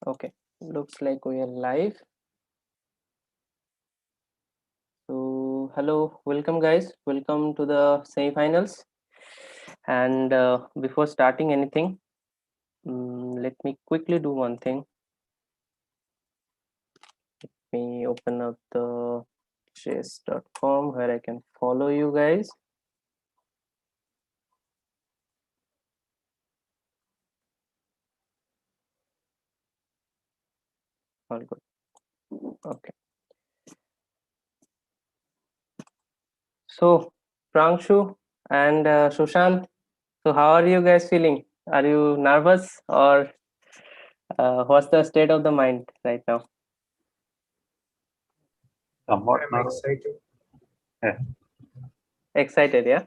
Okay, looks like we are live. So, hello, welcome guys. Welcome to the semifinals. And before starting anything, let me quickly do one thing. Let me open up the chess.com where I can follow you guys. All good. Okay. So, Prangshu and Sushant, so how are you guys feeling? Are you nervous or what's the state of the mind right now? Somewhat I'm now. excited. Yeah. Excited, yeah?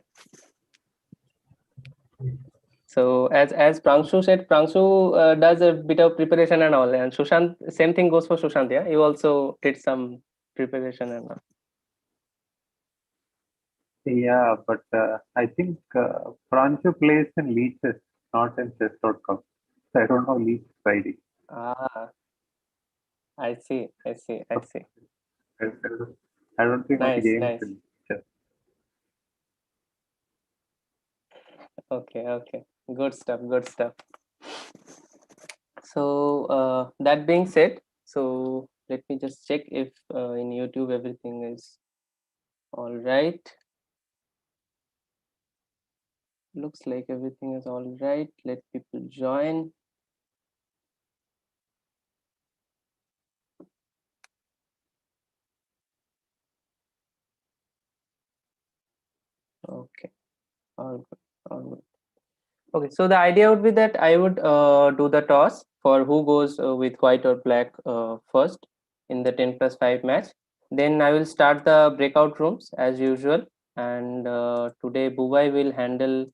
So as Prangshu said, Prangshu does a bit of preparation and all, and Sushant, same thing goes for Sushant. Yeah, you also did some preparation and all. Yeah, but I think Pranchu plays in leeches, not in chess.com. So I don't know leech Friday. Ah, I see, I see, I see. I don't think of Nice, games nice. in chess. Okay, okay. Good stuff, good stuff. So that being said, so let me just check if in YouTube everything is all right. Looks like everything is all right. Let people join. Okay, all good, all good. Okay, so the idea would be that I would do the toss for who goes with white or black first in the 10+5 match. Then I will start the breakout rooms as usual. And today Bubai will handle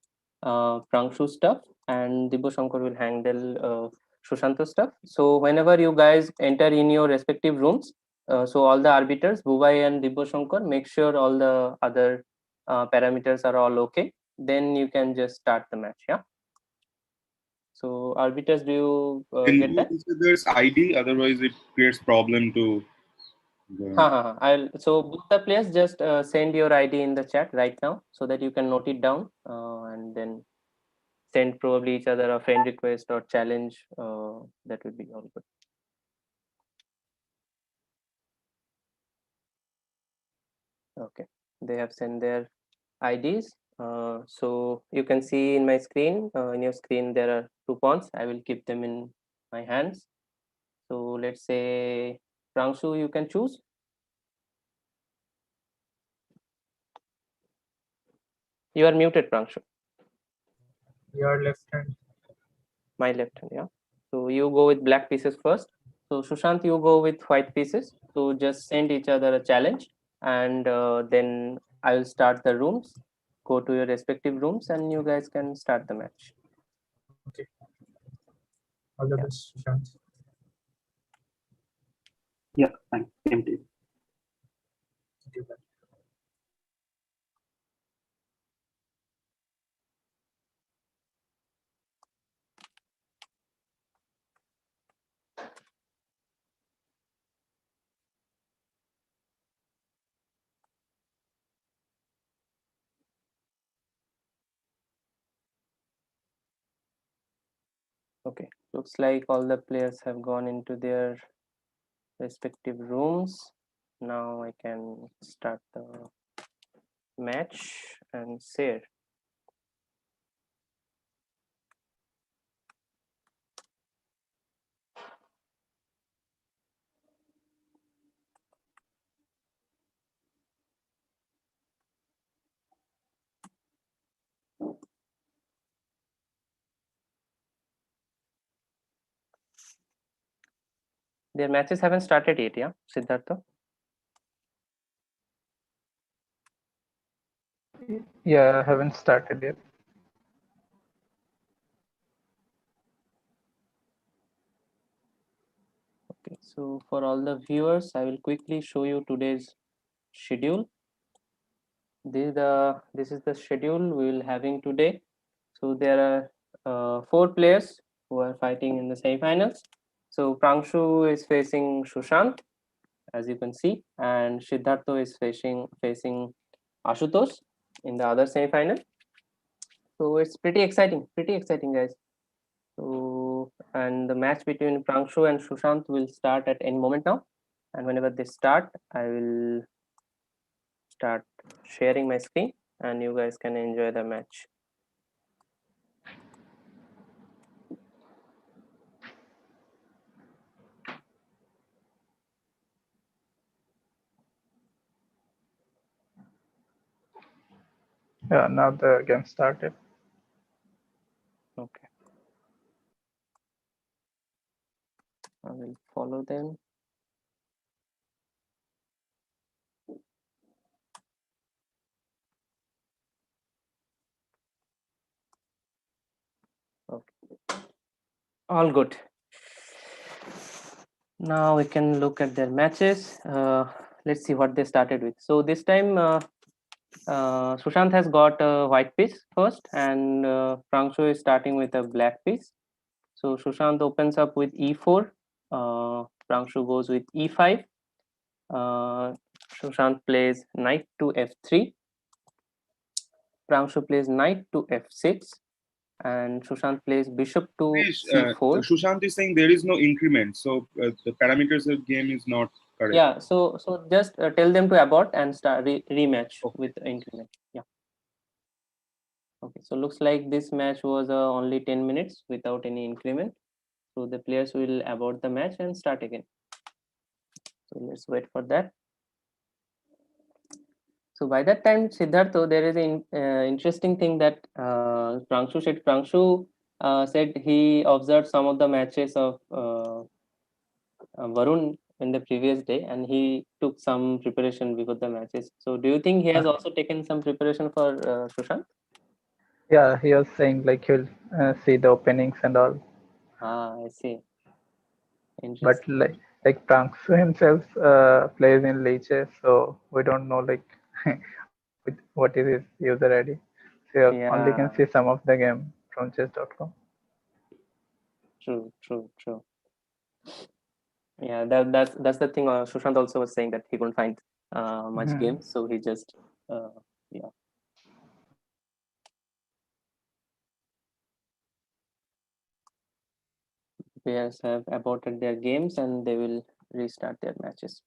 Prangshu stuff and Dibbo Shankar will handle Sushanta stuff. So whenever you guys enter in your respective rooms, so all the arbiters, Bubai and Dibbo Shankar, make sure all the other parameters are all okay. Then you can just start the match. Yeah. So arbiters, do you And get that? you said there's ID, otherwise it creates problem to the. I'll so both the players just send your ID in the chat right now so that you can note it down and then send probably each other a friend request or challenge. That would be all good. Okay, they have sent their IDs. So you can see in my screen, in your screen, there are 2 pawns. I will keep them in my hands. So let's say Prangshu, you can choose. You are muted, Prangshu. Your left hand. My left hand, yeah. So you go with black pieces first. So Sushant, you go with white pieces. So just send each other a challenge, and then I will start the rooms. Go to your respective rooms, and you guys can start the match. Okay. All the Yeah. best, Sushant. Yeah, thanks. Same to you. Okay, bye. Okay. Looks like all the players have gone into their respective rooms. Now I can start the match and share. Their matches haven't started yet, yeah, Siddhartha? Yeah, I haven't started yet. Okay, so for all the viewers, I will quickly show you today's schedule. This is the schedule we will having today. So there are 4 players who are fighting in the semifinals. So Prangshu is facing Sushant, as you can see, and Siddhartha is facing Ashutosh in the other semi-final. So it's pretty exciting, guys. So, and the match between Prangshu and Sushant will start at any moment now. And whenever they start, I will start sharing my screen and you guys can enjoy the match. Yeah, now the game started. Okay. I will follow them. Okay. All good. Now we can look at their matches. Let's see what they started with. So this time Sushant has got a white piece first and Prangshu is starting with a black piece. So Sushant opens up with e4, Prangshu goes with e5, Sushant plays knight to f3, Prangshu plays knight to f6, and Sushant plays bishop to c4. Sushant is saying there is no increment, so the parameters of game is not correct. Yeah, so just tell them to abort and start rematch with increment. Yeah. Okay, so looks like this match was only 10 minutes without any increment. So the players will abort the match and start again. So let's wait for that. So by that time, Siddhartha, there is an interesting thing that Prangshu said he observed some of the matches of Varun in the previous day, and he took some preparation before the matches. So do you think he has also taken some preparation for Sushant? Yeah, he was saying like he'll see the openings and all. Ah, I see. But Interesting. like Pranksu himself plays in leeches, so we don't know like what is his user ID. So you only can Yeah, see some of the game from chess.com. true. Yeah, that's the thing. Sushant also was saying that he couldn't find much Mhm. games, so he just yeah. Players have aborted their games and they will restart their matches.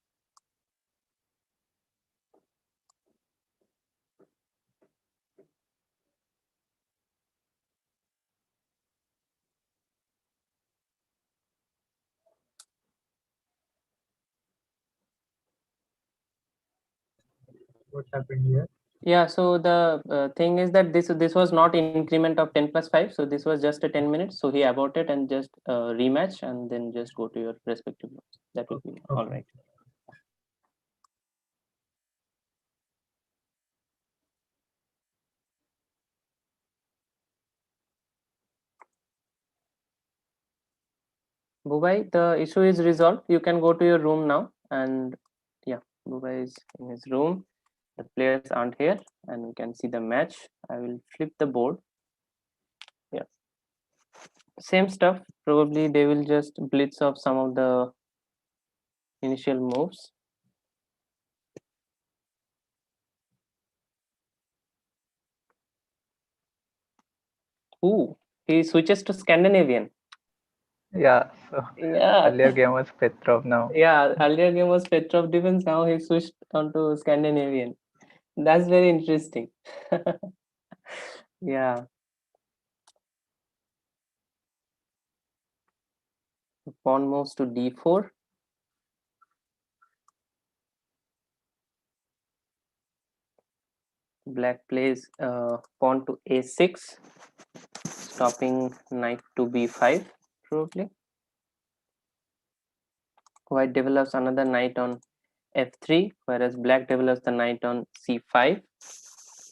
What happened here? Yeah, so the thing is that this was not increment of 10 plus 5, so this was just a 10 minutes. So he aborted and just rematch and then just go to your respective notes. That will be all Okay. right. Bubai, the issue is resolved. You can go to your room now. And yeah, Bubai is in his room. The players aren't here and we can see the match. I will flip the board. Yeah, same stuff. Probably they will just blitz off some of the initial moves. Ooh, he switches to Scandinavian. Yeah, so Yeah, earlier game was Petrov now. yeah. Earlier game was Petrov defense. Now he switched onto Scandinavian. That's very interesting. Yeah. Pawn moves to d4. Black plays pawn to a6, stopping knight to b5 probably. White develops another knight on f3, whereas black develops the knight on c5.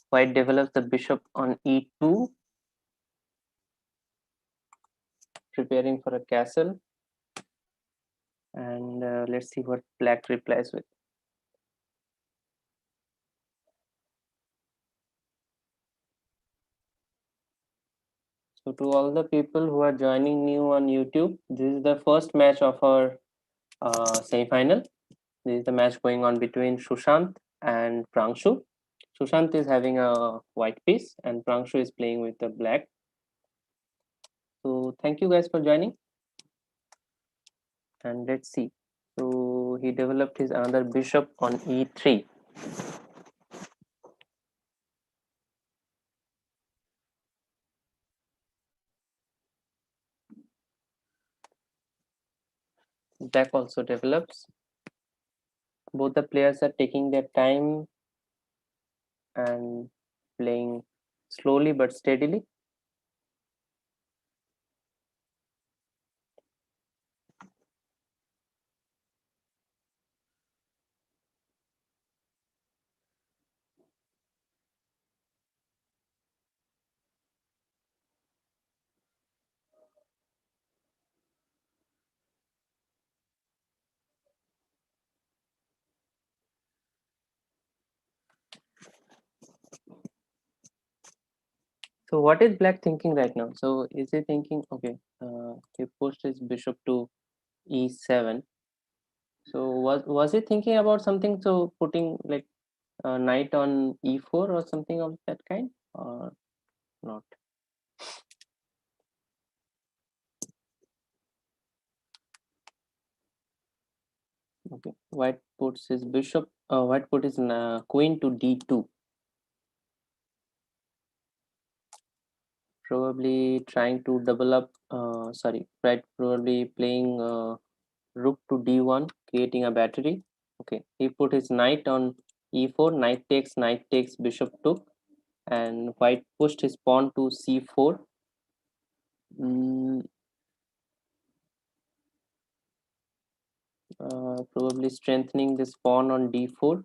White develops the bishop on e2, preparing for a castle. And let's see what black replies with. So to all the people who are joining new on YouTube, this is the first match of our semi-final. This is the match going on between Sushant and Prangshu. Sushant is having a white piece and Prangshu is playing with the black. So thank you guys for joining. And let's see. So he developed his another bishop on e3. Black also develops. Both the players are taking their time and playing slowly but steadily. So what is black thinking right now? So is he thinking, okay, he pushed his bishop to e7. So was he thinking about something? So putting like knight on e4 or something of that kind, or not? Okay, white puts his bishop. White put his queen to d2. Probably trying to double up. Sorry, right. Probably playing rook to d1, creating a battery. Okay, he put his knight on e4. Knight takes, bishop took, and white pushed his pawn to c4. Probably strengthening this pawn on d4.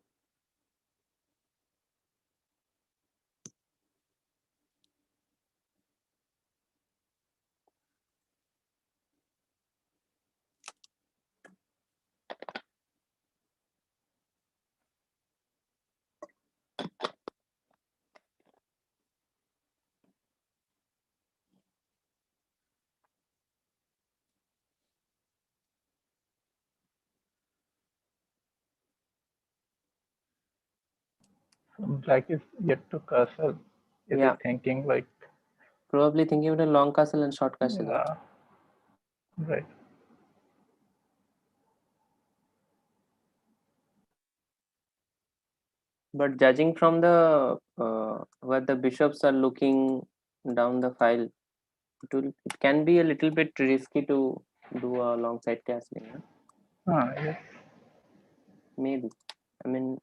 Black is yet to castle. Is Yeah. he thinking like? Probably thinking of a long castle and short castle. Yeah. Right. But judging from the where the bishops are looking down the file, it can be a little bit risky to do a long side castling. Huh? Yes. Maybe. I mean,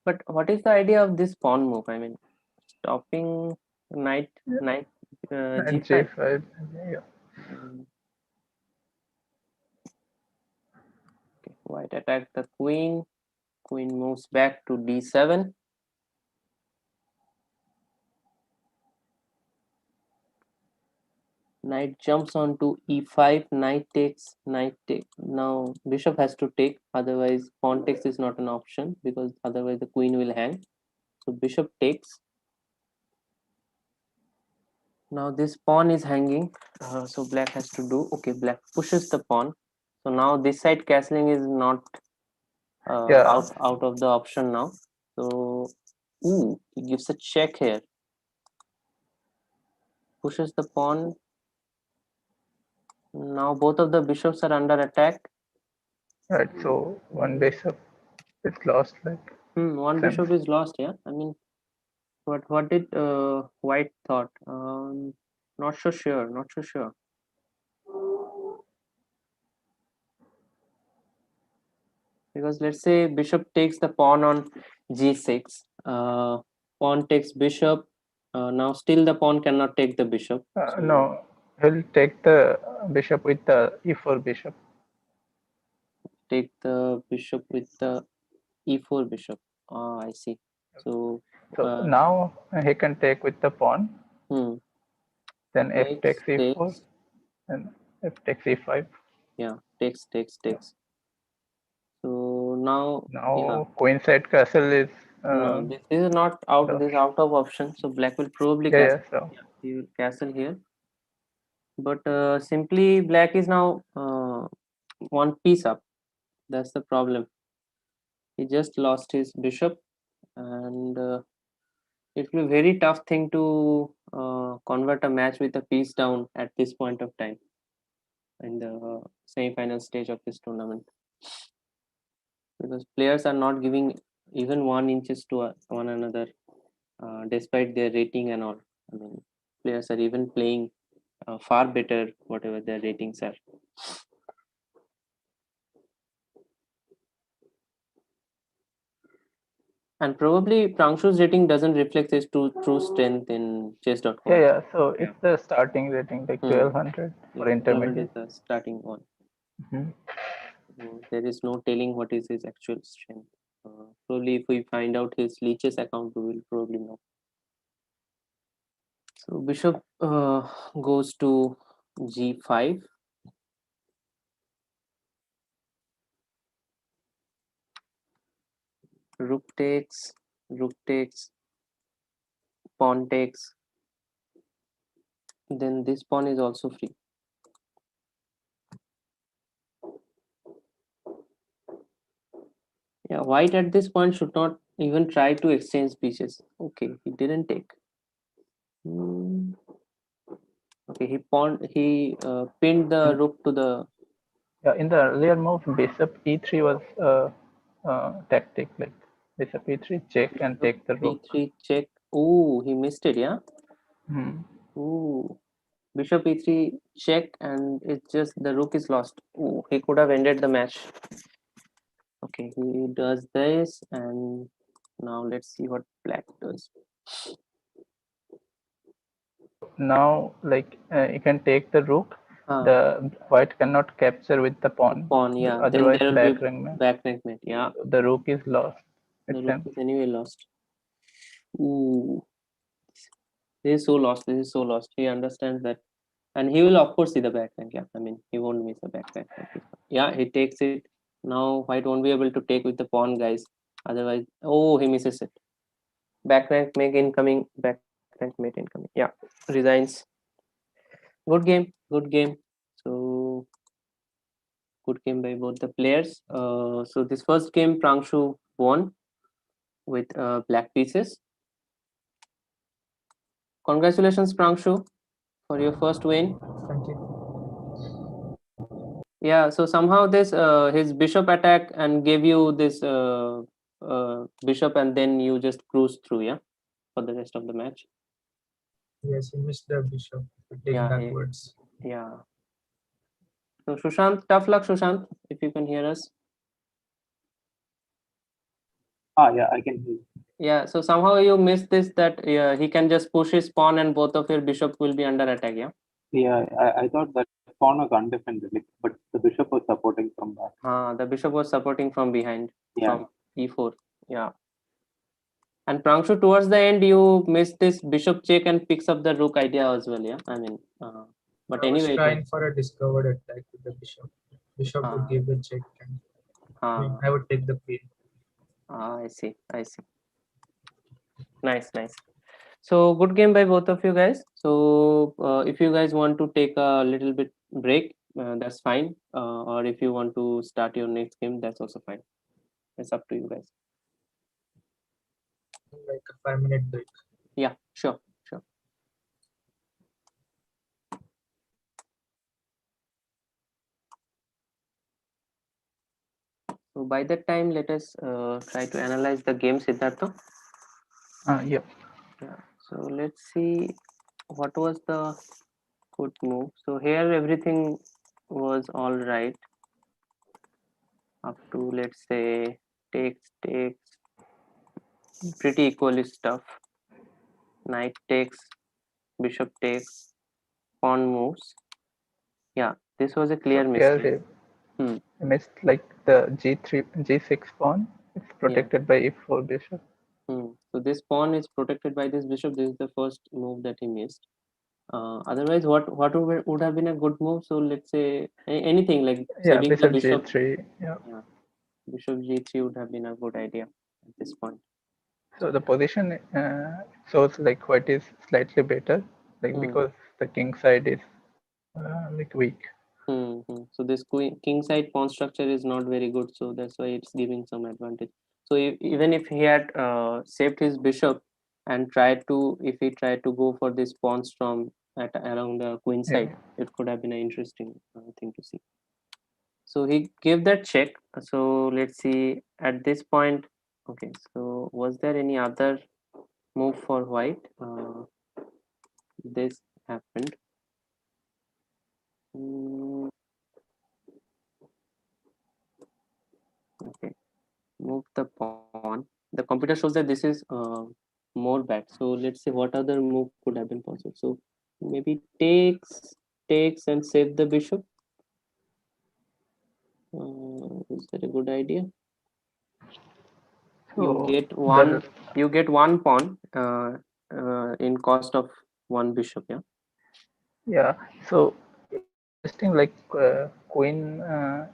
but what is the idea of this pawn move? I mean, stopping knight And g5. J5. Yeah. Okay. White attack the queen. Queen moves back to d7. Knight jumps onto e5. Knight takes. Knight take. Now bishop has to take. Otherwise, pawn takes is not an option because otherwise the queen will hang. So bishop takes. Now this pawn is hanging. So black has to do. Okay, black pushes the pawn. So now this side castling is not out of the option now. So he gives a check here. Pushes the pawn. Now both of the bishops are under attack. Right. So one bishop is lost. Like. One sense. bishop is lost. Yeah. I mean, what did White thought? Not so sure. Not so sure. Because let's say bishop takes the pawn on g6. Pawn takes bishop. Now still the pawn cannot take the bishop. So No, he'll take the bishop with the e4 bishop. take the bishop with the e4 bishop. I see. So Now he can take with the pawn. Then f takes e4 and f takes e5. Yeah, takes. So now queen side castle is No, this is not out. no. This is out of option. So black will probably Yeah, castle. yeah. So He will castle here. But simply black is now one piece up. That's the problem. He just lost his bishop, and it will be very tough thing to convert a match with a piece down at this point of time in the semi-final stage of this tournament, because players are not giving even 1 inches to one another, despite their rating and all. I mean, players are even playing far better whatever their ratings are. And probably Prangshu's rating doesn't reflect his true strength in chess.com. yeah. So it's the starting rating, like 1200 for 1200 intermediate. is the starting one. Mhm. So there is no telling what is his actual strength. Probably if we find out his leeches account, we will probably know. So bishop goes to g5. Rook takes, pawn takes. Then this pawn is also free. Yeah, white at this point should not even try to exchange pieces. Okay, he didn't take. Okay, he pinned the rook to the. Yeah, in the earlier move, bishop e3 was tactic, like bishop e3 check and take the rook. e3 check. Oh, he missed it. Yeah. Hmm. Ooh. Bishop e3 check, and it's just the rook is lost. Ooh, he could have ended the match. Okay, he does this, and now let's see what black does. Now, like you can take the rook. The white cannot capture with the pawn. Pawn, yeah. Otherwise, Then there will be back backmate. Yeah. So the rook is lost. The rook is anyway lost. Ooh, this is so lost. This is so lost. He understands that, and he will of course see the backrank. Yeah, I mean he won't miss a backrank. Yeah, he takes it. Now white won't be able to take with the pawn, guys. Otherwise, oh, he misses it. Backrank make incoming. Backrank mate incoming. Yeah, resigns. Good game. Good game. So good game by both the players. So this first game, Prangshu won with black pieces. Congratulations, Prangshu, for your first win. Thank you. Yeah, so somehow this his bishop attack and gave you this bishop, and then you just cruise through, yeah, for the rest of the match. Yes, he missed the bishop. Take Yeah, backwards. yeah. So Sushant, tough luck, Sushant, if you can hear us. Yeah, I can hear you. Yeah, so somehow you missed this, that he can just push his pawn and both of your bishop will be under attack, yeah? Yeah, I thought that pawn was undefended, like, but the bishop was supporting from back. The bishop was supporting from behind, Yeah. from e4. Yeah. And Prangshu, towards the end, you missed this bishop check and picks up the rook idea as well, yeah? I mean, but I was anyway, trying for a discovered attack with the bishop. Bishop would Ah. give the check, and I would take the queen. I see. Nice. So good game by both of you guys. So if you guys want to take a little bit break, that's fine. Or if you want to start your next game, that's also fine. It's up to you guys. Like a 5-minute break. Yeah, sure. So by that time, let us try to analyze the game, Siddhartha. Yep. Yeah. So let's see what was the good move. So here everything was all right up to, let's say, takes, pretty equally stuff. Knight takes, bishop takes, pawn moves. Yeah, this was a clear mistake. He missed like the g3, g6 pawn. It's protected by e4 bishop. So this pawn is protected by this bishop. This is the first move that he missed. Otherwise, what would have been a good move? So let's say anything like saving bishop the bishop. g3. Yeah. Bishop g3 would have been a good idea at this point. So the position shows like white is slightly better, like Hmm. because the king side is like weak. So this king side pawn structure is not very good, so that's why it's giving some advantage. So even if he had saved his bishop and if he tried to go for this pawn storm at around the queen Yeah. side, it could have been an interesting thing to see. So he gave that check. So let's see at this point. Okay, so was there any other move for white? This happened. Mm, okay, move the pawn. The computer shows that this is more bad. So let's see what other move could have been possible. So maybe takes and save the bishop. Is that a good idea? So You get one pawn in cost of one bishop. Yeah. yeah. So is it interesting like queen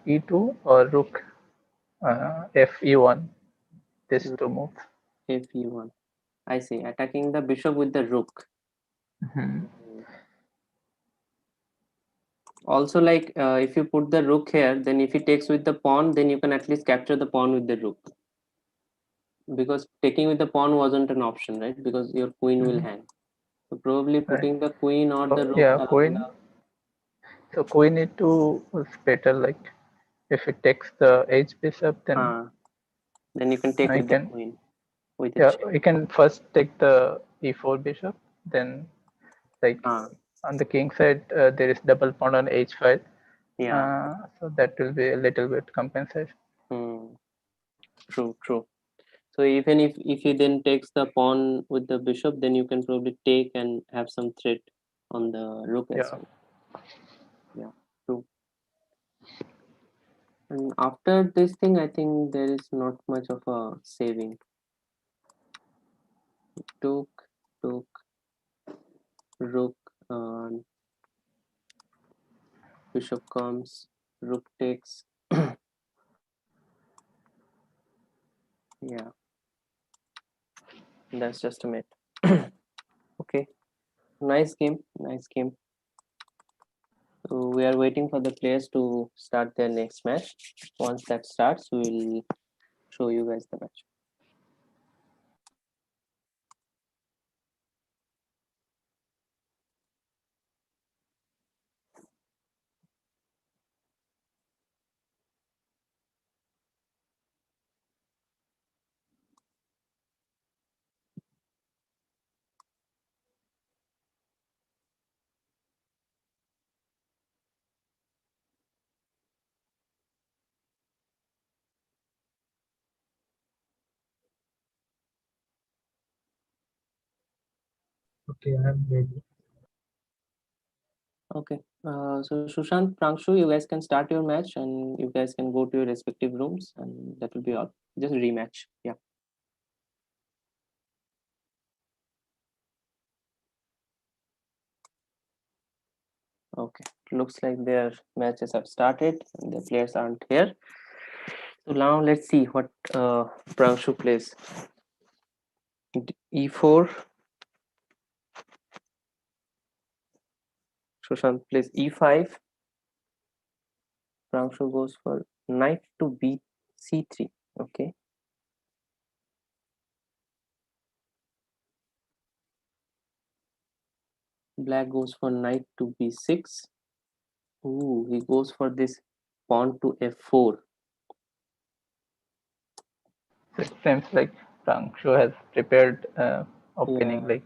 e2 or rook fe1? These two moves. If you want, I see, attacking the bishop with the rook. Mhm. Also, like if you put the rook here, then if he takes with the pawn, then you can at least capture the pawn with the rook, because taking with the pawn wasn't an option, right? Because your queen will hang. So probably Right. putting the queen or the So rook yeah, around queen. So queen e2 is better. Like if it takes the h bishop, then you can take you with the can queen with a yeah check. you can first take the e4 bishop, then like Ah, on the king side there is double pawn on h5, yeah. so that will be a little bit compensation. Hmm. True. So even if he then takes the pawn with the bishop, then you can probably take and have some threat on the rook as Yeah. well. Yeah, true. And after this thing, I think there is not much of a saving. Took, took, rook, bishop comes, rook takes. Yeah, that's just a mate. Okay, nice game, nice game. So we are waiting for the players to start their next match. Once that starts, we will show you guys the match. Okay, I am ready. Okay. So Sushant, Prangshu, you guys can start your match and you guys can go to your respective rooms, and that will be all. Just rematch. Yeah. Okay. Looks like their matches have started and the players aren't here. So now let's see what Prangshu plays. E4. Sushant plays E5. Prangshu goes for knight to B C3. Okay. Black goes for knight to B6. Ooh, he goes for this pawn to F4. So it seems like Prangshu has prepared opening, Yeah, like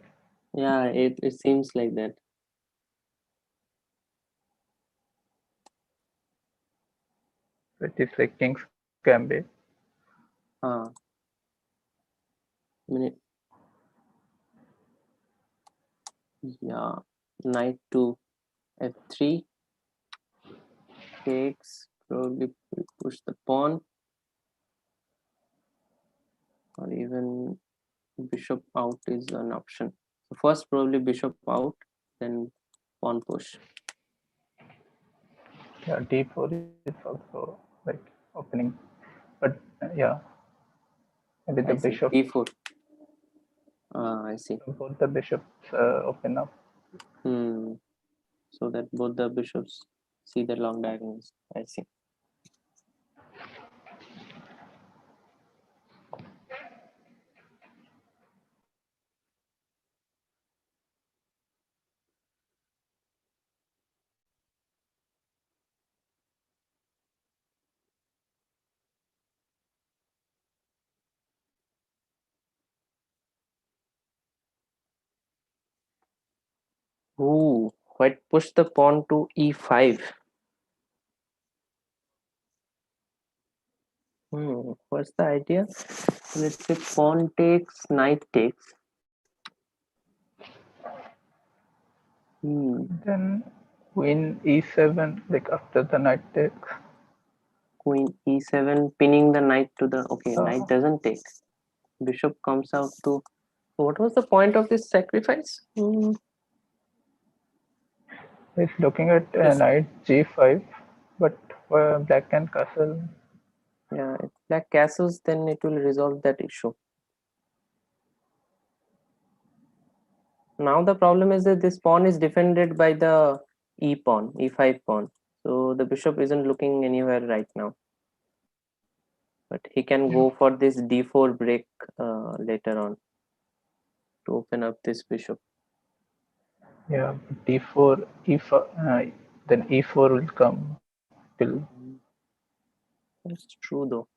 yeah, it seems like that. it is like king's gambit. Uh, minute, yeah, knight to F3 takes, probably push the pawn, or even bishop out is an option. So first probably bishop out, then pawn push. Yeah, d4 is also like opening, but yeah, maybe the I see, bishop. D4. I see. So both the bishops open up. So that both the bishops see the long diagonals. I see. Ooh, white push the pawn to e5. What's the idea? Let's say pawn takes, knight takes. Then queen e7, like after the knight takes. Queen e7, pinning the knight to the. Okay, Oh. knight doesn't take. Bishop comes out to. What was the point of this sacrifice? It's looking at knight g5, but black can castle. Yeah, if black castles, then it will resolve that issue. Now the problem is that this pawn is defended by the e pawn, e5 pawn. So the bishop isn't looking anywhere right now. But he can go for this d4 break later on to open up this bishop. Yeah, d4, e5, then e4 will come till. That's true though.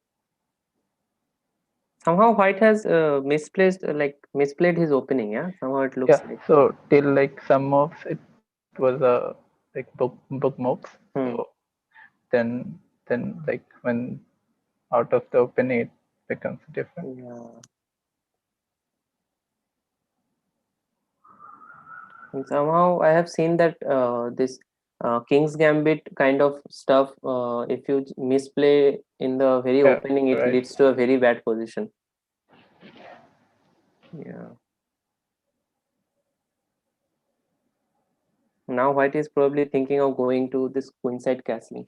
Somehow white has misplayed his opening. Yeah, somehow it looks like. So till like some moves, it was a like book moves. So then like when out of the opening, it becomes different. Yeah. And somehow I have seen that this King's Gambit kind of stuff, if you misplay in the very opening, it Right. leads to a very bad position. Yeah. Now white is probably thinking of going to this queenside castling.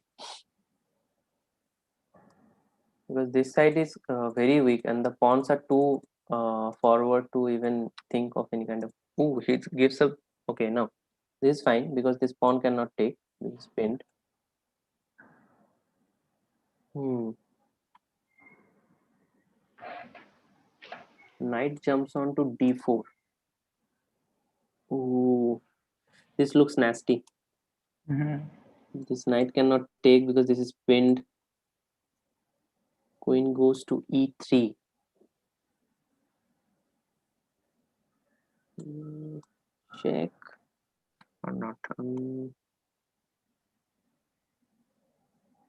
Because this side is very weak and the pawns are too forward to even think of any kind of. Ooh, he gives up. Okay, no. This is fine because this pawn cannot take. This is pinned. Knight jumps on to d4. Ooh, this looks nasty. This knight cannot take because this is pinned. Queen goes to e3. Check or not?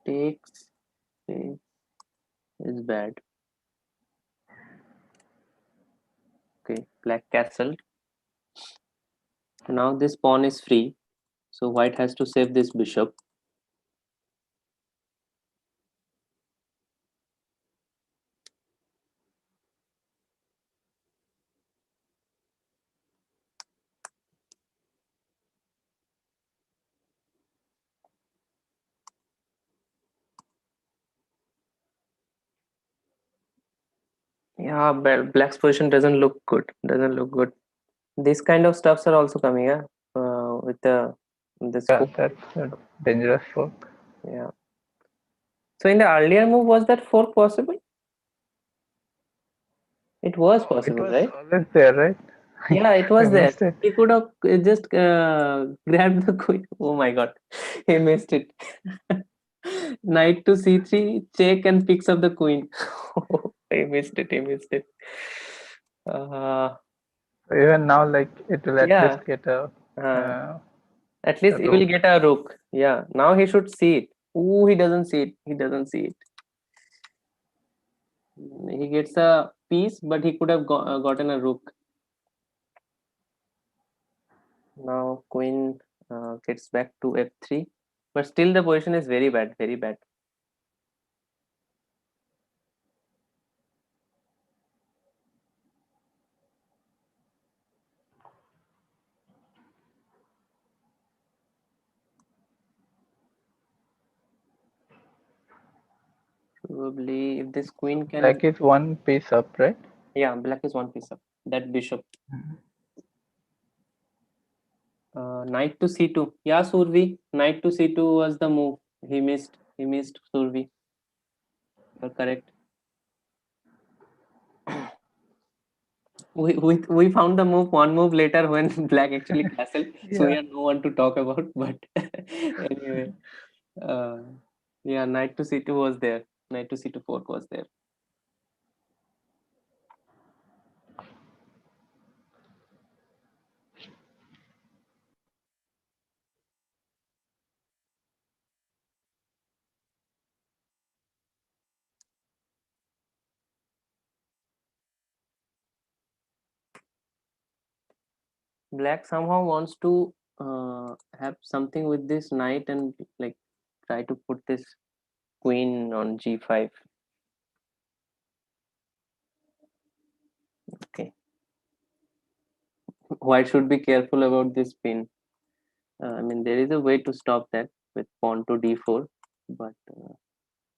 Takes is bad. Okay, black castle. Now this pawn is free, so white has to save this bishop. Yeah, black's position doesn't look good. Doesn't look good. This kind of stuffs are also coming, yeah, with the this. Yeah, that's a dangerous fork. Yeah. So in the earlier move, was that fork possible? It was possible, It was right? always there, right? Yeah, it I was there. missed it. He could have just grabbed the queen. Oh my god, he missed it. Knight to c3, check and picks up the queen. He missed it. He missed it. So even now, like it will at Yeah. least get a. At least he will get a rook. Yeah. Now he should see it. Ooh, he doesn't see it. He doesn't see it. He gets a piece, but he could have gotten a rook. Now queen gets back to f3, but still the position is very bad, very bad. Probably if this queen can. Black is one piece up, right? Yeah, black is one piece up. that bishop. Mhm. Knight to c2. Yeah, Survi. Knight to c2 was the move. He missed. He missed, Survi. You're correct. We found the move one move later when black actually castled. So we Yeah. had no one to talk about. But anyway, uh, yeah, knight to c2 was there. Knight to c2 fort was there. Black somehow wants to have something with this knight and like try to put this queen on g5. Okay, white should be careful about this pin. I mean, there is a way to stop that with pawn to d4, but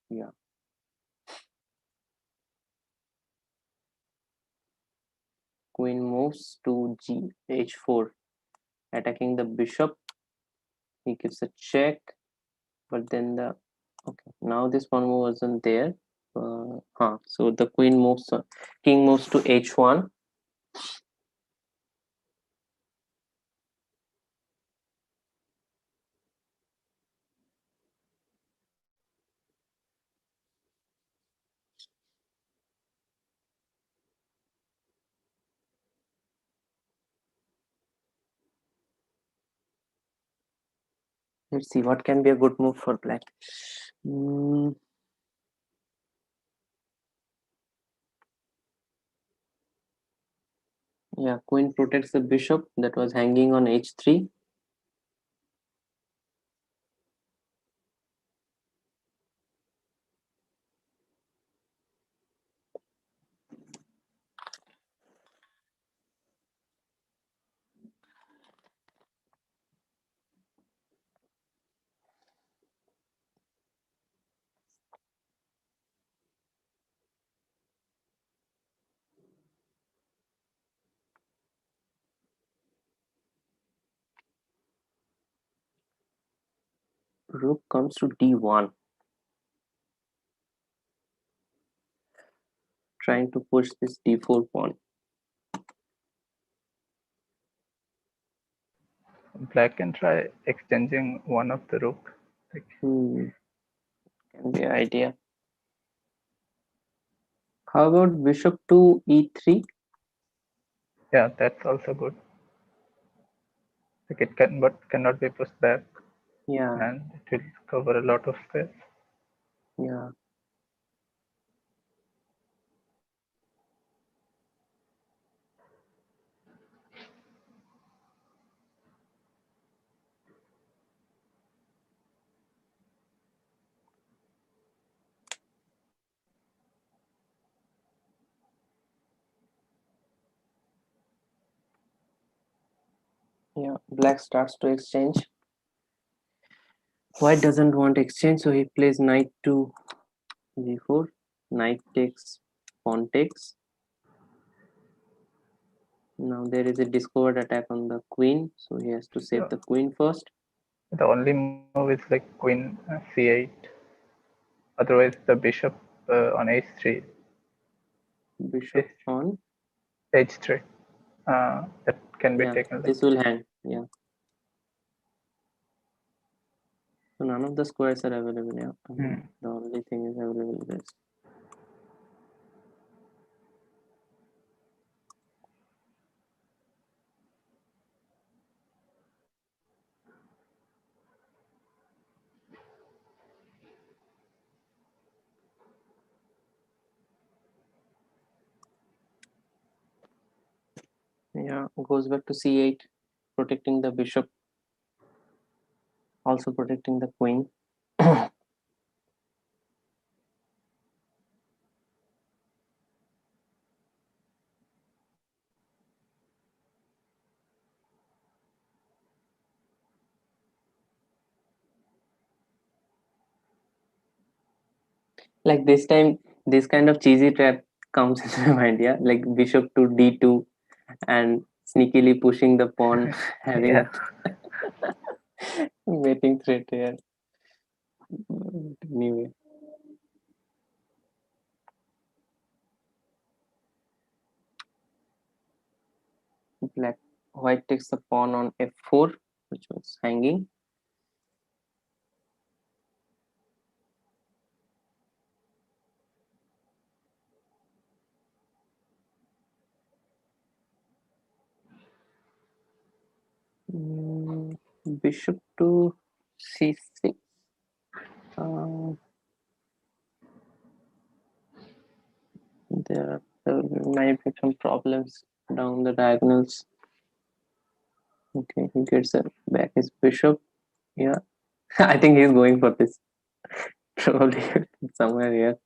yeah. Queen moves to h4, attacking the bishop. He gives a check, but then the okay. Now this pawn move wasn't there. So the queen moves, king moves to h1. Let's see what can be a good move for black. Mm, yeah, queen protects the bishop that was hanging on h3. Rook comes to d1, trying to push this d4 pawn. Black can try exchanging one of the rook. Like, Can be an idea. How about bishop to e3? yeah, that's also good. Like it can, but cannot be pushed back, Yeah, and it will cover a lot of space. yeah. Yeah, black starts to exchange. White doesn't want exchange, so he plays knight to g4. Knight takes, pawn takes. Now there is a discovered attack on the queen, so he has to save So the queen first. the only move is like queen c8. Otherwise, the bishop on h3. Bishop on. h3. That can be Yeah, taken like this will hang. Yeah. So none of the squares are available. Yeah. The only thing is available is yeah, goes back to c8, protecting the bishop, also protecting the queen. Like this time, this kind of cheesy trap comes into my mind. Yeah, like bishop to d2, and sneakily pushing the pawn, having Yeah. a waiting threat here. Anyway. White takes the pawn on f4, which was hanging. Bishop to c6. There might be some problems down the diagonals. Okay, he gets back his bishop. Yeah, I think he's going for this. Probably somewhere here.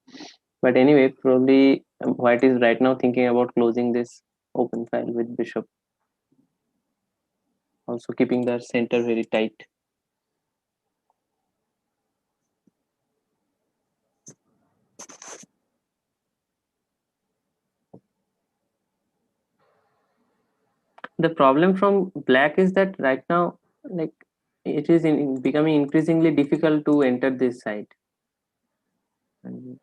But anyway, probably White is right now thinking about closing this open file with bishop. Also keeping the center very tight. The problem from Black is that right now, like, it is becoming increasingly difficult to enter this side. And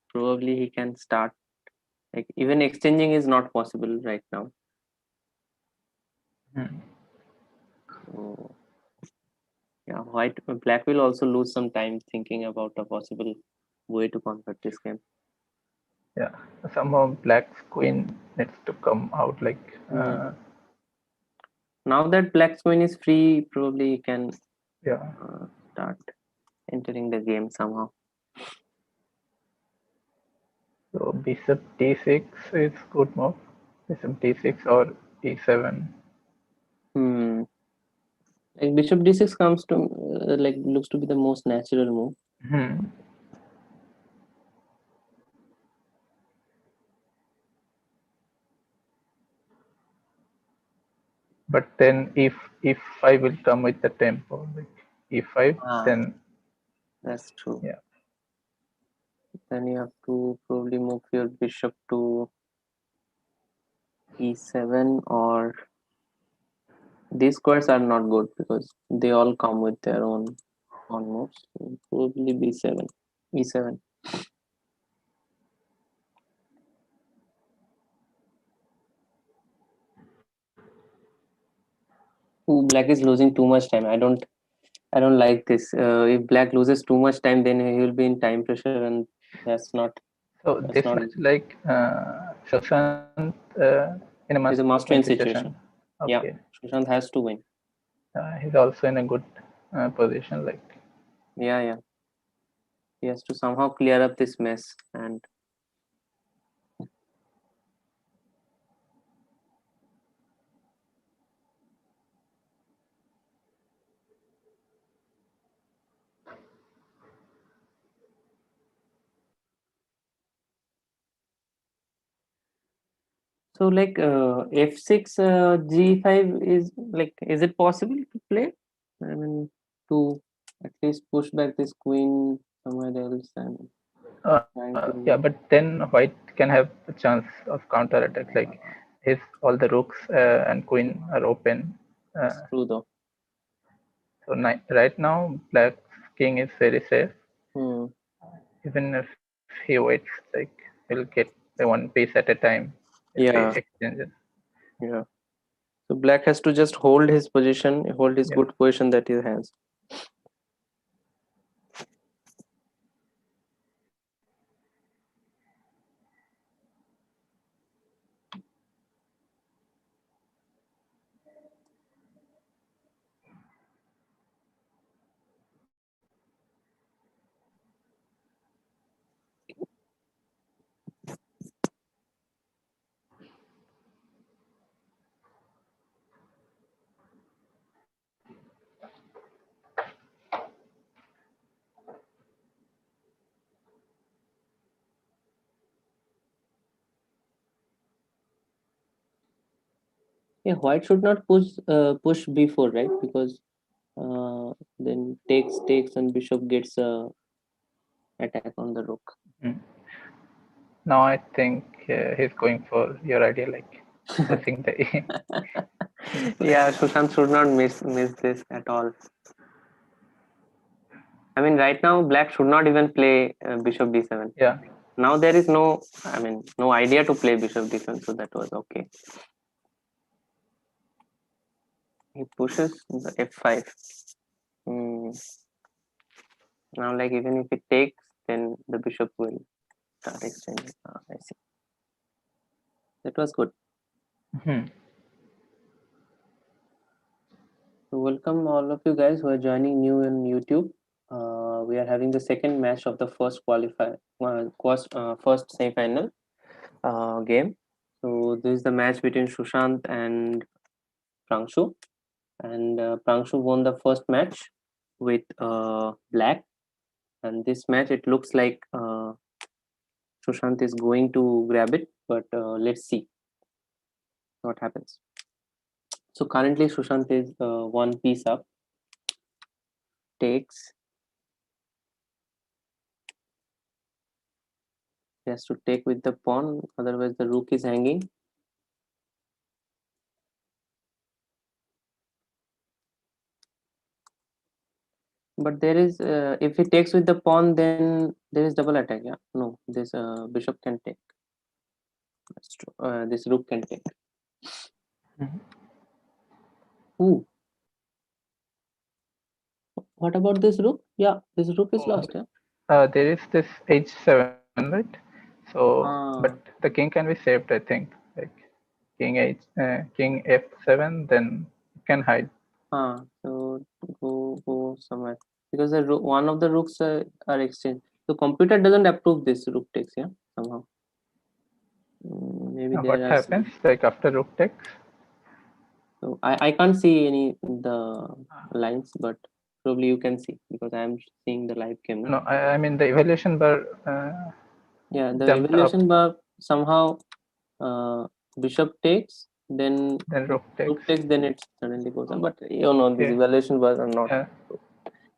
probably he can start, like, even exchanging is not possible right now. So, yeah, Black will also lose some time thinking about a possible way to convert this game. Yeah, somehow Black's queen needs to come out. Like now that Black's queen is free, probably he can start entering the game somehow. So bishop d6 is good move. Bishop d6 or e7. Like bishop d6 comes to like looks to be the most natural move. But then if e5 will come with the tempo, like e5, then that's true. Yeah. Then you have to probably move your bishop to e7, or these squares are not good because they all come with their own moves. So probably b7, e7. Ooh, Black is losing too much time. I don't like this. If Black loses too much time, then he will be in time pressure, and that's not. So That's this not match like Shashant in a It's a must-win must-win situation. situation. Okay. Yeah, Sushant has to win. He's also in a good position. Like Yeah. He has to somehow clear up this mess, and so like f6 g5 is like, is it possible to play? I mean, to at least push back this queen somewhere else and yeah, but then White can have a chance of counter attack. Like all the rooks and queen are open. It's true though. So right now, Black's king is very safe. Even if he waits, like he'll get the one piece at a time if he exchanges. Yeah. So Black has to just hold his position, hold his good position that he has. Yeah, White should not push b4, right? Because then takes and bishop gets attack on the rook. Now I think he's going for your idea, like losing the Yeah, Sushant should not miss this at all. I mean, right now black should not even play bishop d7. Yeah. Now there is no, I mean, no idea to play bishop d7, so that was okay. He pushes the f5. Now, like, even if it takes, then the bishop will start exchanging. I see. That was good. So welcome all of you guys who are joining new on YouTube. We are having the second match of the first first semi-final game. So this is the match between Sushant and Prangshu, and Prangshu won the first match with black. And this match, it looks like Sushant is going to grab it, but let's see what happens. So currently Sushant is one piece up, takes. He has to take with the pawn, otherwise the rook is hanging. But there is, if he takes with the pawn, then there is double attack. Yeah, no, this bishop can take. That's true. This rook can take. Ooh. What about this rook? Yeah, this rook is lost. Yeah. There is this h7, right? So, but the king can be saved, I think. Like king f7, then you can hide. So go somewhere, because the one of the rooks are exchanged. So computer doesn't approve this rook takes. Yeah, somehow. Maybe What happens like after rook takes? So I can't see any the lines, but probably you can see, because I am seeing the live game. No, I mean the evaluation bar. Yeah, the evaluation bar somehow bishop takes, then rook takes, then it suddenly goes on. But you know, these evaluation bars are not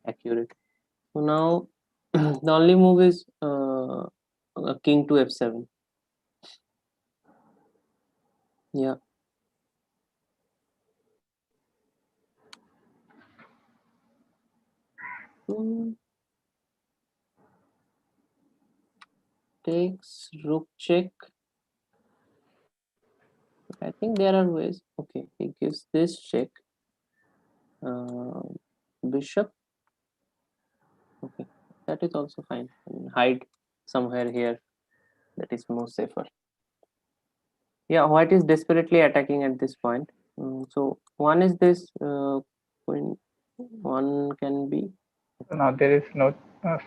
accurate. So now the only move is king to f7. Yeah. Takes, rook check. I think there are ways. Okay, he gives this check. Bishop. Okay, that is also fine. Hide somewhere here. That is more safer. Yeah, white is desperately attacking at this point. So one is this queen. One can be. So now there is no.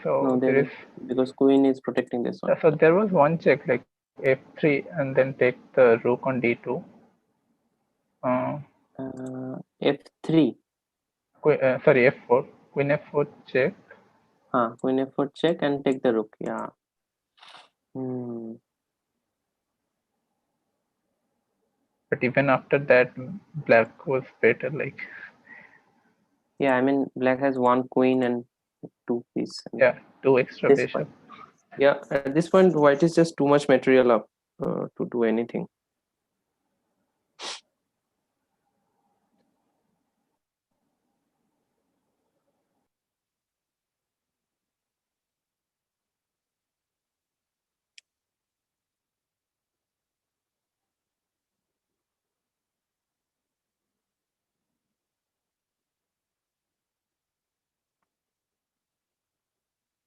So there is, because queen is protecting this one. So there was one check like f3 and then take the rook on d2. F3. Sorry, f4. Queen f4 check. Queen f4 check and take the rook. Yeah. But even after that, black was better. Like. Yeah, I mean black has one queen and two pieces. Yeah, two extra bishop. Yeah, at this point, white is just too much material up to do anything.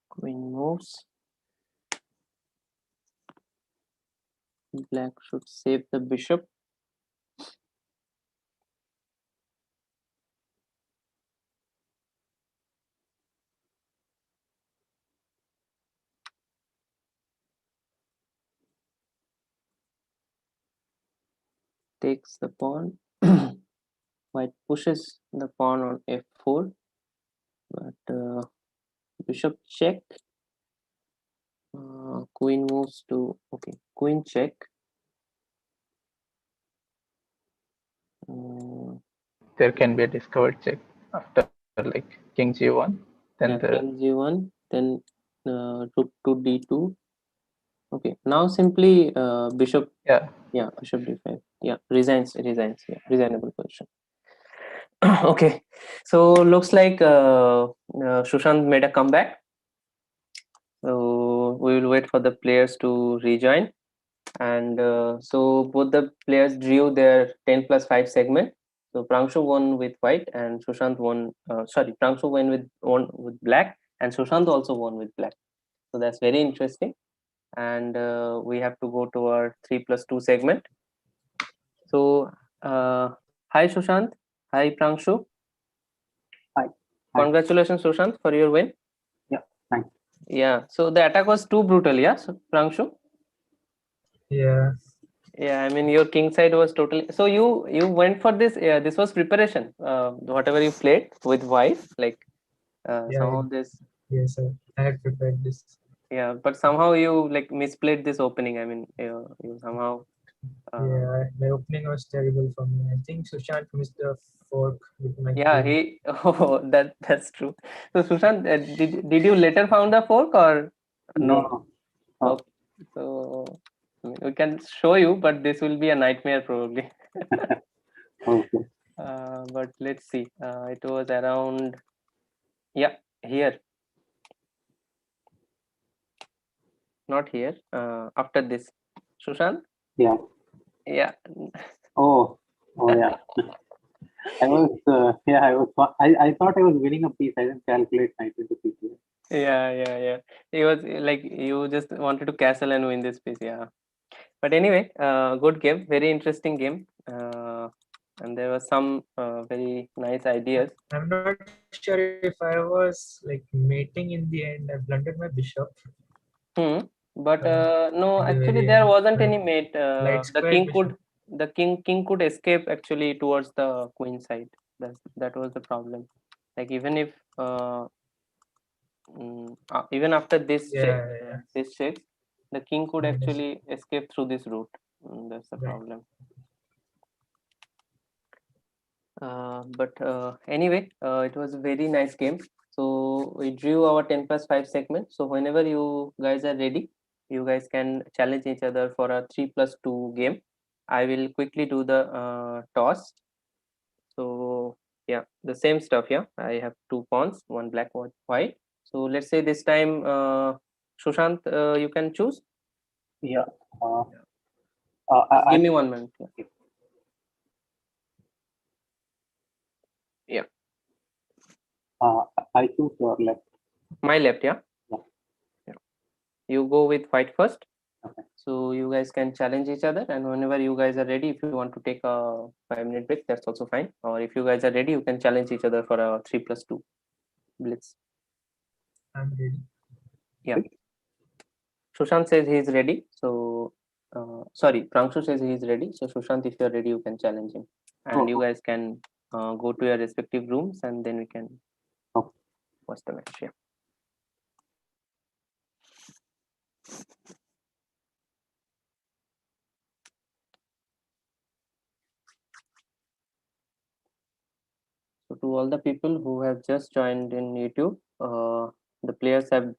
Queen moves. Black should save the bishop. Takes the pawn. White pushes the pawn on f4, but bishop check. Queen moves to, okay, queen check. There can be a discovered check after like king g1, then king g1, then rook to d2. Okay, now simply bishop. Yeah. Yeah, bishop d5. Yeah, resigns. Yeah, resignable position. Okay, so looks like Sushant made a comeback. So we will wait for the players to rejoin, and so both the players drew their 10+5 segment. So Prangshu won with white, and Sushant won. Sorry, Prangshu won with black, and Sushant also won with black. So that's very interesting. And we have to go to our 3+2 segment. So hi Sushant, hi Prangshu. Hi. Congratulations Sushant for your win. Yeah, thanks. Yeah, so the attack was too brutal, yeah, so, Prangshu. Yeah. Yeah, I mean your king side was totally. So you went for this. Yeah, this was preparation. Whatever you played with white, like Yeah. somehow this. Yes, sir. I had prepared this. Yeah, but somehow you like misplayed this opening. I mean, you somehow. Yeah, the opening was terrible for me. I think Sushant missed the fork with my Yeah, queen. he. Oh, that's true. So Sushant, did you later found the fork or no? No. Okay, so I mean, we can show you, but this will be a nightmare probably. Okay. But let's see. It was around, yeah, here, not here. After this, Sushant. Yeah. Yeah, Oh. Oh yeah. I was. Yeah. I thought I was winning a piece. I didn't calculate knight into p2. yeah. It was like you just wanted to castle and win this piece. Yeah, but anyway, good game, very interesting game. And there was some very nice ideas. I'm not sure if I was like mating in the end. I blundered my bishop. But In no, the very actually end. there wasn't Like any mate. light The square king bishop. could, the king could escape actually towards the queen side. That was the problem. Like even after this check, Yeah. this check, the king could Minus. actually escape through this route. That's the Right. problem. But anyway, it was a very nice game. So we drew our 10+5 segment. So whenever you guys are ready, you guys can challenge each other for a 3+2 game. I will quickly do the toss. So yeah, the same stuff. Yeah, I have two pawns, one black, one white. So let's say this time, Sushant, you can choose. Yeah. Uh, Just give I, me 1 minute. Yeah. Yeah. I choose your left. My left. Yeah. Yeah. You go with white first. Okay. So you guys can challenge each other, and whenever you guys are ready, if you want to take a 5 minute break, that's also fine. Or if you guys are ready, you can challenge each other for a 3+2 blitz. I'm ready. Yeah. Sushant says he's ready. So sorry, Prangshu says he's ready. So Sushant, if you're ready, you can challenge him, and you Oh, guys can go to your respective rooms, and then we can okay. watch the match. Yeah. So to all the people who have just joined in YouTube, the players have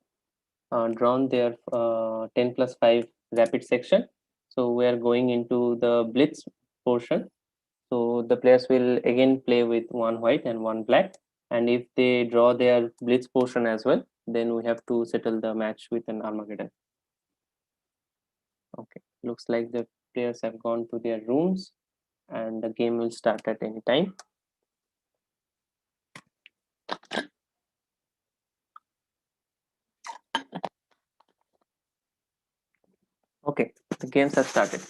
drawn their 10+5 rapid section. So we are going into the blitz portion. So the players will again play with one white and one black. And if they draw their blitz portion as well, then we have to settle the match with an Armageddon. Okay, looks like the players have gone to their rooms and the game will start at any time. Okay, the games have started.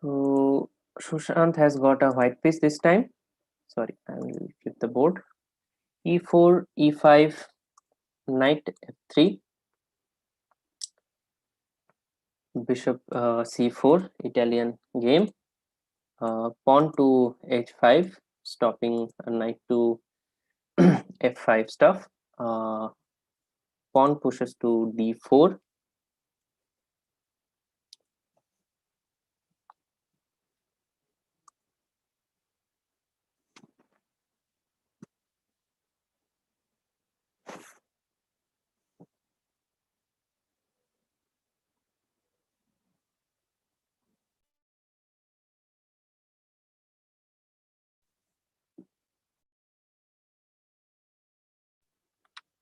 So Sushant has got a white piece this time. Sorry, I will flip the board. E4, E5, knight F3, bishop C4, Italian game. Pawn to H5, stopping a knight to F5 stuff. Pawn pushes to D4.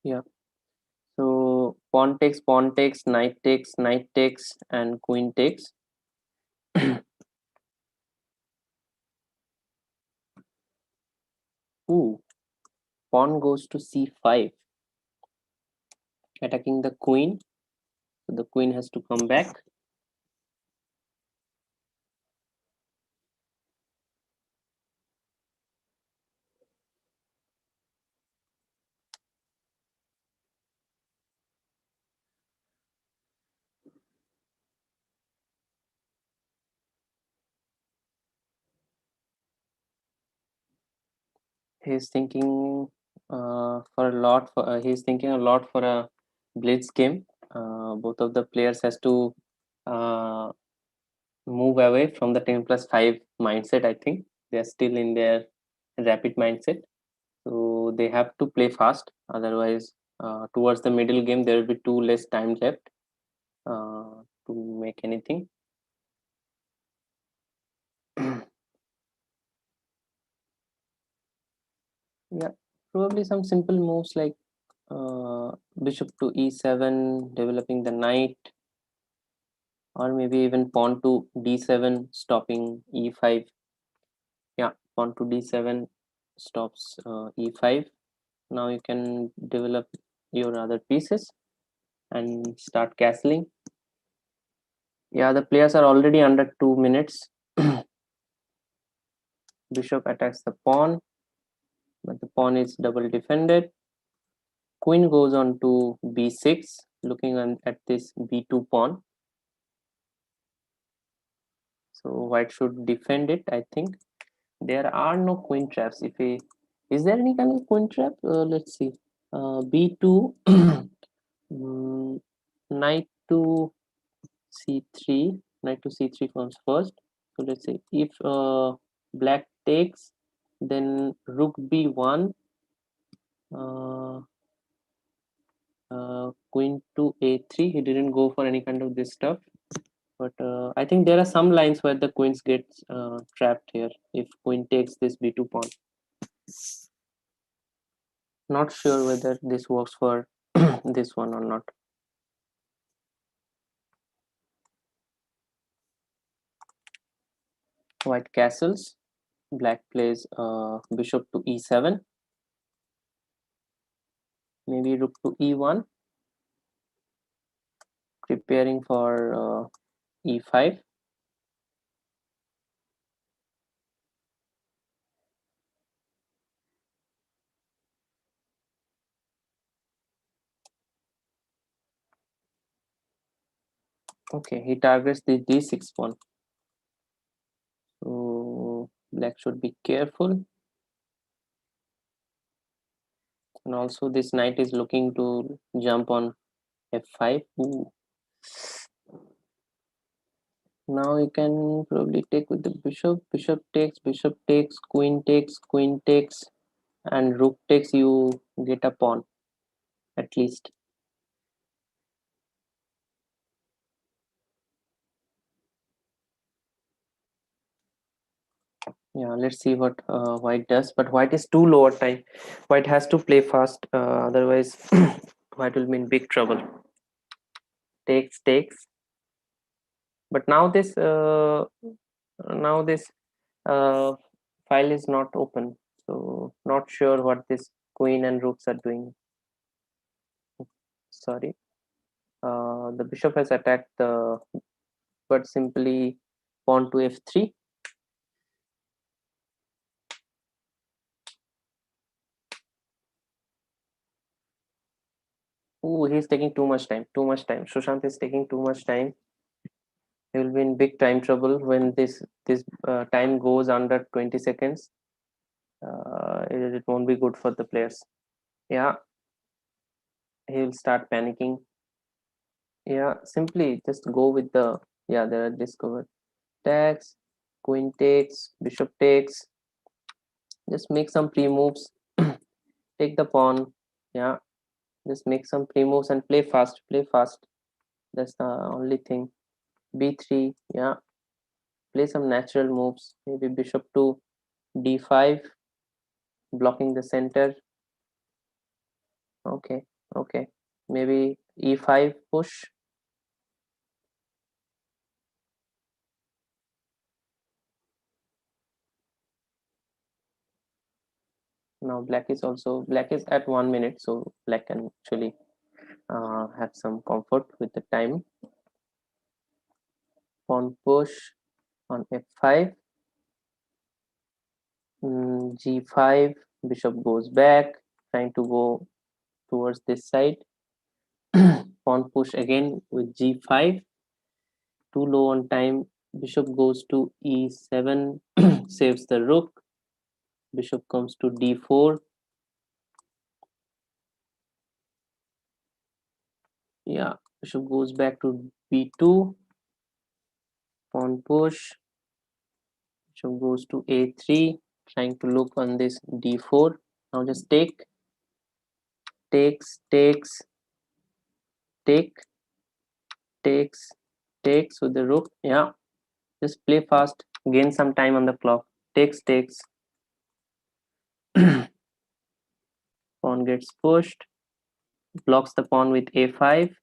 Yeah. So pawn takes, knight takes, and queen takes. Ooh, pawn goes to c5, attacking the queen. So the queen has to come back. He's thinking for a lot. He's thinking a lot for a blitz game. Both of the players has to uh, move away from the 10+5 mindset. I think they're still in their rapid mindset, so they have to play fast. Otherwise, towards the middle game, there will be too less time left to make anything. Yeah, probably some simple moves like bishop to e7, developing the knight, or maybe even pawn to d7, stopping e5. Yeah, pawn to d7 stops e5. Now you can develop your other pieces and start castling. Yeah, the players are already under 2 minutes. Bishop attacks the pawn, but the pawn is double defended. Queen goes on to b6, looking at this b2 pawn. So white should defend it. I think there are no queen traps. Is there any kind of queen trap? Let's see. B2, knight to c3. Knight to c3 comes first. So let's say if black takes, then rook b1, uh, queen to a3. He didn't go for any kind of this stuff, but I think there are some lines where the queens get trapped here if queen takes this b2 pawn. Not sure whether this works for this one or not. White castles. Black plays bishop to e7. Maybe rook to e1. Preparing for e5. Okay, he targets the d6 pawn. So black should be careful. And also this knight is looking to jump on f5. Ooh. Now you can probably take with the bishop. Bishop takes, queen takes, and rook takes. You get a pawn at least. Yeah, let's see what white does. But white is too low at time. White has to play fast, otherwise white will be in big trouble. Takes. But now this uh, file is not open, so not sure what this queen and rooks are doing. Sorry, the bishop has attacked the, but simply pawn to f3. Ooh, he's taking too much time. Sushant is taking too much time. He will be in big time trouble when this time goes under 20 seconds. It won't be good for the players. Yeah, he will start panicking. Yeah, simply just go with the, yeah, there are discovered attacks. Queen takes, bishop takes. Just make some pre moves. Take the pawn. Yeah, just make some pre moves and play fast. That's the only thing. b3. Yeah, play some natural moves. Maybe bishop to d5, blocking the center. Okay. Okay. Maybe e5 push. Now black is at 1 minute, so black can actually have some comfort with the time. Pawn push on f5, g5, bishop goes back, trying to go towards this side. Pawn push again with g5, too low on time. Bishop goes to e7, saves the rook. Bishop comes to d4. Yeah, bishop goes back to b2. Pawn push. Bishop goes to a3, trying to look on this d4. Now just takes, takes, takes with the rook. Yeah, just play fast, gain some time on the clock. Takes. Pawn gets pushed, blocks the pawn with a5.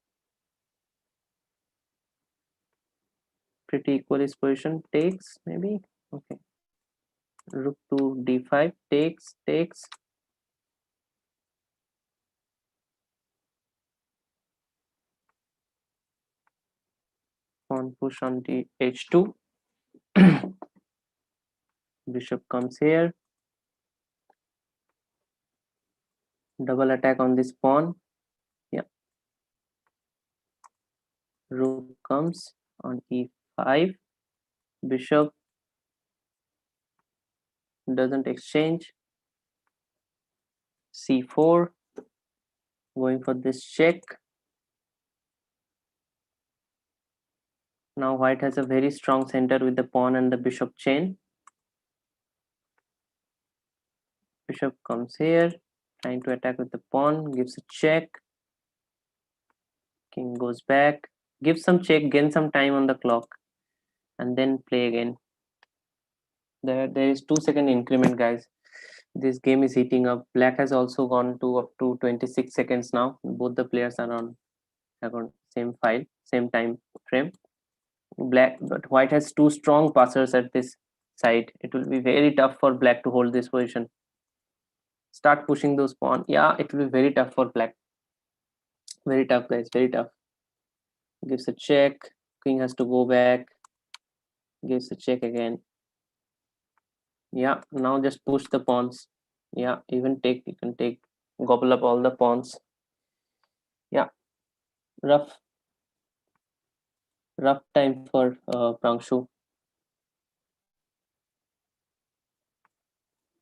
Pretty equalist position. Takes, maybe. Okay, rook to d5. Takes. Pawn push on h2. Bishop comes here. Double attack on this pawn. Yeah, rook comes on e5. Bishop doesn't exchange. c4, going for this check. Now white has a very strong center with the pawn and the bishop chain. Bishop comes here, trying to attack with the pawn, gives a check. King goes back, gives some check, gain some time on the clock, and then play again. There is 2-second increment, guys. This game is heating up. Black has also gone to up to 26 seconds now. Both the players are on same file, same time frame. Black, but white has two strong passers at this side. It will be very tough for black to hold this position. Start pushing those pawn. Yeah, it will be very tough for black. Very tough, guys. Very tough. Gives a check. King has to go back. Gives a check again. Yeah, now just push the pawns. Yeah, even take, you can take, gobble up all the pawns. Yeah, rough time for Prangshu.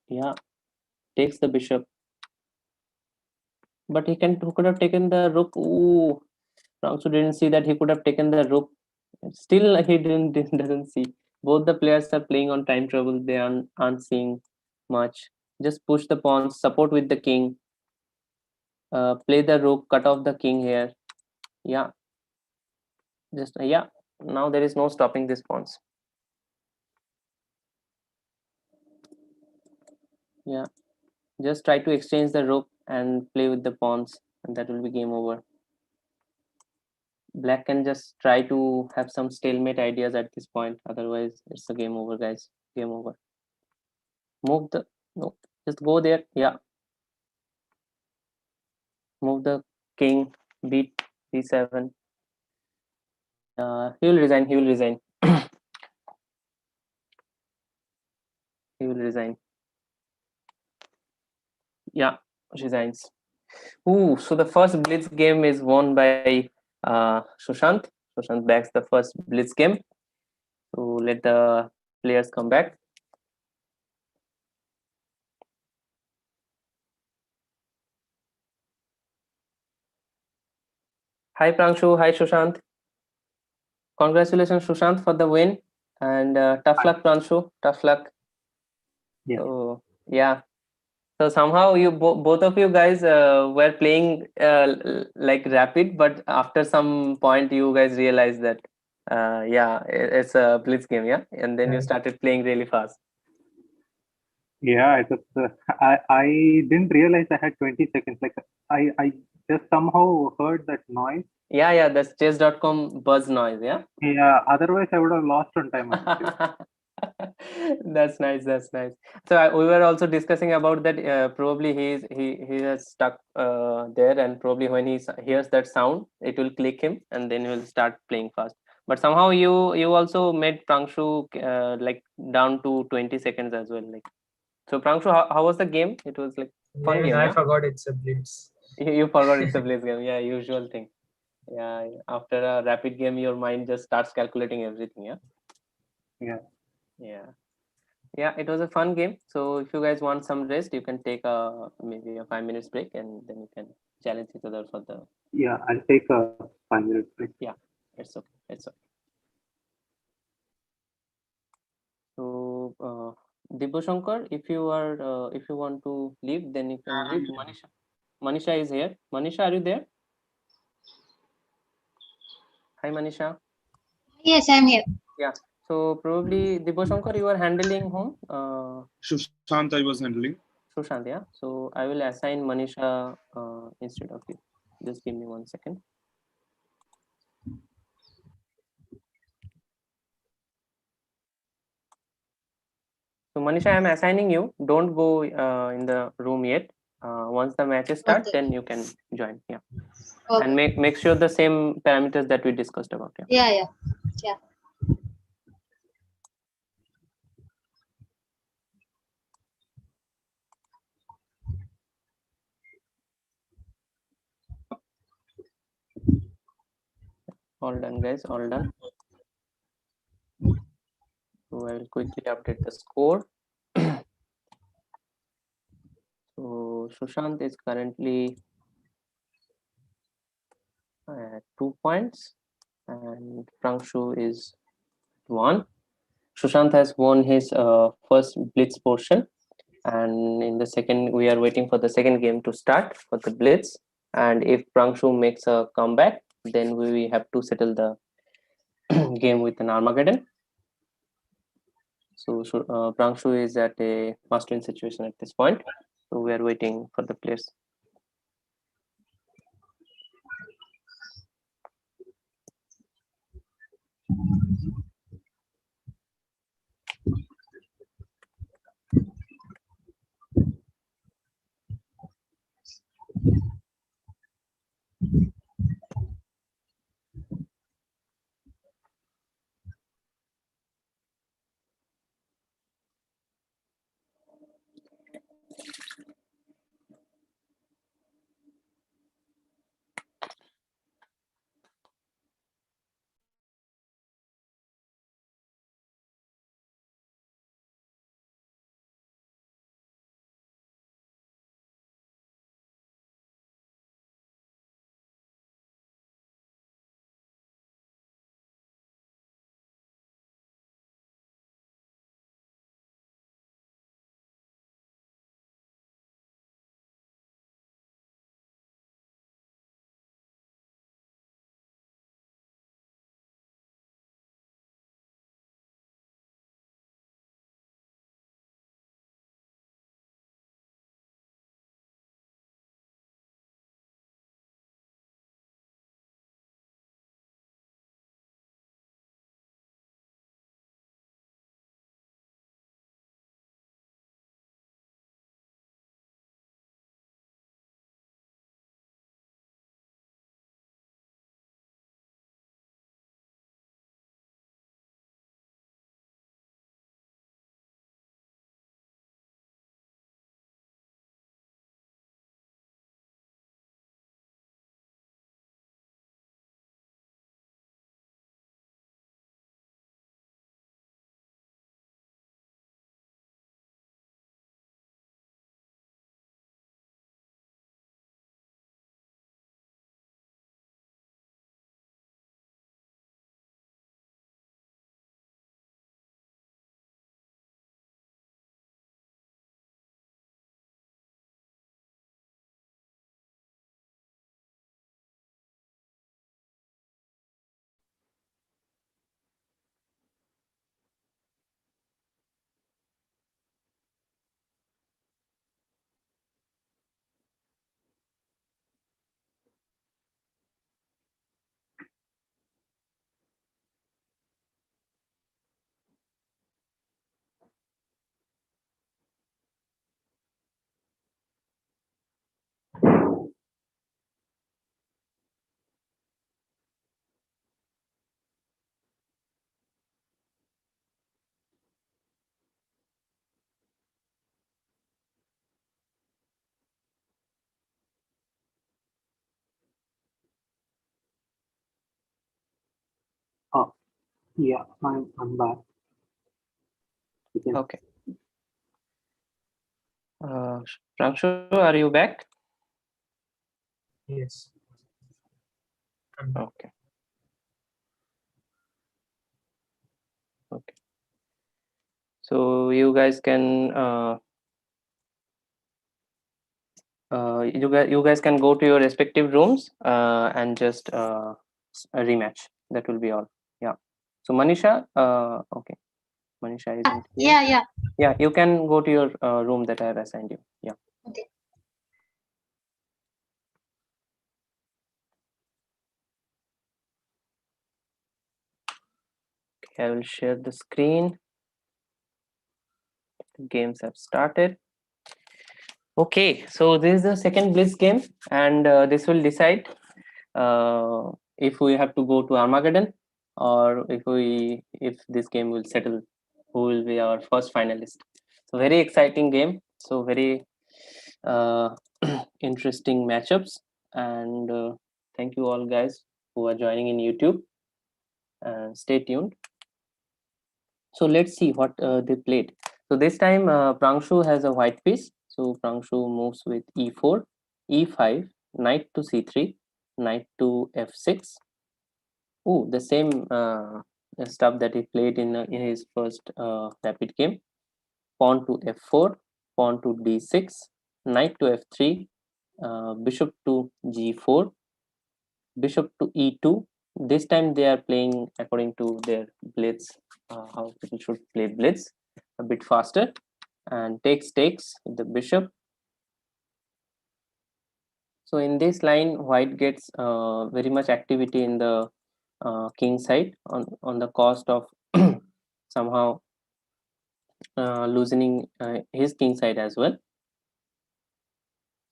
Yeah, takes the bishop, but who could have taken the rook. Ooh, Prangshu didn't see that he could have taken the rook. Still, he doesn't see. Both the players are playing on time trouble. They aren't seeing much. Just push the pawns, support with the king. Play the rook, cut off the king here. Yeah, just yeah. Now there is no stopping these pawns. Yeah, just try to exchange the rook and play with the pawns, and that will be game over. Black can just try to have some stalemate ideas at this point. Otherwise, it's a game over, guys. Game over. Move the no, just go there. Yeah, move the king. Beat b7. He will resign. He will resign. He will resign. Yeah, resigns. Ooh, so the first blitz game is won by Sushant. Sushant backs the first blitz game. So let the players come back. Hi Prangshu, hi Sushant. Congratulations Sushant for the win, and tough luck Prangshu, tough luck. Yeah. So yeah, so somehow you both of you guys were playing like rapid, but after some point you guys realized that yeah, it's a blitz game, yeah, and then you started playing really fast. Yeah, it was. I didn't realize I had 20 seconds. Like I just somehow heard that noise. Yeah, that's chess.com buzz noise. Yeah. Yeah, otherwise I would have lost on time. That's nice. That's nice. So we were also discussing about that. Probably he has stuck there, and probably when he hears that sound, it will click him, and then he will start playing fast. But somehow you also made Prangshu like down to 20 seconds as well. Like, so Prangshu, how was the game? It was like fun Even game. I Yeah. forgot it's a blitz. You forgot it's a Blitz game. Yeah, usual thing. Yeah, after a rapid game, your mind just starts calculating everything. Yeah. Yeah. Yeah. Yeah, it was a fun game. So if you guys want some rest, you can take maybe a 5 minutes break, and then you can challenge each other for the. Yeah, I'll take a 5 minute break. Yeah, it's okay. It's okay. So Diboshankar, if you want to leave, then you can leave. Manisha is here. Manisha, are you there? Hi, Manisha. Yes, I'm here. Yeah. So probably Diboshankar, you are handling home. Sushant, I was handling. Sushant, yeah. So I will assign Manisha instead of you. Just give me 1 second. So Manisha, I am assigning you. Don't go in the room yet. Once the matches start, Okay. then you can join. Yeah. Okay. And make sure the same parameters that we discussed about. Yeah. Yeah. All done, guys. All done. So I will quickly update the score. So Sushant is currently at 2 points, and Prangshu is 1. Sushant has won his first blitz portion, and in the second, we are waiting for the second game to start for the blitz. And if Prangshu makes a comeback, then we have to settle the game with an Armageddon. So Prangshu is at a must-win situation at this point. So we are waiting for the players. Yeah, I'm back. Okay. Pranshu, are you back? Yes. I'm back. Okay. Okay. So you guys can you guys can go to your respective rooms and just a rematch. That will be all. Yeah. So Manisha, okay, Manisha isn't here. Yeah. Yeah, you can go to your room that I have assigned you. Yeah. Okay. Okay, I will share the screen. The games have started. Okay, so this is the second Blitz game, and this will decide if we have to go to Armageddon or if this game will settle who will be our first finalist. So very exciting game. So very uh, interesting matchups, and thank you all guys who are joining in YouTube. Stay tuned. So let's see what they played. So this time Prangshu has a white piece. So Prangshu moves with e4, e5, knight to c3, knight to f6. Oh, the same stuff that he played in his first rapid game. Pawn to f4, pawn to d6, knight to f3, bishop to g4, bishop to e2. This time they are playing according to their blitz, how people should play blitz, a bit faster, and takes with the bishop. So in this line, white gets very much activity in the king side on the cost of somehow loosening his king side as well.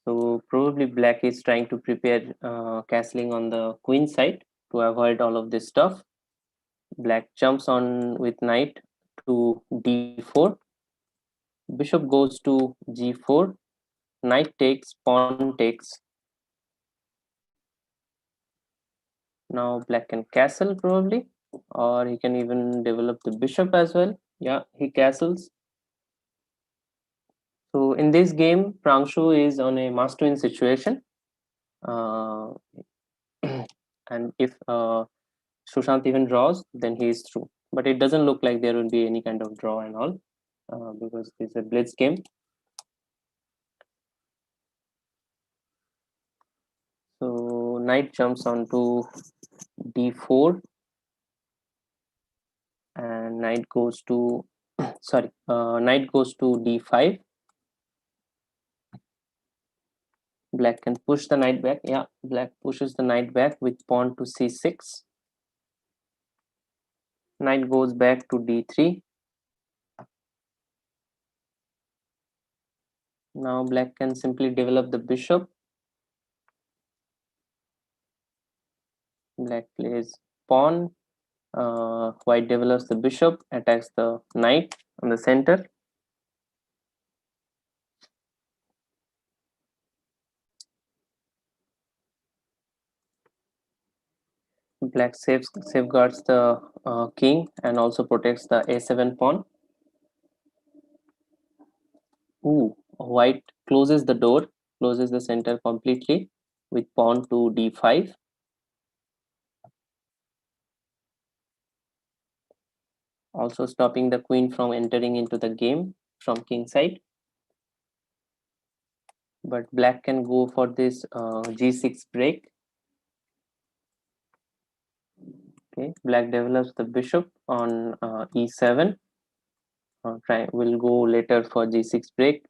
So probably black is trying to prepare castling on the queen side to avoid all of this stuff. Black jumps on with knight to d4. Bishop goes to g4. Knight takes, pawn takes. Now black can castle probably, or he can even develop the bishop as well. Yeah, he castles. So in this game, Prangshu is on a must-win situation. Uh, and if Sushant even draws, then he is through. But it doesn't look like there will be any kind of draw and all, because it's a blitz game. So knight jumps onto d4, and knight goes to sorry, knight goes to d5. Black can push the knight back. Yeah, black pushes the knight back with pawn to c6. Knight goes back to d3. Now black can simply develop the bishop. Black plays pawn. White develops the bishop, attacks the knight on the center. Black safeguards the king and also protects the a7 pawn. Ooh, white closes the door, closes the center completely with pawn to d5. Also stopping the queen from entering into the game from king side. But black can go for this g6 break. Okay, black develops the bishop on e7. We'll go later for g6 break.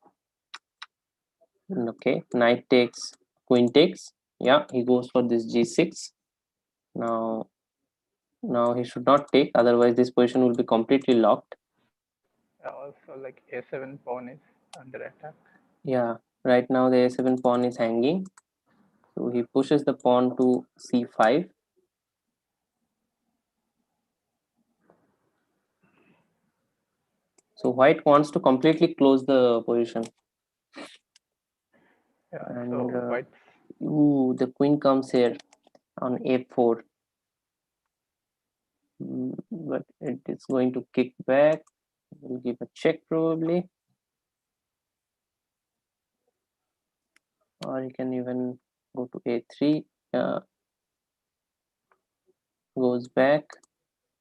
Okay, knight takes, queen takes. Yeah, he goes for this g6. Now he should not take, otherwise this position will be completely locked. Also, like a7 pawn is under attack. Yeah, right now the a7 pawn is hanging, so he pushes the pawn to c5. So white wants to completely close the position. Yeah, And so white's ooh, the queen comes here on a4. But it is going to kick back. We'll give a check probably, or you can even go to a3. Goes back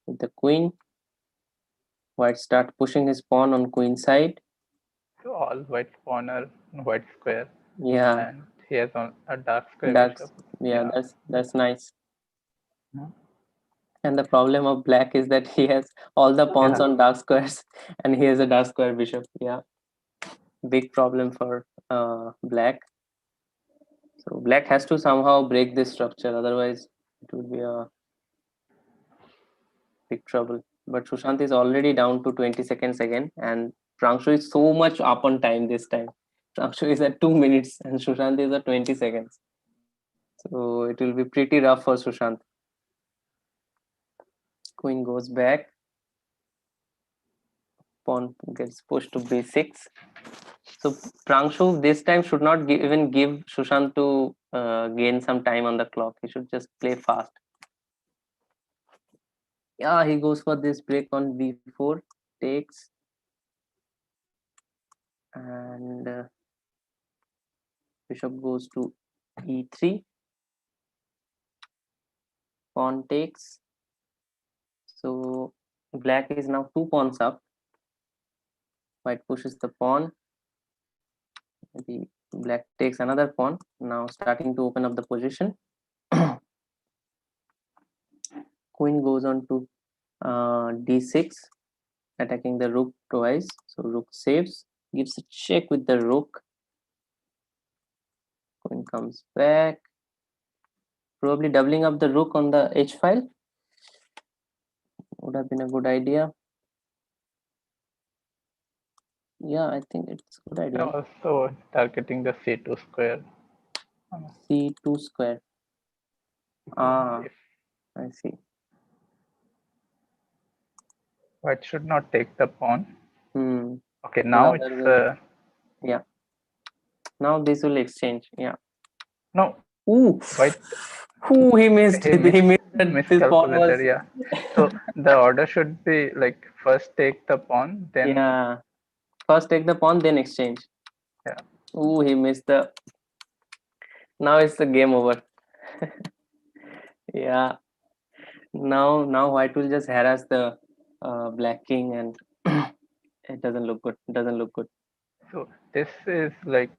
with the queen. White start pushing his pawn on queen side. So all white pawn are white square. Yeah. And he has on a dark square Dark. bishop. Yeah, that's nice. Yeah. And the problem of black is that he has all the pawns on dark squares, and he has a dark square bishop. Yeah, big problem for black. So black has to somehow break this structure, otherwise it would be a big trouble. But Sushant is already down to 20 seconds again, and Prangshu is so much up on time this time. Prangshu is at 2 minutes, and Sushant is at 20 seconds. So it will be pretty rough for Sushant. Queen goes back. Pawn gets pushed to b6. So Prangshu this time should not even give Sushant to gain some time on the clock. He should just play fast. Yeah, he goes for this break on b4, takes, and bishop goes to e3. Pawn takes. So black is now 2 pawns up. White pushes the pawn. Maybe black takes another pawn. Now starting to open up the position. Queen goes on to d6, attacking the rook twice. So rook saves, gives a check with the rook. Queen comes back. Probably doubling up the rook on the h file would have been a good idea. Yeah, I think it's a good idea. Also targeting the c2 square. c2 square. Ah, I see. White should not take the pawn. Okay, So now it's yeah. Now this will exchange. Yeah. No. Ooh. White. Ooh, he missed. He missed that this pawn was. Yeah. So the order should be like first take the pawn, then. Yeah. First take the pawn, then exchange. Yeah. Ooh, he missed the. Now it's the game over. Yeah. Now white will just harass the black king, and it doesn't look good. It doesn't look good. So this is like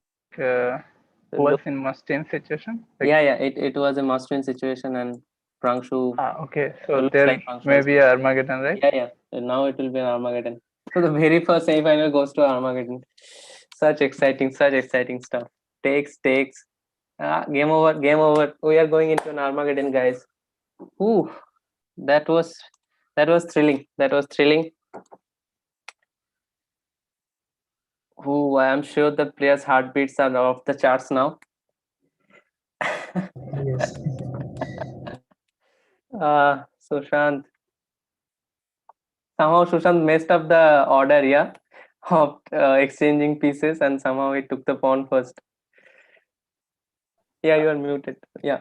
was in must-win situation. Like, yeah. It was a must-win situation, and Prangshu. Okay, so there like may be Armageddon, right? Yeah. Now it will be an Armageddon. So the very first semi-final goes to Armageddon. Such exciting stuff. Takes. Game over. We are going into an Armageddon, guys. Ooh, that was thrilling. Ooh, I am sure the players' heartbeats are off the charts now. Yes. Sushant. Somehow Sushant messed up the order, yeah, of exchanging pieces, and somehow he took the pawn first. Yeah, you are muted. Yeah.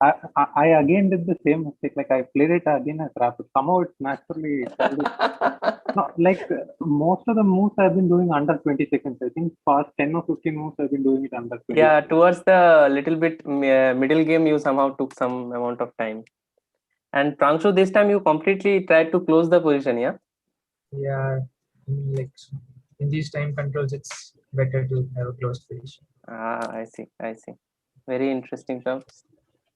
I again did the same mistake. Like I played it again as rapid. Somehow it's naturally no, like most of the moves I've been doing under 20 seconds. I think past 10 or 15 moves I've been doing it under 20 Yeah, seconds. towards the little bit middle game, you somehow took some amount of time. And Prangshu, this time you completely tried to close the position, yeah? Yeah, like in these time controls, it's better to have a closed position. I see. Very interesting stuff.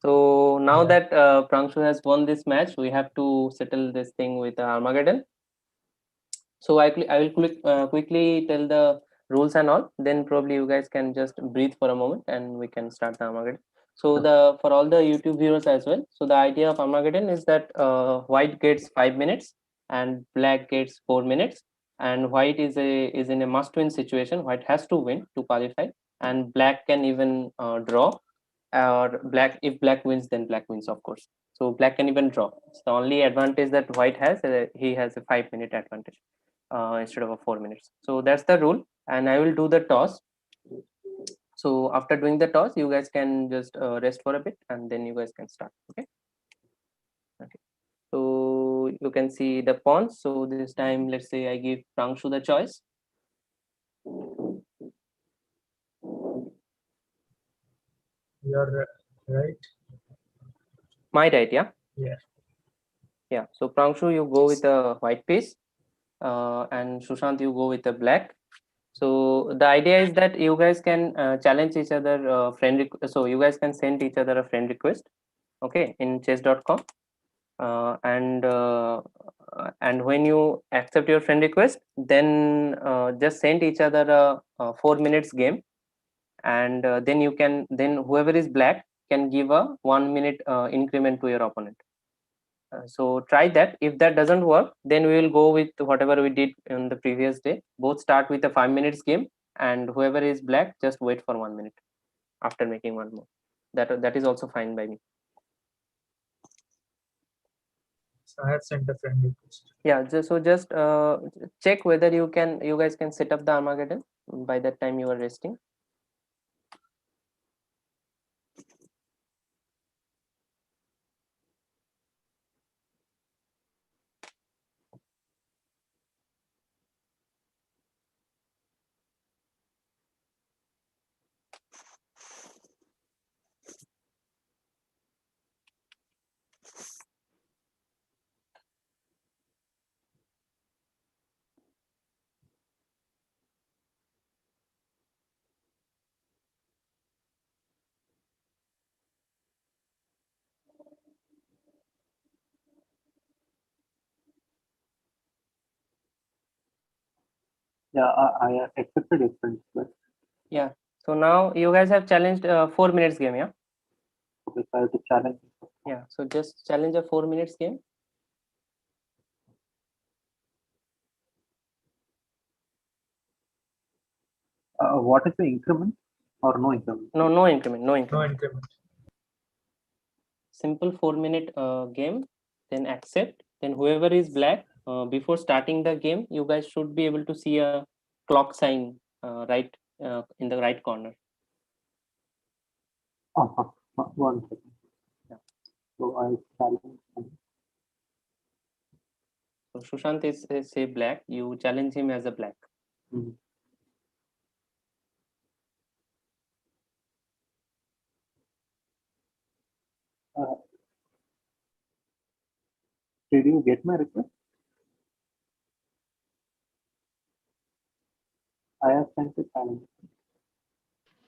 So now that Prangshu has won this match, we have to settle this thing with Armageddon. So I will quickly tell the rules and all. Then probably you guys can just breathe for a moment, and we can start the Armageddon. So for all the YouTube viewers as well. So the idea of Armageddon is that white gets 5 minutes and black gets 4 minutes, and white is in a must-win situation. White has to win to qualify, and black can even draw, or if black wins, then black wins, of course. So black can even draw. It's the only advantage that white has. He has a 5-minute advantage instead of a 4 minutes. So that's the rule, and I will do the toss. So after doing the toss, you guys can just rest for a bit, and then you guys can start. Okay. So you can see the pawns. So this time, let's say I give Prangshu the choice. You're right. My right, yeah? Yeah. Yeah, so Prangshu, you go with a white piece, and Sushant, you go with a black. So the idea is that you guys can challenge each other, so you guys can send each other a friend request, okay, in chess.com. And when you accept your friend request, then just send each other a 4 minutes game, and then whoever is black can give a 1 minute increment to your opponent. So try that. If that doesn't work, then we will go with whatever we did in the previous day. Both start with a 5 minutes game, and whoever is black just wait for 1 minute after making one more. That is also fine by me. So I have sent a friend request. Yeah, just check whether you guys can set up the Armageddon by that time you are resting. Yeah, I accepted your friends, but Yeah. So now you guys have challenged 4 minutes game, yeah? okay, so I have to challenge. Yeah. So just challenge a 4 minutes game. What is the increment or no increment? No increment. No No increment. increment. Simple 4 minute game. Then accept. Then whoever is black, before starting the game, you guys should be able to see a clock sign right in the right corner. Uh-huh. 1 second. Yeah. So I challenge. So Sushant is say black. You challenge him as a black. Mhm. Uh, did you get my request? I have sent a challenge.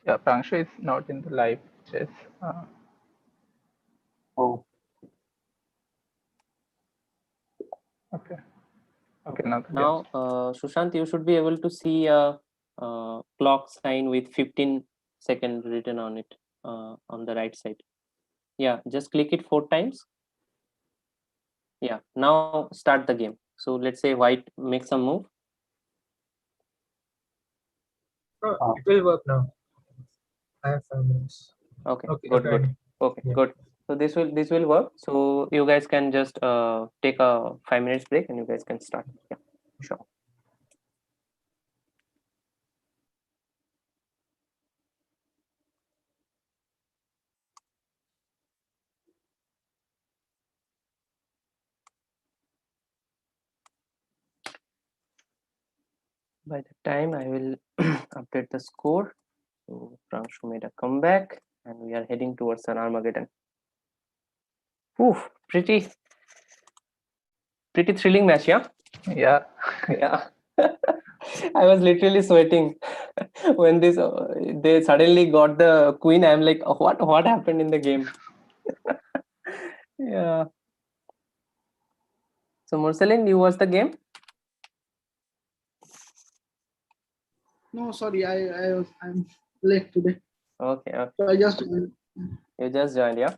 Yeah, Prangshu is not in the live chess. Oh, Okay. Okay, now the Now, Sushant, you should be able to see a clock sign with 15 seconds written on it on the right side. Yeah, just click it 4 times. Yeah, now start the game. So let's say white makes a move. Oh, it will work now. I have 5 minutes. Okay, Okay. good. Okay. Okay, Yeah. good. So this will work. So you guys can just take a 5 minutes break and you guys can start. Yeah, sure. By the time I will update the score. So Pranshu made a comeback and we are heading towards an Armageddon. Oof, pretty thrilling match, yeah? Yeah. Yeah. I was literally sweating when they suddenly got the queen. I'm like, "Oh, what happened in the game?" Yeah. So Marceline, you watched the game? No, sorry, I'm late today. Okay, okay. So I just, You just joined, yeah?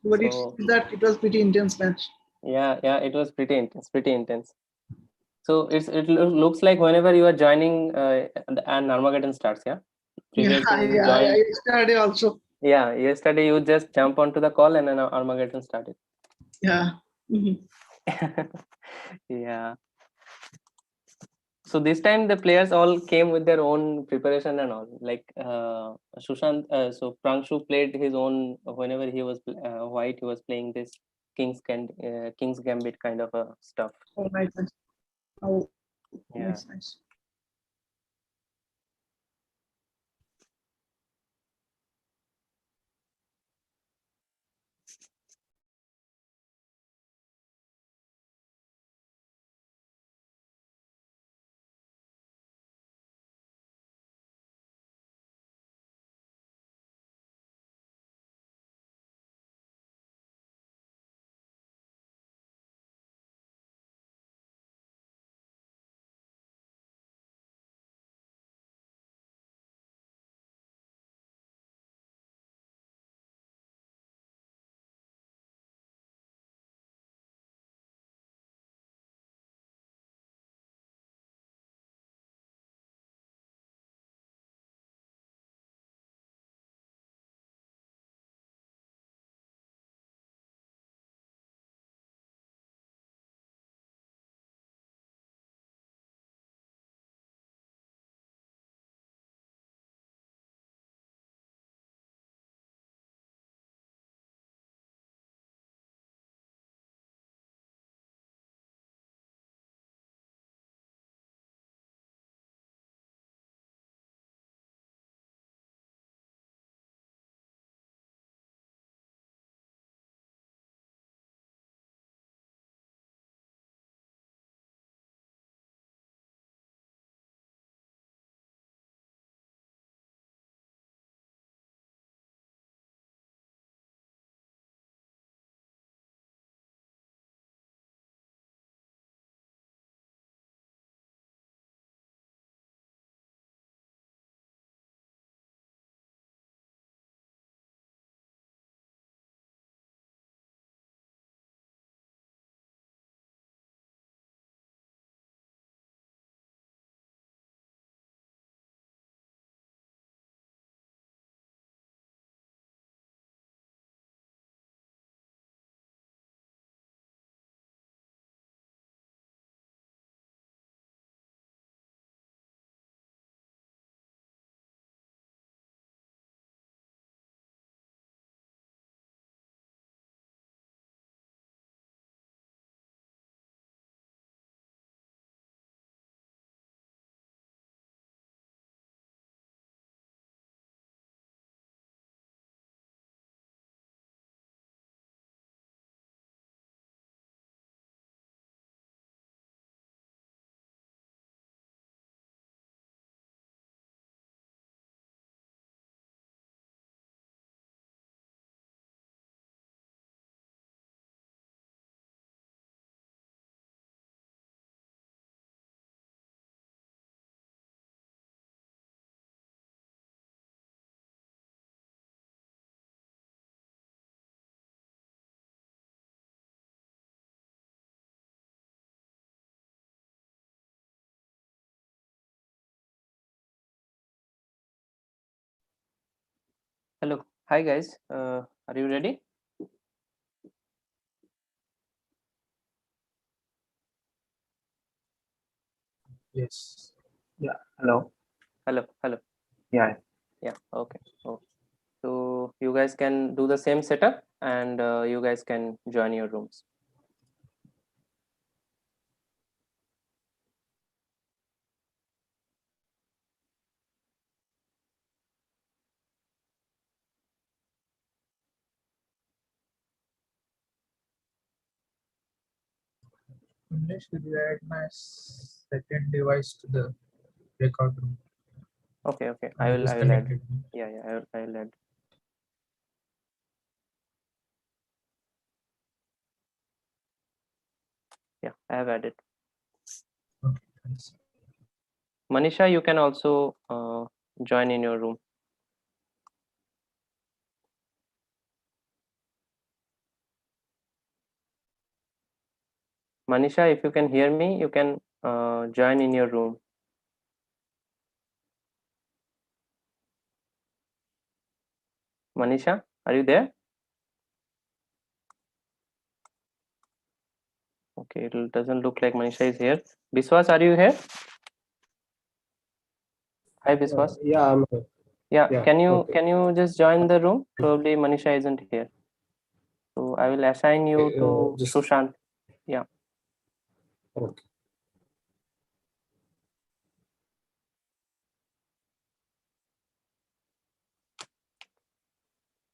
but So it was pretty intense match. yeah, it was pretty intense. So looks like whenever you are joining an Armageddon starts, yeah? Yeah, Previously you yeah, joined. yesterday also. Yeah, yesterday you just jump onto the call and then Armageddon started. Yeah. Yeah. So this time the players all came with their own preparation and all. Like Sushant, so Prangshu played his own whenever he was white. He was playing this King's Gambit kind of stuff. Oh, nice. Oh, Yeah. nice. Hello. Hi guys. Are you ready? Yes. Yeah. Hello. Hello. Hello. Yeah. Yeah. Okay. Oh. So you guys can do the same setup, and you guys can join your rooms. Unless should you add my second device to the breakout room? Okay. Okay. I I will add. disconnected. Yeah. Yeah. I will add. Yeah. I have added. Okay, thanks. Manisha, you can also join in your room. Manisha, if you can hear me, you can join in your room. Manisha, are you there? Okay, it doesn't look like Manisha is here. Biswas, are you here? Hi, Biswas. Yeah, I'm here. Yeah, Yeah, can you okay. just join the room? Probably Manisha isn't here. So I will assign you to just- Sushant. Yeah. Okay.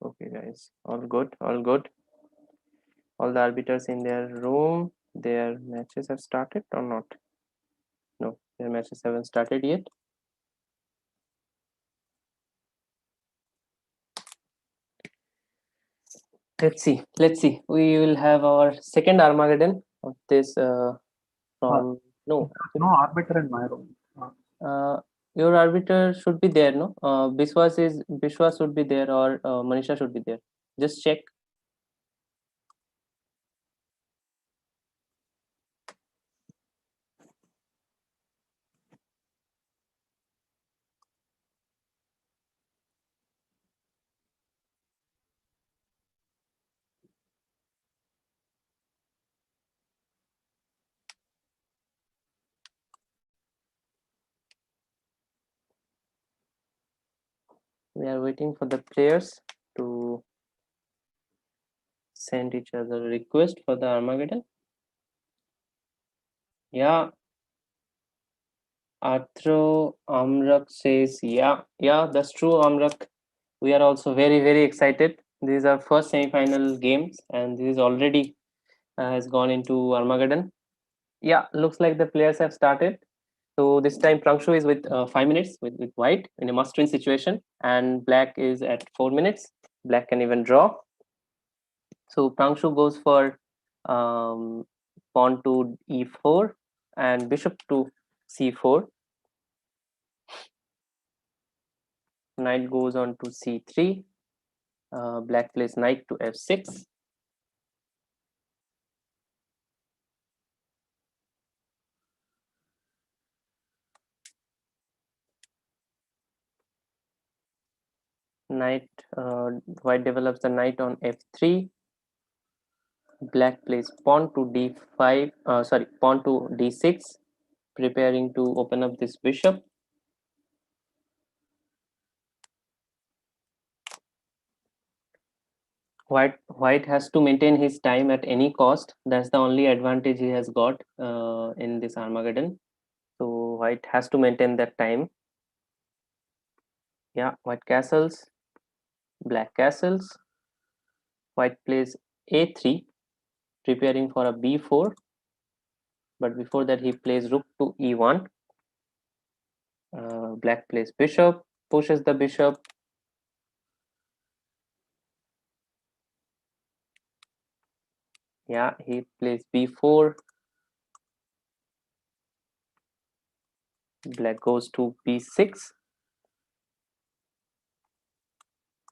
Okay, guys. All good. All good. All the arbiters in their room. Their matches have started or not? No, their matches haven't started yet. Let's see. Let's see. We will have our second Armageddon of this from no. No arbiter in my room. Your arbiter should be there, no? Bishwas should be there, or Manisha should be there. Just check. We are waiting for the players to send each other a request for the Armageddon. Yeah. Arthro Amrak says, yeah, that's true, Amrak. We are also very, very excited. This is our first semi-final games, and this is already has gone into Armageddon. Yeah, looks like the players have started. So this time Prangshu is with 5 minutes with white in a must-win situation, and black is at 4 minutes. Black can even draw. So Prangshu goes for pawn to e4 and bishop to c4. Knight goes on to c3. Black plays knight to f6. Knight, white develops the knight on f3. Black plays pawn to d5. Pawn to d6, preparing to open up this bishop. White has to maintain his time at any cost. That's the only advantage he has got in this Armageddon. So white has to maintain that time. Yeah, white castles, black castles. White plays a3, preparing for a b4. But before that, he plays rook to e1. Black plays bishop, pushes the bishop. Yeah, he plays b4. Black goes to b6.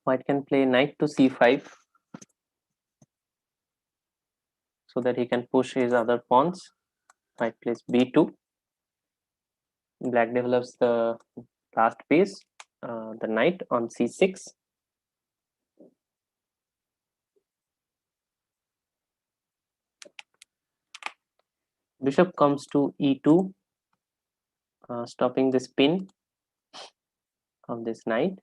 White can play knight to c5 so that he can push his other pawns. White plays b2. Black develops the last piece, the knight on c6. Bishop comes to e2, stopping the spin of this knight.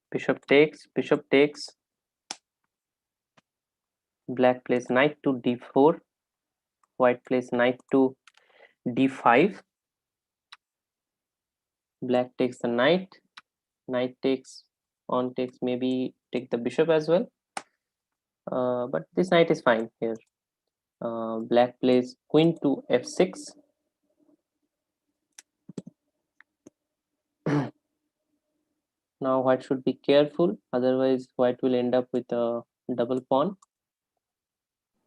Bishop takes, bishop takes. Black plays knight to d4. White plays knight to d5. Black takes the knight. Knight takes, pawn takes, maybe take the bishop as well. But this knight is fine here. Black plays queen to f6. Now white should be careful, otherwise white will end up with a double pawn.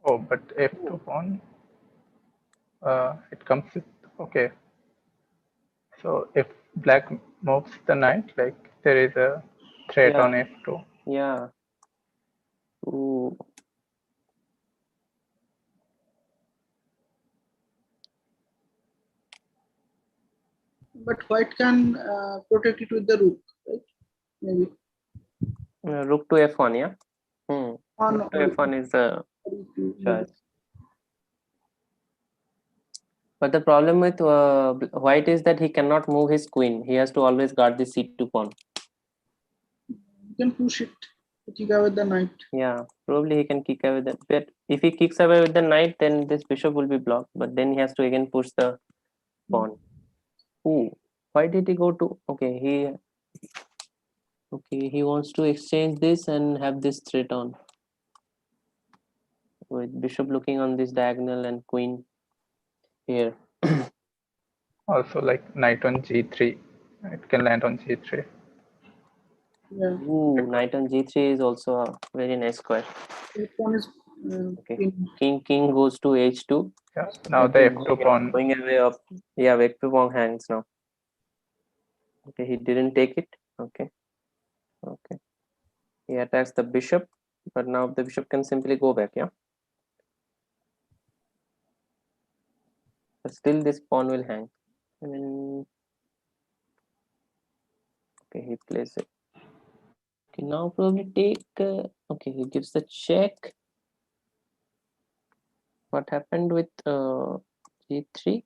Oh, but f2 pawn, it comes with, okay. So if black moves the knight, like there is a threat on f2. Yeah. Ooh. But white can protect it with the rook, right? Maybe. Rook to f1, yeah. Rook to f1 is the choice. But the problem with white is that he cannot move his queen. He has to always guard the c2 pawn. You can push it to kick away the knight. Yeah, probably he can kick away the. But if he kicks away with the knight, then this bishop will be blocked. But then he has to again push the pawn. Ooh, why did he go to? Okay, he wants to exchange this and have this threat on, with bishop looking on this diagonal and queen here. Also, like knight on g3, it can land on g3. Yeah. Ooh, knight on g3 is also a very nice square. This one is Okay, king goes to h2. Yeah, now the f2 pawn. Going away up. Yeah, f2 pawn hangs now. Okay, he didn't take it. Okay. He attacks the bishop, but now the bishop can simply go back. Yeah. But still, this pawn will hang. And okay, he plays it. Okay, now probably take. Okay, he gives the check. What happened with g3?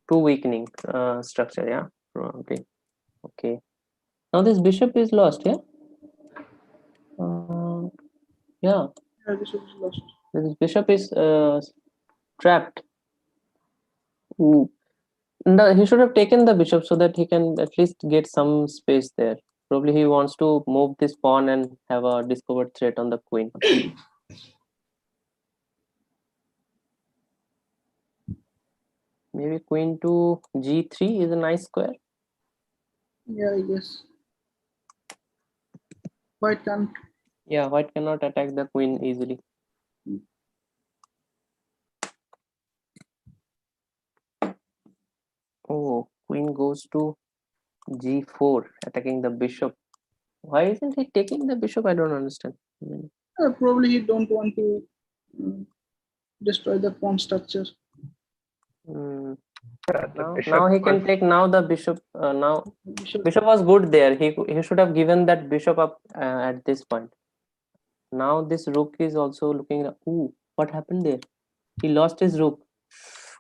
Two weakening structure. Yeah, probably. Okay. Now this bishop is lost. Yeah. Yeah. bishop is lost. This bishop is trapped. Ooh. No, he should have taken the bishop so that he can at least get some space there. Probably he wants to move this pawn and have a discovered threat on the queen. Maybe queen to g3 is a nice square. Yeah, I guess. White can't. Yeah, white cannot attack the queen easily. Oh, queen goes to g4, attacking the bishop. Why isn't he taking the bishop? I don't understand. Probably he don't want to destroy the pawn structure. Now he can take now the bishop. Now bishop was good there. He should have given that bishop up at this point. Now this rook is also looking. Ooh, what happened there? He lost his rook.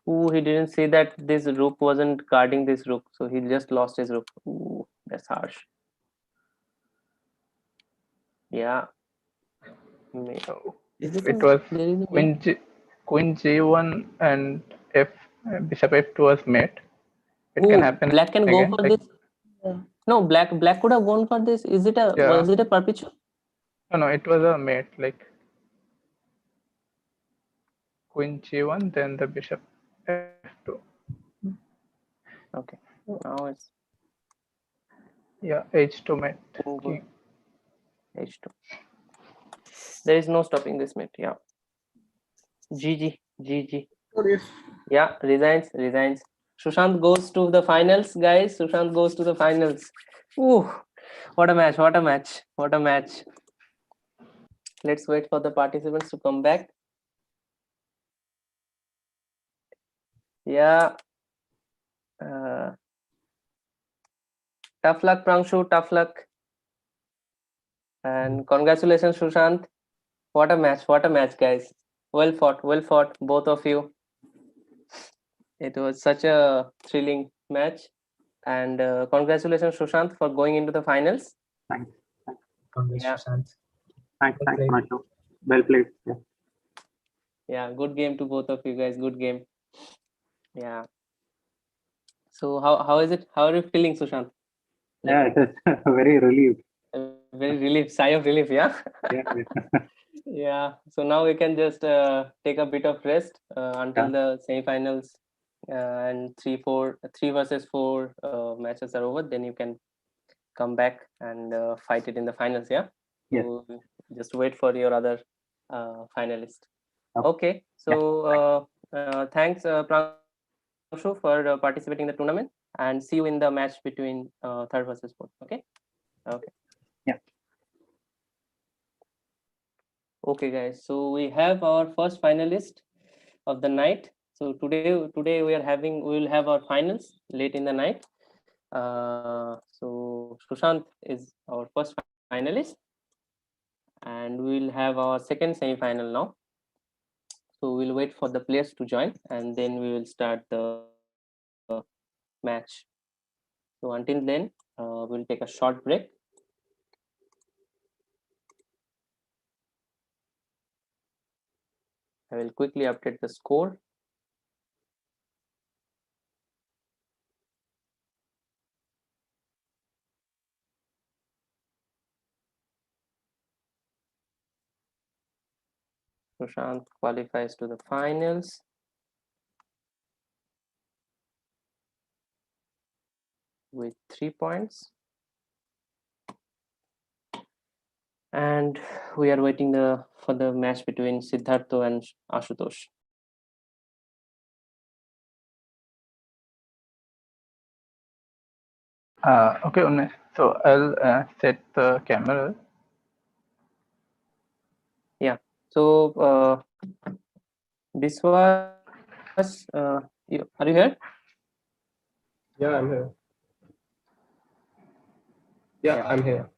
Ooh, he didn't say that this rook wasn't guarding this rook, so he just lost his rook. Ooh, that's harsh. Yeah. It was queen g1 and bishop f2 was mate. It can happen. Black can again, go for this. No, black could have gone for this. Is it a was it a perpetual? No, it was a mate, like queen g1, then the bishop f2. Okay, now it's h2 mate. king. h2. There is no stopping this mate. Yeah. GG. Yeah, resigns. Sushant goes to the finals, guys. Sushant goes to the finals. Ooh, what a match. Let's wait for the participants to come back. Yeah. Tough luck, Prangshu. Tough luck. And congratulations, Sushant. What a match, guys. Well fought, both of you. It was such a thrilling match. And congratulations, Sushant, for going into the finals. Thanks. Congrats, Sushant. Thanks, Macho. Well played. Yeah, good game to both of you guys. Good game. Yeah. So how is it? How are you feeling, Sushant? Yeah, it is very relieved. Very relief, sigh of relief, yeah. Yeah. So now we can just take a bit of rest until the semifinals and 3 versus 4 matches are over. Then you can come back and fight it in the finals. Yeah. Yes. So just wait for your other finalist. Okay. So thanks, Prangshu, for participating in the tournament, and see you in the match between third versus fourth. Okay. Yeah. Okay, guys. So we have our first finalist of the night. So today we will have our finals late in the night. So Sushant is our first finalist, and we will have our second semi-final now. So we'll wait for the players to join, and then we will start the match. So until then, we'll take a short break. I will quickly update the score. Sushant qualifies to the finals. With 3 points. And we are waiting for the match between Siddhartha and Ashutosh. Okay, Unmesh. So I'll set the camera. Yeah. So Biswas, are you here? Yeah, I'm here. Yeah, I'm here.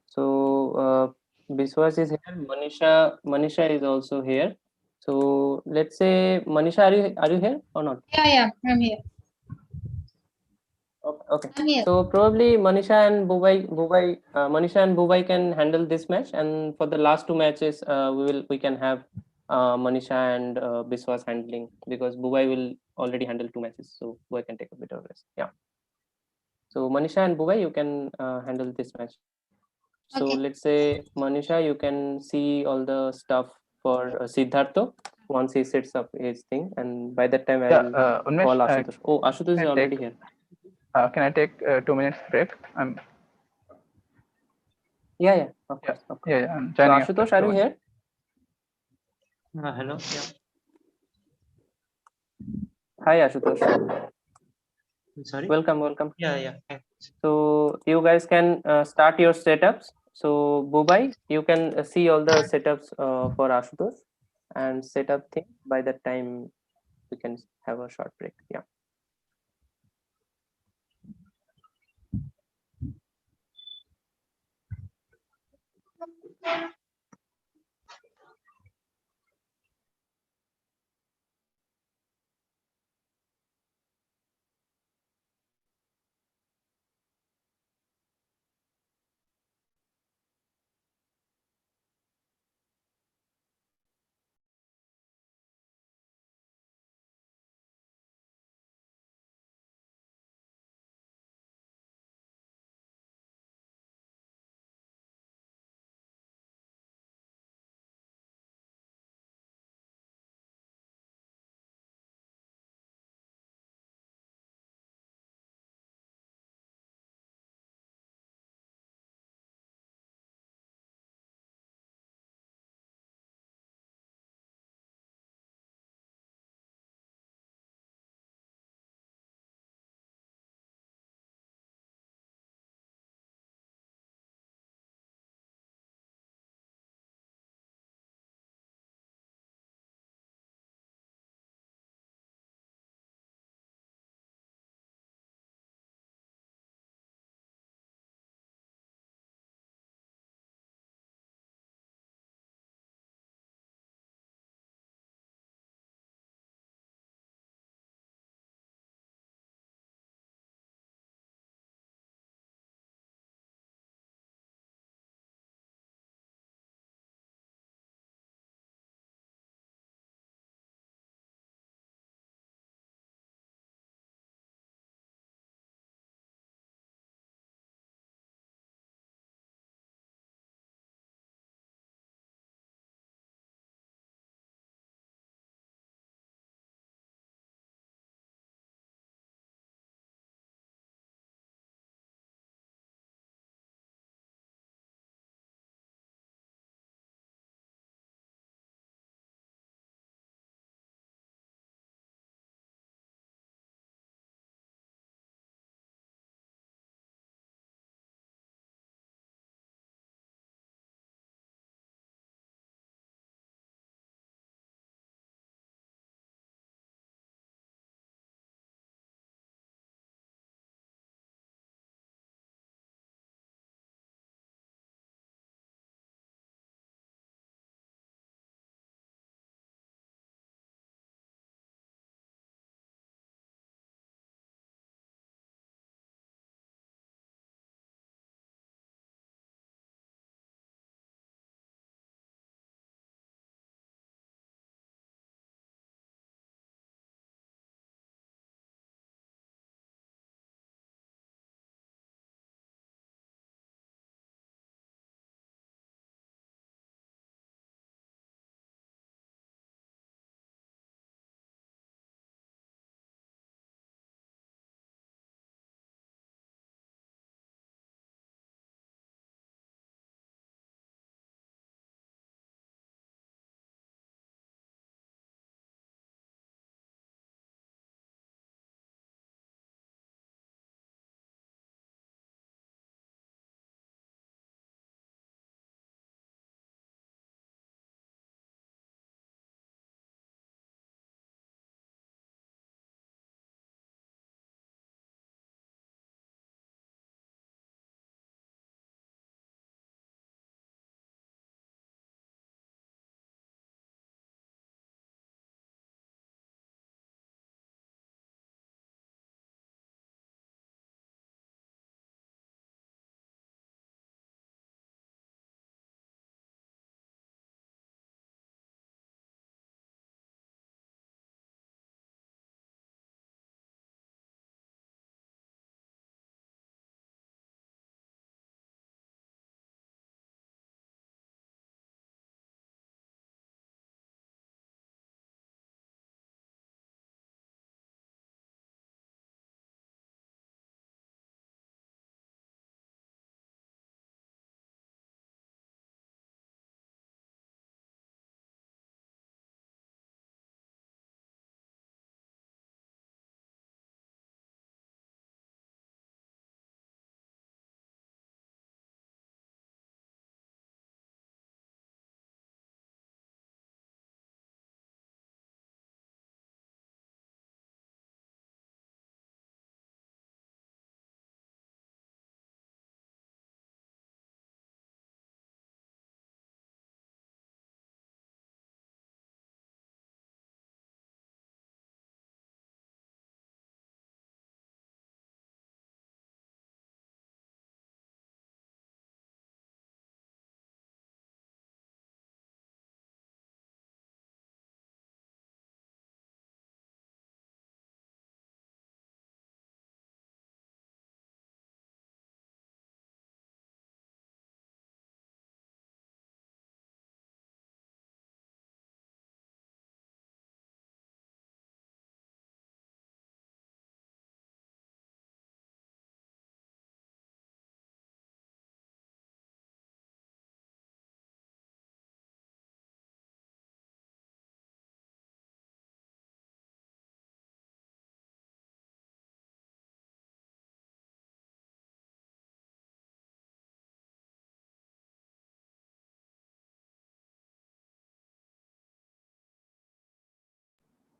So Biswas is here. Manisha is also here. So let's say Manisha, are you here or not? Yeah, I'm here. Okay. I'm here. So probably Manisha and Bubai can handle this match, and for the last two matches, we can have Manisha and Biswas handling, because Bubai will already handle two matches, so Bubai can take a bit of rest. Yeah. So Manisha and Bubai, you can handle this match. So Okay. let's say Manisha, you can see all the stuff for Siddhartha once he sets up his thing, and by that time I will Unmesh, call Ashutosh. Oh, Ashutosh is already here. Can I take 2 minutes break? Yeah, of course. Yeah, I'm So joining. Ashutosh, are you here? Hello. Yeah. Hi, Ashutosh. Sorry. Welcome. Yeah. So you guys can start your setups. So Bubai, you can see all the setups for Ashutosh and set up things. By that time, we can have a short break. Yeah.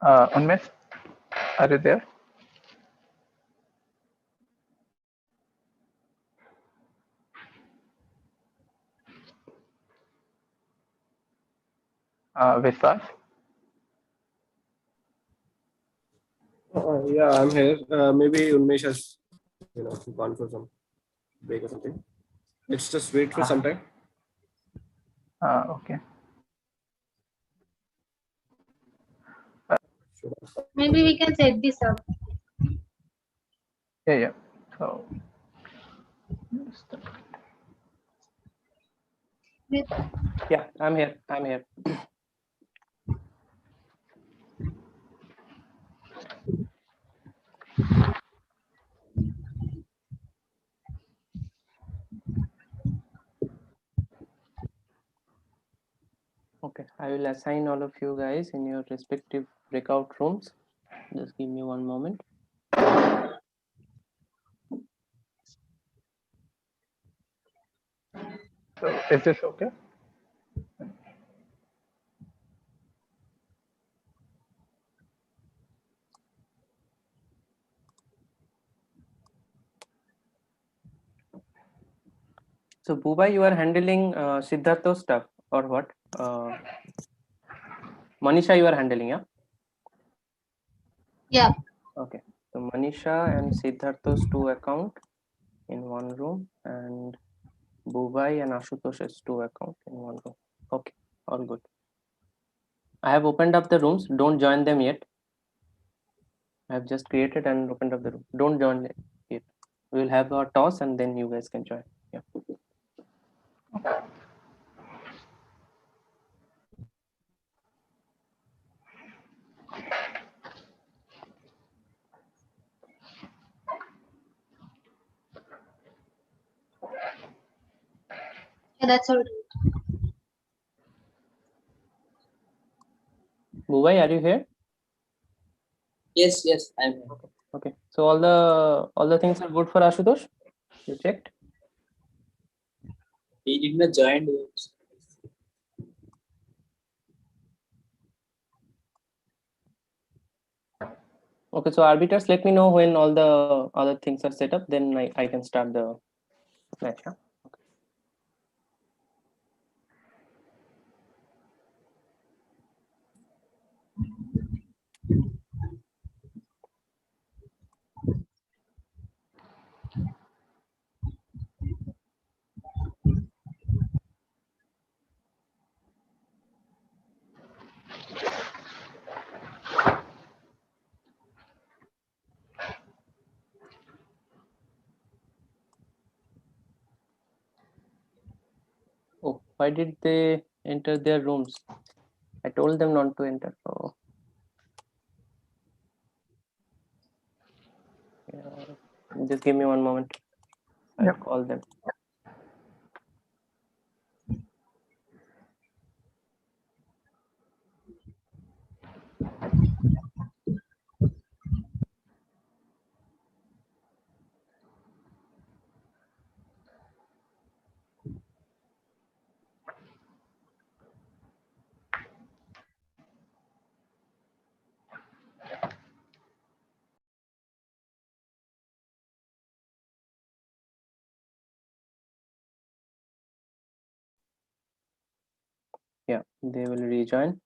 Unmesh, are you there? Vishwas? Yeah, I'm here. Maybe Unmesh has, gone for some break or something. Let's just wait for some time. Okay. Maybe we can set this up. Yeah. So, Yeah, I'm here. I'm here. Okay, I will assign all of you guys in your respective breakout rooms. Just give me one moment. so is this okay? So Bhubai, you are handling Siddhartha stuff or what? Manisha, you are handling, yeah? Yeah. Okay. So Manisha and Siddhartha's two account in one room, and Bhubai and Ashutosh's two account in one room. Okay, all good. I have opened up the rooms. Don't join them yet. I have just created and opened up the room. Don't join it yet. We will have a toss and then you guys can join. Yeah. Yeah, that's all. Bhubai, are you here? Yes, I'm here. Okay. So all the things are good for Ashutosh? You checked? He did not join. Okay, so arbiters, let me know when all the other things are set up, then I can start the match. Huh? Oh, why did they enter their rooms? I told them not to enter. Oh. Yeah. Just give me one moment. I'll call them. Yeah, they will rejoin.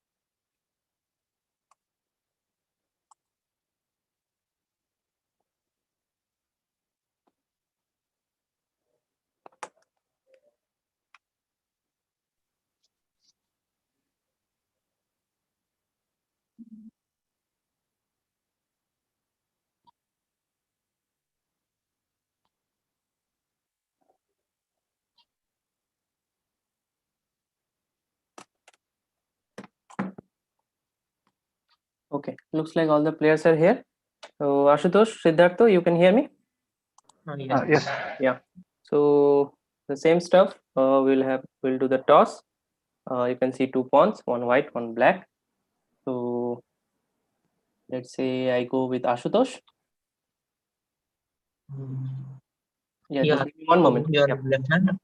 Okay, looks like all the players are here. So Ashutosh, Siddhartha, you can hear me? Yes. Yeah. So the same stuff. We'll do the toss. You can see two pawns, one white, one black. So let's say I go with Ashutosh. Yeah, just give me one moment. Your Yeah. left hand.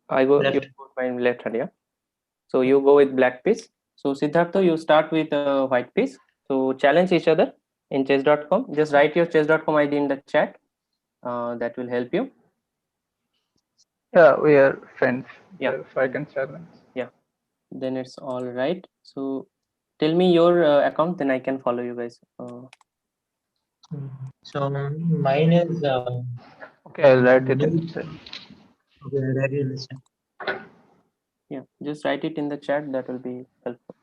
I go Left. you go with my left hand, yeah. So you go with black piece. So Siddhartha, you start with a white piece. So challenge each other in chess.com. Just write your chess.com ID in the chat. That will help you. Yeah, we are friends. Yeah. So I can challenge. Yeah. Then it's all right. So tell me your account, then I can follow you guys. So mine is. Okay, I'll write it in the chat. Okay, ready, listen. Yeah, just write it in the chat. That will be helpful.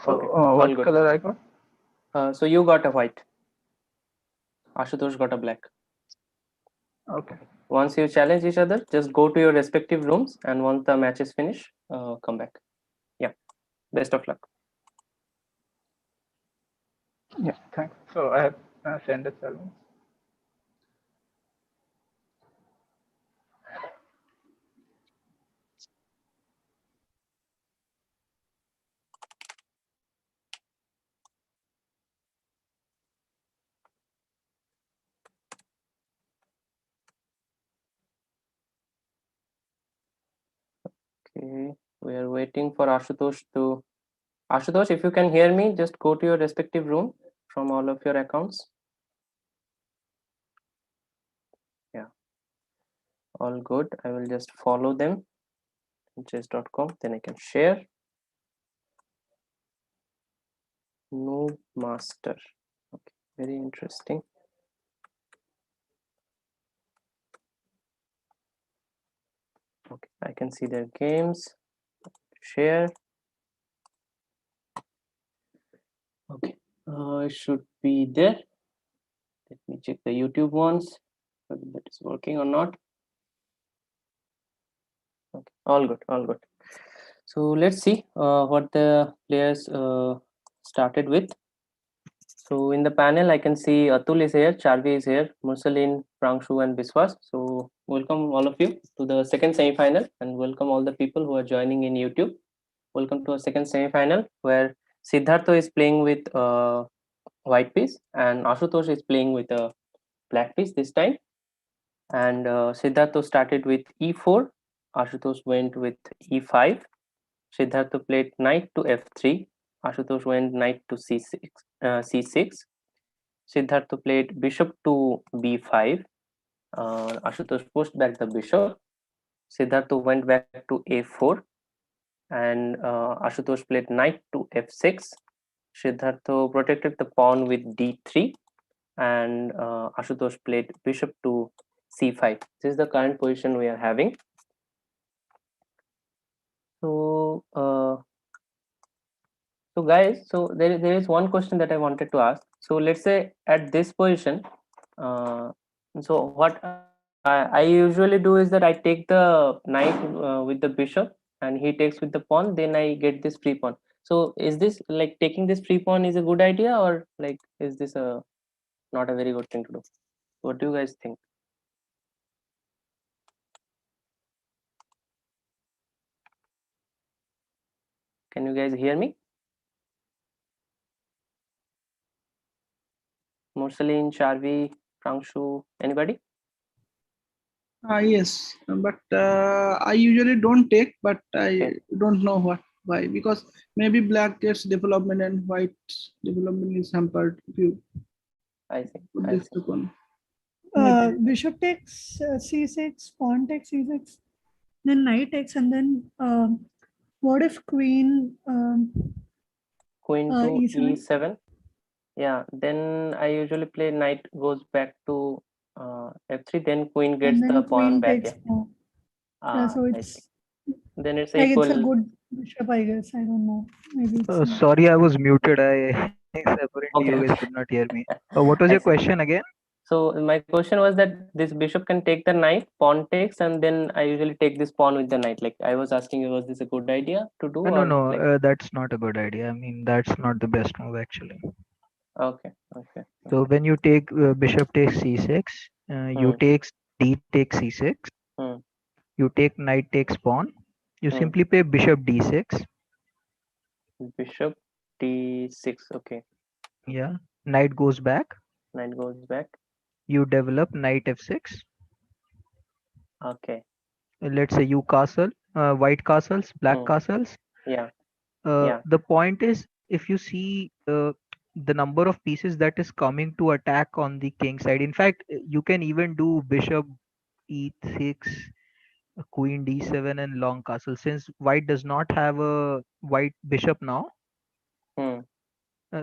So Okay, what color I got? So you got a white. Ashutosh got a black. Okay. Once you challenge each other, just go to your respective rooms, and once the match is finished, come back. Yeah. Best of luck. Yeah, thanks. So I have sent a challenge. Okay, we are waiting for Ashutosh to. Ashutosh, if you can hear me, just go to your respective room from all of your accounts. Yeah, all good. I will just follow them in chess.com, then I can share. No master. Okay, very interesting. Okay, I can see their games. Share. Okay, it should be there. Let me check the YouTube ones, whether that is working or not. Okay, all good, all good. So let's see what the players started with. So in the panel, I can see Atul is here, Charvi is here, Mursalin, Prangshu, and Biswas. So welcome all of you to the second semi-final, and welcome all the people who are joining in YouTube. Welcome to a second semi-final where Siddhartha is playing with white piece and Ashutosh is playing with a black piece this time. And Siddhartha started with e4, Ashutosh went with e5. Siddhartha played knight to f3, Ashutosh went knight to c6. Siddhartha played bishop to b5. Ashutosh pushed back the bishop. Siddhartha went back to a4, and Ashutosh played knight to f6. Siddhartha protected the pawn with d3, and Ashutosh played bishop to c5. This is the current position we are having. So, guys, so there is one question that I wanted to ask. So let's say at this position, so what I usually do is that I take the knight with the bishop, and he takes with the pawn. Then I get this free pawn. So is this like taking this free pawn is a good idea, or like is this a not a very good thing to do? What do you guys think? Can you guys hear me? Mursaleen, Charvi, Prangshu, anybody? Yes, but I usually don't take, but I don't know why, because maybe black gets development and white development is hampered. If you I see. put I this see. one. Bishop takes c6, pawn takes c6, then knight takes, and then what if queen Queen to e7? e7? Yeah, then I usually play knight goes back to f3, then queen gets And the then pawn queen back. takes Yeah. pawn. So I see. it's Then it's like equal. it's a good bishop, I guess. I don't know. Maybe it's not. Sorry, I was muted. Apparently you guys could not hear me. What was I your see. question again? So my question was that this bishop can take the knight, pawn takes, and then I usually take this pawn with the knight. Like I was asking you, was this a good idea to do, No, or no, like? that's not a good idea. I mean, that's not the best move actually. Okay, okay. So when you take bishop takes c6, you takes d takes c6, you take knight takes pawn, you simply play bishop d6. Bishop d6, okay. Yeah, knight goes back. Knight goes back. You develop knight f6. Okay. let's say you castle, white castles, black castles. Yeah. Yeah. The point is, if you see the number of pieces that is coming to attack on the king side. In fact, you can even do bishop e6, queen d7, and long castle. Since white does not have a white bishop now,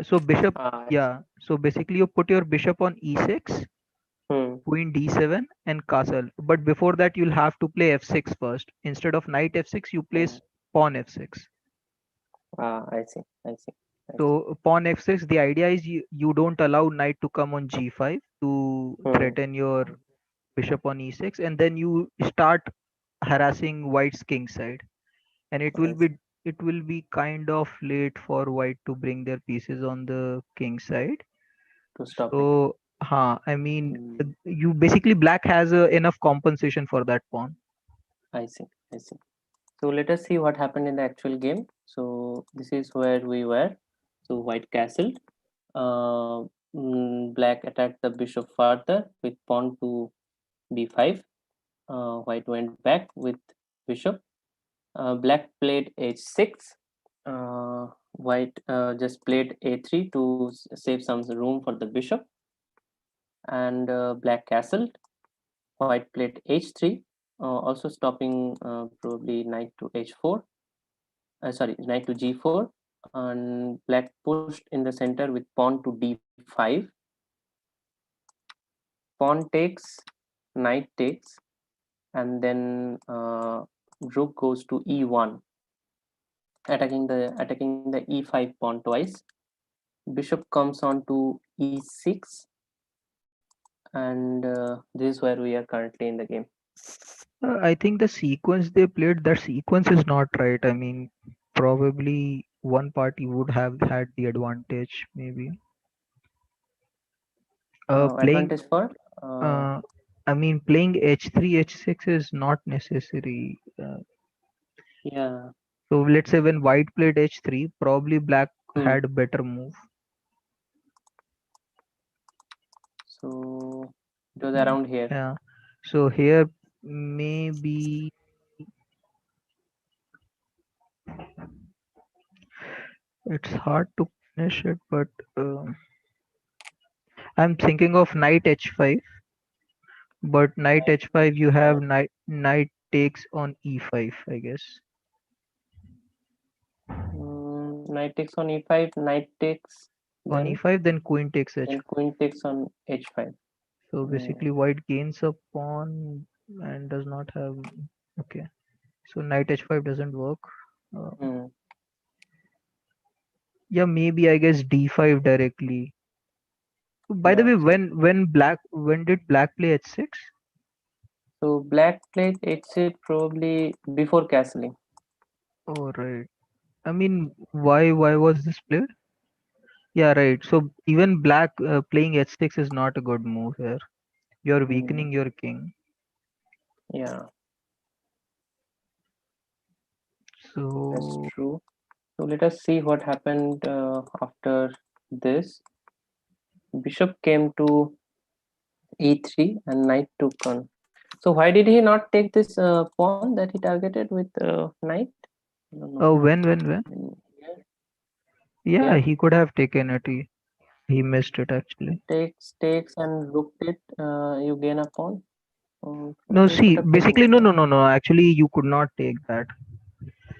so bishop, yeah. So basically, you put your bishop on e6, queen d7, and castle. But before that, you'll have to play f6 first. Instead of knight f6, you place pawn f6. I see. I see. So pawn f6, the idea is you don't allow knight to come on g5 to threaten your bishop on e6, and then you start harassing white's king side, and it will be kind of late for white to bring their pieces on the king side to stop it. So I mean, you basically black has enough compensation for that pawn. I see. I see. So let us see what happened in the actual game. So this is where we were. So white castled. Black attacked the bishop further with pawn to b5. White went back with bishop. Black played h6. White just played a3 to save some room for the bishop. And black castled. White played h3, also stopping probably knight to h4. Sorry, knight to g4. And black pushed in the center with pawn to d5. Pawn takes, knight takes, and then rook goes to e1, attacking the e5 pawn twice. Bishop comes on to e6, and this is where we are currently in the game. I think the sequence they played, that sequence is not right. I mean, probably one party would have had the advantage, maybe. Playing, Advantage for? I mean, playing h3, h6 is not necessary. Yeah. So let's say when white played h3, probably black had a better move. So it was around here. Yeah. So here maybe it's hard to finish it, but I'm thinking of knight h5. But knight h5, you have knight takes on e5, I guess. Knight takes on e5, knight takes on e5, then queen takes h5. Then queen takes on h5. So basically, white gains a pawn and does not have. Okay, so knight h5 doesn't work. Yeah, maybe I guess d5 directly. By the way, when did black play h6? So black played h6 probably before castling. Oh right. I mean, why was this played? Yeah, right. So even black playing h6 is not a good move here. You're weakening your king. Yeah. So that's true. So let us see what happened after this. Bishop came to e3 and knight took on. So why did he not take this pawn that he targeted with knight? Oh, when? Yeah, he could have taken it. He missed it actually. Takes and rooked it. You gain a pawn. No, see, basically, no. Actually, you could not take that.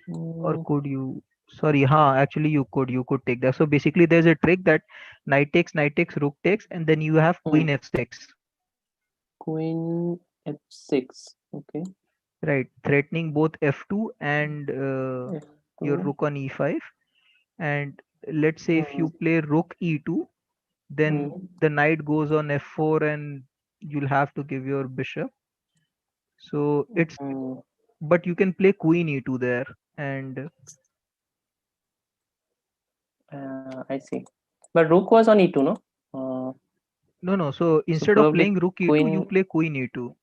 Or could you? Sorry, actually you could take that. So basically, there's a trick that knight takes, rook takes, and then you have queen f6. Queen f6. Okay. Right, threatening both f2 and your rook on e5. And let's say if you play rook e2, then the knight goes on f4 and you'll have to give your bishop. So it's, but you can play queen e2 there, and I see. But rook was on e2, no? no. So instead of playing rook e2, you play queen e2.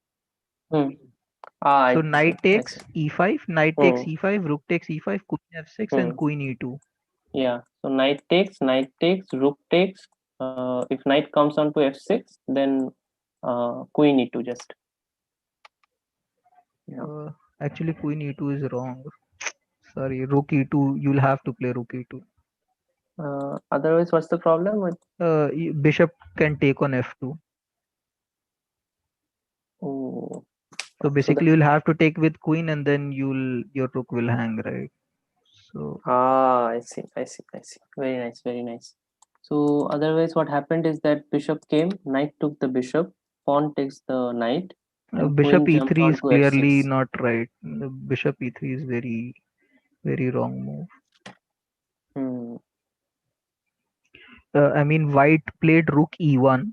So knight takes e5, knight takes e5, rook takes e5, queen f6, and queen e2. Yeah. So knight takes, rook takes. If knight comes on to f6, then queen e2 just. Actually, queen e2 is wrong. Sorry, rook e2. You'll have to play rook e2. Otherwise, what's the problem with? Bishop can take on f2. Oh. So basically, you'll have to take with queen, and then your rook will hang, right? So. I see. Very nice, very nice. So otherwise, what happened is that bishop came, knight took the bishop, pawn takes the knight, and Bishop queen jumped e3 is onto clearly f6. not right. The bishop e3 is very, very wrong move. I mean, white played rook e1.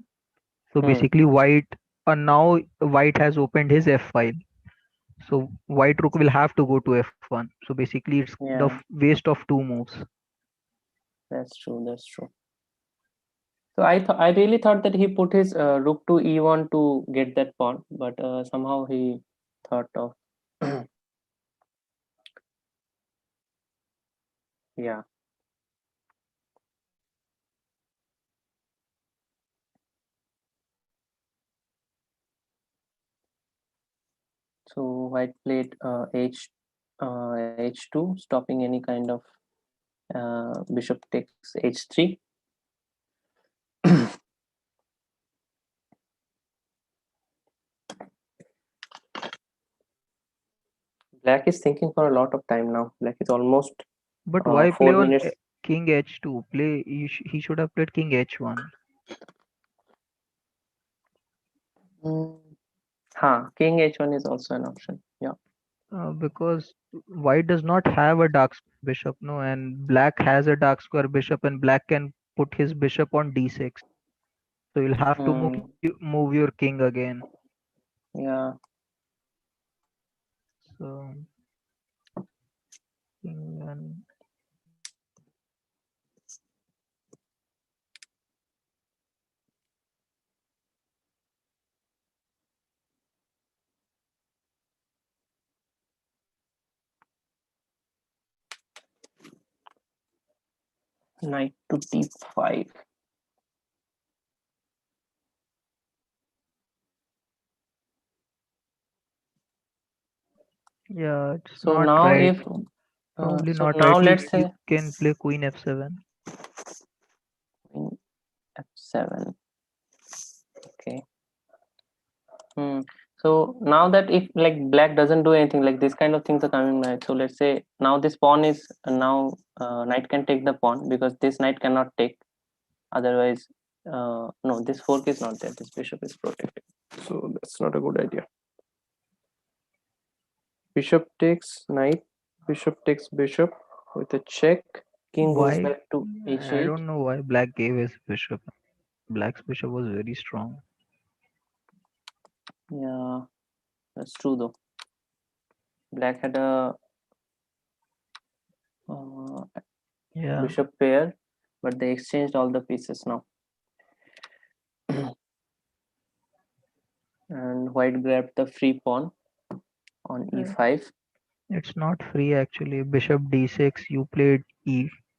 So basically, white now white has opened his f file. So white rook will have to go to f1. So basically, it's the waste of two moves. That's true. That's true. So I really thought that he put his rook to e1 to get that pawn, but somehow he thought of yeah. So white played h2, stopping any kind of bishop takes h3. Black is thinking for a lot of time now. Black is almost. But why 4 play on minutes. king h2? He should have played king h1. King h1 is also an option. Yeah. Because white does not have a dark bishop, no, and black has a dark square bishop, and black can put his bishop on d6. So you'll have to move your king again. Yeah. So king and knight to d5. yeah, it's So not now right. if Probably so not now right. let's You say can play queen f7. Queen f7. Okay. So now that if like black doesn't do anything, like this kind of things are coming right. So let's say now this pawn is now knight can take the pawn because this knight cannot take. Otherwise, no, this fork is not there. This bishop is protected. So that's not a good idea. Bishop takes knight. Bishop takes bishop with a check. King goes back to h8. I don't know why black gave his bishop. Black's bishop was very strong. Yeah, that's true though. Black had a bishop pair, but they exchanged all the pieces now. And white grabbed the free pawn on e5. It's not free actually. Bishop d6, you played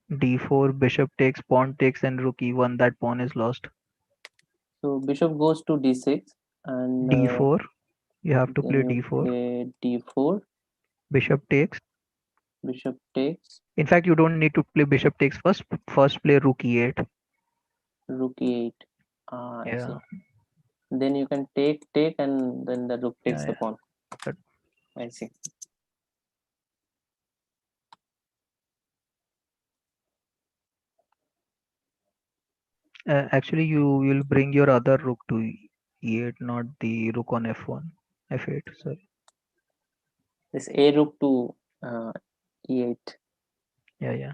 d4, bishop takes, pawn takes, and rook e1. That pawn is lost. So bishop goes to d6 and d4. You have to play d4. Play d4. Bishop takes. Bishop takes. In fact, you don't need to play bishop takes first. First play rook e8. Rook e8. I see. Then you can take, and then the rook takes the pawn. I see. Actually, you will bring your other rook to e8, not the rook on f1, f8. Sorry. This a rook to e8. Yeah.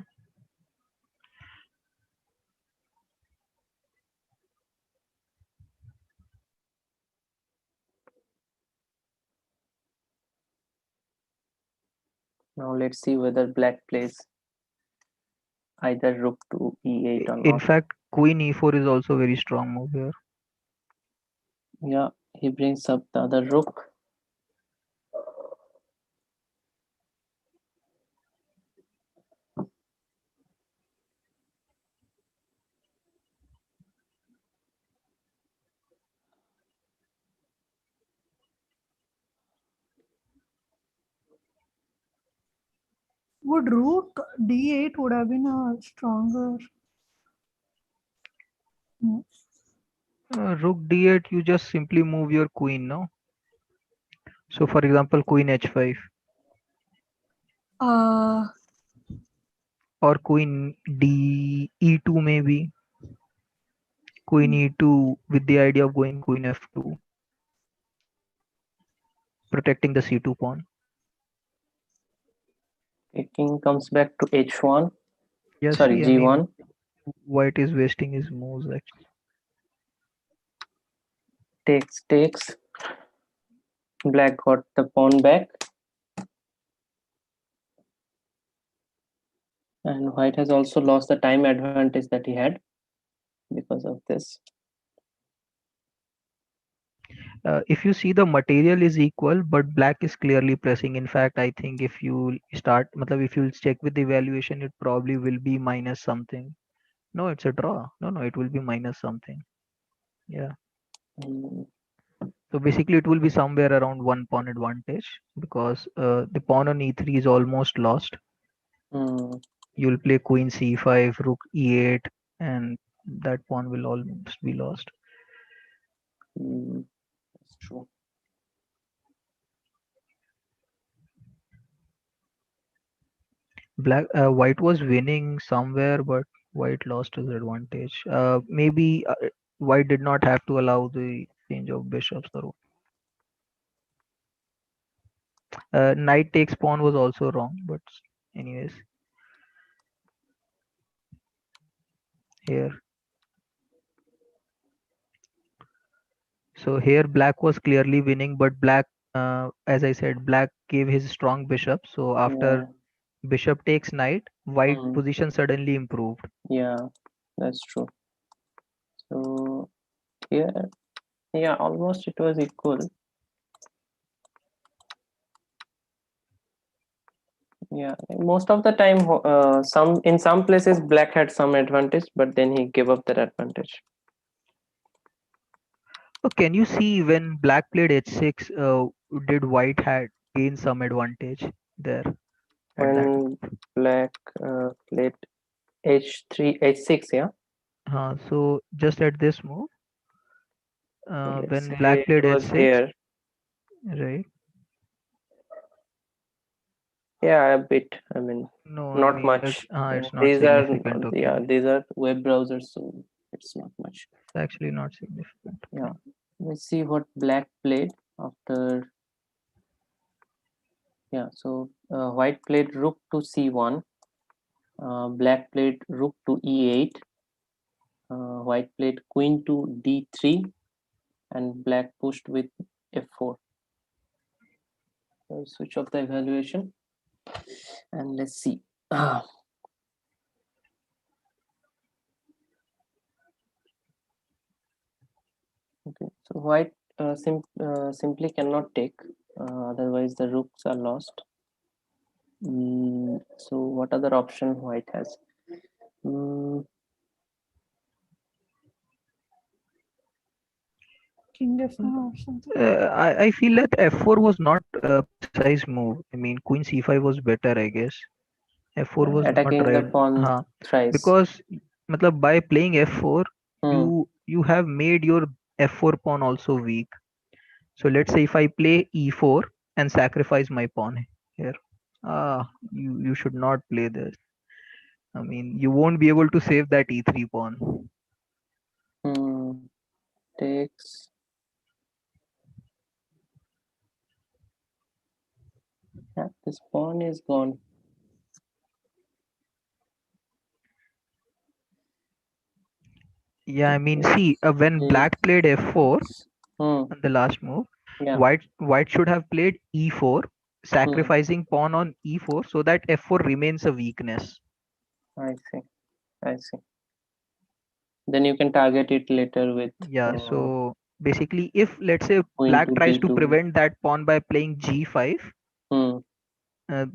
Now let's see whether black plays either rook to e8 or not. In fact, queen e4 is also very strong move here. Yeah, he brings up the other rook. Would rook d8 would have been a stronger move. Rook d8, you just simply move your queen, no? So for example, queen h5 Uh, or queen d e2 maybe. Queen e2 with the idea of going queen f2, protecting the c2 pawn. King comes back to h1. Yeah, Sorry, see, I g1. mean, white is wasting his moves actually. Takes. Black got the pawn back. And white has also lost the time advantage that he had because of this. If you see, the material is equal, but black is clearly pressing. In fact, I think if you start, if you check with the evaluation, it probably will be minus something. No, it's a draw. No, it will be minus something. Yeah. So basically, it will be somewhere around 1 pawn advantage because the pawn on e3 is almost lost. You'll play queen c5, rook e8, and that pawn will almost be lost. That's true. White was winning somewhere, but white lost his advantage. Maybe white did not have to allow the change of bishops. Knight takes pawn was also wrong, but anyways, here. So here black was clearly winning, but black, as I said, black gave his strong bishop. So after bishop takes knight, white position suddenly improved. Yeah, that's true. So here, yeah, almost it was equal. Yeah, most of the time, in some places black had some advantage, but then he gave up that advantage. So can you see when black played h6, did white had gained some advantage there? When black played h3, h6, yeah. So just at this move, when black It played was h6, here. right? Yeah, a bit. I mean, No, I not mean, much. it's not These are, significant. Okay. yeah, these are web browsers, so it's not much. It's actually not significant. Okay. Yeah, let's see what black played after. Yeah, so white played rook to c1. Black played rook to e8. White played queen to d3, and black pushed with f4. So switch off the evaluation, and let's see. Okay, so white simply cannot take, otherwise the rooks are lost. So what other option white has? King f1 or something. I feel that f4 was not a precise move. I mean, queen c5 was better, I guess. f4 was attacking not right. the pawn thrice. Because by playing f4, you have made your f4 pawn also weak. So let's say if I play e4 and sacrifice my pawn here, you should not play this. I mean, you won't be able to save that e3 pawn. Takes. Yeah, this pawn is gone. Yeah, I mean, see, when black played f4 on the last move, white should have played e4, sacrificing pawn on e4 so that f4 remains a weakness. I see. Then you can target it later with. Yeah, so basically, if let's say black tries to prevent that pawn by playing g5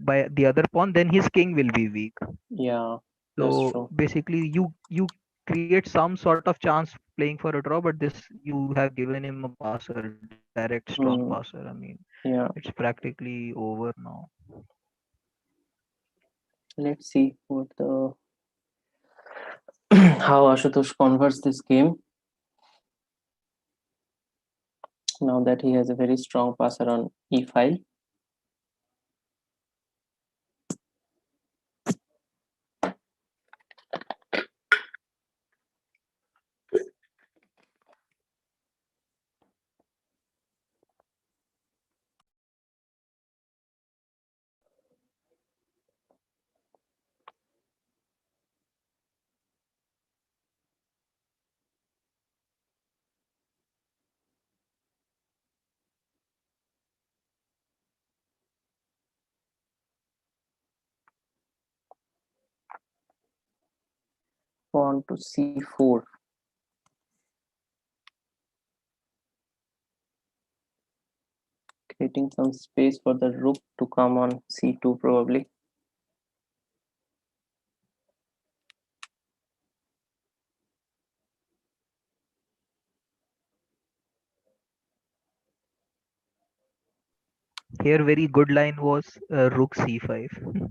by the other pawn, then his king will be weak. Yeah, so that's true. Basically, you create some sort of chance playing for a draw, but this you have given him a passer, direct strong passer. I mean, yeah, it's practically over now. Let's see what the how Ashutosh converts this game. Now that he has a very strong passer on e5. Pawn to c4. Creating some space for the rook to come on c2 probably. Here, very good line was rook c5.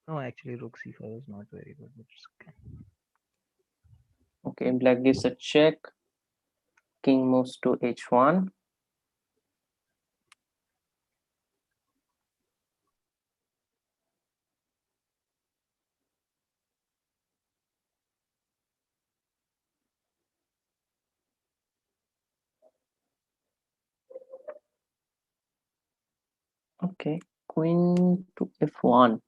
No, actually, rook c5 was not very good. But it's okay. Okay, black gives a check. King moves to h1. Okay, queen to f1.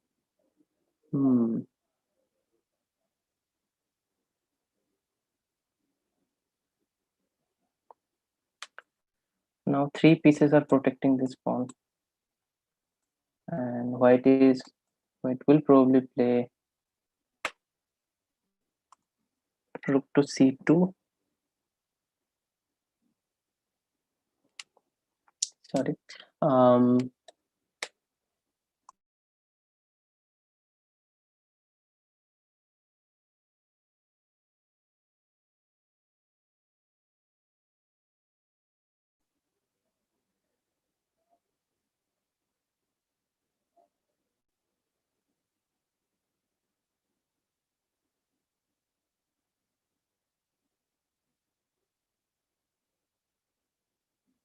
Now 3 pieces are protecting this pawn, and white will probably play rook to c2. Sorry.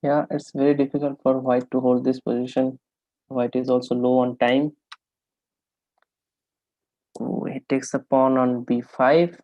Yeah, it's very difficult for white to hold this position. White is also low on time. Oh, he takes the pawn on b5.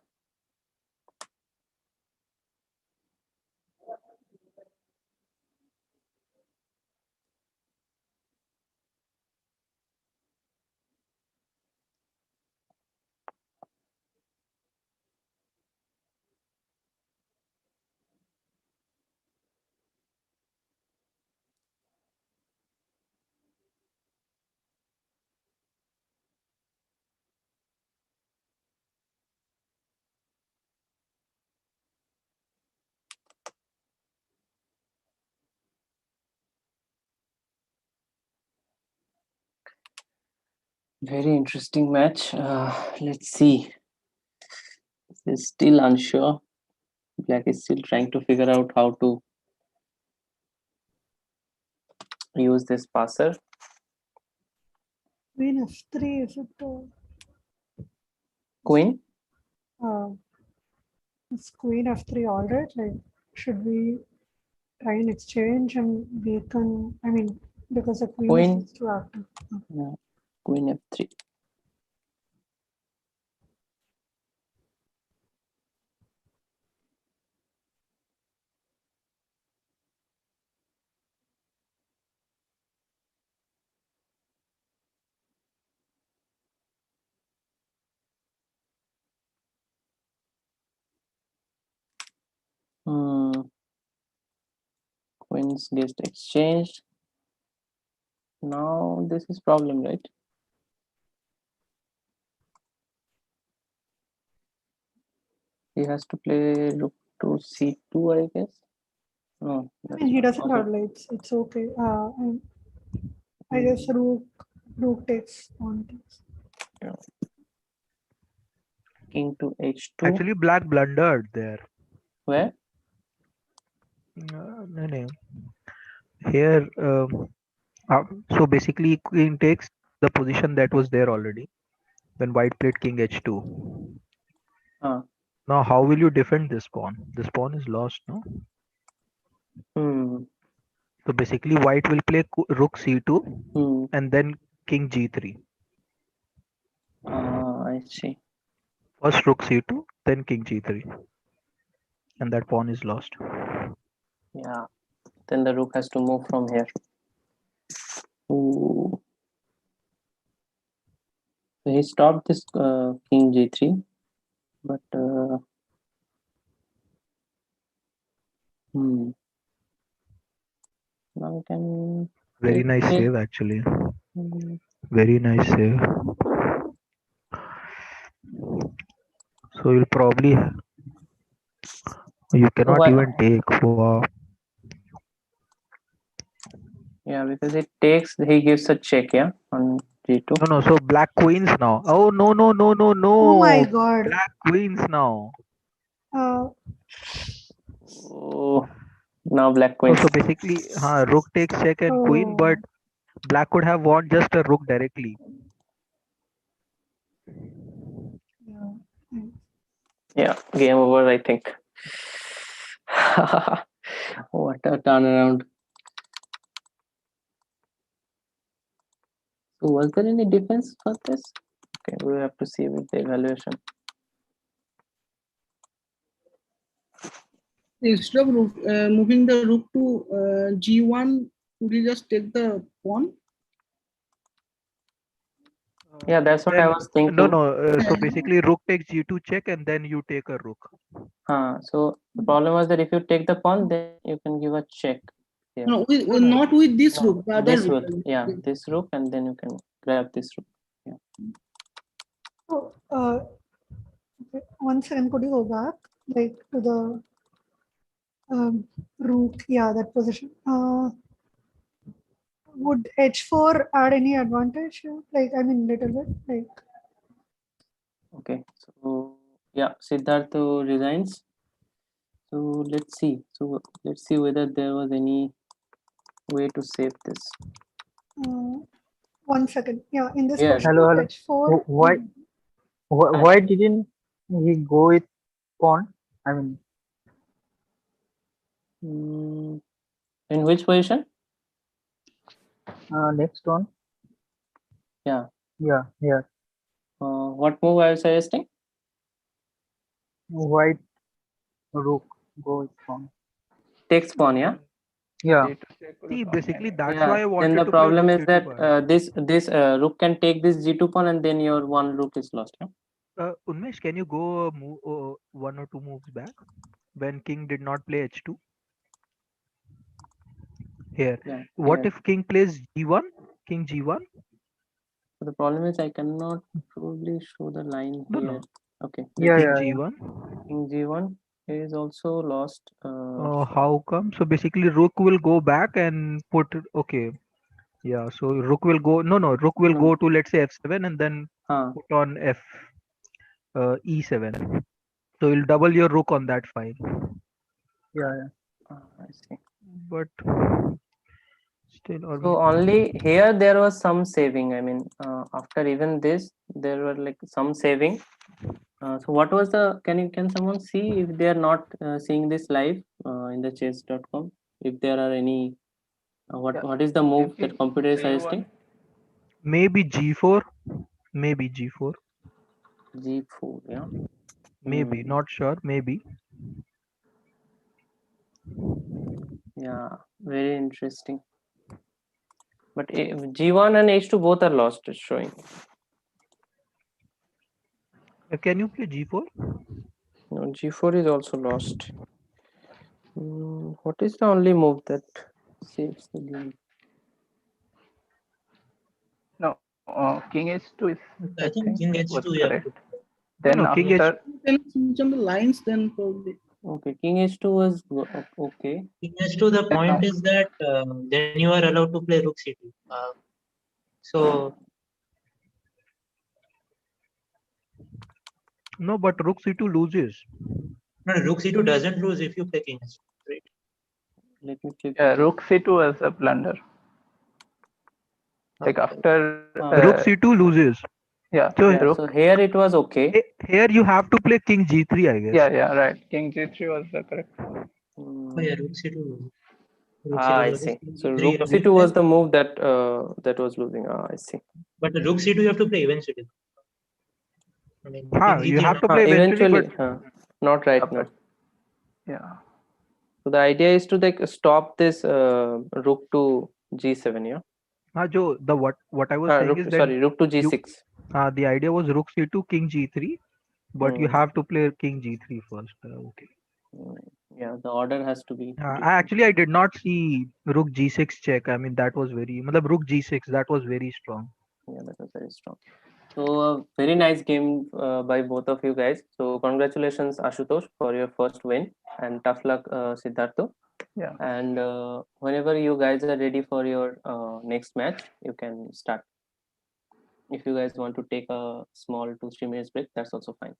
Very interesting match. Let's see. This is still unsure. Black is still trying to figure out how to use this passer. Queen f3, is it? Queen? Is queen f3 all right? Like, should we try and exchange and we can, I mean, because the queen is too active. Yeah, queen f3. Queens gets exchanged. Now this is problem, right? He has to play rook to c2, I guess. No, I mean, he doesn't have lights. It's okay. I guess rook takes pawn takes. Yeah. King to h2. Actually, black blundered there. Where? No. Here, so basically, queen takes the position that was there already when white played king h2. Now, how will you defend this pawn? This pawn is lost, no? So basically, white will play rook c2 and then king g3. I see. First rook c2, then king g3, and that pawn is lost. Yeah, then the rook has to move from here. Ooh. So he stopped this king g3, but now we can. Very nice save, actually. Very nice save. So you'll probably you cannot even take. Wow. Yeah, because it takes, he gives a check, yeah, on g2. No, so black queens now. Oh no. Oh my god. Black queens now. Oh, now black queen. So basically, rook takes check and queen, but black could have won just a rook directly. Yeah, game over, I think. What a turnaround. So was there any defense for this? Okay, we have to see with the evaluation. Instead of moving the rook to g1, would you just take the pawn? Yeah, that's what I was thinking. No. So basically, rook takes g2 check, and then you take a rook. So the problem was that if you take the pawn, then you can give a check. Here. No, not with this rook. The other this rook. rook, yeah, this rook, and then you can grab this rook. Yeah. So, okay, 1 second, could you go back, like to the rook? Yeah, that position. Would h4 add any advantage? Like, I mean, little bit, like. Okay, so yeah, Siddharth resigns. So let's see. So let's see whether there was any way to save this. 1 second. Yeah, in this Yeah. position, Hello. h4. Why didn't he go with pawn? I mean, in which position? next one. Yeah. Yeah. What move are you suggesting? White rook go with pawn. Takes pawn, yeah. Yeah. See, basically that's why I wanted then the to problem play is that this rook can take this g2 pawn, and then your one rook is lost. Yeah? Unmesh, can you go one or two moves back when king did not play h2? Here. Yeah, what here. if king plays g1? King g1? So the problem is I cannot probably show the line here. No. Okay. King g1. King g1 is also lost. How come? So basically, rook will go back and put. Okay. Yeah. So rook will go. No. Rook will go to, let's say, f7 and then put on e7. So you'll double your rook on that file. Yeah. I see. But still, so only here there was some saving. I mean, after even this, there were like some saving. So what was the? Can someone see if they are not seeing this live in the chess.com? If there are any, what is the move that computer is suggesting? Maybe g4. Maybe g4. G4, yeah. Maybe, not sure. Maybe. Yeah, very interesting. But G1 and H2 both are lost, it's showing. Can you play G4? No, G4 is also lost. What is the only move that saves the game? No, King H2 is. I think King was H2, yeah. correct. Then No, after King H2. Can switch on the lines then probably. Okay, King H2 was okay. King H2, the point is that then you are allowed to play Rook C2. So. No, but Rook C2 loses. No, Rook C2 doesn't lose if you play King H2, right? Let me check. Yeah, Rook C2 was a blunder. Like after Rook c2 loses. yeah, So, yeah, so here it was okay. Here you have to play king g3, I guess. Yeah, right. King g3 was the correct. Oh yeah, rook c2. Rook Ah, I c2 see. king So g3, rook c2 was the move that that was losing. Ah, I see. But rook c2 you have to play eventually. I mean, king You g3 have to not. play eventually, not right now. Yeah. So the idea is to like stop this rook to g7. Yeah. Joe, what I was saying is that rook to g6. The idea was rook c2, king g3, but you Hmm. have to play king g3 first. Okay. Yeah, the order has to be. I did not see rook g6 check. I mean, that was very, rook g6, that was very strong. Yeah, that was very strong. So very nice game by both of you guys. So congratulations, Ashutosh, for your first win, and tough luck, Siddhartha. Yeah. And whenever you guys are ready for your next match, you can start. If you guys want to take a small 2-3 minutes break, that's also fine.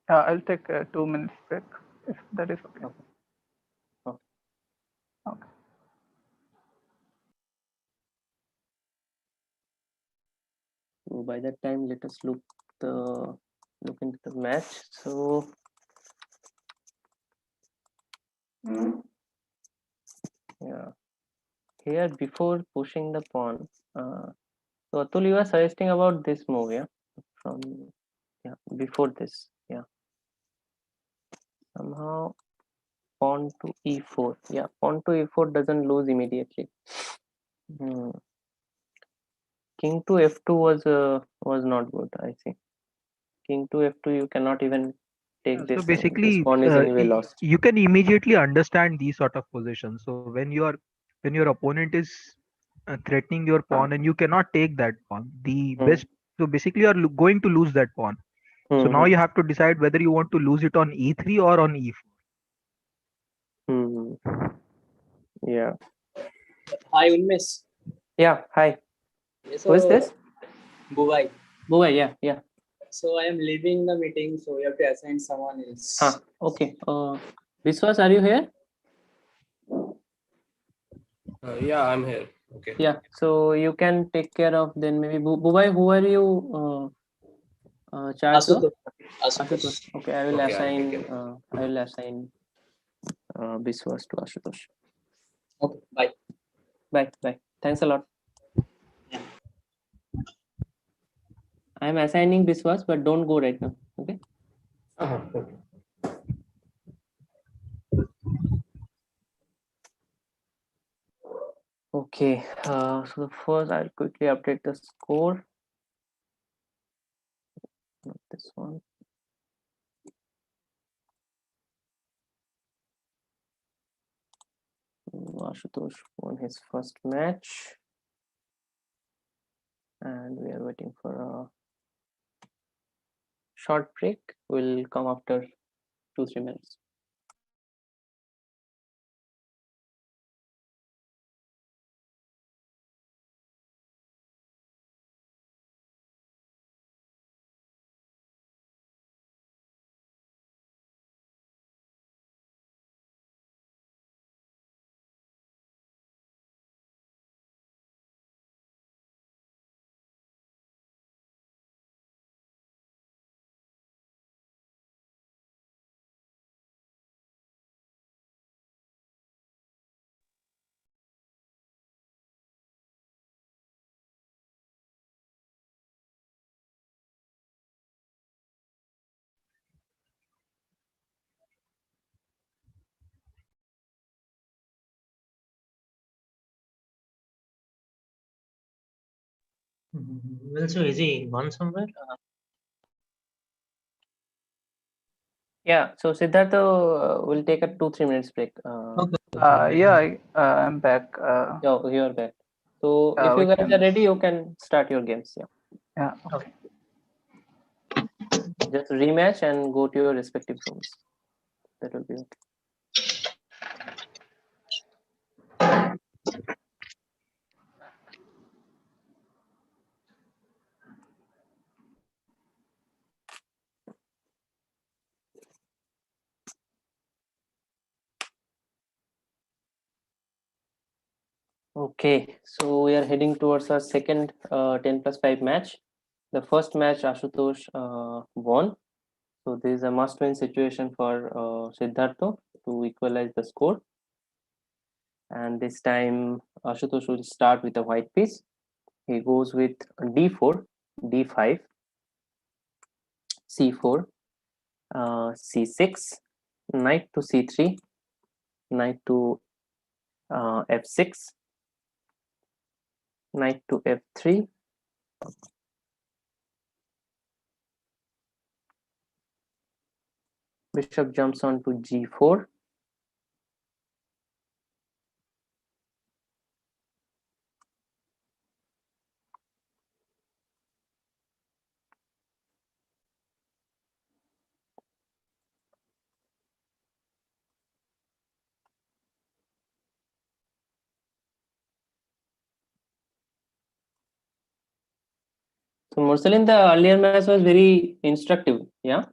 I'll take a 2 minutes break if that is okay. Okay. So by that time, let us look into the match. So yeah, here before pushing the pawn. So Atul, you are suggesting about this move, yeah? Before this, yeah. Somehow pawn to e4. Yeah, pawn to e4 doesn't lose immediately. King to f2 was not good. I think king to f2 you cannot even take this. So basically, this pawn is anyway lost. you can immediately understand these sort of positions. So when your opponent is threatening your pawn and you cannot take that pawn, the best. So basically, you are going to lose that pawn. So now you have to decide whether you want to lose it on e3 or on e4. Yeah. Hi, Unmesh. Yeah. Hi. So, Who is this? Buvai. Buvai. Yeah. So I am leaving the meeting, so you have to assign someone else. Okay. Biswas, are you here? Yeah, I'm here. Okay. Yeah. So you can take care of then maybe Buvai. Who are you? Charge of? Ashutosh. Okay, I will assign. I will assign Biswas to Ashutosh. Okay. Bye. Bye. Thanks a lot. I am assigning Biswas, but don't go right now. Okay. Okay. Okay. So the first, I'll quickly update the score. Not this one. Ashutosh won his first match, and we are waiting for a short break. Will come after 2-3 minutes. Well, so is he gone somewhere? Yeah. So Siddhartha will take a 2-3 minutes break. I'm back. Oh, you're back. So if we you guys can- are ready, you can start your games. Yeah. Yeah. Okay. Just rematch and go to your respective rooms. That will be okay. Okay, so we are heading towards our second 10 plus 5 match. The first match Ashutosh won. So this is a must-win situation for Siddhartha to equalize the score. And this time Ashutosh will start with a white piece. He goes with d4, d5, c4, c6, knight to c3, knight to f6, knight to f3, bishop jumps on to g4, so Mursalin, the earlier match was very instructive. Yeah,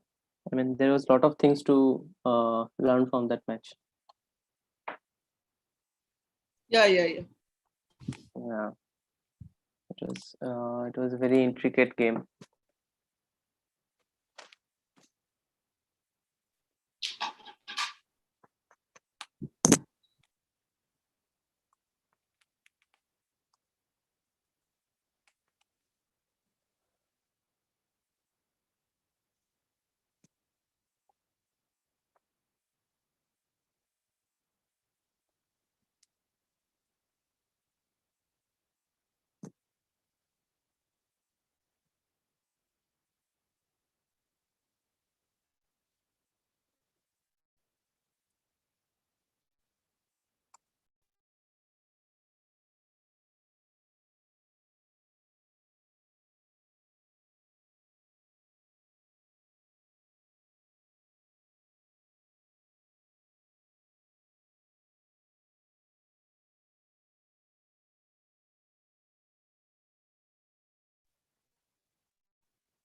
I mean there was a lot of things to learn from that match. Yeah. Yeah, it was a very intricate game.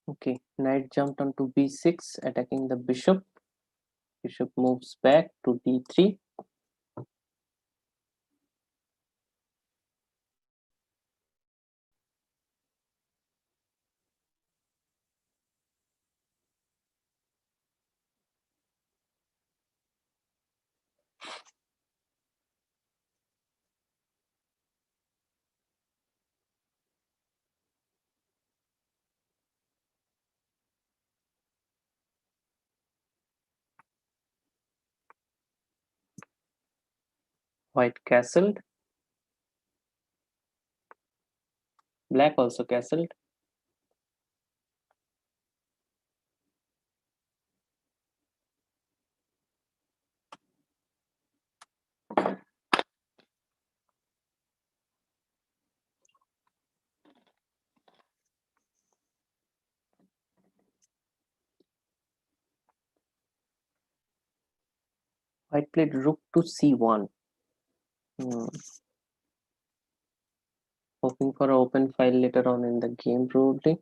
Okay, knight jumped onto b6, attacking the bishop. Bishop moves back to d3. White castled. Black also castled. White played rook to c1. Hoping for an open file later on in the game, probably.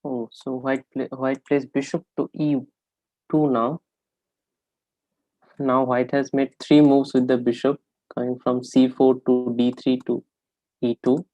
Oh, so white plays bishop to e2 now. Now white has made 3 moves with the bishop, going from c4 to d3 to e2.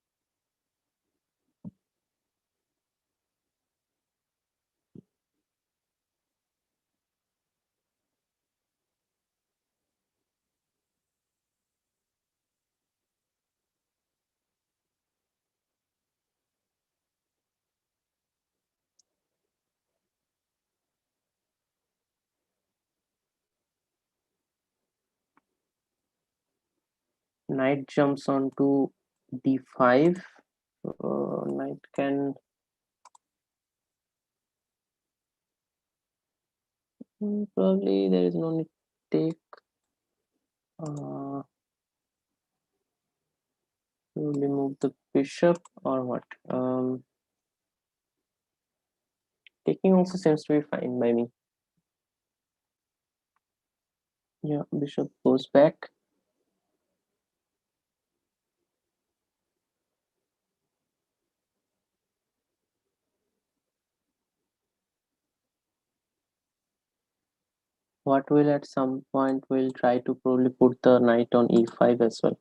Knight jumps onto d5. Knight can probably there is no need to take. Remove the bishop or what? Taking also seems to be fine by me. Yeah, bishop goes back. What will at some point we'll try to probably put the knight on e5 as well.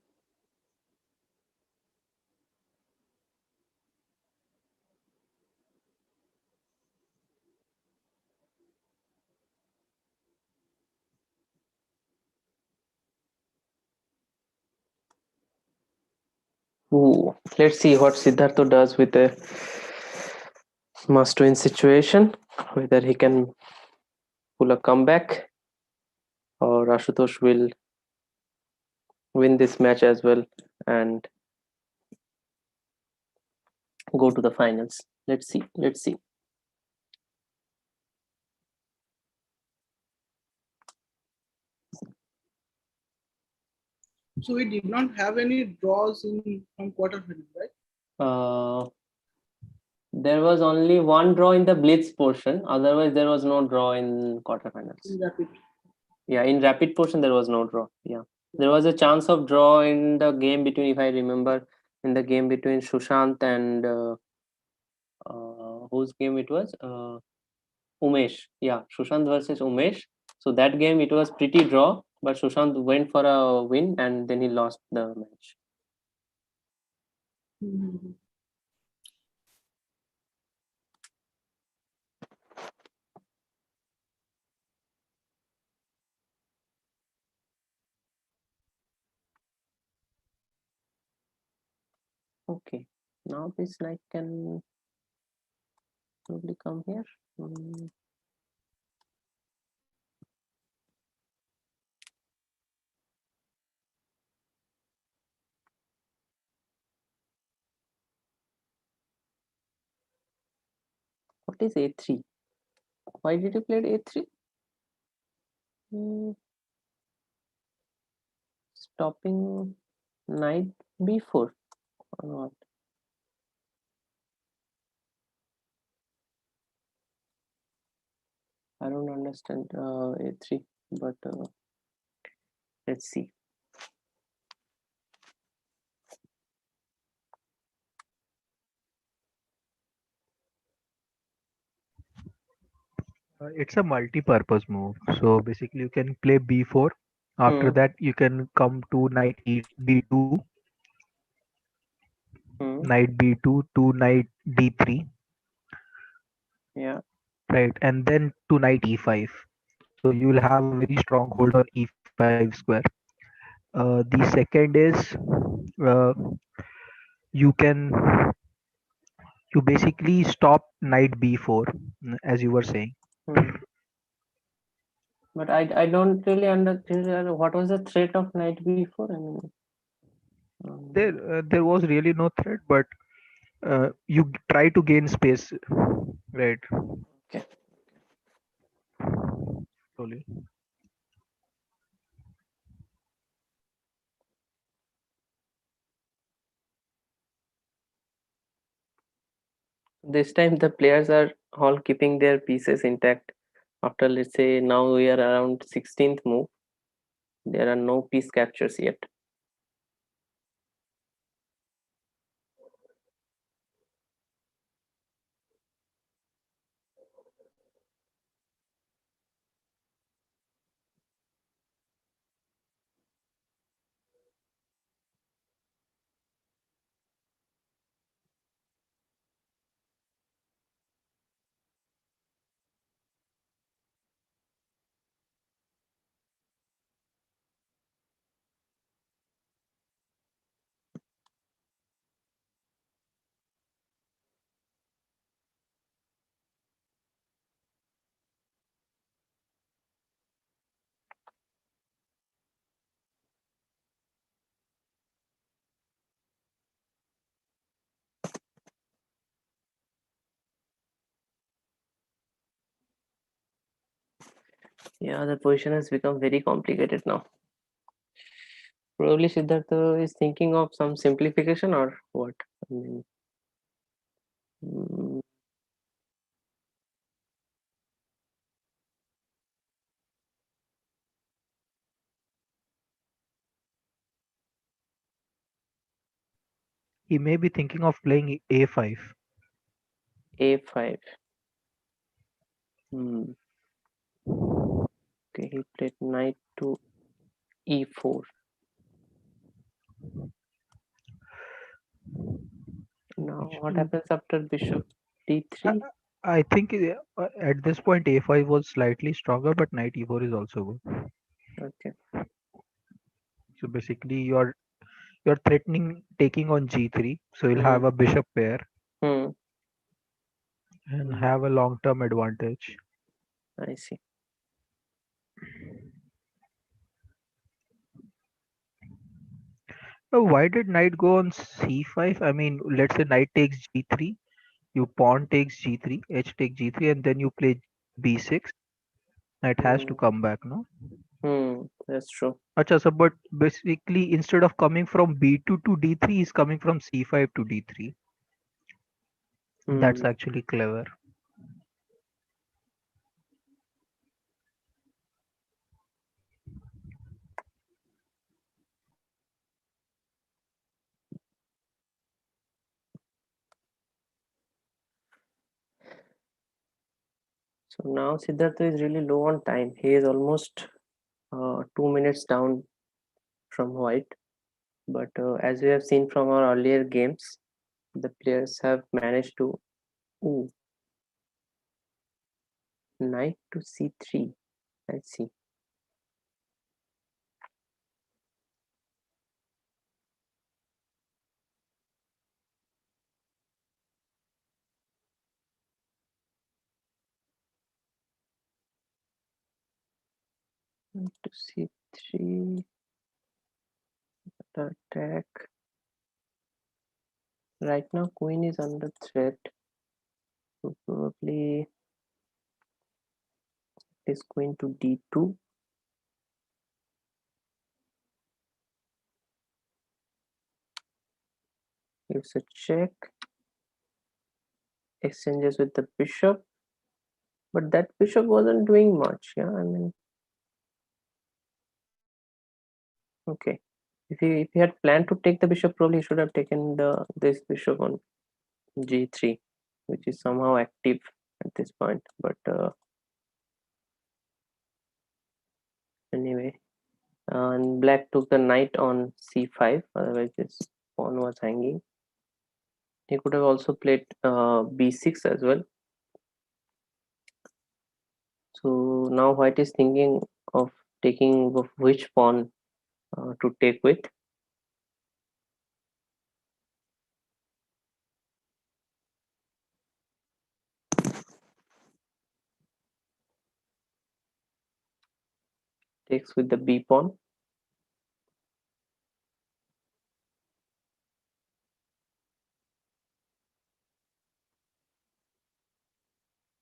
Ooh, let's see what Siddhartha does with a must-win situation, whether he can pull a comeback or Ashutosh will win this match as well and go to the finals. Let's see. Let's see. So we did not have any draws in from quarterfinal, right? There was only one draw in the blitz portion. Otherwise, there was no draw in quarterfinals. In rapid. Yeah, in rapid portion there was no draw. Yeah, there was a chance of draw in the game between, if I remember, in the game between Sushant and whose game it was? Umesh. Yeah, Sushant versus Umesh. So that game it was pretty draw, but Sushant went for a win and then he lost the match. Mm-hmm. Okay, now this knight can probably come here. What is a3? Why did you play a3? Stopping knight b4 or what? I don't understand a3, but let's see. It's a multi-purpose move. So basically, you can play b4. After that, you can come to knight b2, knight b2 to knight d3. Yeah. Right, and then to knight e5. So you will have a very strong hold on e5 square. The second is uh, you can you basically stop knight b4 as you were saying. But I don't really understand what was the threat of knight b4. I mean, There was really no threat, but you try to gain space, right? Okay. Slowly. This time the players are all keeping their pieces intact. After, let's say, now we are around 16th move. There are no piece captures yet. Yeah, the position has become very complicated now. Probably Siddhartha is thinking of some simplification or what? I mean, He may be thinking of playing a5. A5. Okay, he played knight to E4. Now, what happens after bishop D3? I think at this point a5 was slightly stronger, but knight e4 is also good. Okay. So basically, you're threatening taking on g3, so you'll have a bishop pair and have a long-term advantage. I see. Why did knight go on c5? I mean, let's say knight takes g3, you pawn takes g3, h takes g3, and then you play b6. Knight has to come back, no? That's true. Acha, so but basically, instead of coming from b2 to d3, he's coming from c5 to d3. That's actually clever. So now Siddhartha is really low on time. He is almost 2 minutes down from white. But as we have seen from our earlier games, the players have managed to knight to c3. Let's see. Knight to c3. Attack. Right now, queen is under threat. So probably is queen to d2. Gives a check. Exchanges with the bishop. But that bishop wasn't doing much. Yeah, I mean, okay. If he had planned to take the bishop, probably he should have taken this bishop on g3, which is somehow active at this point. But anyway, and black took the knight on c5. Otherwise, this pawn was hanging. He could have also played b6 as well. So now white is thinking of taking which pawn to take with. Takes with the b pawn.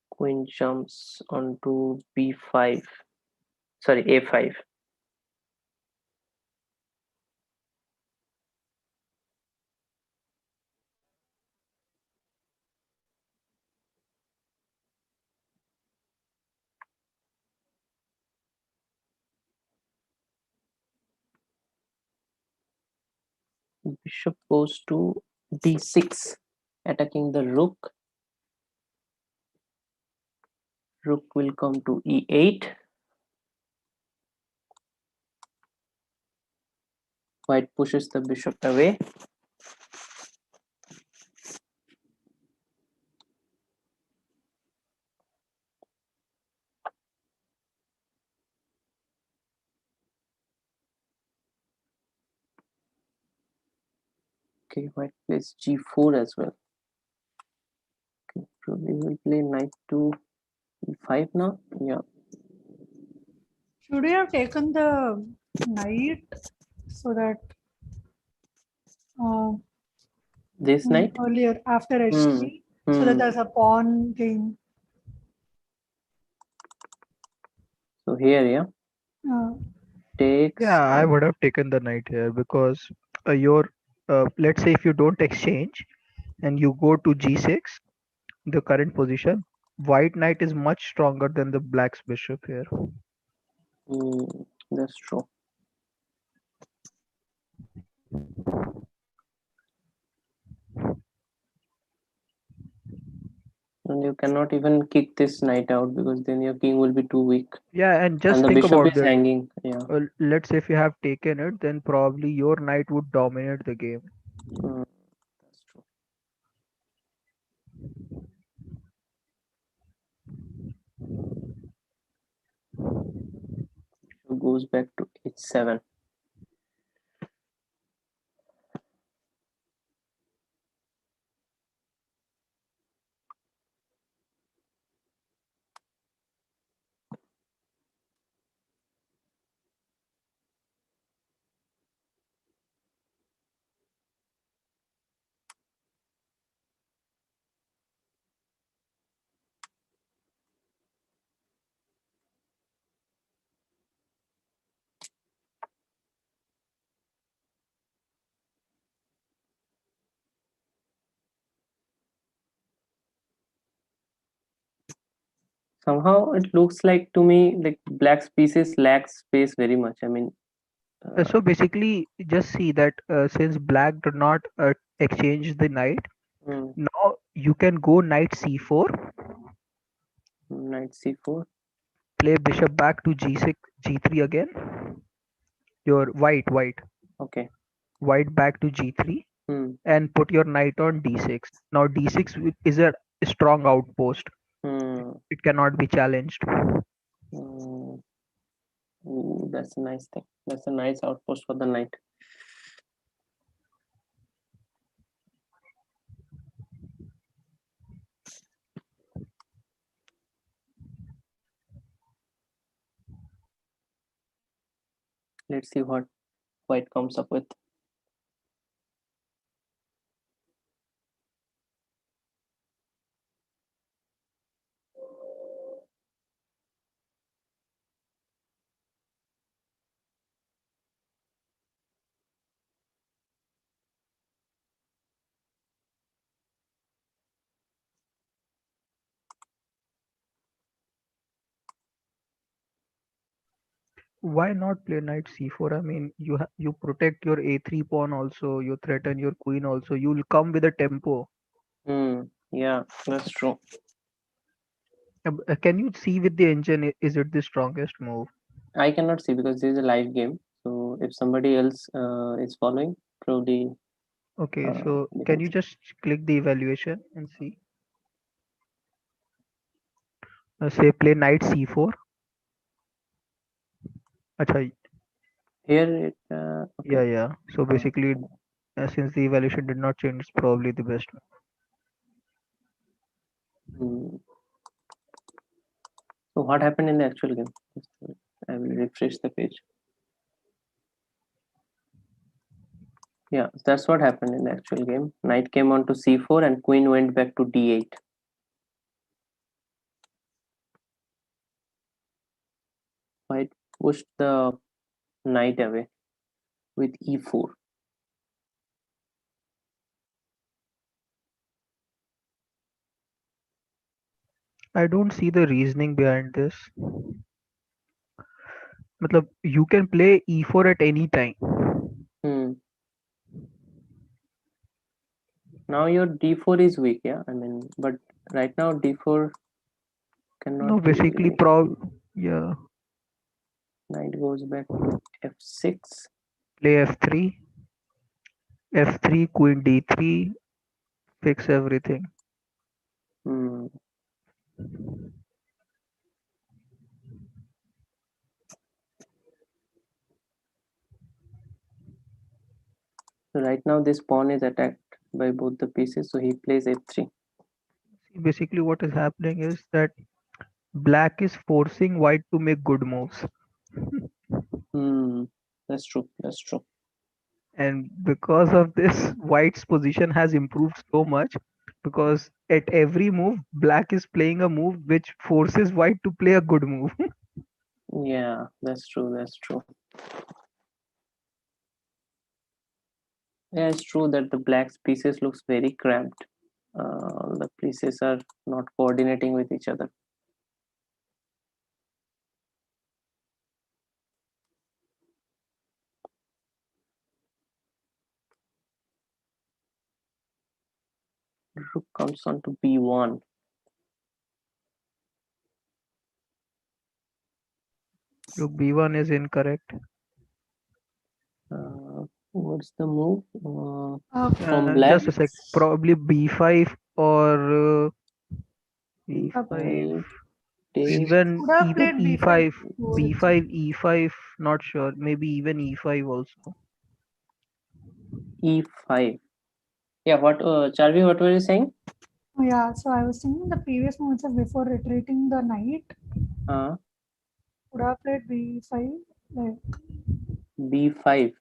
Queen jumps onto b5. Sorry, a5. Bishop goes to d6, attacking the rook. Rook will come to e8. White pushes the bishop away. Okay, white plays g4 as well. Okay, probably will play knight to e5 now. Yeah. Should we have taken the knight so that this knight earlier after h3 so that there's a pawn gain? So here, yeah, takes. Yeah, I would have taken the knight here because your let's say if you don't exchange and you go to g6, the current position, white knight is much stronger than the black's bishop here. That's true. And you cannot even kick this knight out because then your king will be too weak. Yeah, and just the think bishop about is that. hanging. Yeah. Let's say if you have taken it, then probably your knight would dominate the game. That's true. So goes back to h7. Somehow it looks like to me like black's pieces lack space very much. I mean, So basically, just see that since black did not exchange the knight, now you can go knight c4, knight c4, play bishop back to g6, g3 again. Your white. Okay. White back to g3 and put your knight on d6. Now d6 is a strong outpost. It cannot be challenged. Ooh, that's a nice thing. That's a nice outpost for the knight. Let's see what white comes up with. Why not play knight c4? I mean, you protect your a3 pawn also, you threaten your queen also, you'll come with a tempo. Yeah, that's true. Can you see with the engine, is it the strongest move? I cannot see because this is a live game. So if somebody else is following, probably. Okay, so can you just click the evaluation and see? Say play knight c4. Achha. Here it. Okay. Yeah. So basically, since the evaluation did not change, it's probably the best. So what happened in the actual game? I will refresh the page. Yeah, that's what happened in the actual game. Knight came on to c4 and queen went back to d8. White pushed the knight away with e4. I don't see the reasoning behind this. Matlab, you can play e4 at any time. Now your d4 is weak, yeah. I mean, but right now d4 cannot. No, basically, yeah. Knight goes back to f6. Play f3. F3, queen d3. Fix everything. So right now this pawn is attacked by both the pieces, so he plays f3. Basically, what is happening is that black is forcing white to make good moves. That's true. That's true. And because of this, white's position has improved so much because at every move, black is playing a move which forces white to play a good move. Yeah, that's true. That's true. Yeah, it's true that the black's pieces looks very cramped. The pieces are not coordinating with each other. Rook comes on to b1. Rook b1 is incorrect. What's the move from black? Just a sec. Probably b5 or b5. Even e5, b5, e5. Not sure. Maybe even e5 also. e5. Yeah. What, Charvi? What were you saying? Yeah, so I was thinking the previous moves before retreating the knight. Would have played b5, like b5.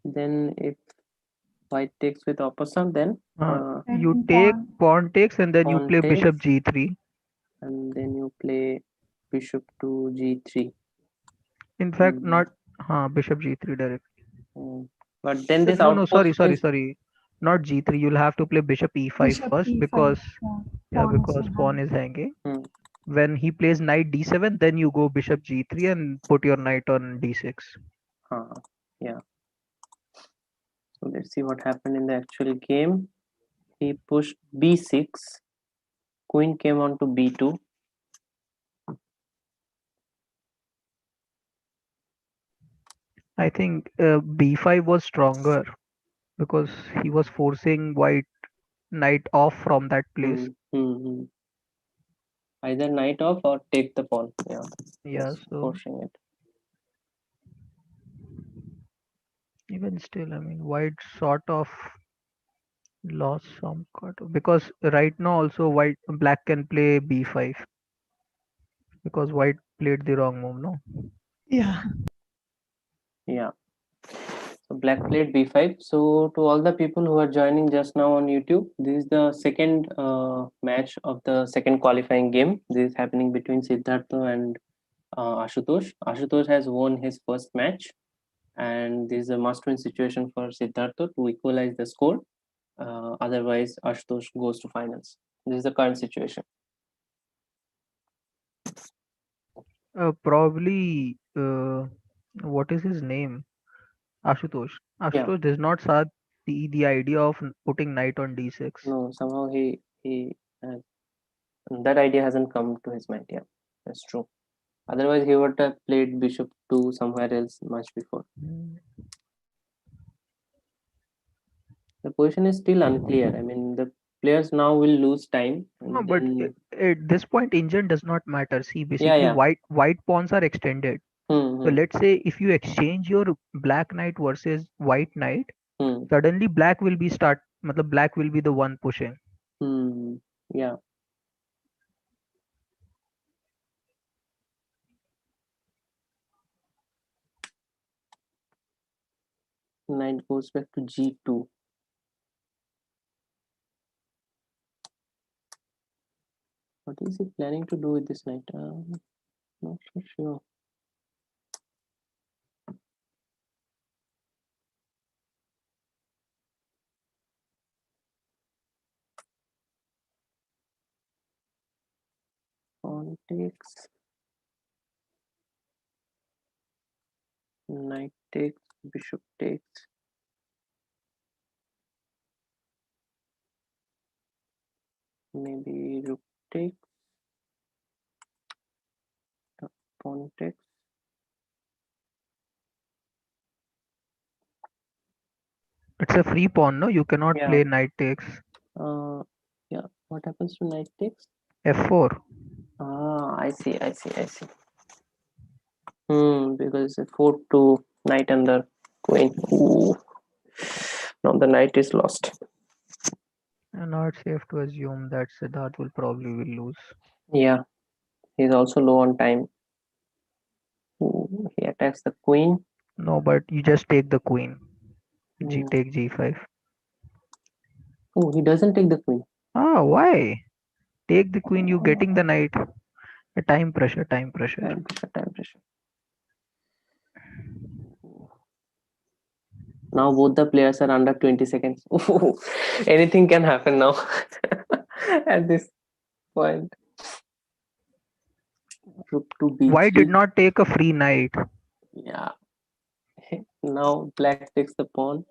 Then if white takes with opposite, then you take pawn takes and then you pawn play takes, bishop g3. and then you play bishop to g3. In fact, not bishop g3 directly. But then this No, outpost sorry. Not g3. You'll have to play bishop e5 bishop first e5, because pawn because is pawn is hanging. When he plays knight d7, then you go bishop g3 and put your knight on d6. Yeah. So let's see what happened in the actual game. He pushed b6. Queen came on to b2. I think b5 was stronger because he was forcing white knight off from that place. Either knight off or take the pawn. Yeah. Yeah, so forcing it. Even still, I mean, white sort of lost some cut because right now also black can play b5 because white played the wrong move, no? Yeah. Yeah. So black played b5. So to all the people who are joining just now on YouTube, this is the second match of the second qualifying game. This is happening between Siddhartha and Ashutosh. Ashutosh has won his first match, and this is a must-win situation for Siddhartha to equalize the score. Otherwise, Ashutosh goes to finals. This is the current situation. Probably, what is his name? Ashutosh. Ashutosh does not start the idea of putting knight on d6. No, somehow he that idea hasn't come to his mind. Yeah, that's true. Otherwise, he would have played bishop to somewhere else much before. The position is still unclear. I mean, the players now will lose time. No, but at this point, engine does not matter. See, basically, Yeah. white pawns are extended. So let's say if you exchange your black knight versus white knight, suddenly black will be black will be the one pushing. Yeah. Knight goes back to g2. What is he planning to do with this knight? Not so sure. Pawn takes. Knight takes. Bishop takes. Maybe rook takes. Pawn takes. It's a free pawn, no? You cannot play knight takes. Yeah. What happens to knight takes? f4. I see. Because it's a 4-2 knight and the queen. Ooh. Now the knight is lost. And now it's safe to assume that Siddharth will lose. Yeah. He's also low on time. Ooh, he attacks the queen. No, but you just take the queen. Take g5. Oh, he doesn't take the queen. Why? Take the queen, you getting the knight. Time pressure. Time pressure. Now both the players are under 20 seconds. Anything can happen now at this point. Rook to b3. White did not take a free knight. Yeah. Now black takes the pawn.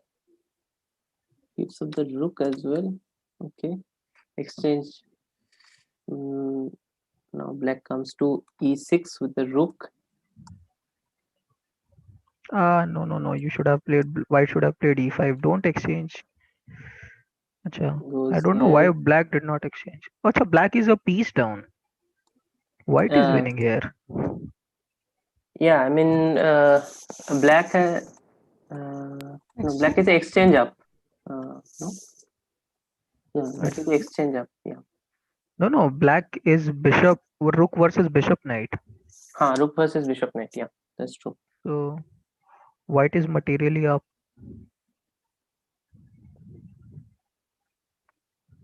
Gives up the rook as well. Okay. Exchange. Now black comes to e6 with the rook. No. You should have played. White should have played e5. Don't exchange. Acha. I don't know why black did not exchange. Acha, black is a piece down. White is winning here. Yeah, I mean, black. No, black is exchange up. No, black is exchange up. Yeah. No. Black is bishop, rook versus bishop knight. Rook versus bishop knight. Yeah, that's true. So white is materially up.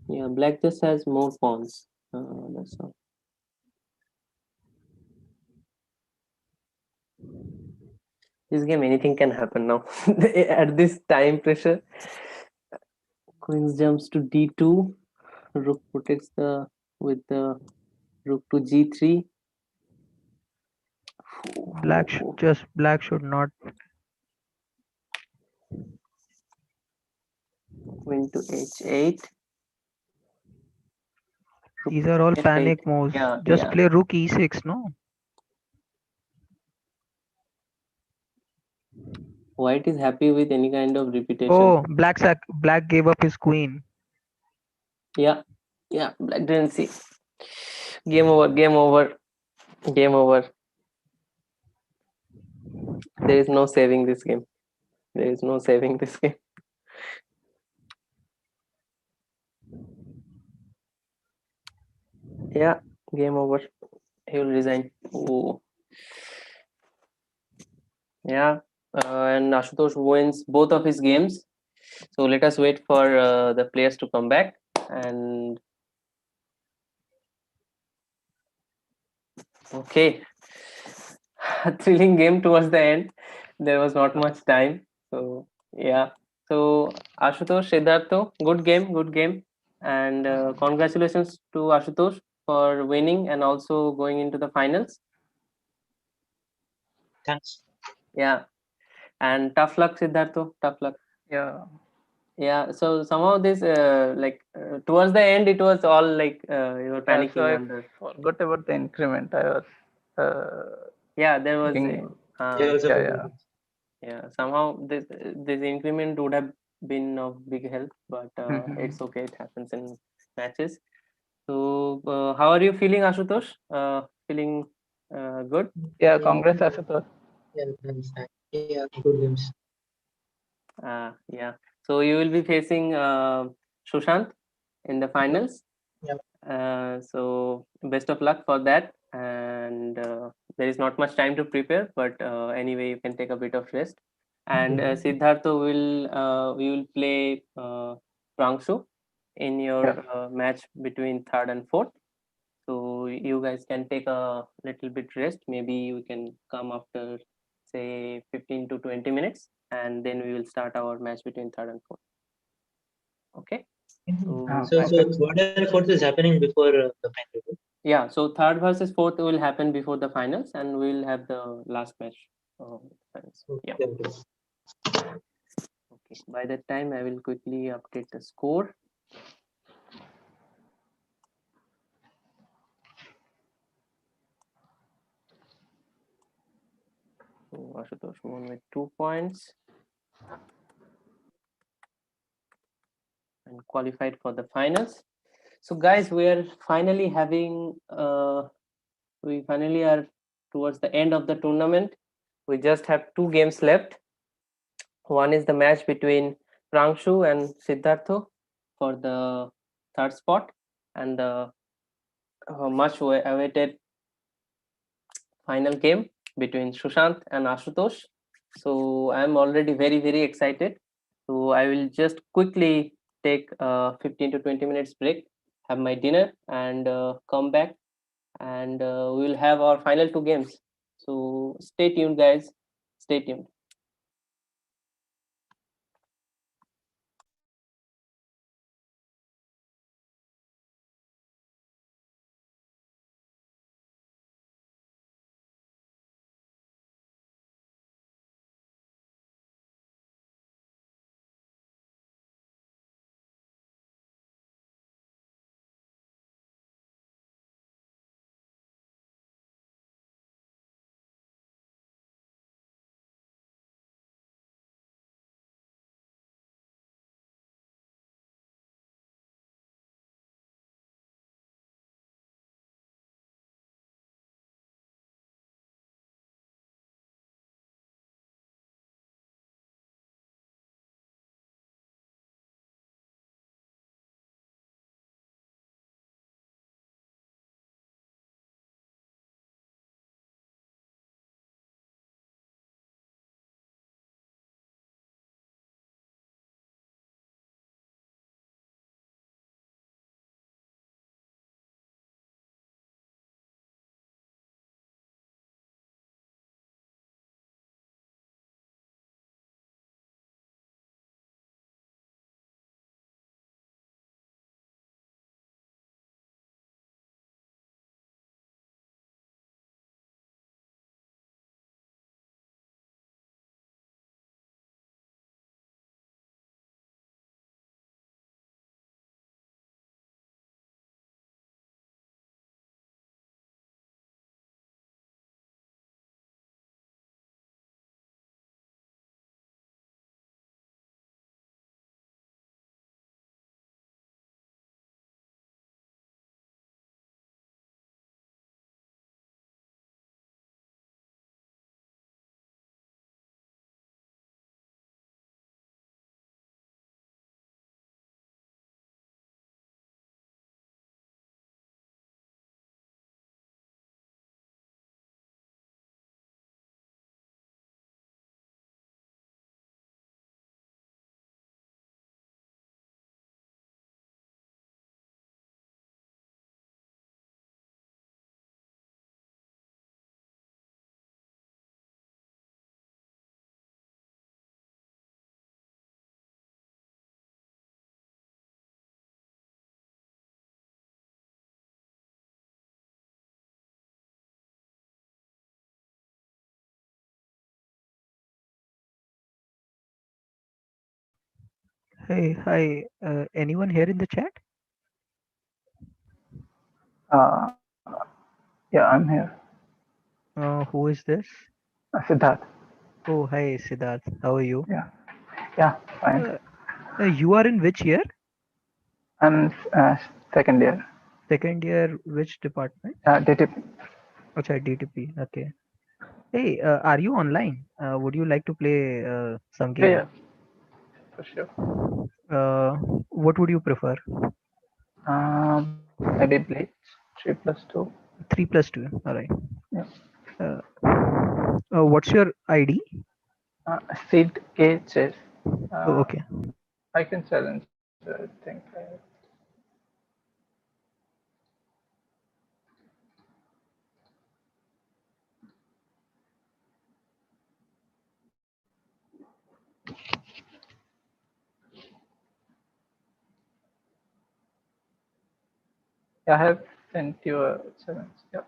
Yeah, black just has more pawns. That's all. This game, anything can happen now. At this time pressure, queen jumps to d2. Rook protects with the rook to g3. Black should not. Queen to h8. These are all panic moves. Just play rook e6, no? White is happy with any kind of repetition. Oh, black gave up his queen. Yeah, black didn't see. Game over. There is no saving this game. Yeah, game over. He will resign. Ooh. Yeah, and Ashutosh wins both of his games. So let us wait for the players to come back. And okay, thrilling game towards the end. There was not much time. So yeah. So Ashutosh, Siddhartho, good game, and congratulations to Ashutosh for winning and also going into the finals. Thanks. Yeah, and tough luck, Siddhartho. Tough luck. Yeah. So somehow this towards the end it was all like you were panicking. So I under. forgot about the increment. I was. There was. Yeah. Somehow this increment would have been of big help, but it's okay. It happens in matches. So how are you feeling, Ashutosh? Feeling good? Yeah, congrats, Ashutosh. Yeah, thanks. Yeah, good games. Yeah. So you will be facing Sushant in the finals. Yeah. So best of luck for that. And there is not much time to prepare, but anyway, you can take a bit of rest. And Siddhartho we will play Prangshu in your match between third and fourth. So you guys can take a little bit rest. Maybe we can come after say 15 to 20 minutes, and then we will start our match between third and fourth. Okay. So third and fourth is happening before the final. Yeah, so third versus fourth will happen before the finals, and we'll have the last match. Yeah. Okay. By that time, I will quickly update the score. Ashutosh won with 2 points and qualified for the finals. So guys, we are finally having we finally are towards the end of the tournament. We just have 2 games left. One is the match between Prangshu and Siddhartho for the third spot, and the much awaited final game between Sushant and Ashutosh. So I'm already very excited. So I will just quickly take 15 to 20 minutes break, have my dinner, and come back and we will have our final two games. So stay tuned, guys. Stay tuned. Hey, hi. Anyone here in the chat? Uh, yeah, I'm here. Who is this? Siddharth. Oh, hi, Siddharth. How are you? Yeah, fine. You are in which year? I'm second year. Second year, which department? DTP. Okay, DTP. Okay. Hey, are you online? Would you like to play some game? Yeah, for sure. What would you prefer? Maybe Bleach 3+2. 3+2. All right. Yeah. What's your ID? Sid KHS. Oh, okay. I can challenge. I think. I have sent you a challenge. Yeah.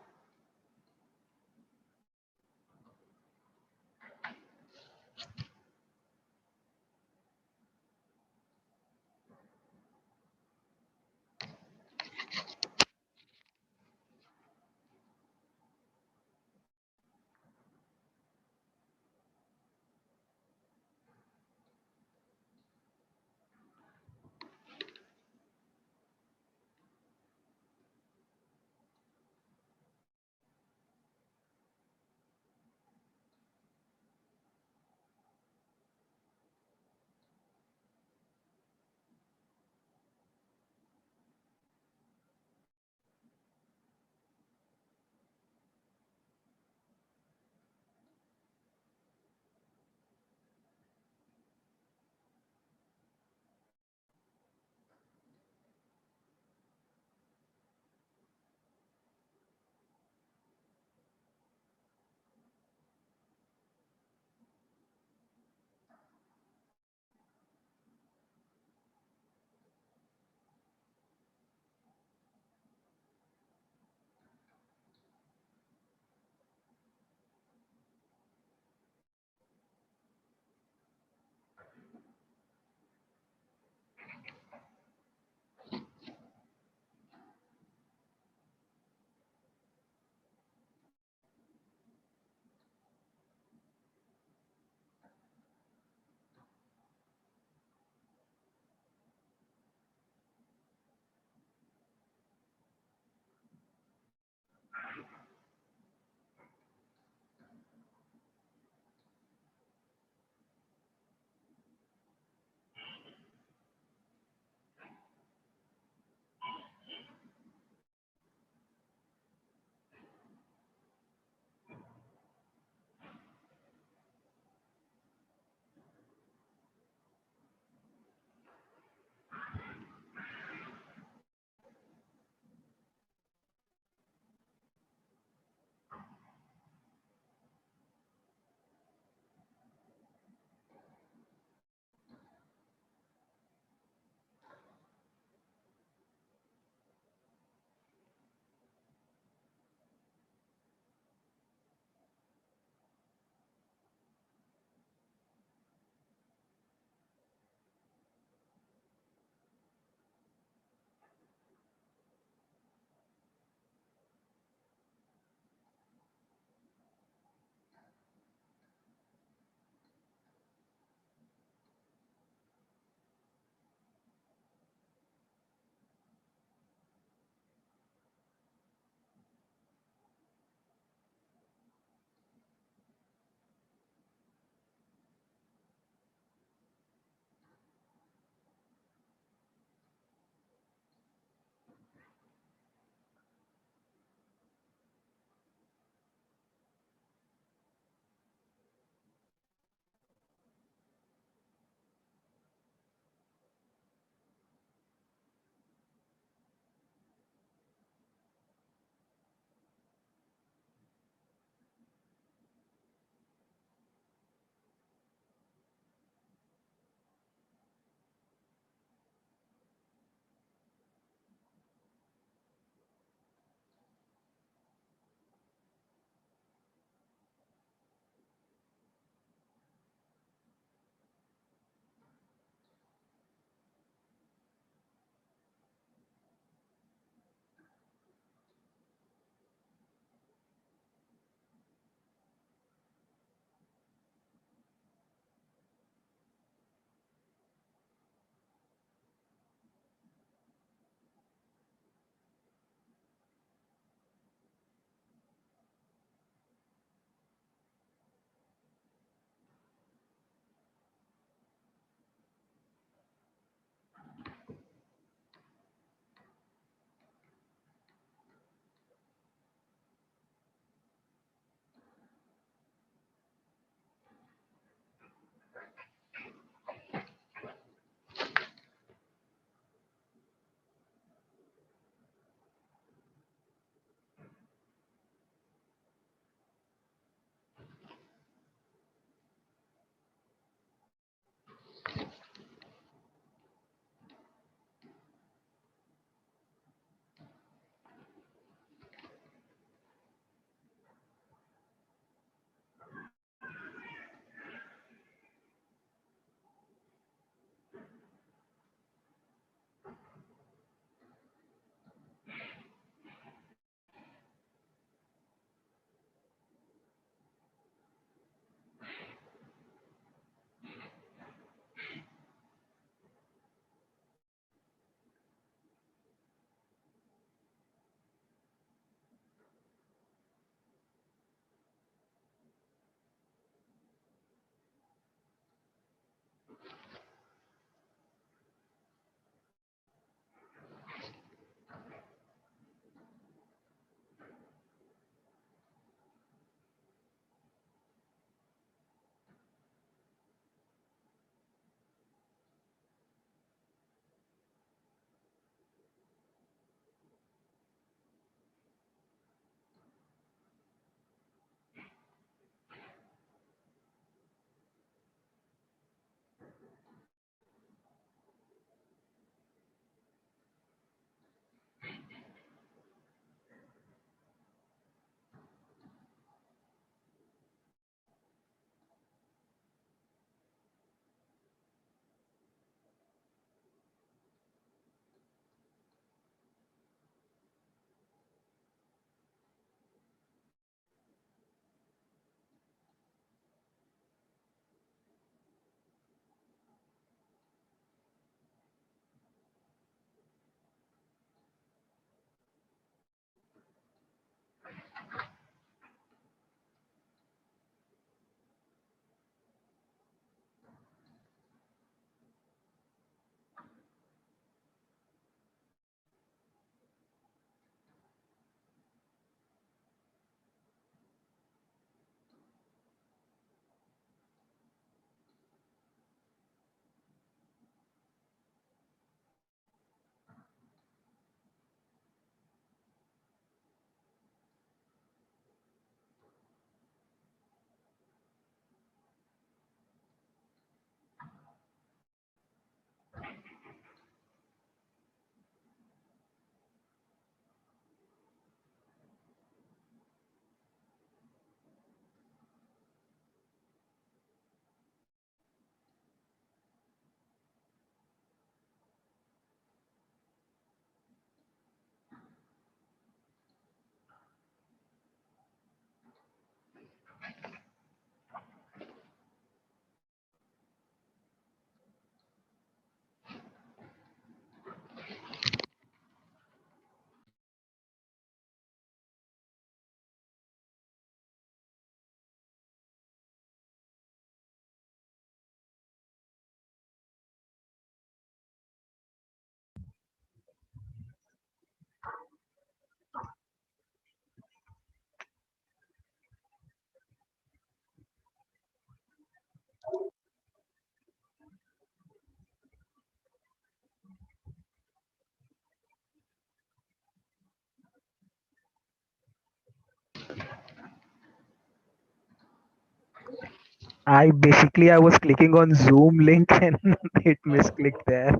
I was clicking on Zoom link and it misclicked there.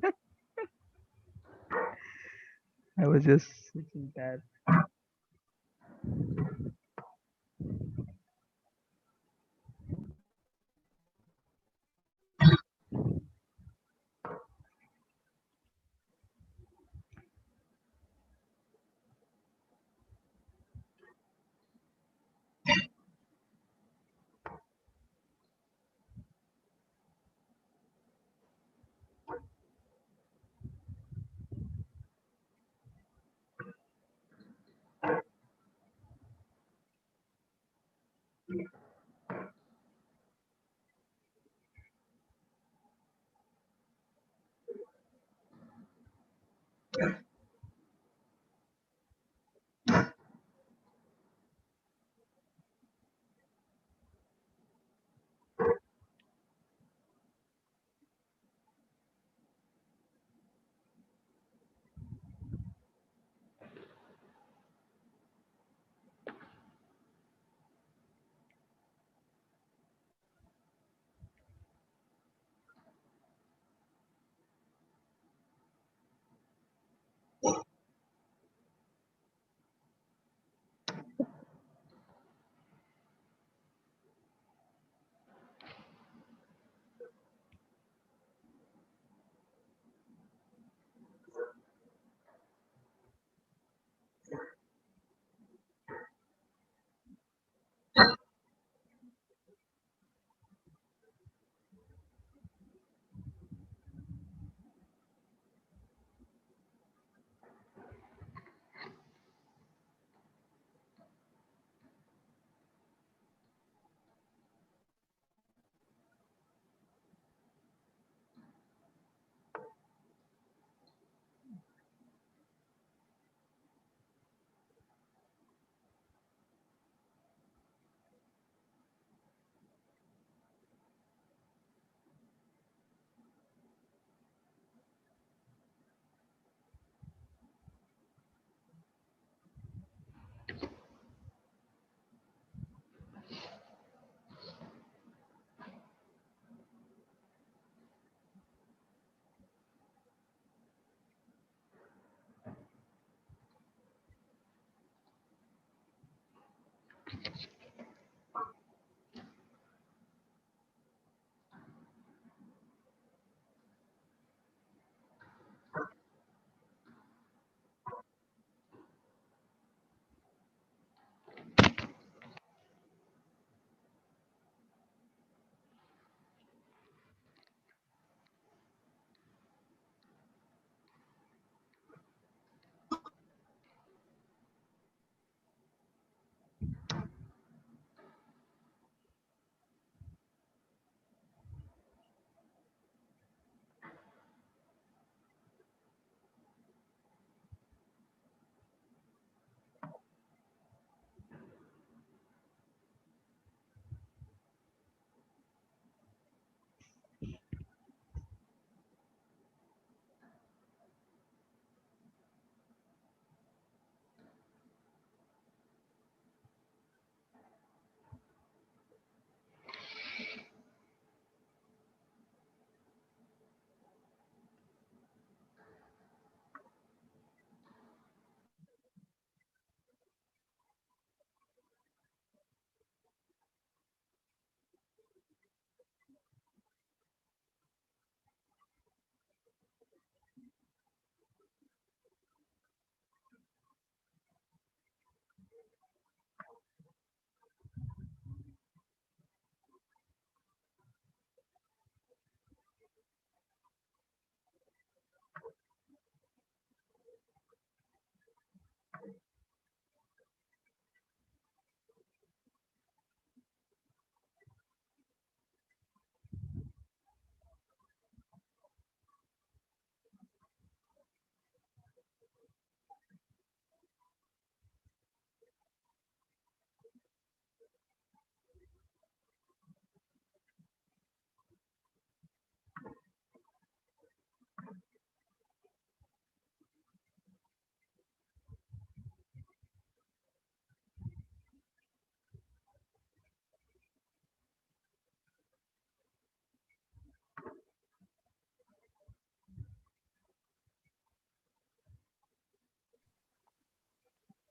I was just switching tabs.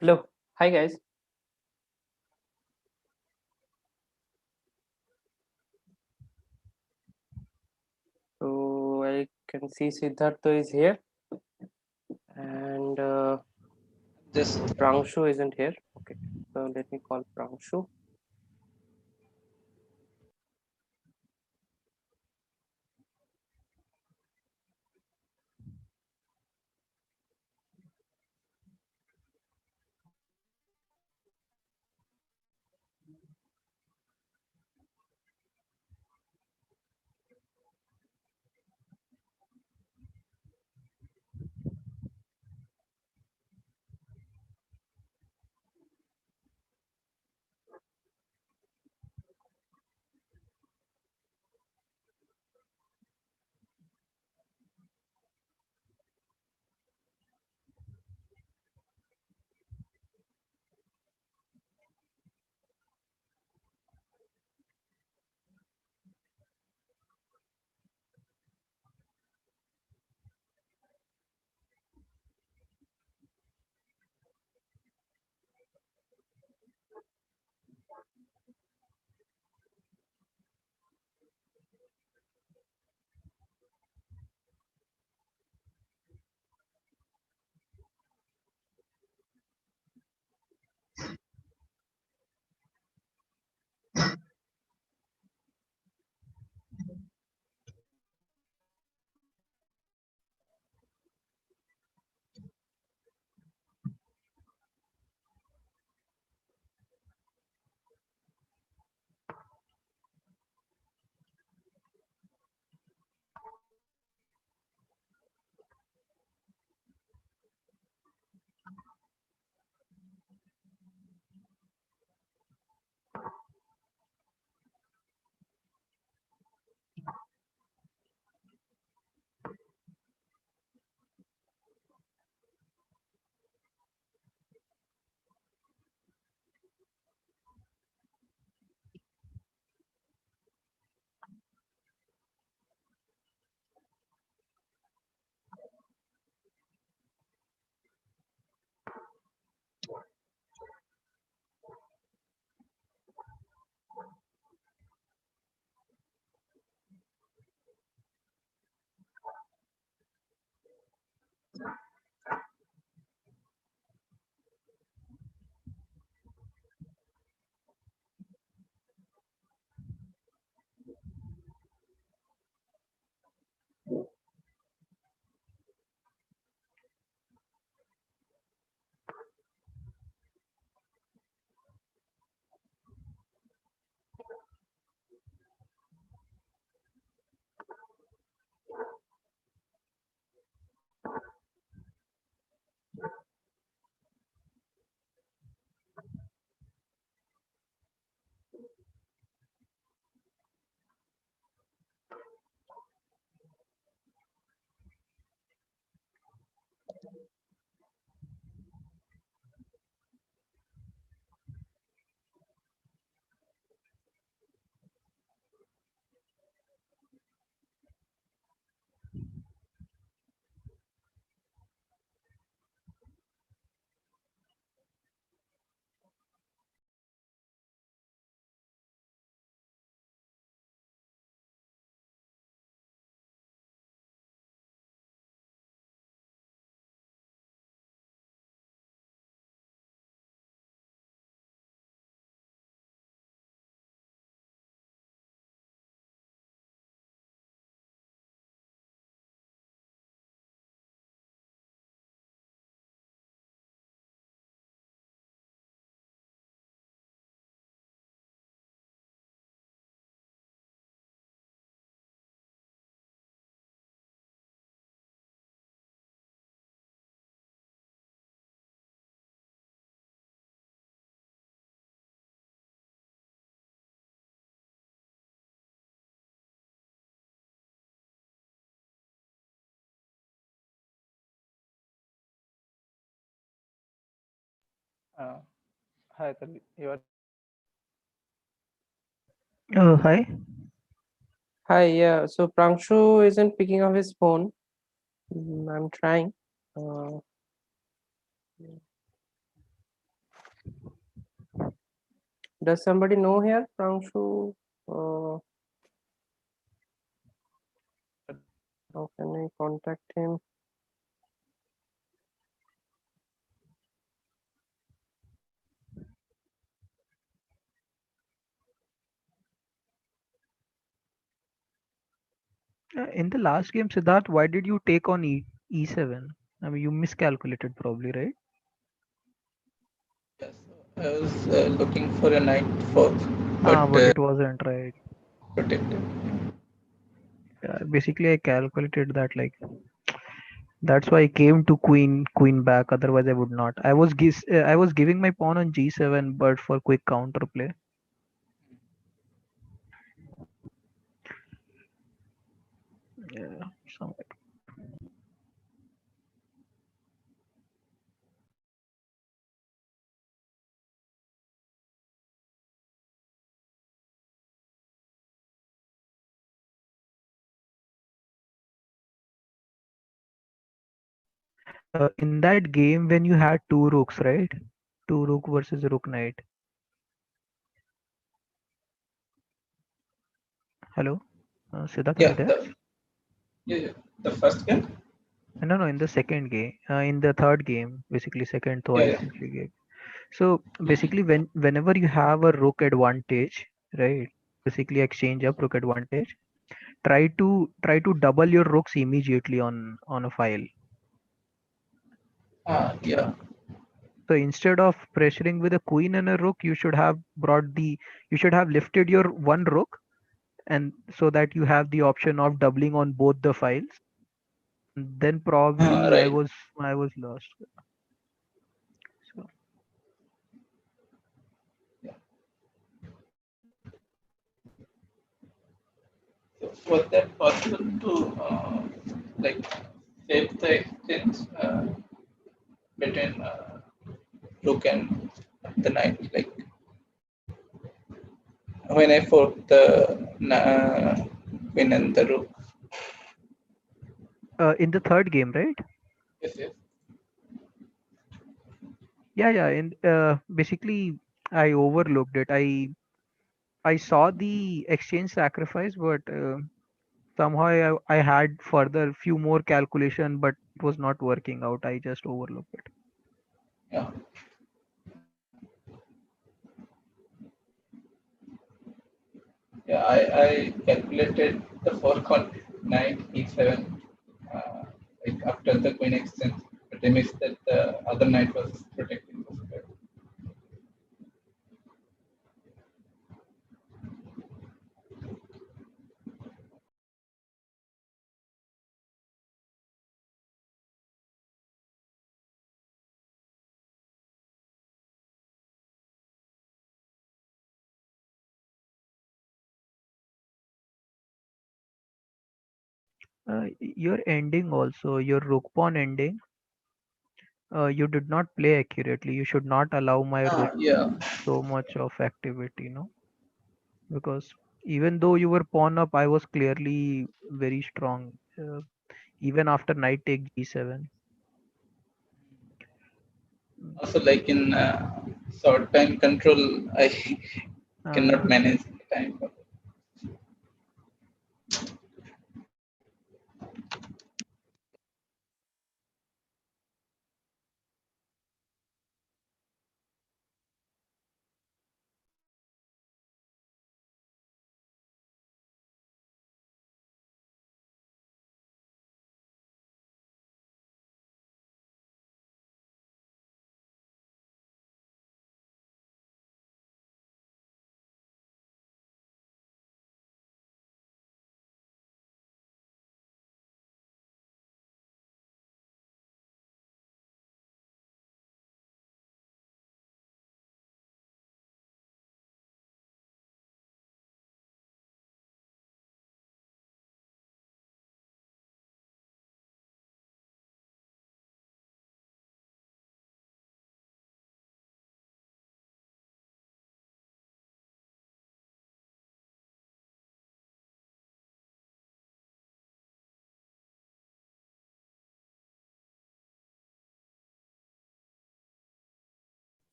Hello. Hi, guys. So I can see Siddhartha is here, and Prangshu isn't here. Okay, so let me call Prangshu. Hi, Kali. You are. Hi. Hi, yeah. So Prangshu isn't picking up his phone. I'm trying. Does somebody know here, Prangshu? How can I contact him? In the last game, Siddharth, why did you take on e7? I mean, you miscalculated probably, right? Yes, I was looking for a knight fourth, But it wasn't right. protected. Basically, I calculated that like that's why I came to queen back. Otherwise, I would not. I was giving my pawn on g7, but for quick counterplay. Yeah, somewhere. In that game, when you had two rooks, right? Two rook versus rook knight. Hello, Siddharth, are you there? The first game. No, in the second game, in the third game, basically second twice if you get. So basically, whenever you have a rook advantage, right? Basically, exchange up rook advantage. Try to double your rooks immediately on a file. Yeah. So instead of pressuring with a queen and a rook, you should have lifted your one rook, and so that you have the option of doubling on both the files. Then probably Right. I was lost. So So was that possible to like save the exchange between rook and the knight? Like when I fork the queen and the rook. in the third game, right? Yes, yes. Yeah. And basically, I overlooked it. I saw the exchange sacrifice, but somehow I had further few more calculation, but it was not working out. I just overlooked it. Yeah. Yeah, I calculated the fork on knight e7 like after the queen exchange, but I missed that the other knight was protecting the square. Your ending also, your rook pawn ending, you did not play accurately. You should not allow my rook Yeah. so much of activity, because even though you were pawn up, I was clearly very strong. Even after knight take g7. Also, like in short time control, I cannot Yeah. manage the time.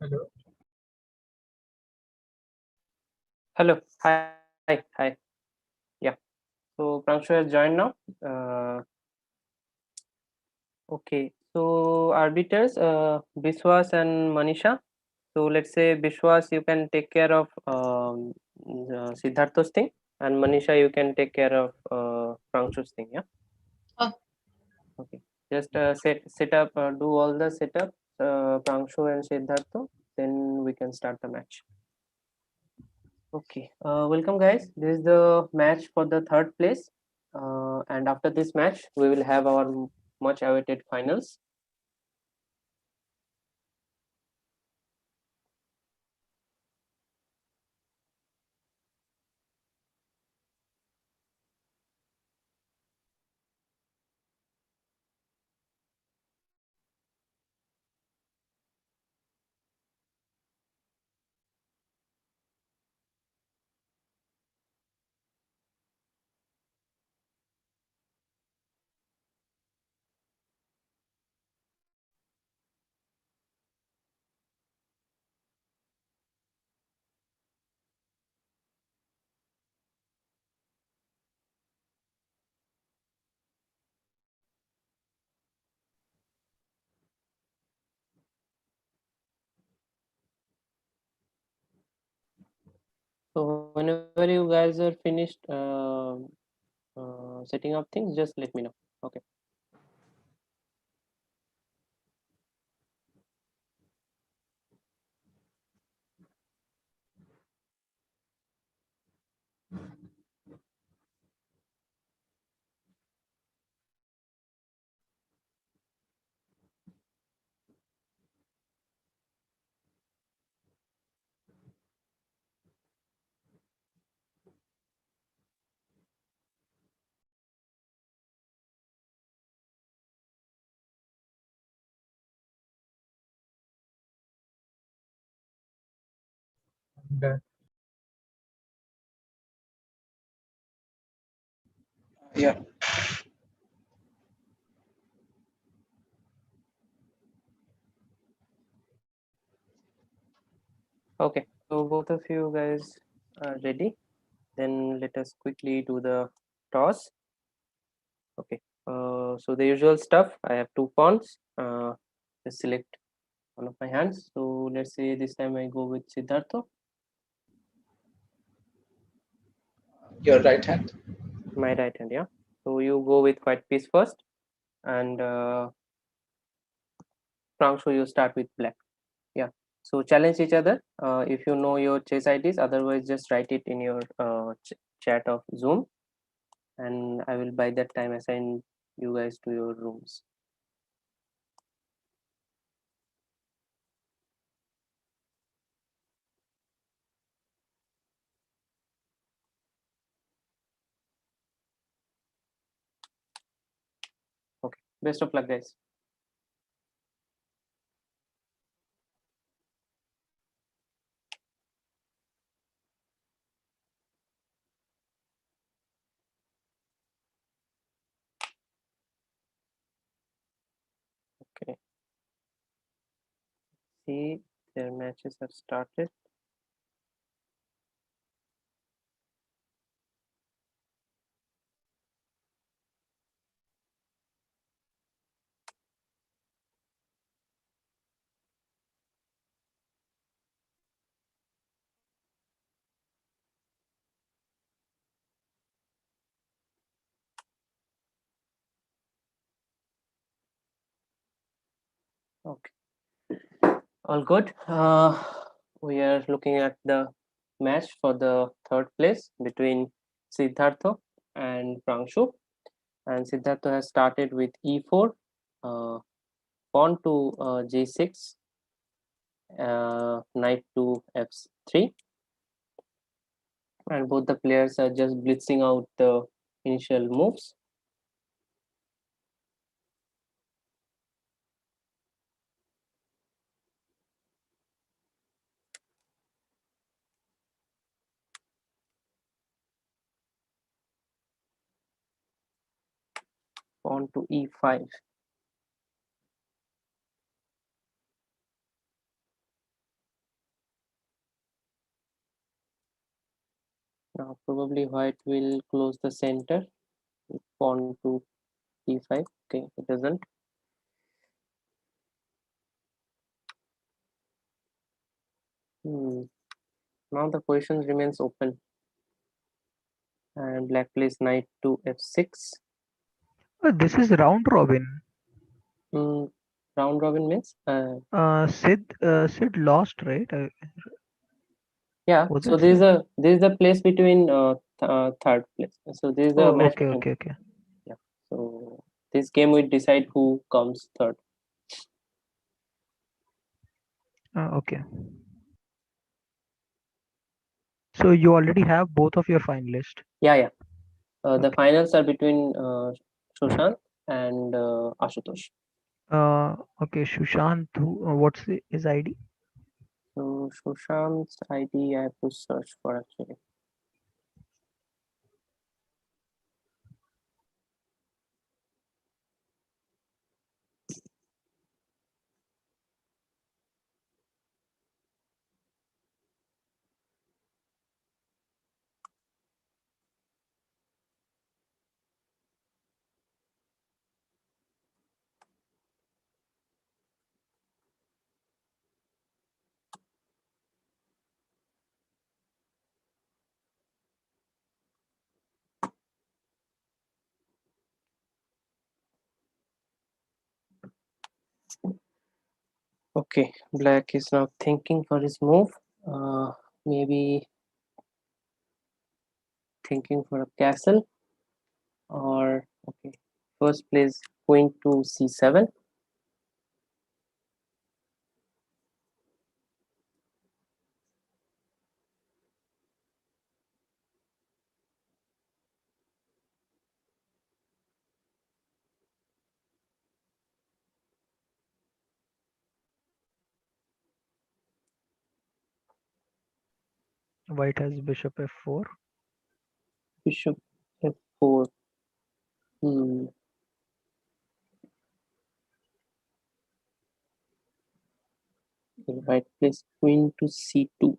Hello. Hello. Hi. Yeah. So Pranshu has joined now. Okay. So arbiters, Biswas and Manisha. So let's say Bishwas, you can take care of Siddhartha's thing, and Manisha, you can take care of Pranshu's thing. Yeah. Oh. Okay. Just set up, do all the setup, Pranshu and Siddhartha. Then we can start the match. Okay. Welcome, guys. This is the match for the third place, and after this match, we will have our much awaited finals. So whenever you guys are finished setting up things, just let me know. Okay. Done. Yeah. Okay. So both of you guys are ready. Then let us quickly do the toss. Okay. So the usual stuff. I have 2 pawns. Just select one of my hands. So let's say this time I go with Siddhartha. Your right hand. My right hand, yeah. So you go with white piece first, and Prangshu, you start with black. Yeah. So challenge each other. If you know your chess IDs, otherwise just write it in your chat of Zoom, and I will by that time assign you guys to your rooms. Okay. Best of luck, guys. Okay. See, their matches have started. Okay. All good. We are looking at the match for the third place between Siddhartha and Prangshu. And Siddhartha has started with e4, pawn to g6, knight to f3, and both the players are just blitzing out the initial moves. Pawn to e5. Now probably white will close the center with pawn to d5. Okay, it doesn't. Now the question remains open. And black plays knight to f6. This is round robin. Round robin means? Sid lost, right? Yeah. Was So it this Sid? is the place between third place. So this is the Oh, match. okay. Yeah. So this game will decide who comes third. Okay. So you already have both of your finalists. Yeah. The finals are between Sushant and Ashutosh. Okay, Sushant. What's his ID? So Sushant's ID I have to search for actually. Okay, black is now thinking for his move. Maybe thinking for a castle, or okay, first plays queen to c7. White has bishop f4. Bishop f4. White plays queen to c2.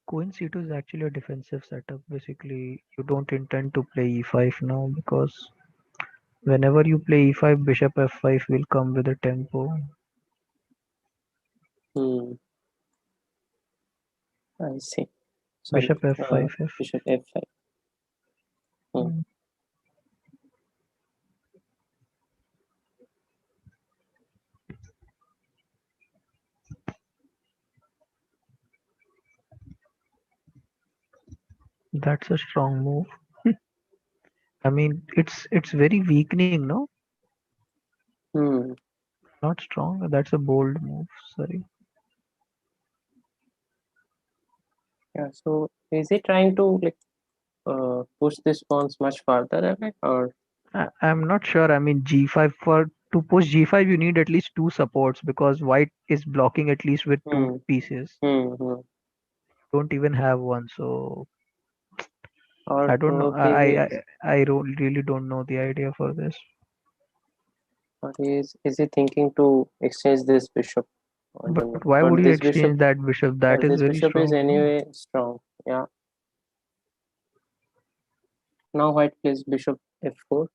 Queen c2 is actually a defensive setup. Basically, you don't intend to play e5 now because whenever you play e5, bishop f5 will come with a tempo. I see. Sorry, Bishop f5. Bishop f5. That's a strong move. I mean, it's very weakening, no? Not strong. That's a bold move. Sorry. Yeah. So is he trying to like push this pawns much farther away, or? I'm not sure. I mean, g5 to push g5, you need at least two supports because white is blocking at least with two pieces. Don't even have one, so Or I don't know. probably I really don't know the idea for this. Or is he thinking to exchange this bishop? I don't know. But why would you this exchange that bishop? That is this very bishop is strong. anyway strong. Yeah. Now white plays bishop f4.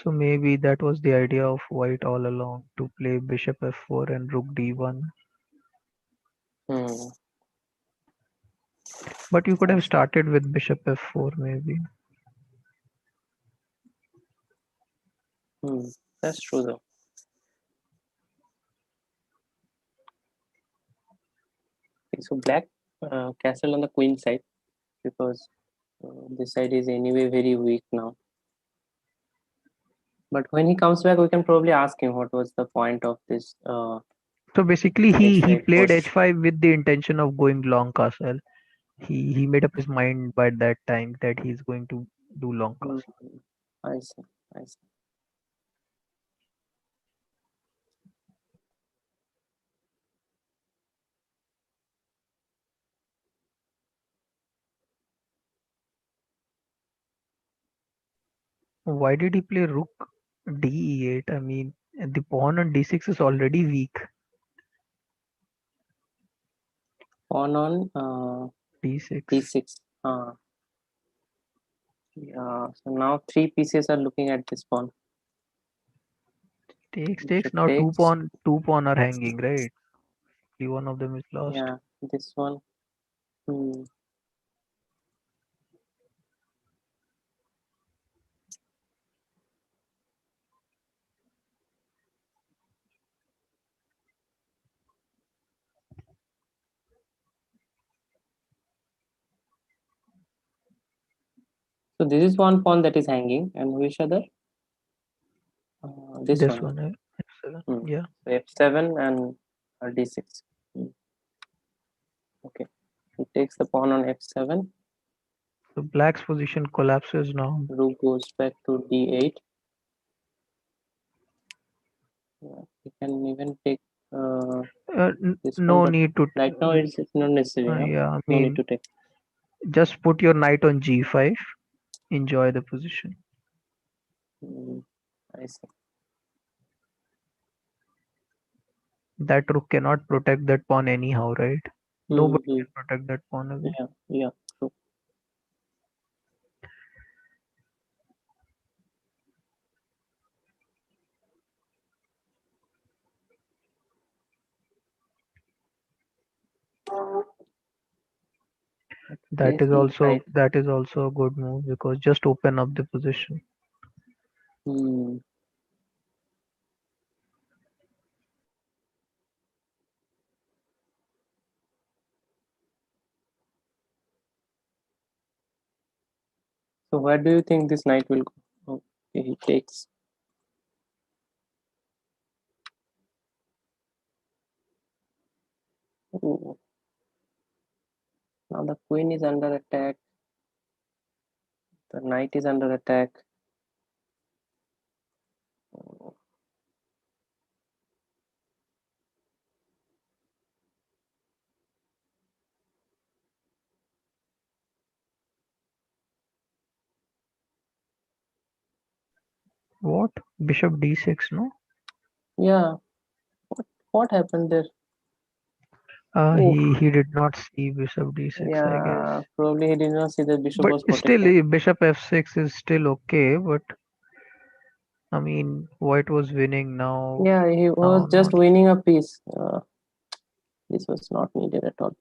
So maybe that was the idea of white all along, to play bishop f4 and rook d1. But you could have started with bishop f4 maybe. That's true though. Okay, so black castle on the queen side because this side is anyway very weak now. But when he comes back, we can probably ask him what was the point of this. So basically, he played push. h5 with the intention of going long castle. He made up his mind by that time that he's going to do long castle. I see. I see. Why did he play rook d8? I mean, the pawn on d6 is already weak. Pawn on d6. d6. Yeah. So now 3 pieces are looking at this pawn. Takes. Bishop Now takes. two pawn are hanging, right? One of them is lost. Yeah, this one. So this is one pawn that is hanging, and which other? This one. F7. Yeah. So F7 and D6. Okay. He takes the pawn on F7. So black's position collapses now. Rook goes back to D8. Yeah, he can even take this no one, need to. Right now it's not necessary. Yeah, I no mean, need to take. Just put your knight on g5. Enjoy the position. I see. That rook cannot protect that pawn anyhow, right? Nobody can protect that pawn away. Yeah, true. That is also a good move because just open up the position. So where do you think this knight will go? Okay, he takes. Ooh. Now the queen is under attack. The knight is under attack. What? Bishop d6, no? Yeah. What happened there? He did not see bishop d6, I guess. Probably he did not see the bishop But was protected. still, bishop f6 is still okay. But I mean, white was winning now. Yeah, he was just winning a piece. This was not needed at all.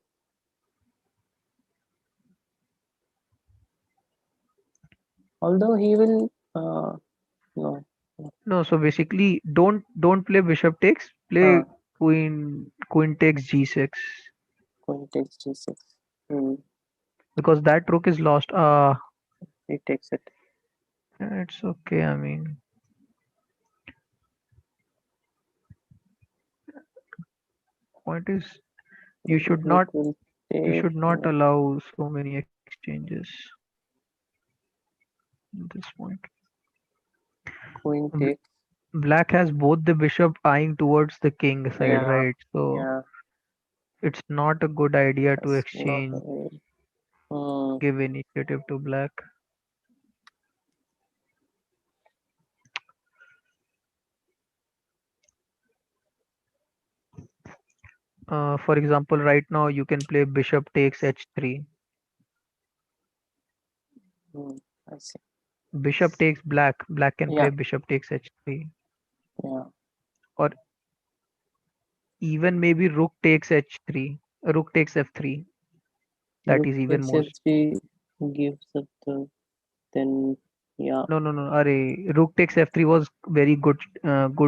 Although he will no. So basically, don't play bishop takes. Play queen takes g6. Queen takes g6. Because that rook is lost. He takes it. It's okay. I mean, point is, you should not allow so many exchanges at this point. Queen takes. Black has both the bishop eyeing towards the king side, right? So it's not a good idea to exchange. Give initiative to black. For example, right now you can play bishop takes h3. I see. Bishop takes black. Black can play bishop takes h3. Yeah. Or even maybe rook takes h3. Rook takes f3. That is even more. H3 gives up the then yeah. No. Rook takes f3 was very good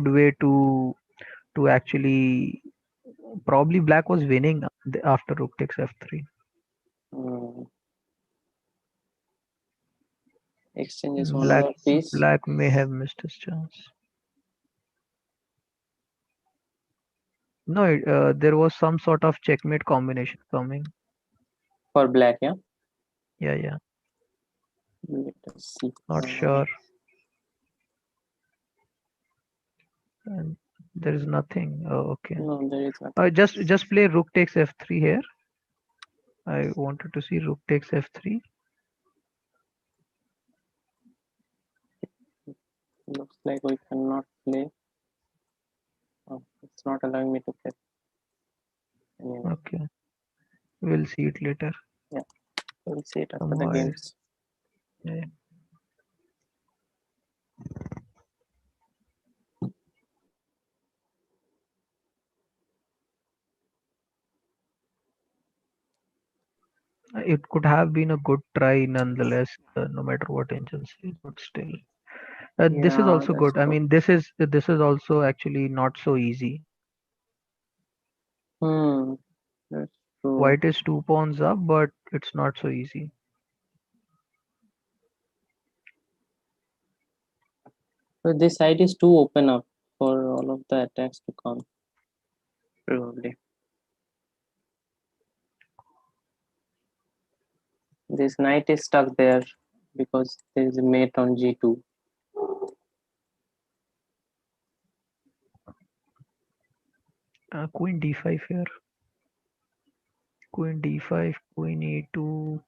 way to actually. Probably black was winning after rook takes f3. Exchanges one more piece. Black may have missed his chance. No, there was some sort of checkmate combination coming. For black, yeah? Yeah. Let us see. Not sure. And there is nothing. Oh, okay. No, there is nothing. Just play rook takes f3 here. I wanted to see rook takes f3. Looks like we cannot play. Oh, it's not allowing me to play. Anyway. Okay, we'll see it later. Yeah, we'll see it after the Somewhere. games. Yeah. It could have been a good try nonetheless, no matter what engine says, but still. This is Yeah, also that's good. I true. mean, this is also actually not so easy. That's true. White is 2 pawns up, but it's not so easy. So this side is too open up for all of the attacks to come. Probably. This knight is stuck there because there is a mate on g2. Queen d5 here. Queen d5, queen e2,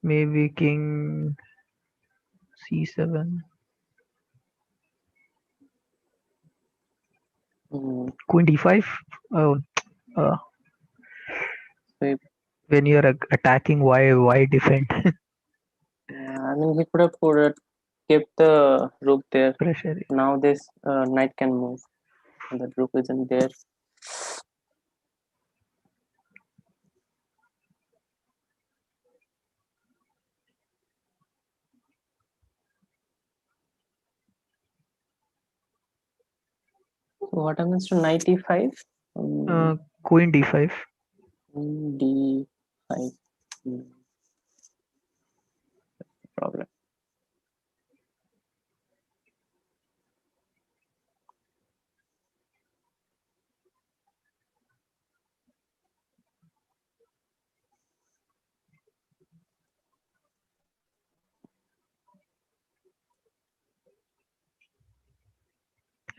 maybe king c7. Queen d5. Oh, when you're attacking, why defend? Yeah, I mean, he could have kept the rook there. Pressure. Now this knight can move. And the rook isn't there. So what happens to knight e5? Queen d5. d5. Problem.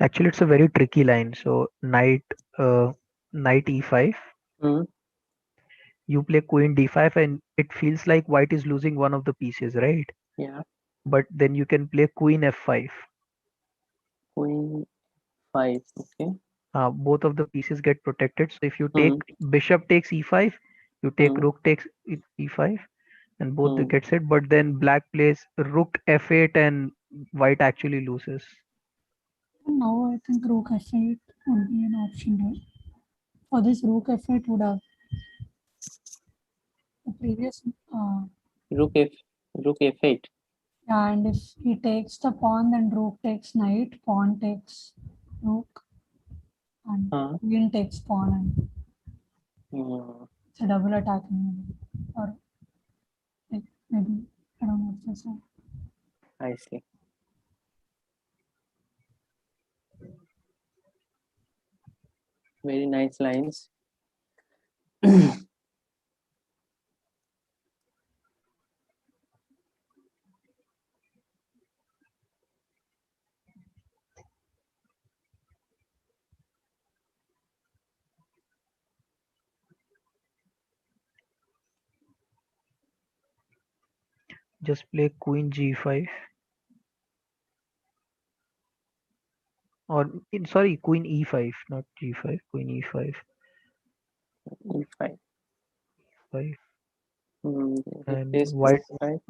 Actually, it's a very tricky line. So knight e5. You play queen d5, and it feels like white is losing one of the pieces, right? Yeah. But then you can play queen f5. Queen 5. Okay. Both of the pieces get protected. So if you take bishop takes e5, you take rook takes e5, and both they gets it. But then black plays rook f8, and white actually loses. Now I think rook f8 would be an option, right? For this rook f8 would have the previous rook f8. Yeah, and if he takes the pawn, then rook takes knight, pawn takes rook, and queen takes pawn, and it's a double attack. Or like, maybe I don't know what to say. I see. Very nice lines. Just play queen g5. Or sorry, queen e5, not g5, queen e5. e5. 5. And And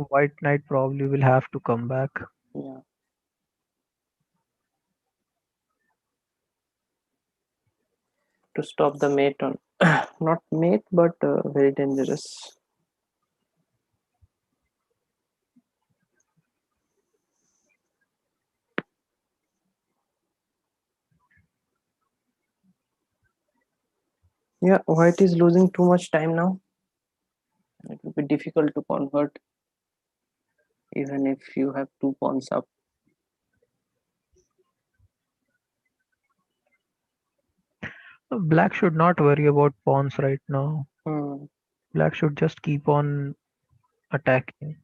white knight probably will have to come back. Yeah. To stop the mate on not mate, but very dangerous. Yeah, white is losing too much time now. It will be difficult to convert even if you have 2 pawns up. Black should not worry about pawns right now. Black should just keep on attacking.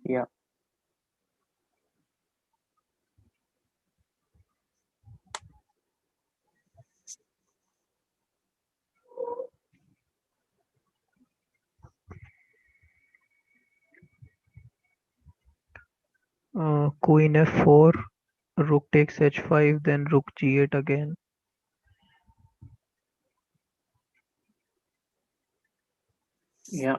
Yeah. Queen f4. rook takes h5, then rook g8 again. Yeah.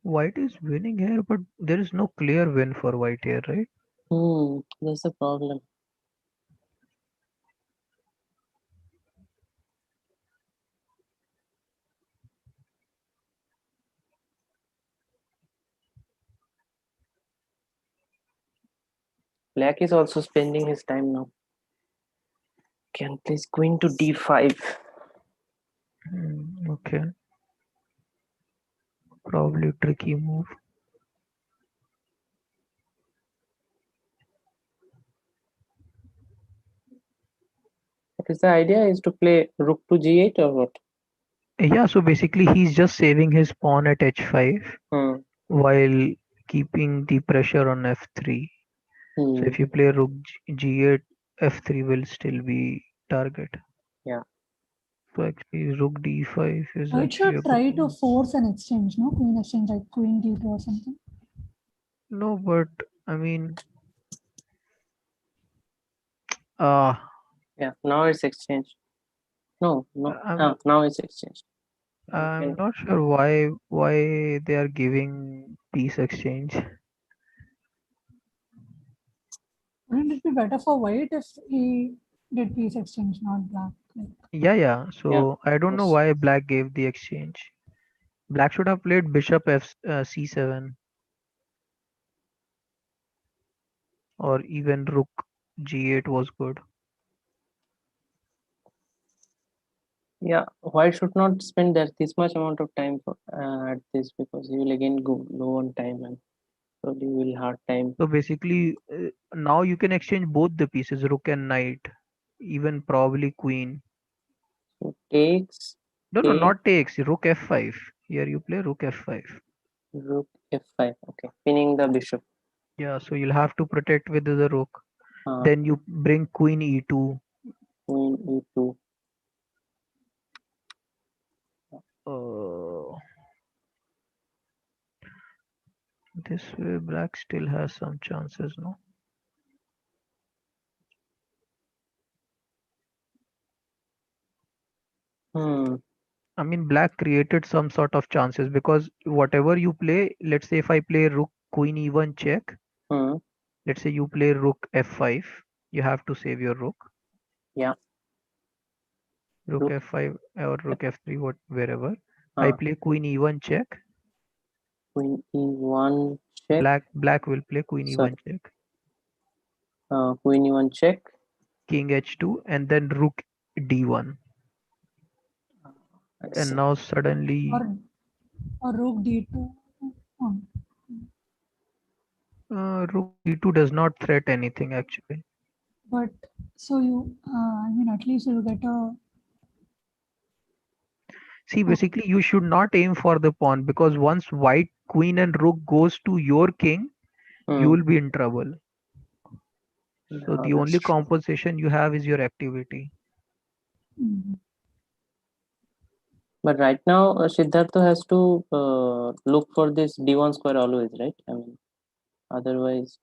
White is winning here, but there is no clear win for white here, right? That's the problem. Black is also spending his time now. Can please queen to d5. Okay. Probably tricky move. Because the idea is to play rook to g8 or what? Yeah, so basically he's just saving his pawn at h5 while keeping the pressure on f3. So if you play rook g8, f3 will still be target. Yeah. So actually rook d5 is White actually should a try good to move. force an exchange, no? Queen exchange, like queen d2 or something. No, but I mean, Yeah, now it's exchanged. No, now it's exchanged. I'm not sure why they are giving piece exchange. Wouldn't it be better for white if he did piece exchange, not black? Like, Yeah. So I don't know why black gave the exchange. Black should have played bishop c7 or even rook g8 was good. Yeah, white should not spend this much amount of time at this, because he will again go low on time and probably will hard time. So basically, now you can exchange both the pieces, rook and knight, even probably queen. So takes. No, not takes. Rook f5. Here you play rook f5. Rook f5. Okay, pinning the bishop. Yeah, so you'll have to protect with the rook. Then you bring queen e2. Queen e2. This way black still has some chances, no? I mean, black created some sort of chances because whatever you play, let's say if I play rook queen e1 check, let's say you play rook f5, you have to save your rook. Yeah. Rook f5 or rook f3, wherever. I play queen e1 check. Queen e1 check. Black will play queen e1 check. Queen e1 check. King h2 and then rook d1. And now suddenly or rook d2. rook d2 does not threat anything actually. But so you, I mean, at least you'll get a. See, basically you should not aim for the pawn because once white queen and rook goes to your king, you will be in trouble. So the only compensation you have is your activity. But right now, Siddhartha has to look for this d1 square always, right? I mean, otherwise.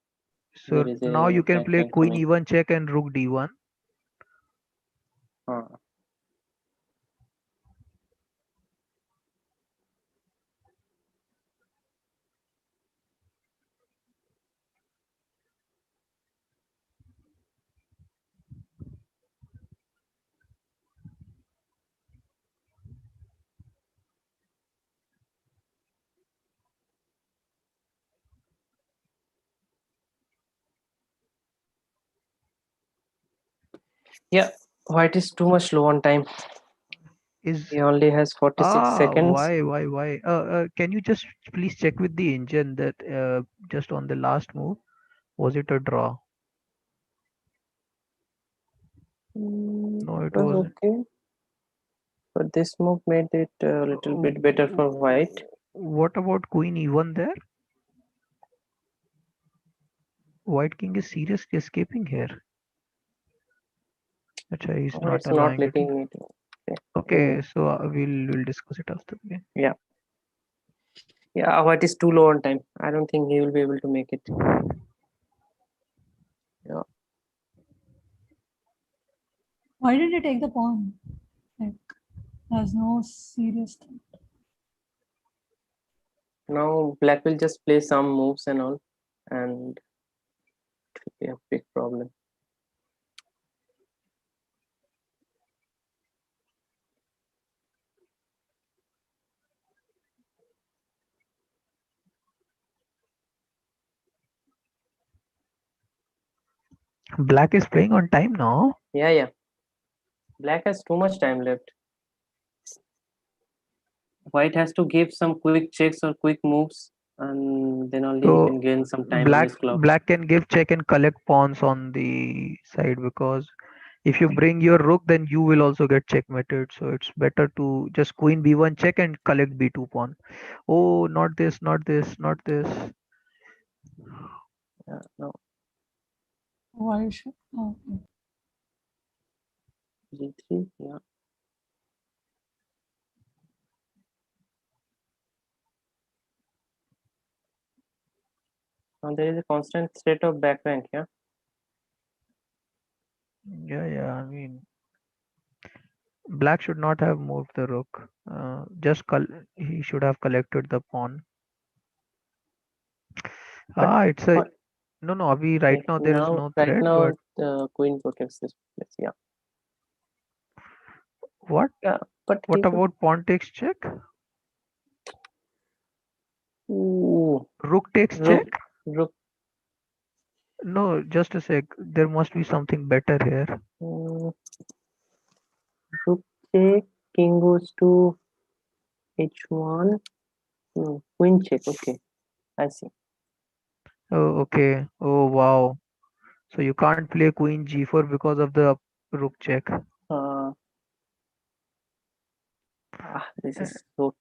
So now you can play queen e1 check and rook d1. Yeah, white is too much low on time. is He only has 46 seconds. why? Can you just please check with the engine that just on the last move, was it a draw? No, It it was wasn't. okay. But this move made it a little bit better for white. What about queen e1 there? White king is seriously escaping here. Achha, he's Oh, not it's not allowing it. letting me to. Okay, so we'll discuss it after the game. Yeah. Yeah, white is too low on time. I don't think he will be able to make it. Yeah. Why did he take the pawn? Like, there's no serious thing. Now black will just play some moves and all, and it will be a big problem. Black is playing on time now. Yeah. Black has too much time left. White has to give some quick checks or quick moves, and then only he can gain some time on his clock. Black can give check and collect pawns on the side, because if you bring your rook, then you will also get checkmated. So it's better to just queen b1 check and collect b2 pawn. Oh, not this, not this, not this. Yeah, no. Why should? Oh, okay. G3, yeah. Now there is a constant state of back rank, yeah. Yeah. I mean, black should not have moved the rook. He should have collected the pawn. But It's a no. Abhi right now there is no right threat. now But the queen protects this place, yeah. what? Yeah, but what about pawn takes check? Ooh. Rook takes check? Rook. No, just a sec. There must be something better here. Rook check, king goes to h1. No, queen check. Okay, I see. Oh, okay. Oh, wow. So you can't play queen g4 because of the rook check. This is so.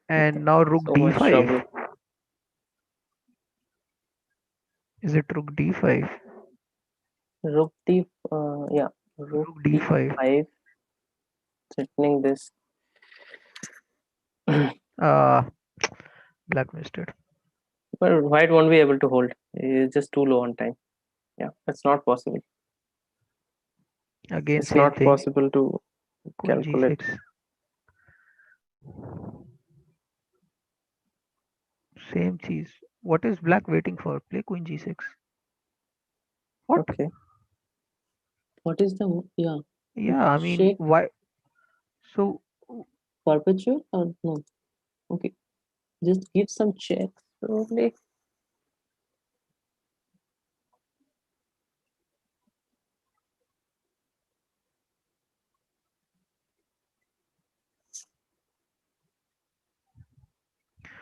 And now rook so much d5. trouble. Is it rook d5? Rook d. Yeah. Rook d5. Threatening this. Black missed it. But white won't be able to hold. It's just too low on time. Yeah, it's not possible. Again, it's same not thing. possible to Queen calculate. g6. Same cheese. What is black waiting for? Play queen g6. What? Okay. What is the Yeah, I mean, shake why? So perpetual or no? Okay, just give some checks probably.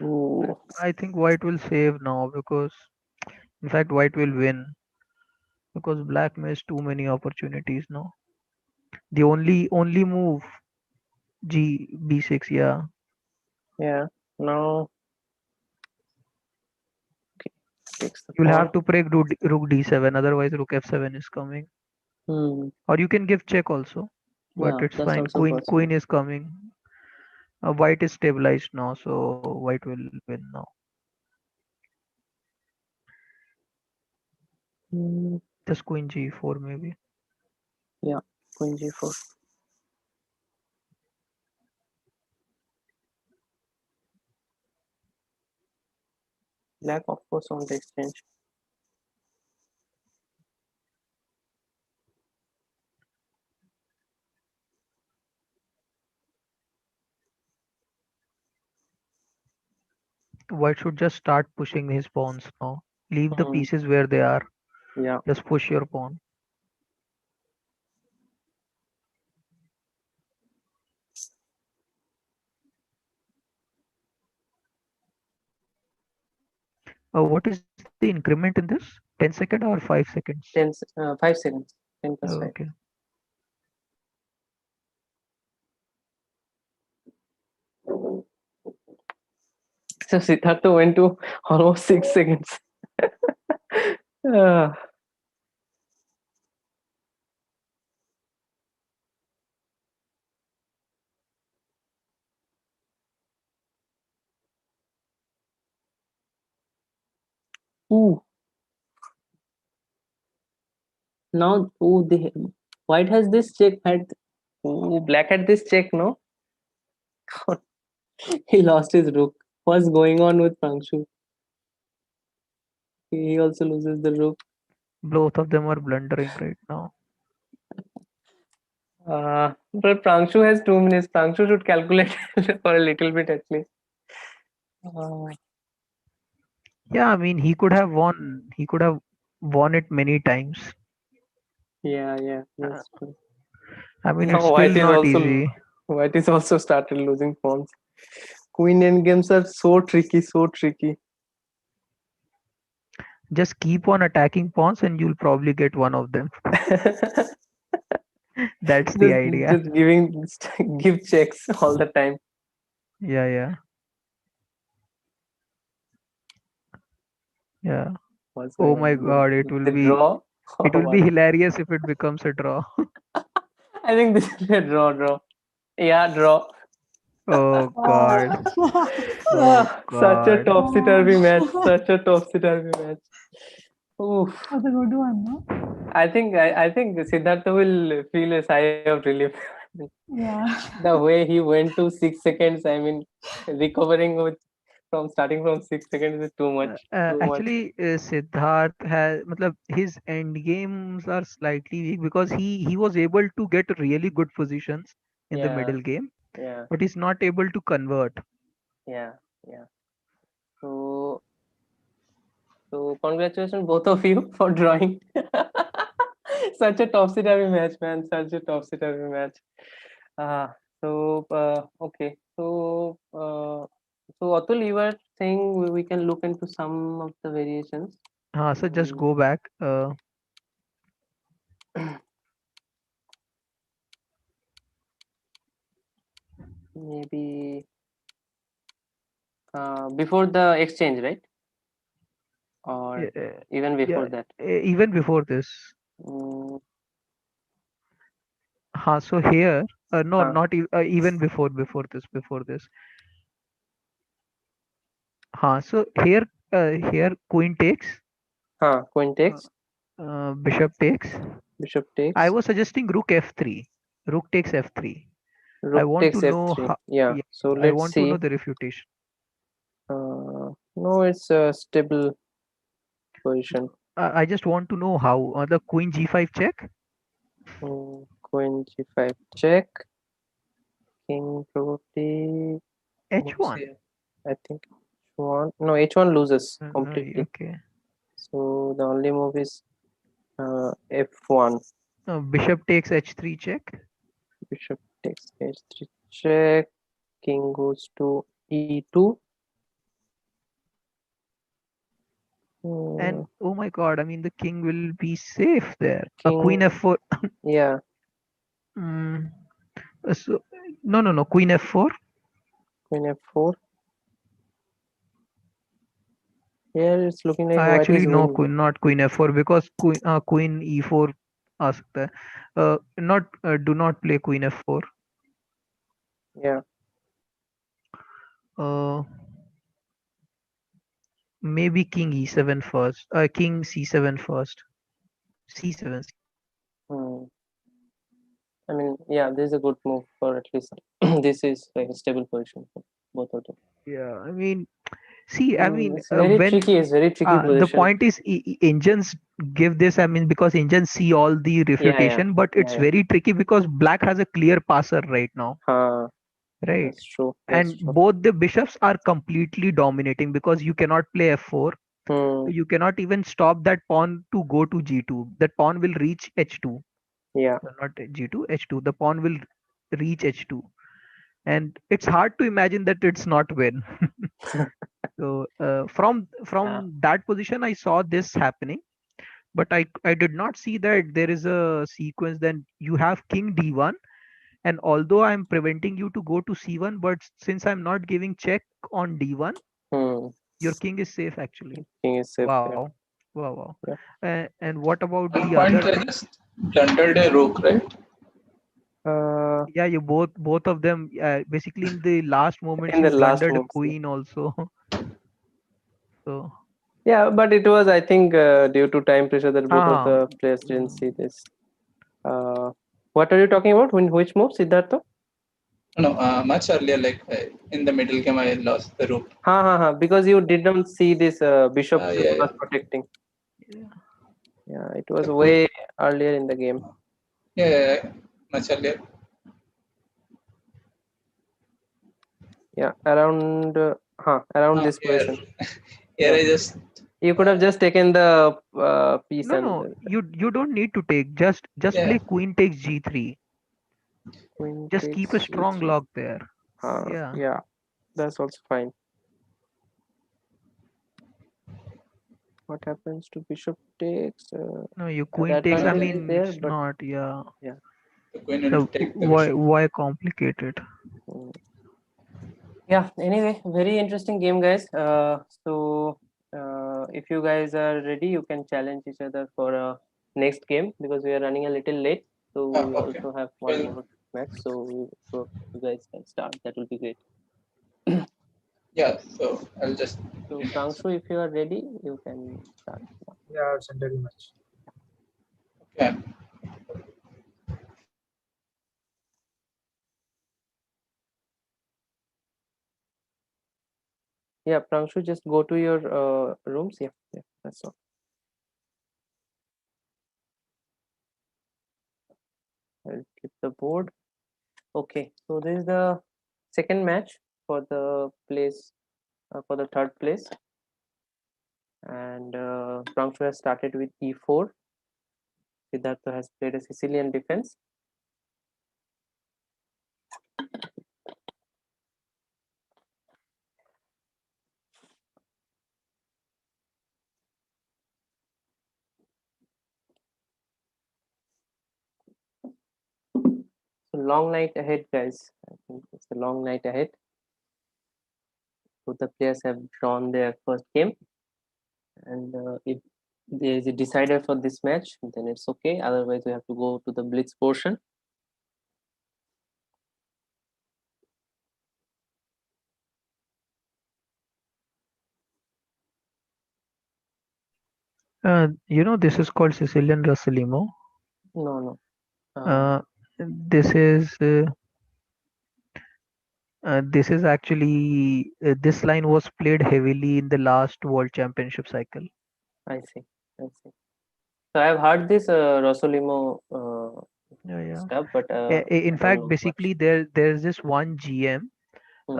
Ooh. I think white will save now, because in fact white will win, because black missed too many opportunities now. The only move b6. Yeah. Now takes the You'll pawn. have to play rook d7, otherwise rook f7 is coming. Or you can give check also, but Yeah, it's that's fine. also possible. Queen is coming. White is stabilized now, so white will win now. Just queen g4 maybe. Yeah, queen g4. Black, of course, on the exchange. White should just start pushing his pawns now. Leave the pieces where they are. Yeah. Just push your pawn. What is the increment in this? 10 second or 5 seconds? 5 seconds. 10 plus 5. Okay. So Siddhartha went to almost 6 seconds. uh, ooh. Now, the white has this check. Black had this check, no? He lost his rook. What's going on with Prangshu? He also loses the rook. Both of them are blundering right now. But Prangshu has 2 minutes. Prangshu should calculate for a little bit at least. Yeah, I mean, he could have won. He could have won it many times. Yeah, that's true. I mean, Now it's still not easy. White is also started losing pawns. Queen endgames are so tricky, so tricky. Just keep on attacking pawns and you'll probably get one of them. That's the idea. Just give checks all the time. Yeah. Oh my god, it will be draw. It will be hilarious if it becomes a draw. I think this is a draw. Yeah, draw. Oh god. Such a topsy-turvy match. Such a topsy-turvy match. Oof. That's a good one, no? I think Siddhartha will feel a sigh of relief. Yeah. The way he went to 6 seconds, I mean, recovering starting from 6 seconds is too much. Actually, Siddharth has, his end games are slightly weak because he was able to get really good positions in the middle game, but he's not able to convert. Yeah. So congratulations both of you for drawing. Such a topsy-turvy match, man. Such a topsy-turvy match. Okay. So Atul, you were saying we can look into some of the variations. So just go back. Maybe before the exchange, right? Or even before that? Even before this. So here, no, not even before this. So here queen takes. Queen takes. Bishop takes. Bishop takes. I was suggesting rook f3. Rook takes f3. Rook I want takes to know f3. how. So let's I want see. to know the refutation. No, it's a stable position. I just want to know how. The queen g5 check. Queen g5 check. King probably h1. I think h1. No, h1 loses completely. Okay. So the only move is f1. Bishop takes h3 check. Bishop takes h3 check. King goes to e2. And oh my god, I mean the king will be safe there. King, Queen f4. Yeah. So no. Queen f4. Queen f4. Here it's looking like white Actually is no, winning. not queen f4 because queen e4 आ सकता है. Do not play queen f4. Yeah. Maybe king e7 first. King c7 first. c7. I mean, yeah, this is a good move for at least this is like a stable position for both of them. Yeah, I mean, see, I mean, it's very tricky. It's very tricky position. The point is, engines give this. I mean, because engines see all the refutation, but it's very tricky because black has a clear passer right now. Right. That's true. And both the bishops are completely dominating because you cannot play f4. You cannot even stop that pawn to go to g2. That pawn will reach h2. Yeah. Not g2, h2. The pawn will reach h2. And it's hard to imagine that it's not win. So from that position, I saw this happening, but I did not see that there is a sequence. Then you have King D1, and although I'm preventing you to go to C1, but since I'm not giving check on D1, your king is safe actually. King is safe. Wow, wow. Yeah. And what about One the point other I two? just blundered a rook, right? Yeah, you both of them basically in the last moments In you the last blundered moves, queen also. So yeah, but it was, I think, due to time pressure that both of the players didn't see this. What are you talking about? Which move, Siddhartha? No, much earlier, like in the middle game, I lost the rook. Because you didn't see this bishop Yeah, was protecting. Yeah, it was way earlier in the game. Yeah, much earlier. Yeah, around this position. Here I just. You could have just taken the piece no, you don't need to take. Just play queen takes G3. Queen Just keep a takes strong G3. lock there. Yeah, that's also fine. What happens to bishop takes? No, you queen takes. I mean, there, it's but not. Yeah. The queen will take the Why complicate it? Yeah. Anyway, very interesting game, guys. So if you guys are ready, you can challenge each other for a next game because we are running a little late. So we also have one more match. So you guys can start. That will be great. Yeah. So I'll just. So Prangshu, if you are ready, you can start. Yeah, it's very much. Okay. Yeah, Prangshu, just go to your rooms. Yeah, that's all. I'll flip the board. Okay, so this is the second match for the place for the third place, and Prangshu has started with e4. Siddhartha has played a Sicilian defense. So long night ahead, guys. I think it's a long night ahead. Both the players have drawn their first game, and if there is a decider for this match, then it's okay. Otherwise, we have to go to the blitz portion. This is called Sicilian Rossolimo. No. This is actually this line was played heavily in the last World Championship cycle. I see. So I've heard this Rossolimo stuff, but in fact, basically there's this one GM. He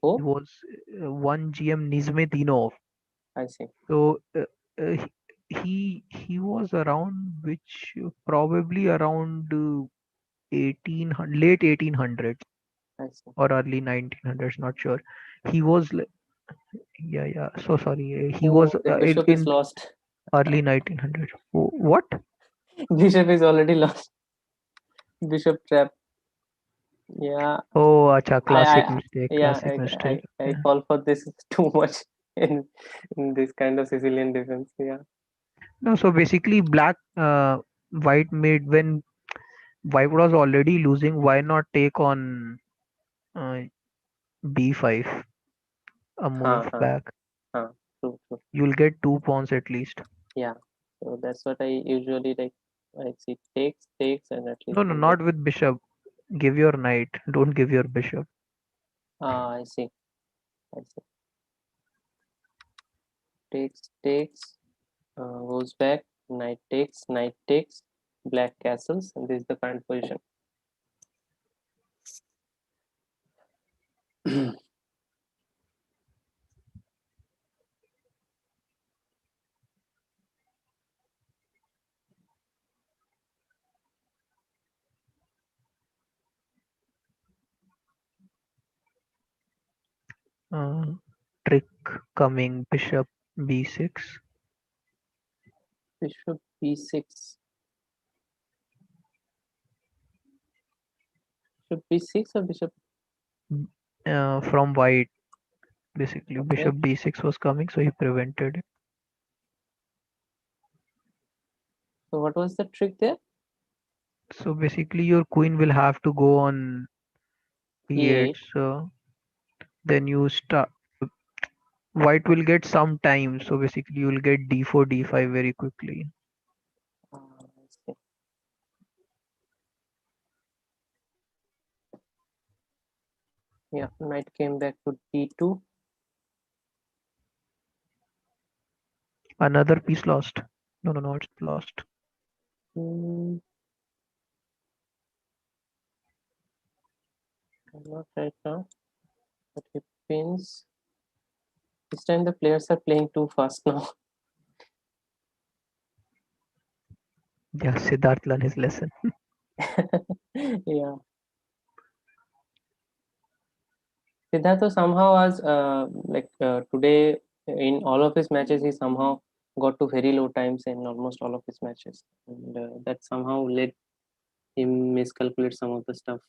was one GM Nizmetinov. I see. So he was around probably around late 1800s or early 1900s, not sure. He was yeah, so sorry, he was the bishop is lost. Early 1900s. What? Bishop is already lost. Bishop trap. Yeah. Oh, acha, classic mistake. Yeah, Classic mistake. I fall for this too much in this kind of Sicilian defense. Yeah. No, so basically, white made when white was already losing. Why not take on b5, a move back? True. You'll get 2 pawns at least. Yeah. So that's what I usually like. I see takes, and at least. No, not with bishop. Give your knight. Don't give your bishop. I see. Takes, goes back, knight takes, black castles, and this is the current position. trick coming bishop b6. Bishop b6. Bishop b6 or bishop? From white. Basically, Okay. bishop b6 was coming, so he prevented it. So what was the trick there? So basically, your queen will have to go on e8. E8. So then you start. White will get some time. So basically, you will get d4, d5 very quickly. I see. Yeah, knight came back to d2. Another piece lost. No, it's lost. Hmm. Not right now, but he pins. This time the players are playing too fast now. Yeah, Siddharth learned his lesson. Yeah. Siddhartha somehow was today in all of his matches, he somehow got to very low times in almost all of his matches, and that somehow led him miscalculate some of the stuff.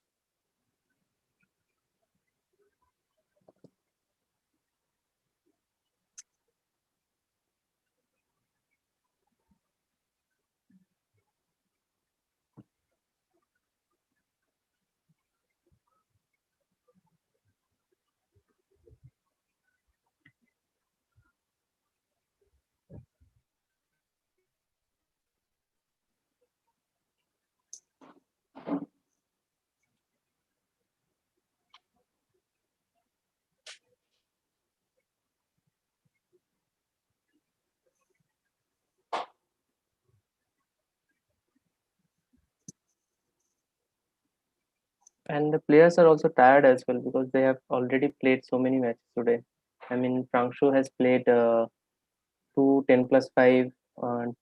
And the players are also tired as well because they have already played so many matches today. I mean, Prangshu has played two 10+5,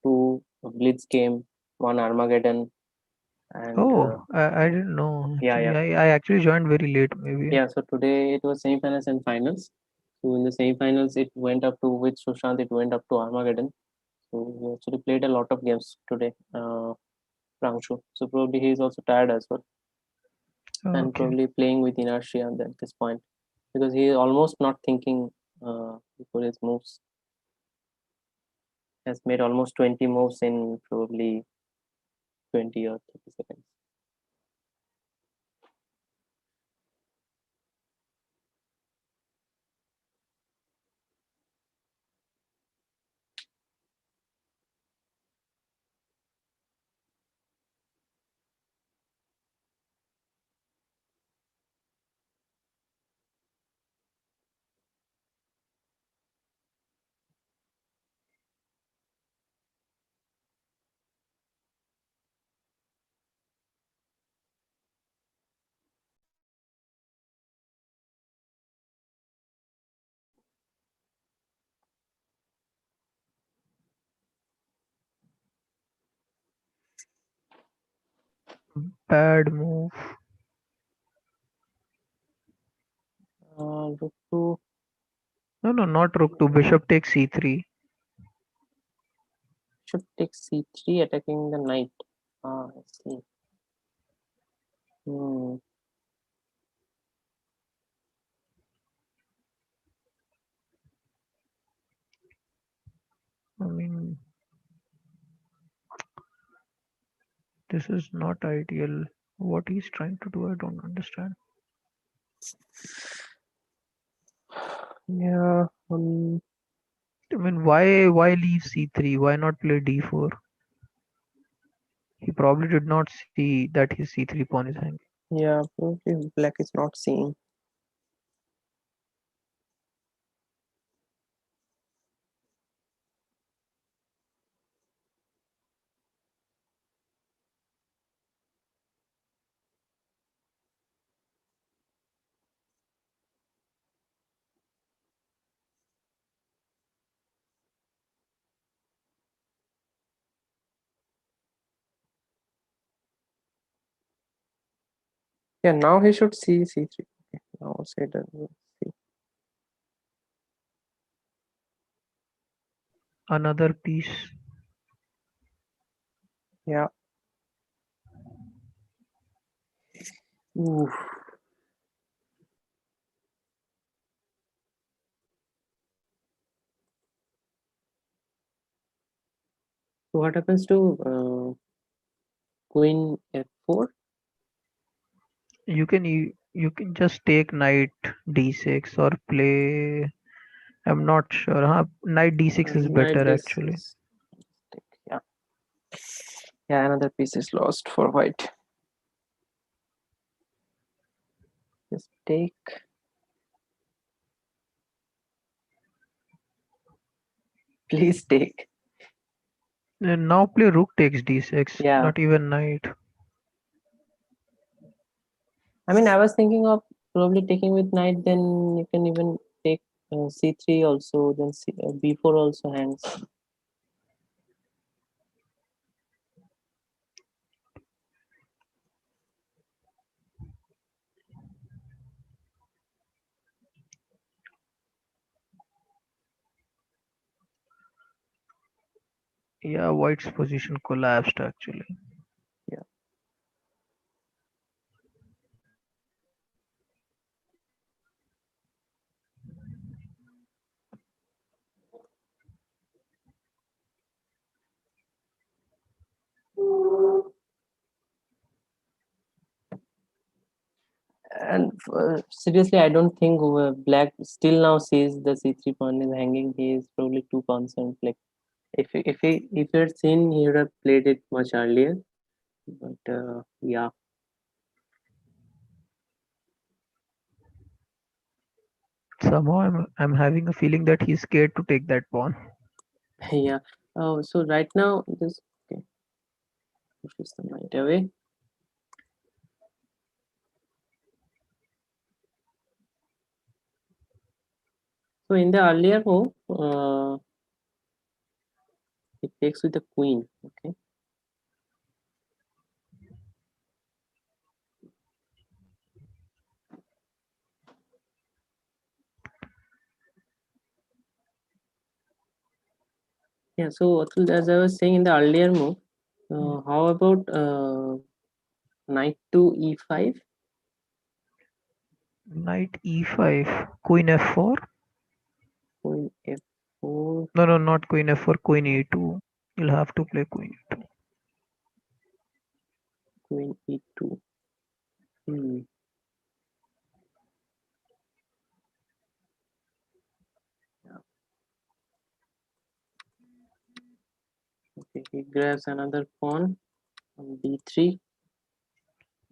two Blitz game, one Armageddon, and Oh, I didn't know. yeah, Actually, yeah, I actually joined very late, maybe. yeah. So today it was semifinals and finals. So in the semifinals, it went up to with Sushant. It went up to Armageddon. So he actually played a lot of games today, Prangshu. So probably he is also tired as well, and Okay. probably playing with inertia at this point because he is almost not thinking before his moves. Has made almost 20 moves in probably 20 or 30 seconds. Bad move. Rook to No, not rook to. Bishop takes c3. bishop takes c3, attacking the knight. Ah, I see. Hmm. I mean, this is not ideal. What he's trying to do, I don't understand. Yeah. I mean, why leave c3? Why not play d4? He probably did not see that his c3 pawn is hanging. Yeah, probably black is not seeing. Yeah, now he should see c3. Okay, now also it doesn't see. another piece. Yeah. Oof. So what happens to queen f4? You can just take knight d6 or play. I'm not sure. Knight d6 is Knight better d6. actually. Yeah. Yeah, another piece is lost for white. Just take. Please take. And now play rook takes d6. Yeah. Not even knight. I mean, I was thinking of probably taking with knight. Then you can even take c3 also. Then b4 also hangs. Yeah, white's position collapsed actually. Yeah. And seriously, I don't think black still now sees the c3 pawn is hanging. He is probably too concerned. Like if he had seen, he would have played it much earlier. But yeah. Somehow I'm having a feeling that he's scared to take that pawn. Yeah. Oh, so right now this okay. Pushes the knight away. So in the earlier move, it takes with the queen. Okay. Yeah. So Atul, as I was saying in the earlier move, how about knight to e5? Knight e5, queen f4. Queen f4. No, not queen f4, queen e2. You'll have to play queen e2. Queen e2. Hmm. Yeah. Okay, he grabs another pawn on b3.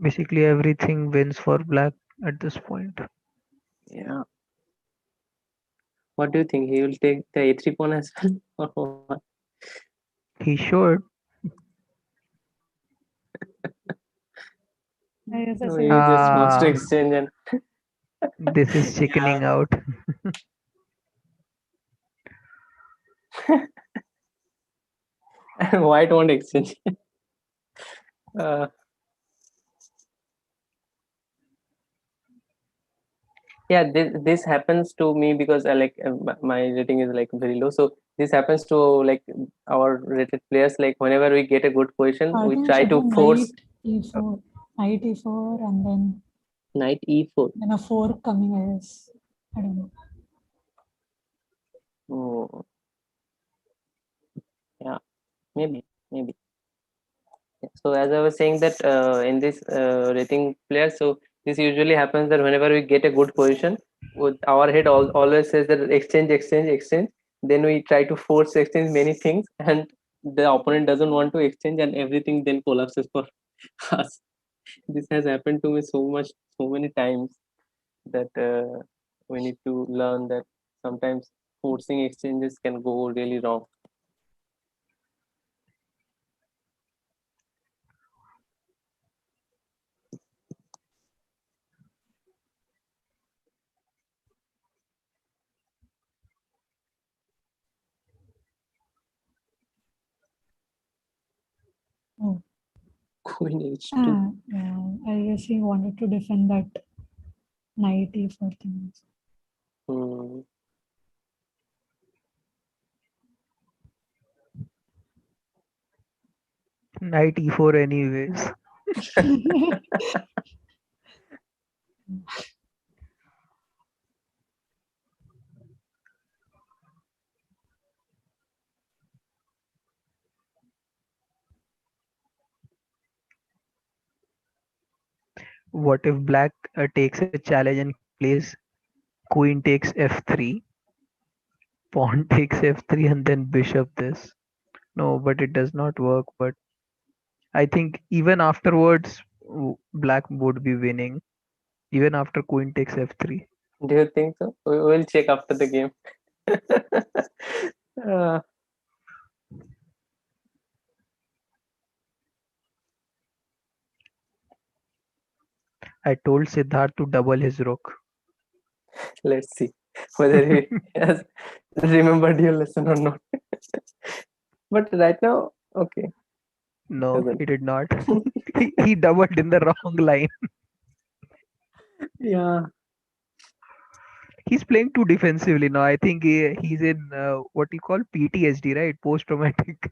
Basically everything wins for black at this point. Yeah. What do you think? He will take the a3 pawn as well, or what? He should. No, he just wants to Ah, exchange and this is chickening out. white won't exchange. uh, yeah, this happens to me because I like my rating is like very low. So this happens to like our rated players. Like whenever we get a good position, I we think try should to have force knight e4 and then knight e4. then a fork coming as I don't know. Oh, yeah, maybe. So as I was saying that in this rating player, so this usually happens that whenever we get a good position, with our head always says that exchange. Then we try to force exchange many things, and the opponent doesn't want to exchange, and everything then collapses for us. This has happened to me so many times that we need to learn that sometimes forcing exchanges can go really wrong. Oh. Queen h2. Yeah, I guess he wanted to defend that knight e4 thing. Hmm. Knight e4 anyways. What if black takes a challenge and plays queen takes f3, pawn takes f3, and then bishop this? No, but it does not work. But I think even afterwards, black would be winning. Even after queen takes f3. Do you think so? We'll check after the game. uh, I told Siddharth to double his rook. Let's see whether he has remembered your lesson or not. But right now, okay. No, he did not. he doubled in the wrong line. Yeah. He's playing too defensively now. I think he's in what you call PTSD, right? Post traumatic.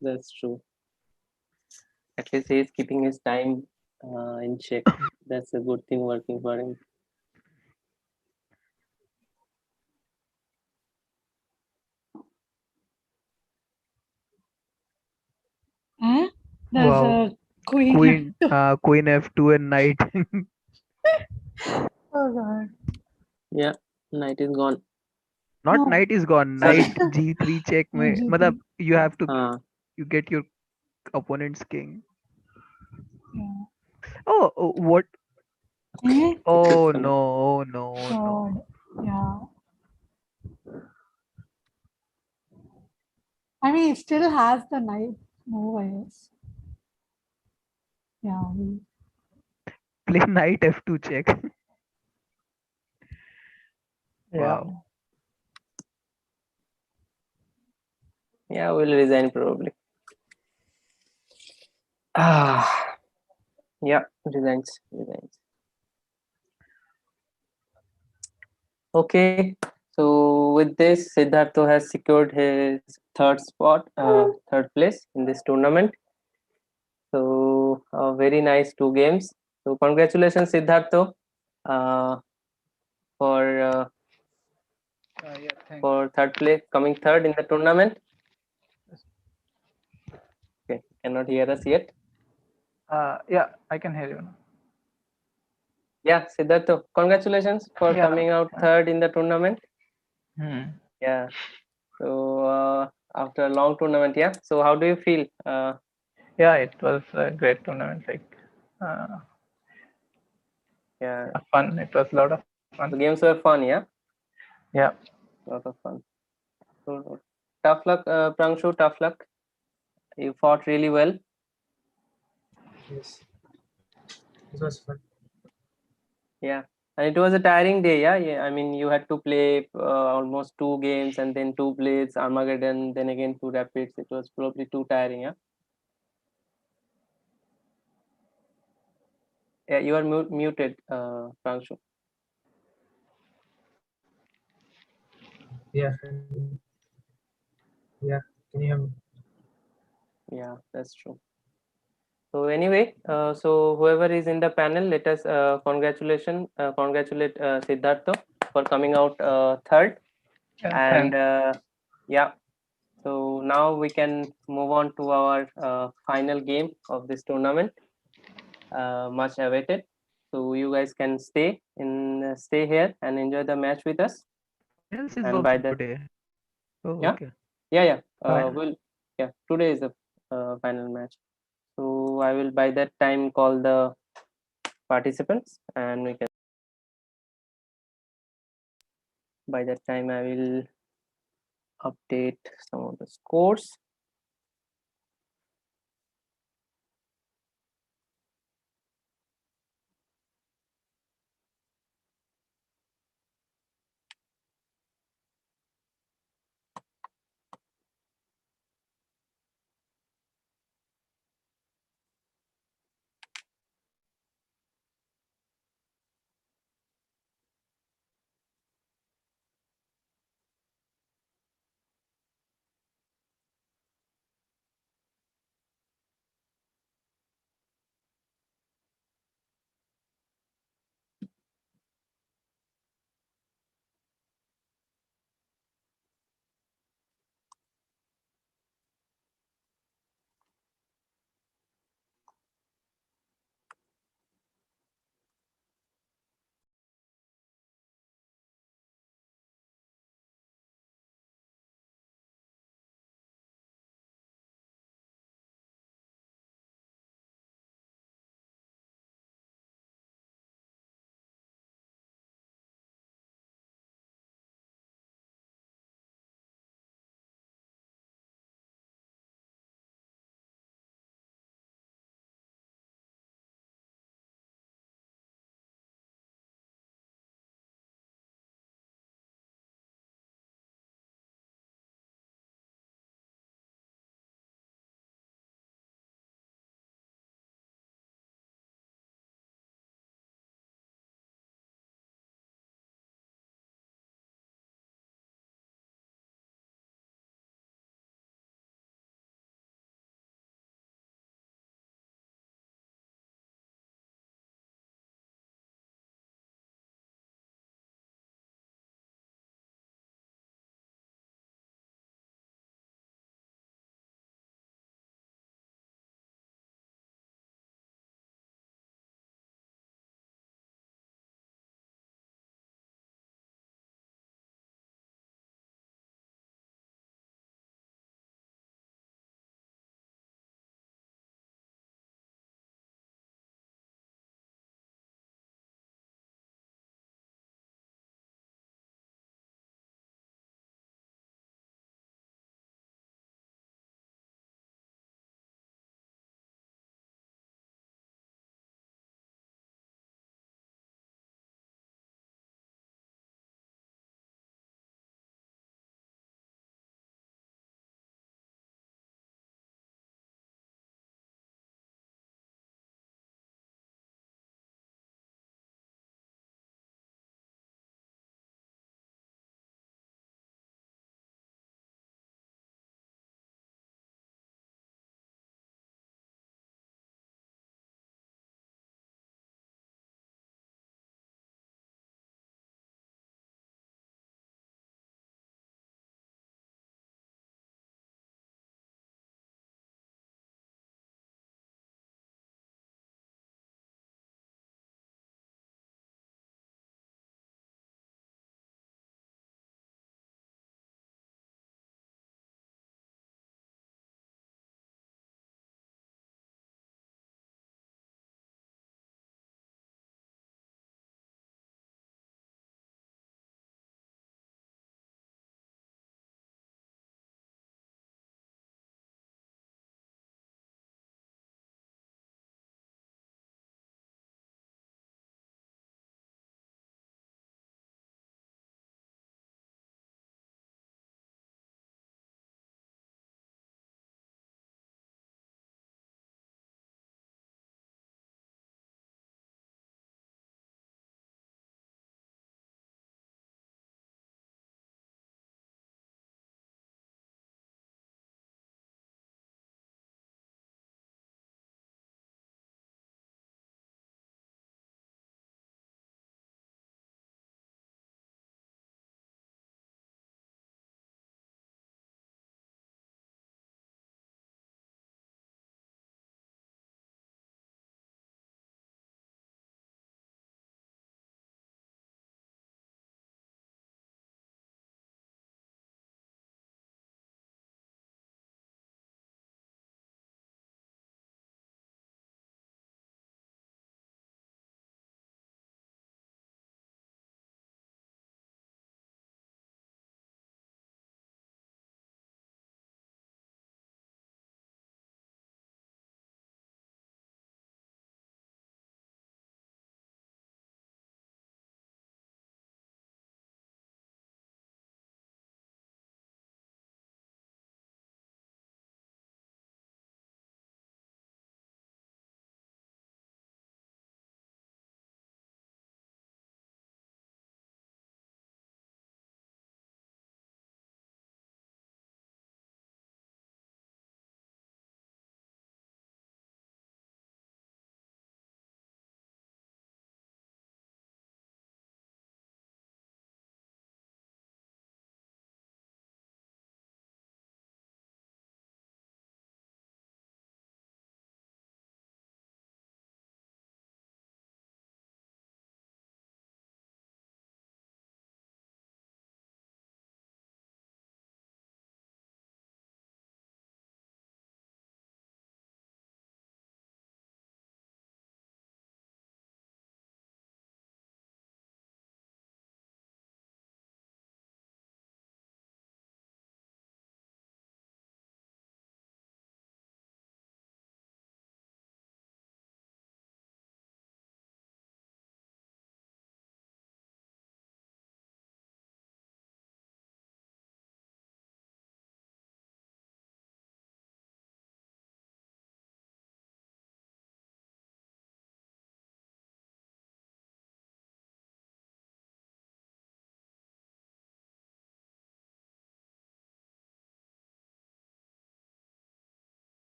That's true. At least he is keeping his time in check. That's a good thing working for him. Huh? There's Wow. a queen. Queen f2 and knight. Oh god. Yeah, knight is gone. Not No. knight is gone. Sorry. Knight g3 check. G3. Matlab, you have to you get your opponent's king. Yeah. Oh, what? Eh? Oh no! Oh no! No! God. Yeah. I mean, it still has the knight move, I guess. Yeah. Play knight f2 check. Yeah. Wow. Yeah, we'll resign probably. Yeah, resigns. Okay, so with this, Siddhartha has secured his third spot, third place in this tournament. So very nice 2 games. So congratulations, Siddhartha, for for third place, coming third in the tournament. Okay, cannot hear us yet. Yeah, I can hear you now. Yeah, Siddhartha, congratulations for coming out third in the tournament. Yeah. So after a long tournament, yeah. So how do you feel? Yeah, it was a great tournament. Like, yeah, fun. It was a lot of fun. The games were fun, yeah. Yeah, lot of fun. So tough luck, Prangshu. Tough luck. You fought really well. Yes, it was fun. Yeah, and it was a tiring day. Yeah. I mean, you had to play almost 2 games and then 2 blades, Armageddon, then again 2 rapids. It was probably too tiring. Yeah. Yeah, you are muted, Prangshu. Yeah. Yeah. Can you hear me? Yeah, that's true. So anyway, so whoever is in the panel, let us congratulate Siddhartha for coming out third. Yeah, And yeah, so now we can move on to our final game of this tournament, much awaited. So you guys can stay here and enjoy the match with us. Finals is And also by the today. Oh, yeah, okay. yeah. Final. Today is the final match. So I will by that time call the participants, and we can. By that time, I will update some of the scores.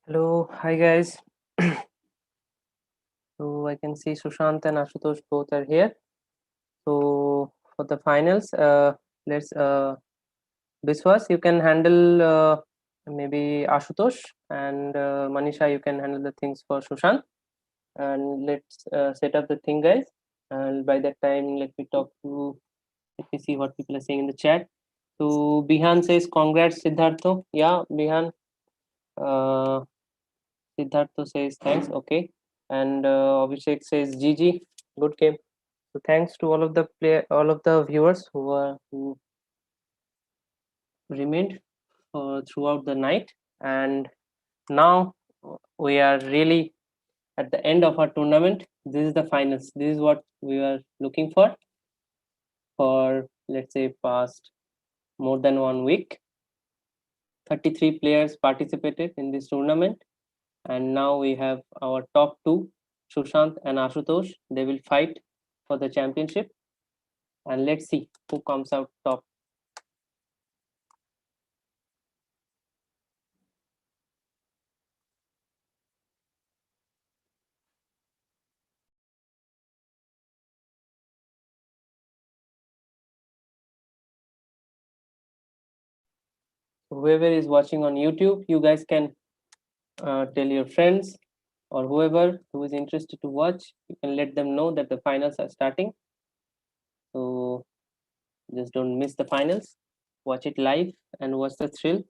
Hello, hi guys. So I can see Sushant and Ashutosh both are here. So for the finals, let's Biswas, you can handle maybe Ashutosh, and Manisha, you can handle the things for Sushant. And let's set up the thing, guys. And by that time, let me see what people are saying in the chat. So Bihan says, congrats, Siddhartho. Yeah, Bihan. Uh, Siddhartho says, thanks. Okay. And Abhishek says, GG, good game. So thanks to all of the viewers who remained throughout the night. And now we are really at the end of our tournament. This is the finals. This is what we were looking for let's say past more than 1 week. 33 players participated in this tournament, and now we have our top two, Sushant and Ashutosh. They will fight for the championship, and let's see who comes out top. Whoever is watching on YouTube, you guys can tell your friends or whoever who is interested to watch. You can let them know that the finals are starting. So just don't miss the finals. Watch it live and watch the thrill.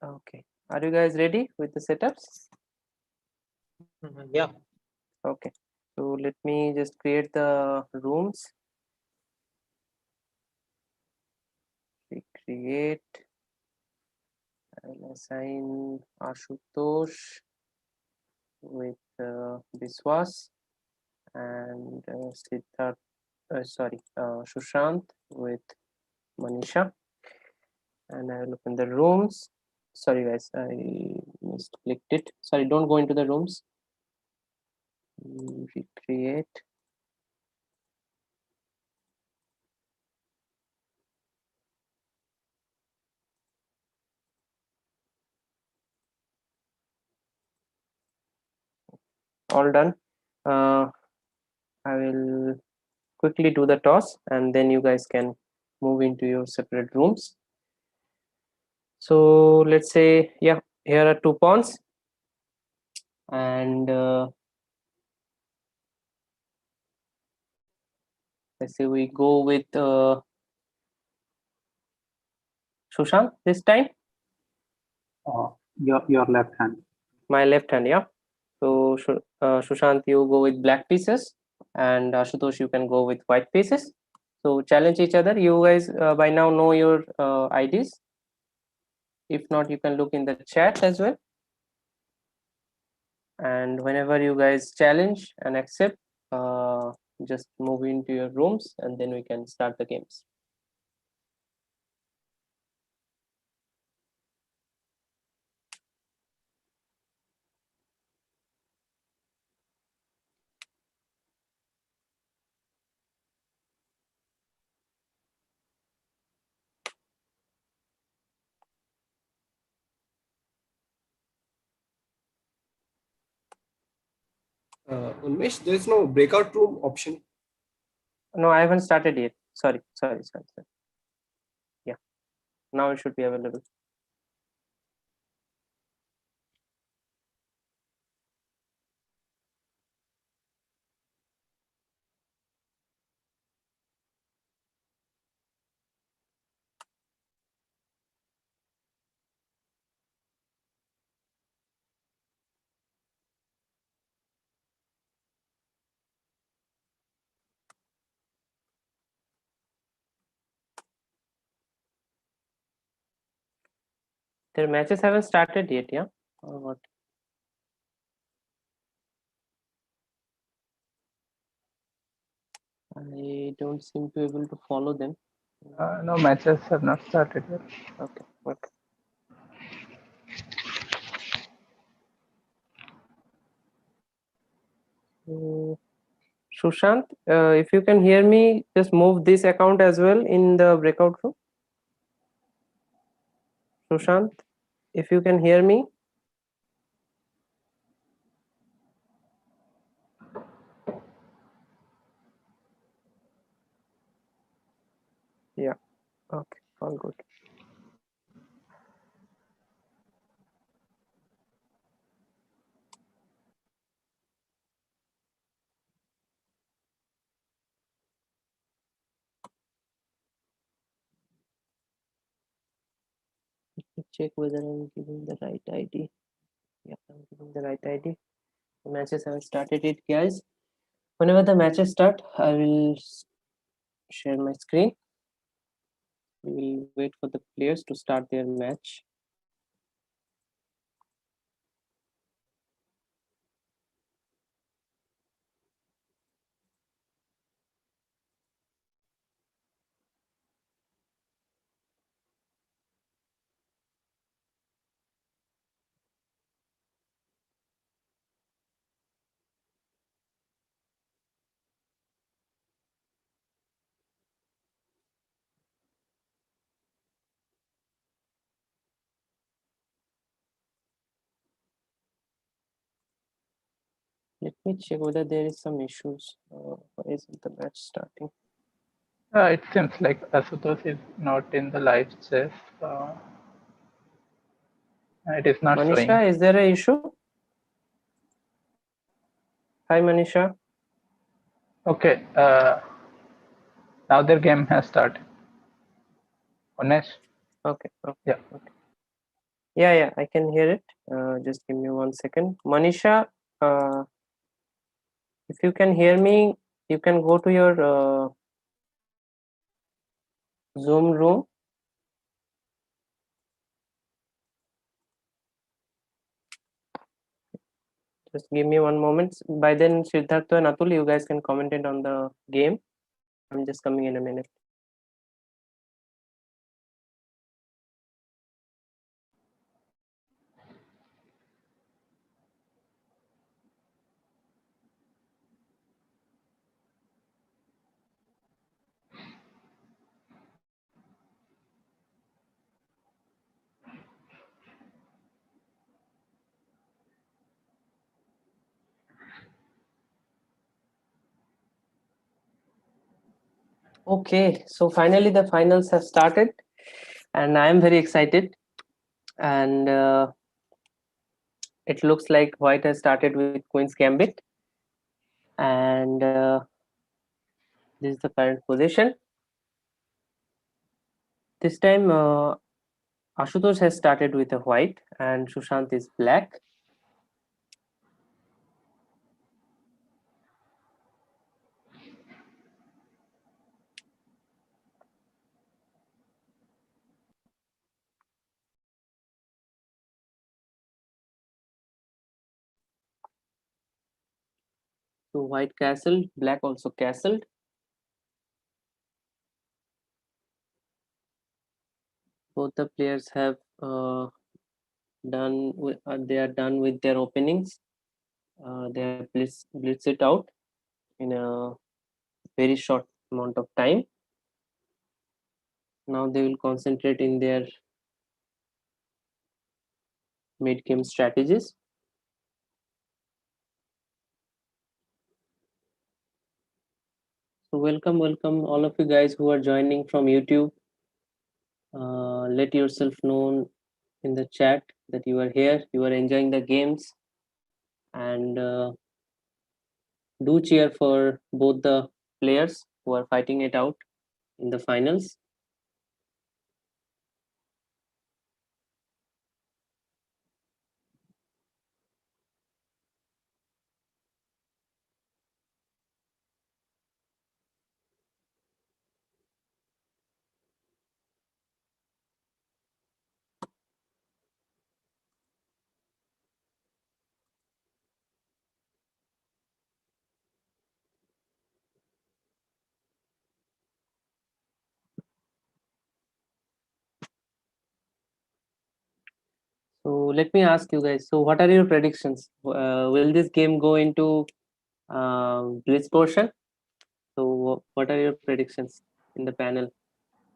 Okay, are you guys ready with the setups? Yeah. Okay, so let me just create the rooms. Recreate. I'll assign Ashutosh with Biswas and Siddharth. Sushant with Manisha, and I will open the rooms. Sorry guys, I misclicked it. Sorry, don't go into the rooms. Recreate. All done. I will quickly do the toss, and then you guys can move into your separate rooms. So let's say, yeah, here are 2 pawns, and let's say we go with Sushant this time. Your left hand. My left hand, yeah. So Sushant, you go with black pieces, and Ashutosh, you can go with white pieces. So challenge each other. You guys by now know your IDs. If not, you can look in the chat as well. And whenever you guys challenge and accept, just move into your rooms, and then we can start the games. Unmesh, there is no breakout room option. No, I haven't started yet. Sorry. Yeah, now it should be available. Their matches haven't started yet, yeah? Or what? I don't seem to be able to follow them. No, matches have not started yet. Okay, okay. Sushant, if you can hear me, just move this account as well in the breakout room. Sushant, if you can hear me. Yeah, okay, all good. Let me check whether I'm giving the right ID. Yeah, I'm giving the right ID. The matches haven't started it, guys. Whenever the matches start, I will share my screen. We will wait for the players to start their match. Let me check whether there is some issues. Why isn't the match starting? It seems like Asutosh is not in the live chess. It is not Manisha, showing. is there an issue? Hi, Manisha. Okay. Now their game has started. Unesh? Okay. Okay. Yeah. Okay. Yeah, I can hear it. Just give me 1 second. Manisha, if you can hear me, you can go to your Zoom room. Just give me 1 moment. By then, Siddhartha and Atul, you guys can comment it on the game. I'm just coming in a minute. Okay, so finally the finals have started, and I am very excited. And it looks like White has started with Queen's Gambit, and this is the current position. This time, Ashutosh has started with a White, and Sushant is Black. So White castled, Black also castled. Both the players have they are done with their openings. They have blitz it out in a very short amount of time. Now they will concentrate in their mid game strategies. So welcome all of you guys who are joining from YouTube. Let yourself known in the chat that you are here, you are enjoying the games, and do cheer for both the players who are fighting it out in the finals. So let me ask you guys. So what are your predictions? Will this game go into blitz portion? So what are your predictions in the panel?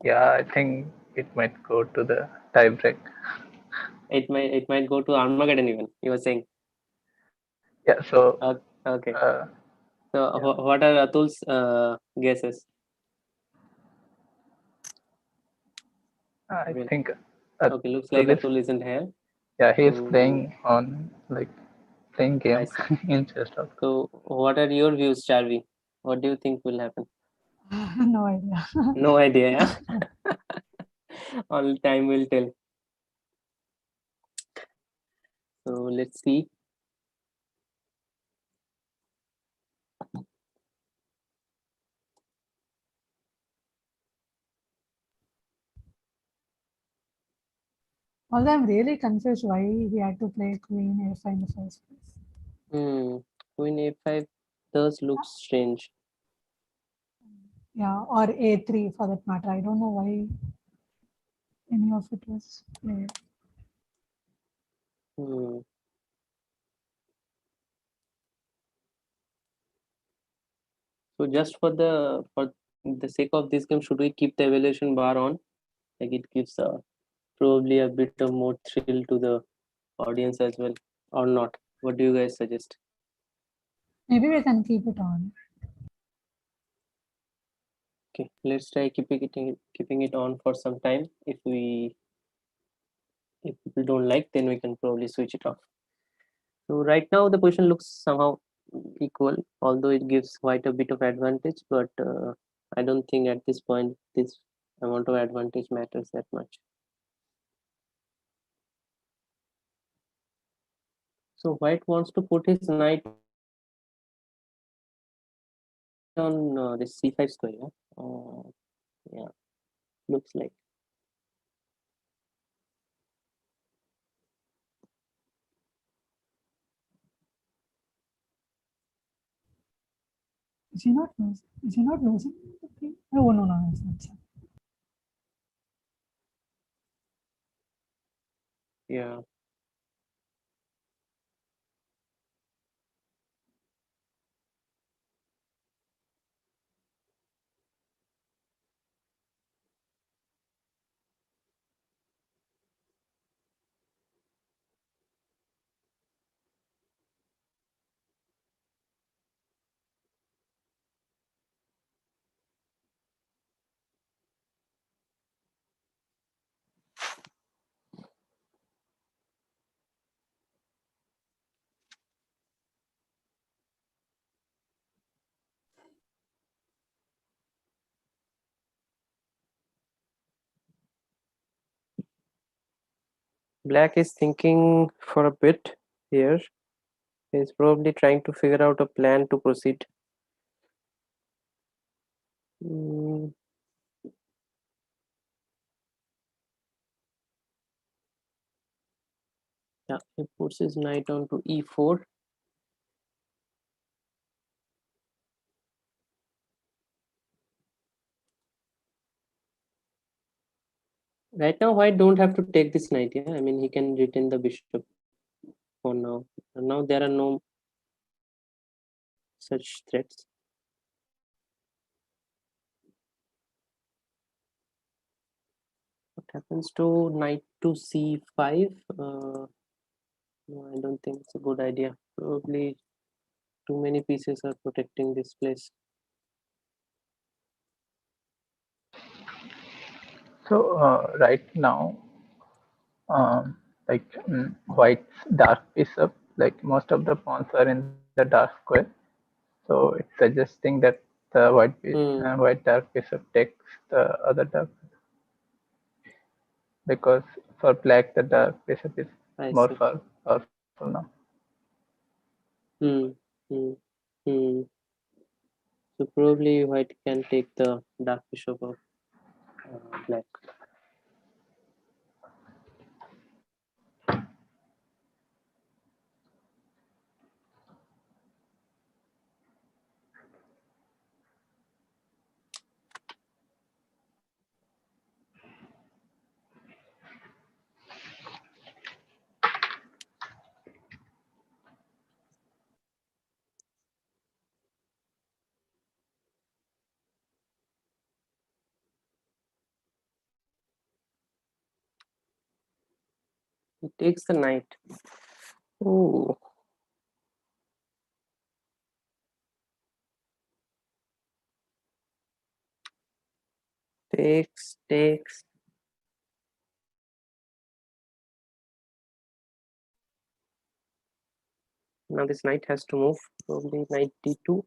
Yeah, I think it might go to the tie break. It might go to Armageddon even. You were saying. Yeah. So. Okay. So what are Atul's guesses? I think. Okay, looks like Atul isn't here. Yeah, he is playing on playing game in chess. So what are your views, Charvi? What do you think will happen? No idea. No idea, yeah. All time will tell. So let's see. Although I'm really confused why he had to play Queen A5 in the first place. Queen A5 does look strange. Yeah, or A3 for that matter. I don't know why any of it was played. So just for the sake of this game, should we keep the evaluation bar on? Like it gives probably a bit of more thrill to the audience as well, or not? What do you guys suggest? Maybe we can keep it on. Okay, let's try keeping it on for some time. If people don't like, then we can probably switch it off. So right now the position looks somehow equal, although it gives quite a bit of advantage, but I don't think at this point this amount of advantage matters that much. So white wants to put his knight on this c5 square, yeah? Yeah, looks like. Is he not losing? Is he not losing the game? Oh, no, it's not. Yeah. Black is thinking for a bit here. He's probably trying to figure out a plan to proceed. Yeah, he puts his knight onto e4. Right now, white don't have to take this knight. Yeah, I mean he can retain the bishop for now. And now there are no such threats. What happens to knight to c5? No, I don't think it's a good idea. Probably too many pieces are protecting this place. So right now, white's dark bishop, like most of the pawns are in the dark square. So it's suggesting that the white dark bishop takes the other dark, because for black the dark bishop is more powerful now. So probably white can take the dark bishop of black. He takes the knight. Oh. Takes. Now this knight has to move. Probably knight d2.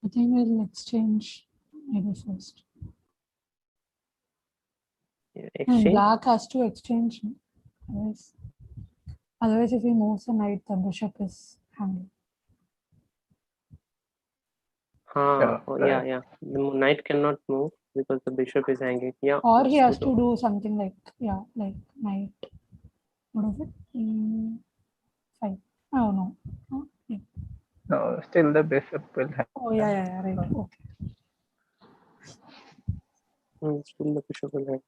I think we'll exchange maybe first. Yeah, And exchange. black has to exchange. Otherwise, if he moves the knight, the bishop is hanging. Yeah. The knight cannot move because the bishop is hanging. Yeah. Or he has to do something like knight. What is it? E5. Oh no. Huh? Yeah. No, still the bishop will have. Oh yeah, right. Okay. Still the bishop will hang.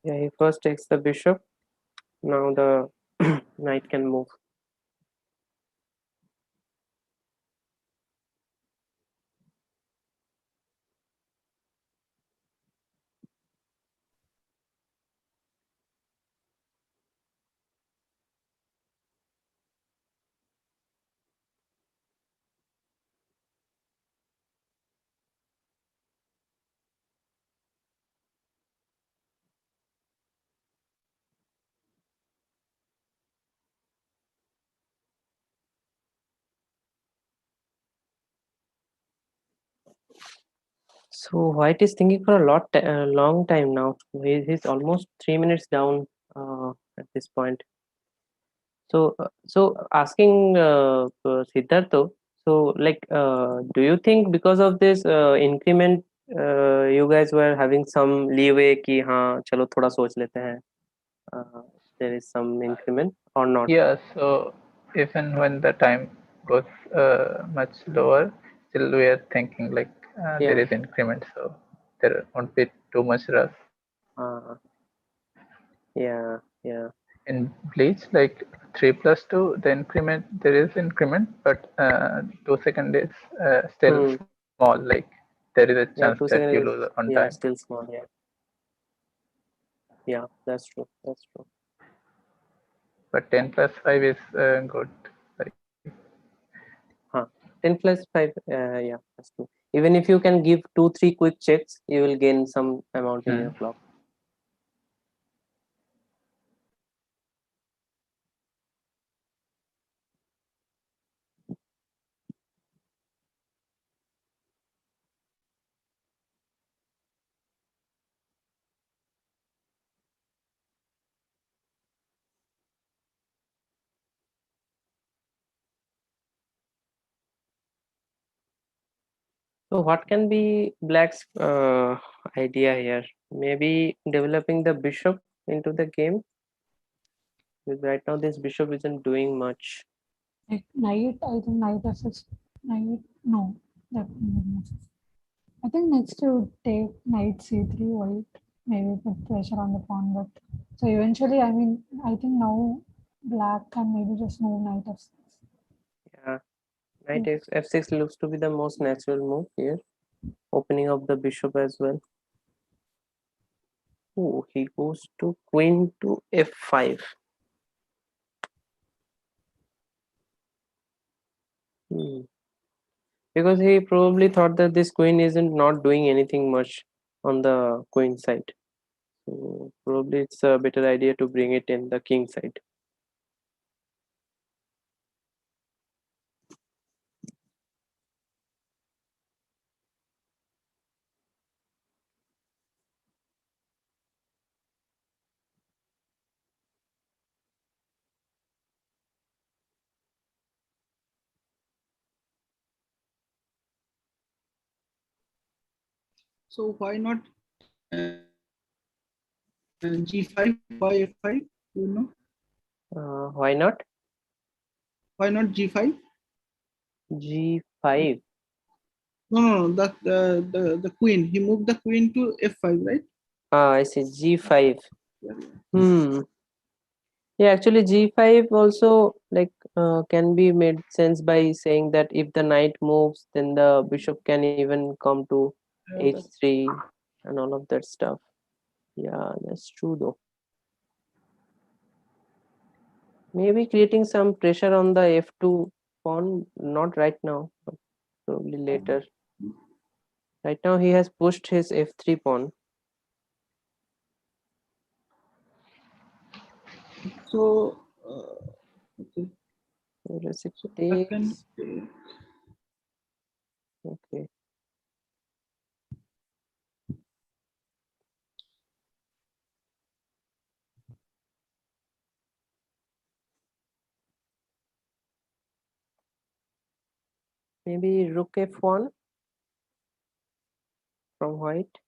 Yeah, he first takes the bishop. Now the knight can move. So white is thinking for a long time now. He's almost 3 minutes down at this point. So asking Siddhartha, so like, do you think because of this increment, you guys were having some leeway कि हाँ चलो थोड़ा सोच लेते हैं, there is some increment or not? Yeah, so even when the time goes much lower, still we are thinking like there is increment, so there won't be too much rush. Yeah. In Bleach, like 3+2, the increment, there is increment, but 2 seconds is still small. Like there is a chance 2 that seconds you is, lose on yeah, time. still small. Yeah, that's true. But 10+5 is good. Like 10+5, yeah, that's true. Even if you can give 2-3 quick checks, you will gain some amount in your clock. So what can be black's idea here? Maybe developing the bishop into the game. Because right now this bishop isn't doing much. Like knight, I think knight f6. Knight, no. I think next you would take knight c3 white. Maybe put pressure on the pawn, but so eventually, I mean, I think now black can maybe just move knight f6. Yeah, knight f6 looks to be the most natural move here. Opening up the bishop as well. Oh, he goes to queen to f5. Because he probably thought that this queen isn't not doing anything much on the queen side. So probably it's a better idea to bring it in the king side. So why not G5? Why F5? You know? Why not? Why not G5? G5. No. The queen. He moved the queen to F5, right? I see. G5. Yeah, actually G5 also like can be made sense by saying that if the knight moves, then the bishop can even come to h3 and all of that stuff. Yeah, that's true though. Maybe creating some pressure on the f2 pawn, not right now, but probably later. Right now he has pushed his f3 pawn. So, okay. So So takes. Okay. Maybe rook f1 from white.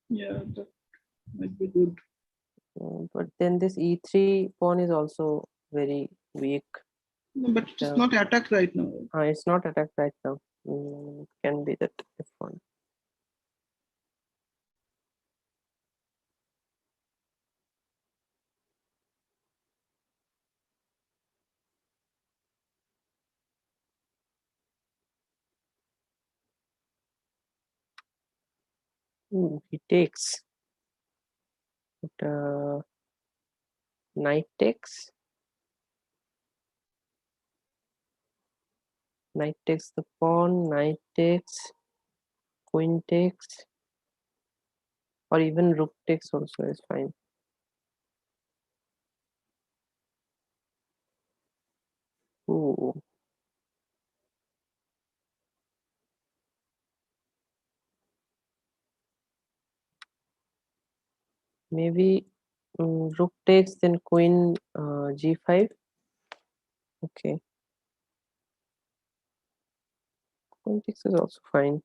Yeah, that might be good. But then this e3 pawn is also very weak. No, but it's not attacked right now. It's not attacked right now. It can be that f1. He takes. But, knight takes. Knight takes the pawn. Knight takes. Queen takes. Or even rook takes also is fine. Ooh. Maybe rook takes, then queen g5. Okay. Queen takes is also fine.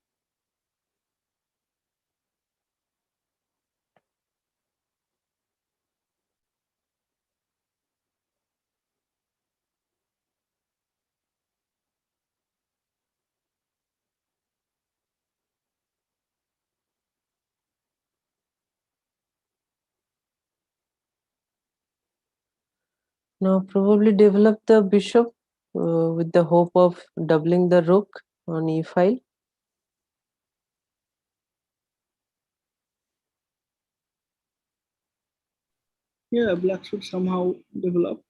Now probably develop the bishop with the hope of doubling the rook on e file. Yeah, black should somehow develop.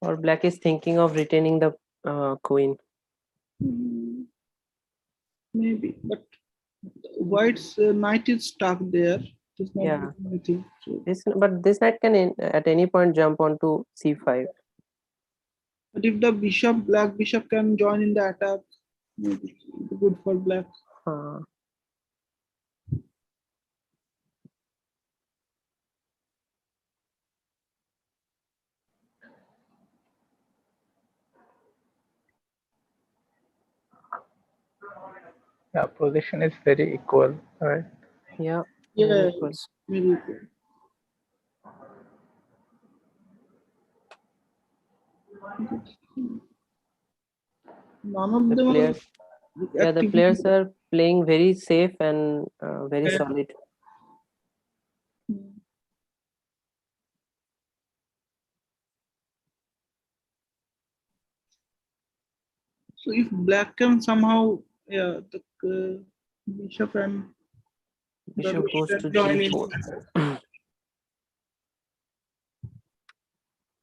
Or black is thinking of retaining the queen. Maybe, but white's knight is stuck there. It's not Yeah. doing anything. So. But this knight can at any point jump onto c5. But if the black bishop can join in the attack, maybe it's good for black. Yeah, position is very equal, right? Yeah. Yeah, it's very equal. None of The them players, are the players are playing very safe and very Yeah. solid. So if black can somehow, yeah, the bishop and Bishop goes to join in. g4.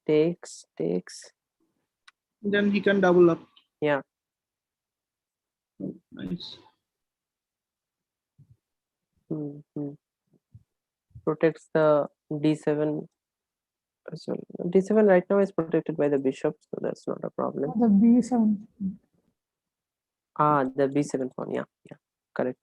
Takes. Then he can double up. Yeah. Oh, nice. Protects the d7 as well. D7 right now is protected by the bishop, so that's not a problem. The B7. The b7 pawn. Yeah, correct.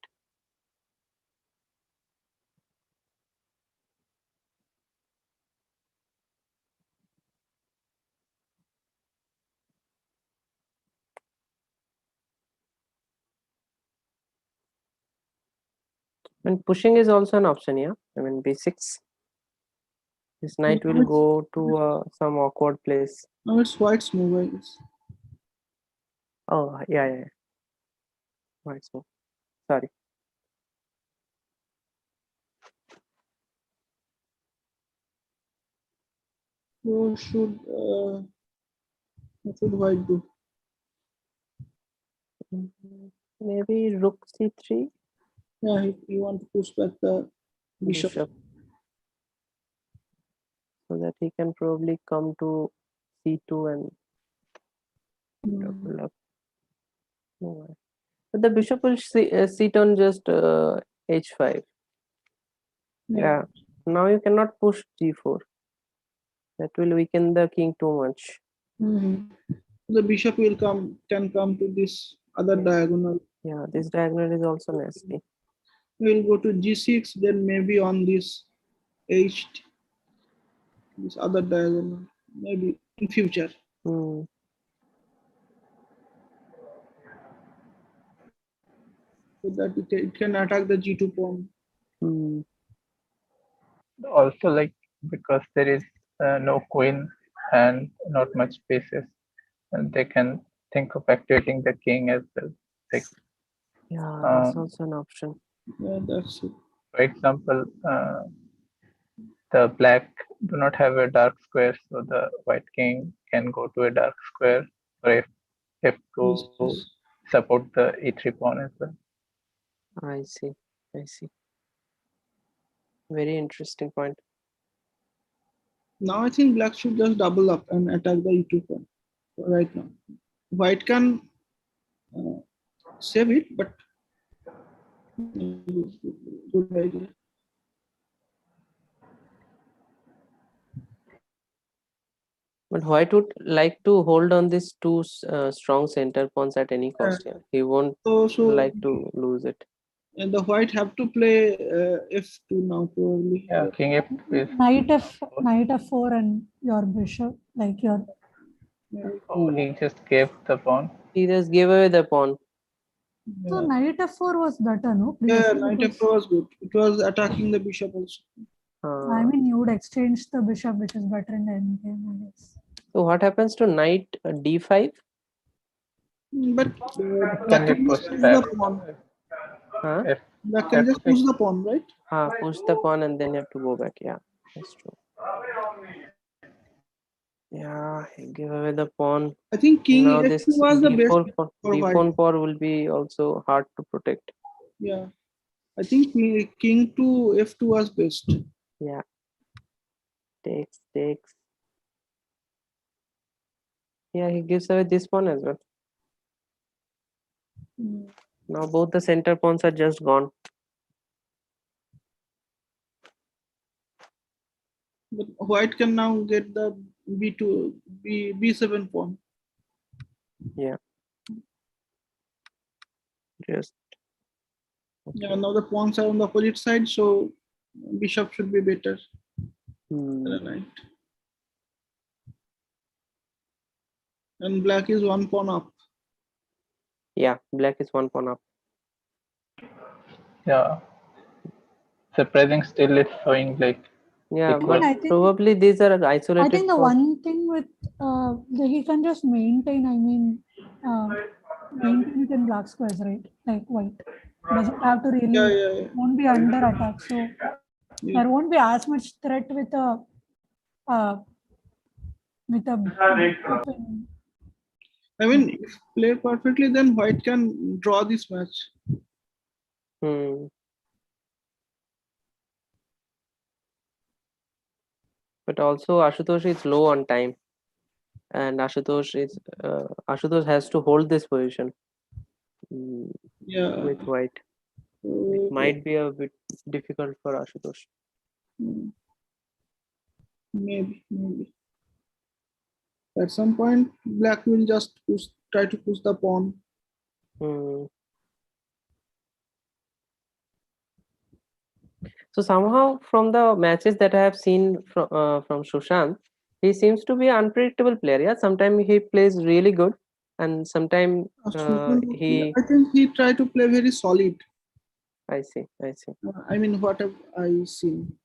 And pushing is also an option. Yeah, I mean b6. This knight will go to some awkward place. Now it's white's move, I guess. Oh, yeah. White's move. Sorry. what should white do? Maybe rook c3. Yeah, you want to push back the bishop. So that he can probably come to c2 and double up. No. But the bishop will sit on just h5. Yeah. Now you cannot push g4. That will weaken the king too much. The bishop can come to this other diagonal. Yeah, this diagonal is also nasty. We'll go to g6, then maybe on this this other diagonal, maybe in future. So that it can attack the g2 pawn. Also, like, because there is no queen and not much spaces, and they can think of activating the king as well. Like, yeah, that's also an option. Yeah, that's it. For example, the black do not have a dark square, so the white king can go to a dark square, or if to support the e3 pawn as well. I see. Very interesting point. Now I think black should just double up and attack the e2 pawn right now. White can save it, but good idea. But white would like to hold on these two strong center pawns at any cost. Yeah. He won't like to lose it. And the white have to play f2 now probably. Yeah, king f2 is Knight f4 and your bishop, like your. Oh, he just gave the pawn. He just gave away the pawn. So knight f4 was better, no? Yeah, knight f4 was good. It was attacking the bishop also. I mean, you would exchange the bishop, which is better in the endgame, I guess. So what happens to knight d5? But black can just push the pawn. Black can just push the pawn, right? Push the pawn and then you have to go back. Yeah, that's true. Yeah, he gave away the pawn. I think king now f2 this was the best d4 for d4 pawn will be also hard to protect. Yeah, I think king to f2 was best. Yeah, takes. Yeah, he gives away this pawn as well. Now both the center pawns are just gone. But white can now get the b7 pawn. Yeah. Just. Okay. Yeah, now the pawns are on the opposite side, so bishop should be better than a knight. And black is one pawn up. Yeah, black is one pawn up. Yeah. Surprising still it's showing like. Yeah, but probably these are isolated. I think the one thing with he can just maintain, I mean, maintain it in black squares, right? Like white. Doesn't have to really, won't be under attack. So there won't be as much threat with a I mean, if play perfectly, then white can draw this match. But also Ashutosh is low on time, and Ashutosh has to hold this position. With white, it might be a bit difficult for Ashutosh. Maybe. At some point, black will just try to push the pawn. So somehow, from the matches that I have seen from Sushant, he seems to be an unpredictable player. Yeah, sometimes he plays really good, and sometimes he. I think he tried to play very solid. I see. I mean, what have I seen?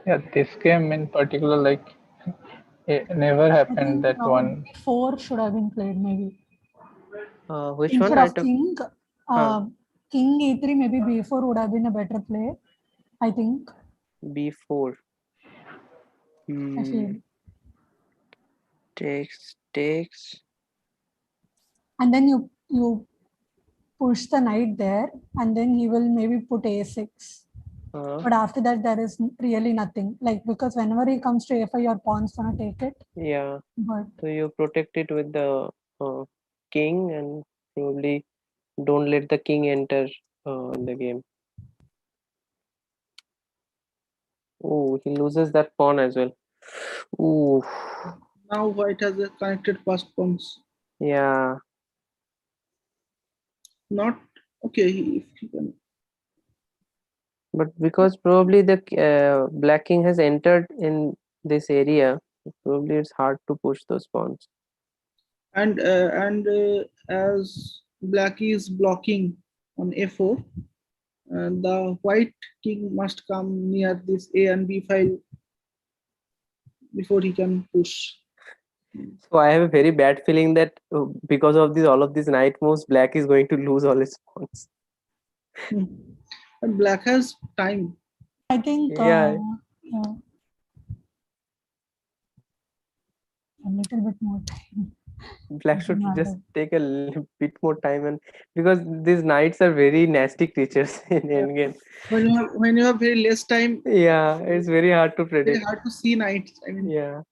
Yeah, this game in particular, like, it never happened that one. 4 should have been played, maybe. Which instead one? Of king, king e3, maybe b4 would have been a better play, I think. b4. I feel. Takes. And then you push the knight there, and then he will maybe put a6. But after that, there is really nothing. Like, because whenever he comes to a5, your pawn's gonna take it. Yeah. But so you protect it with the king, and probably don't let the king enter in the game. Oh, he loses that pawn as well. Ooh. Now white has a connected passed pawns. Yeah. Not okay. If he can. But because probably the black king has entered in this area, probably it's hard to push those pawns. And as black is blocking on a4, the white king must come near this a and b file before he can push. So I have a very bad feeling that because of this, all of these knight moves, black is going to lose all his pawns. And black has time. I think Yeah. yeah, a little bit more time. Black should just take a bit more time, and because these knights are very nasty creatures in endgame. When you have very less time, Yeah, it's very hard to predict. very hard to see knights. I mean, yeah.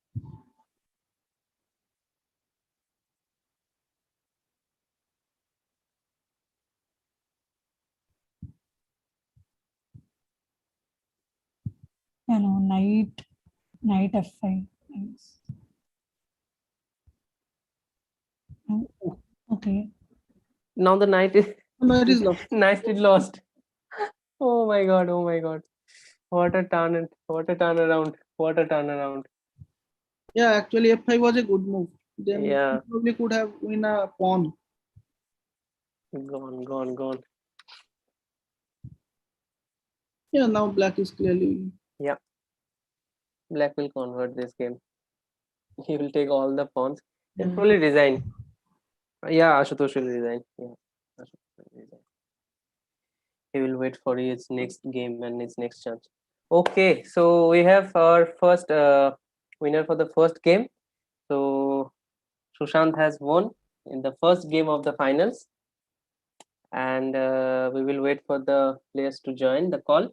Knight f5. Nice. Okay. Now the knight is lost. Knight is lost. Oh my god! Oh my god! What a turn! What a turnaround! What a turnaround! Yeah, actually f5 was a good move. Then Yeah. he probably could have win a pawn. Gone. Yeah, now black is clearly. Yeah. Black will convert this game. He will take all the pawns and probably resign. Yeah, Ashutosh will resign. Yeah, Ashutosh will resign. He will wait for his next game and his next chance. Okay, so we have our first winner for the first game. So Sushant has won in the first game of the finals, and we will wait for the players to join the call.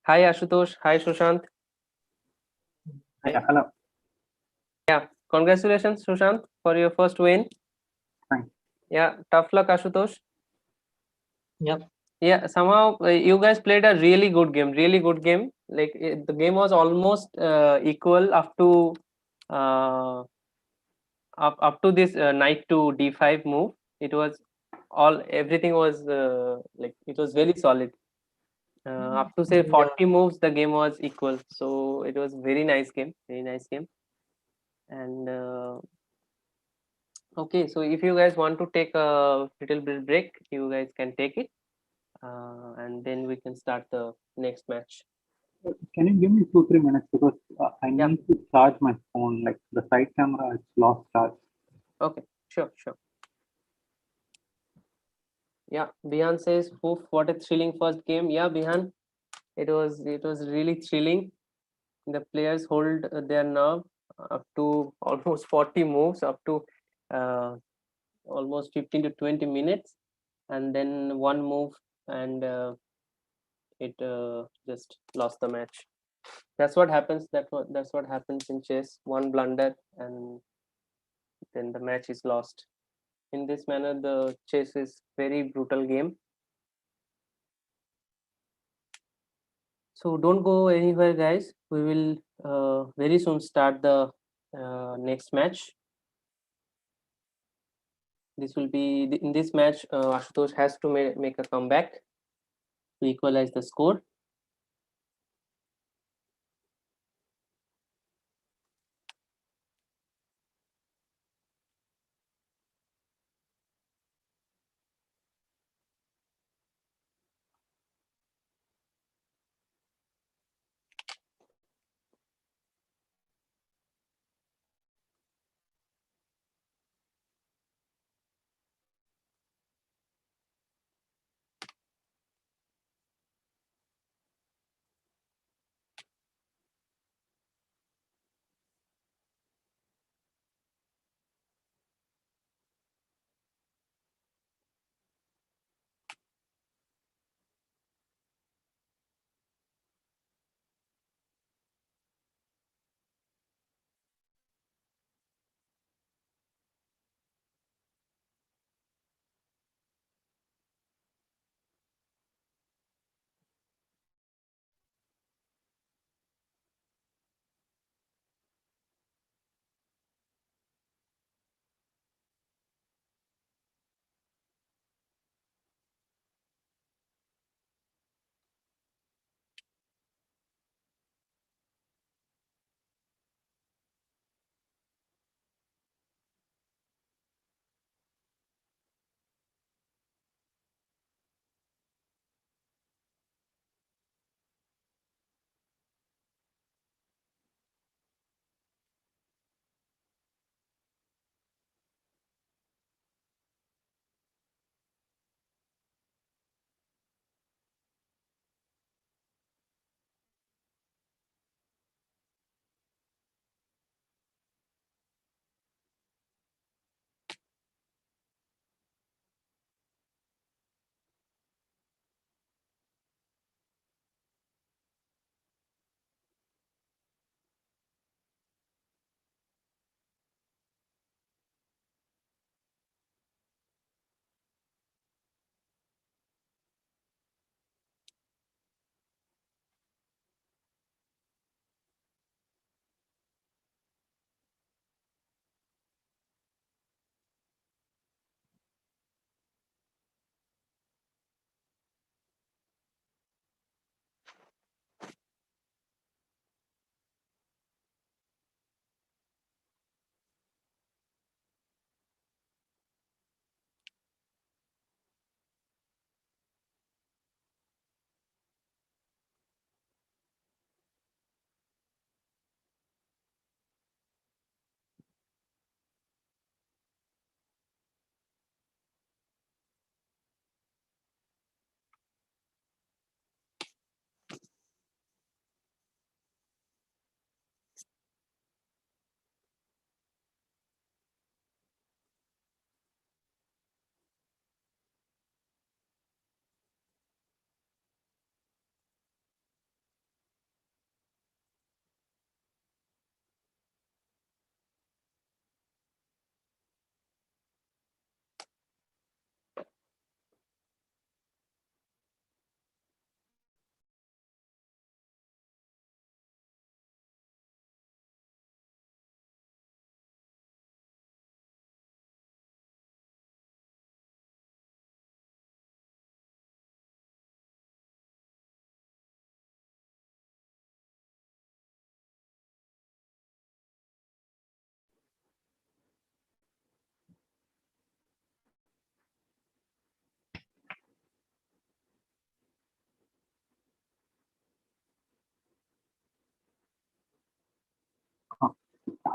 Hi Ashutosh. Hi Sushant. Yeah, hello. Yeah, congratulations Sushant for your first win. Thanks. Yeah, tough luck Ashutosh. Yep. Yeah, somehow you guys played a really good game. Like the game was almost equal uh, up to this knight to d5 move. It was everything was like it was very solid. Up to say 40 moves, the game was equal. So it was very nice game. And okay, so if you guys want to take a little bit break, you guys can take it, and then we can start the next match. Can you give me 2-3 minutes because I need to charge my phone. Like the side camera, it's lost charge. Okay, sure. Yeah, Bihan says, "Oof, what a thrilling first game." Yeah, Bihan, it was really thrilling. The players hold their nerve up to almost 40 moves, up to almost 15 to 20 minutes, and then one move, and it just lost the match. That's what happens. That's what happens in chess. One blunder, and then the match is lost. In this manner, the chess is very brutal game. So don't go anywhere, guys. We will very soon start the next match. This will be in this match. Ashutosh has to make a comeback to equalize the score.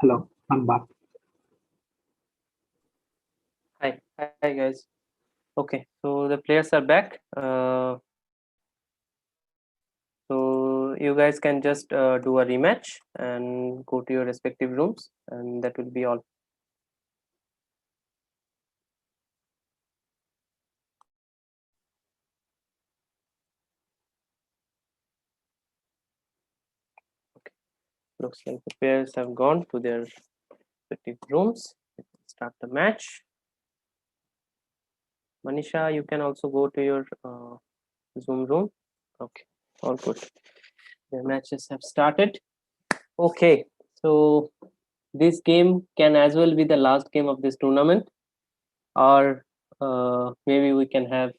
Hello, I'm back. Hi guys. Okay, so the players are back. So you guys can just do a rematch and go to your respective rooms, and that will be all. Okay, looks like the players have gone to their respective rooms. Let's start the match. Manisha, you can also go to your Zoom room. Okay, all good. The matches have started. Okay, so this game can as well be the last game of this tournament, or maybe we can have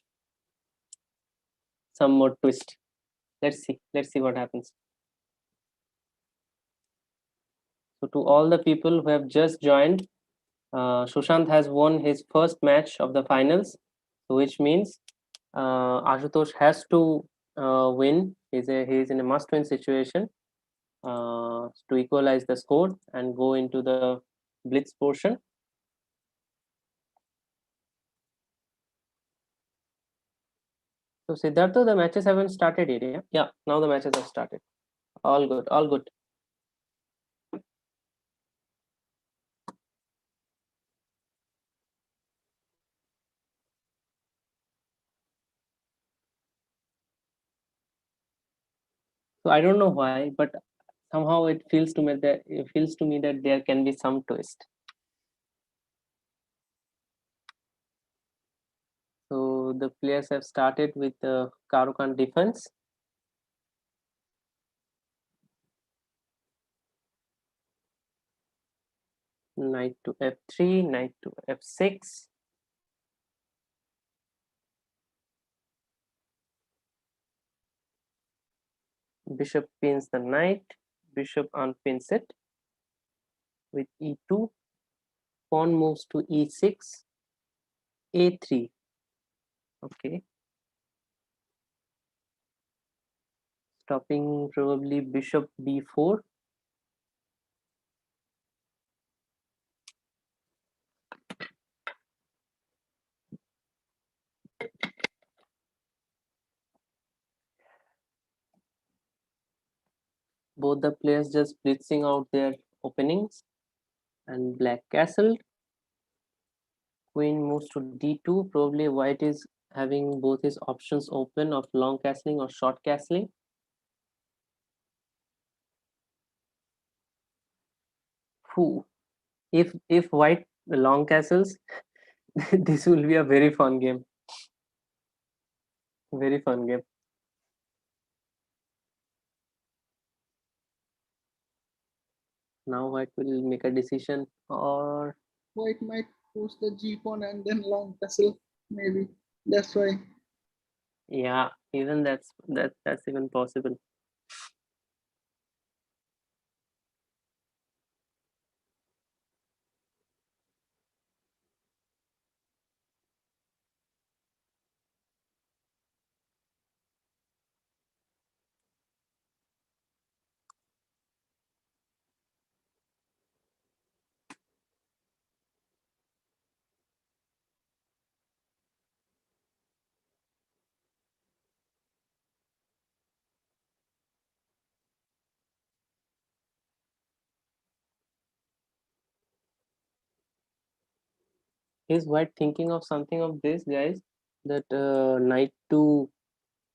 some more twist. Let's see what happens. So to all the people who have just joined, Sushant has won his first match of the finals, which means Ashutosh has to win. He's in a must-win situation to equalize the score and go into the blitz portion. So Siddhartha, the matches haven't started yet. Yeah, now the matches have started. All good, all good. So I don't know why, but somehow it feels to me that there can be some twist. So the players have started with the Karukan defense. Knight to f3, knight to f6. Bishop pins the knight, bishop unpins it with e2. Pawn moves to e6, a3. Okay. Stopping probably bishop b4. Both the players just blitzing out their openings, and black castled. Queen moves to d2. Probably white is having both his options open of long castling or short castling. Whew. If white long castles, this will be a very fun game. Very fun game. Now white will make a decision, or White might push the G pawn and then long castle, maybe. That's why. yeah, even that's even possible. Is white thinking of something of this, guys? That knight to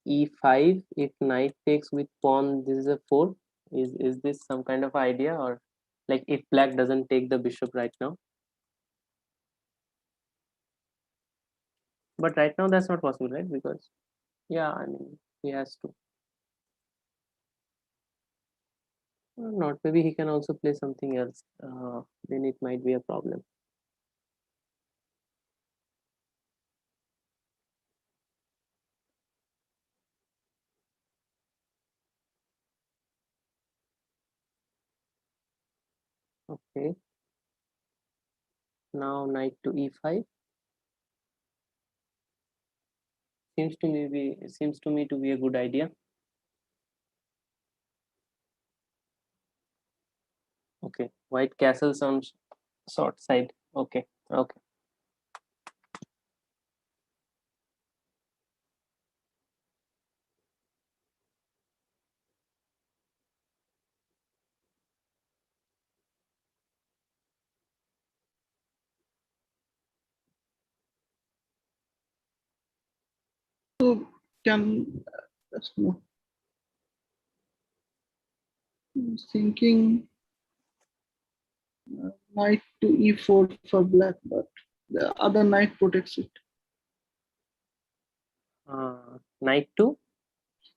e5, if knight takes with pawn, this is a 4. Is this some kind of idea, or like if black doesn't take the bishop right now? But right now that's not possible, right? Because yeah, I mean he has to. Or not, maybe he can also play something else. Then it might be a problem. Okay. Now knight to e5 seems to me to be a good idea. Okay, white castles on short side. Okay, okay. So can let's know. Thinking knight to e4 for black, but the other knight protects it. Knight to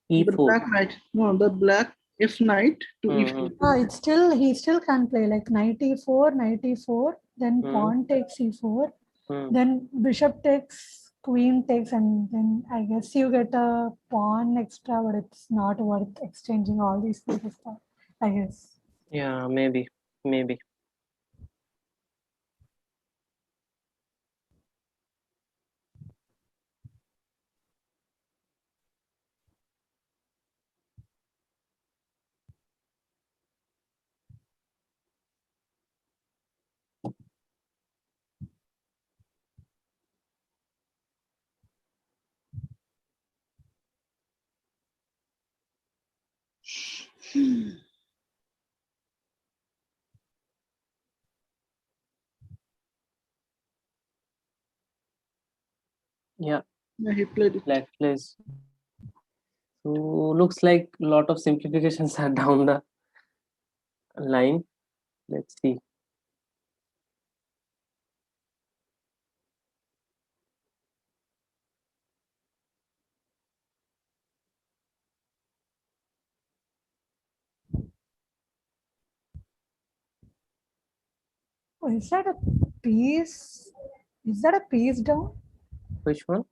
The e4. black knight, no, the black f knight to e4. It's still, he still can play like knight e4, knight e4, then pawn takes e4, then bishop takes, queen takes, and then I guess you get a pawn extra, but it's not worth exchanging all these pieces. I guess. Yeah, maybe. Yeah. Yeah, he played it. Black plays. So looks like a lot of simplifications are down the line. Let's see. Oh, is that a piece? Is that a piece down? Which one?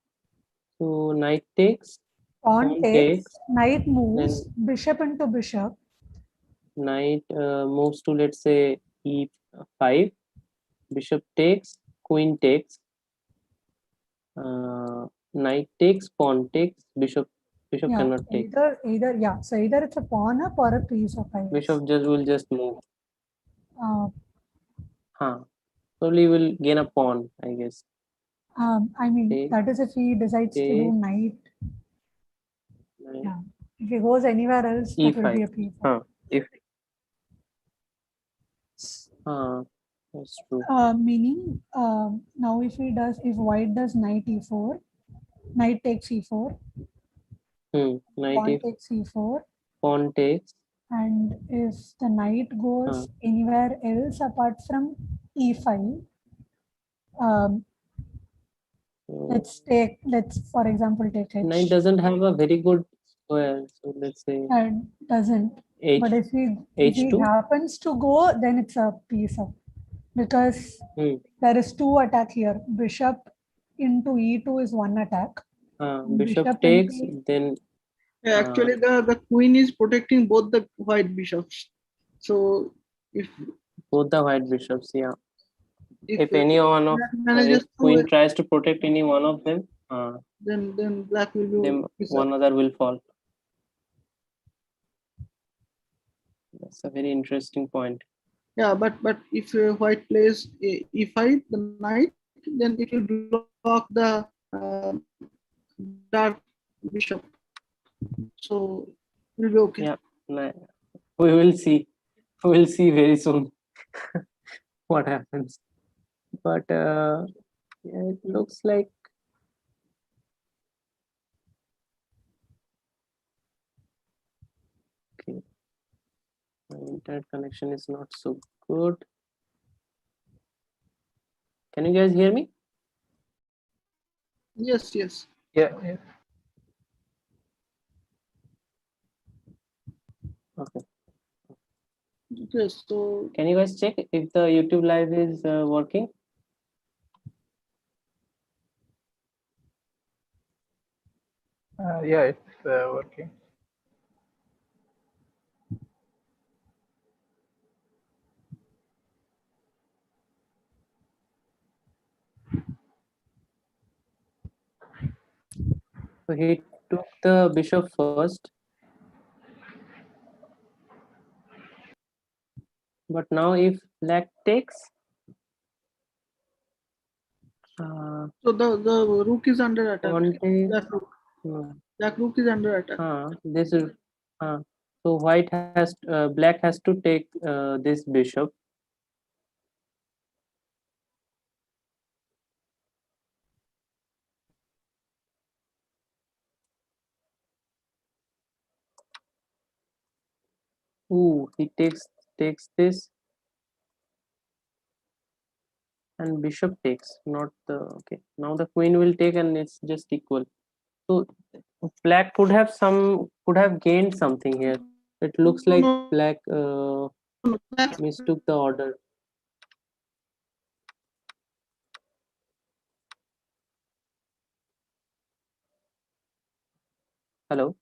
So knight takes. Pawn takes, knight moves, bishop into bishop. Knight moves to, let's say, e5. Bishop takes, queen takes. Knight takes, pawn takes, bishop cannot take. Either yeah. So either it's a pawn up or a piece up. I guess. Bishop will just move. Uh, Probably will gain a pawn, I guess. I mean, that is if he decides to do knight. Yeah. If he goes anywhere else, that will be a piece. If that's true. Meaning, now if white does knight e4, knight takes e4. Pawn takes e4. Pawn takes. And if the knight goes anywhere else apart from e5, let's for example take h. Knight doesn't have a very good square, so let's say doesn't. But if he happens to go, then it's a piece up, because there is two attack here. Bishop into e2 is one attack. Bishop takes, then yeah, actually the queen is protecting both the white bishops. So if both the white bishops, yeah. If any one of if queen tries to protect any one of them, then black will be then one other will fall. That's a very interesting point. Yeah, but if white plays e5, the knight, then it will block the dark bishop. So it will be okay. Yeah, we will see. We'll see very soon what happens. But yeah, it looks like okay. My internet connection is not so good. Can you guys hear me? Yes. Yeah. Okay. Okay, so can you guys check if the YouTube live is working? Yeah, it's working. So he took the bishop first. But now if black takes, so the rook is under attack. Black rook. no. Black rook is under attack. This is so white has black has to take this bishop. Ooh, he takes this, and bishop takes, not the okay. Now the queen will take, and it's just equal. So black could have gained something here. It looks like black mistook the order. Hello.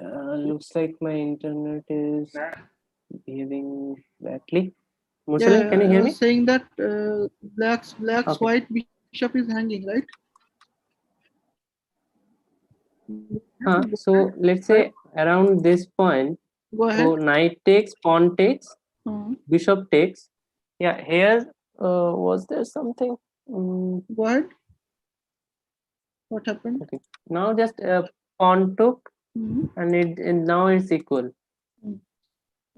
Looks like my internet is behaving badly. Muslim, can you hear me? Saying that black's white bishop is hanging, right? So let's say around this point, Go ahead. so knight takes, pawn takes, bishop takes. Yeah, here was there something? Go ahead. What happened? Okay, now just pawn took, and now it's equal.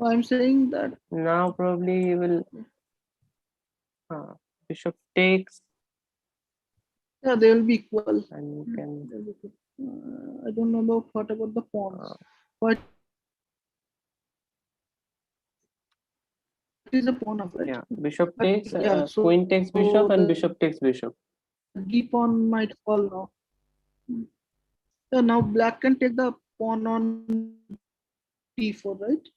I'm saying that now probably he will bishop takes. Yeah, they will be equal. And you can. I don't know about what about the pawns. What is a pawn of it? Yeah, bishop But, takes, so queen takes bishop, and the bishop takes bishop. D pawn might fall now. So now black can take the pawn on D4, right?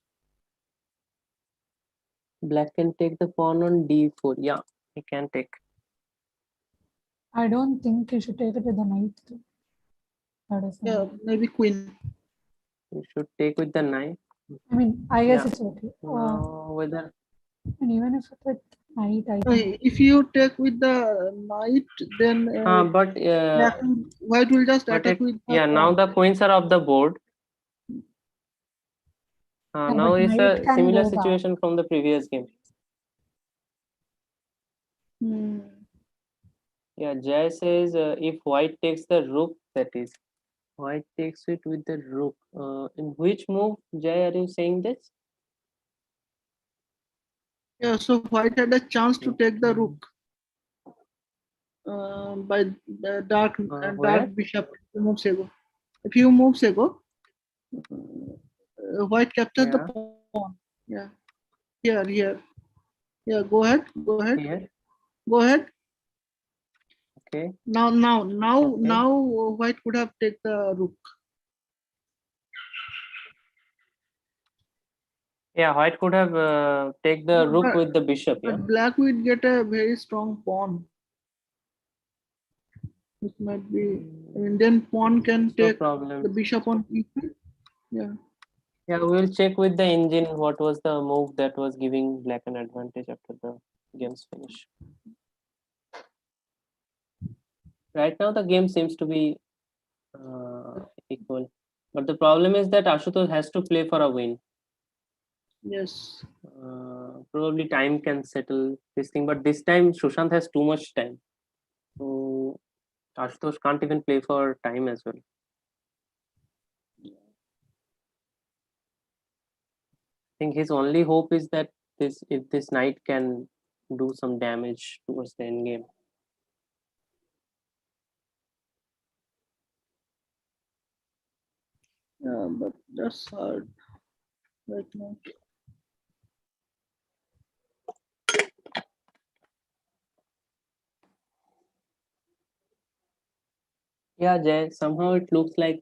Black can take the pawn on D4. Yeah, he can take. I don't think you should take it with the knight. That is maybe queen. You should take with the knight. I mean, I guess it's okay. Whether and even if it's with knight, I think. If you take with the knight, then but white will just but attack with the now pawn. the queens are off the board. Now it's a similar situation from the previous game. Yeah, Jay says if white takes the rook, that is, white takes it with the rook. In which move, Jay, are you saying this? Yeah, so white had a chance to take the rook by the dark bishop moves ago. A few moves ago, white captured the pawn. Yeah, here. Yeah, go ahead. Here. Go ahead. Okay. Now, white could have taken the rook. Yeah, white could have take the rook with the bishop. But black would get a very strong pawn. It might be. I mean, then pawn can take the bishop on e3. Yeah. Yeah, we will check with the engine what was the move that was giving black an advantage after the game's finish. Right now, the game seems to be equal, but the problem is that Ashutosh has to play for a win. Yes. Probably time can settle this thing, but this time Sushant has too much time, so Ashutosh can't even play for time as well. I think his only hope is that if this knight can do some damage towards the end game. Yeah, but that's hard right now. Yeah, Jay, somehow it looks like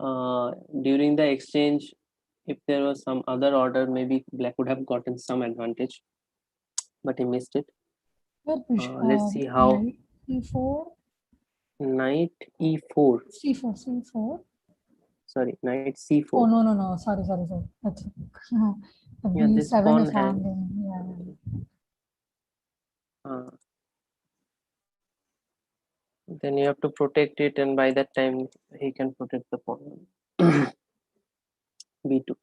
during the exchange, if there was some other order, maybe black would have gotten some advantage, but he missed it. Let's see how. Knight e4. Knight e4. C4. Sorry, knight c4. Oh, no. Sorry. That's it. The B7 is hanging. Yeah. Then you have to protect it, and by that time he can protect the pawn. b2.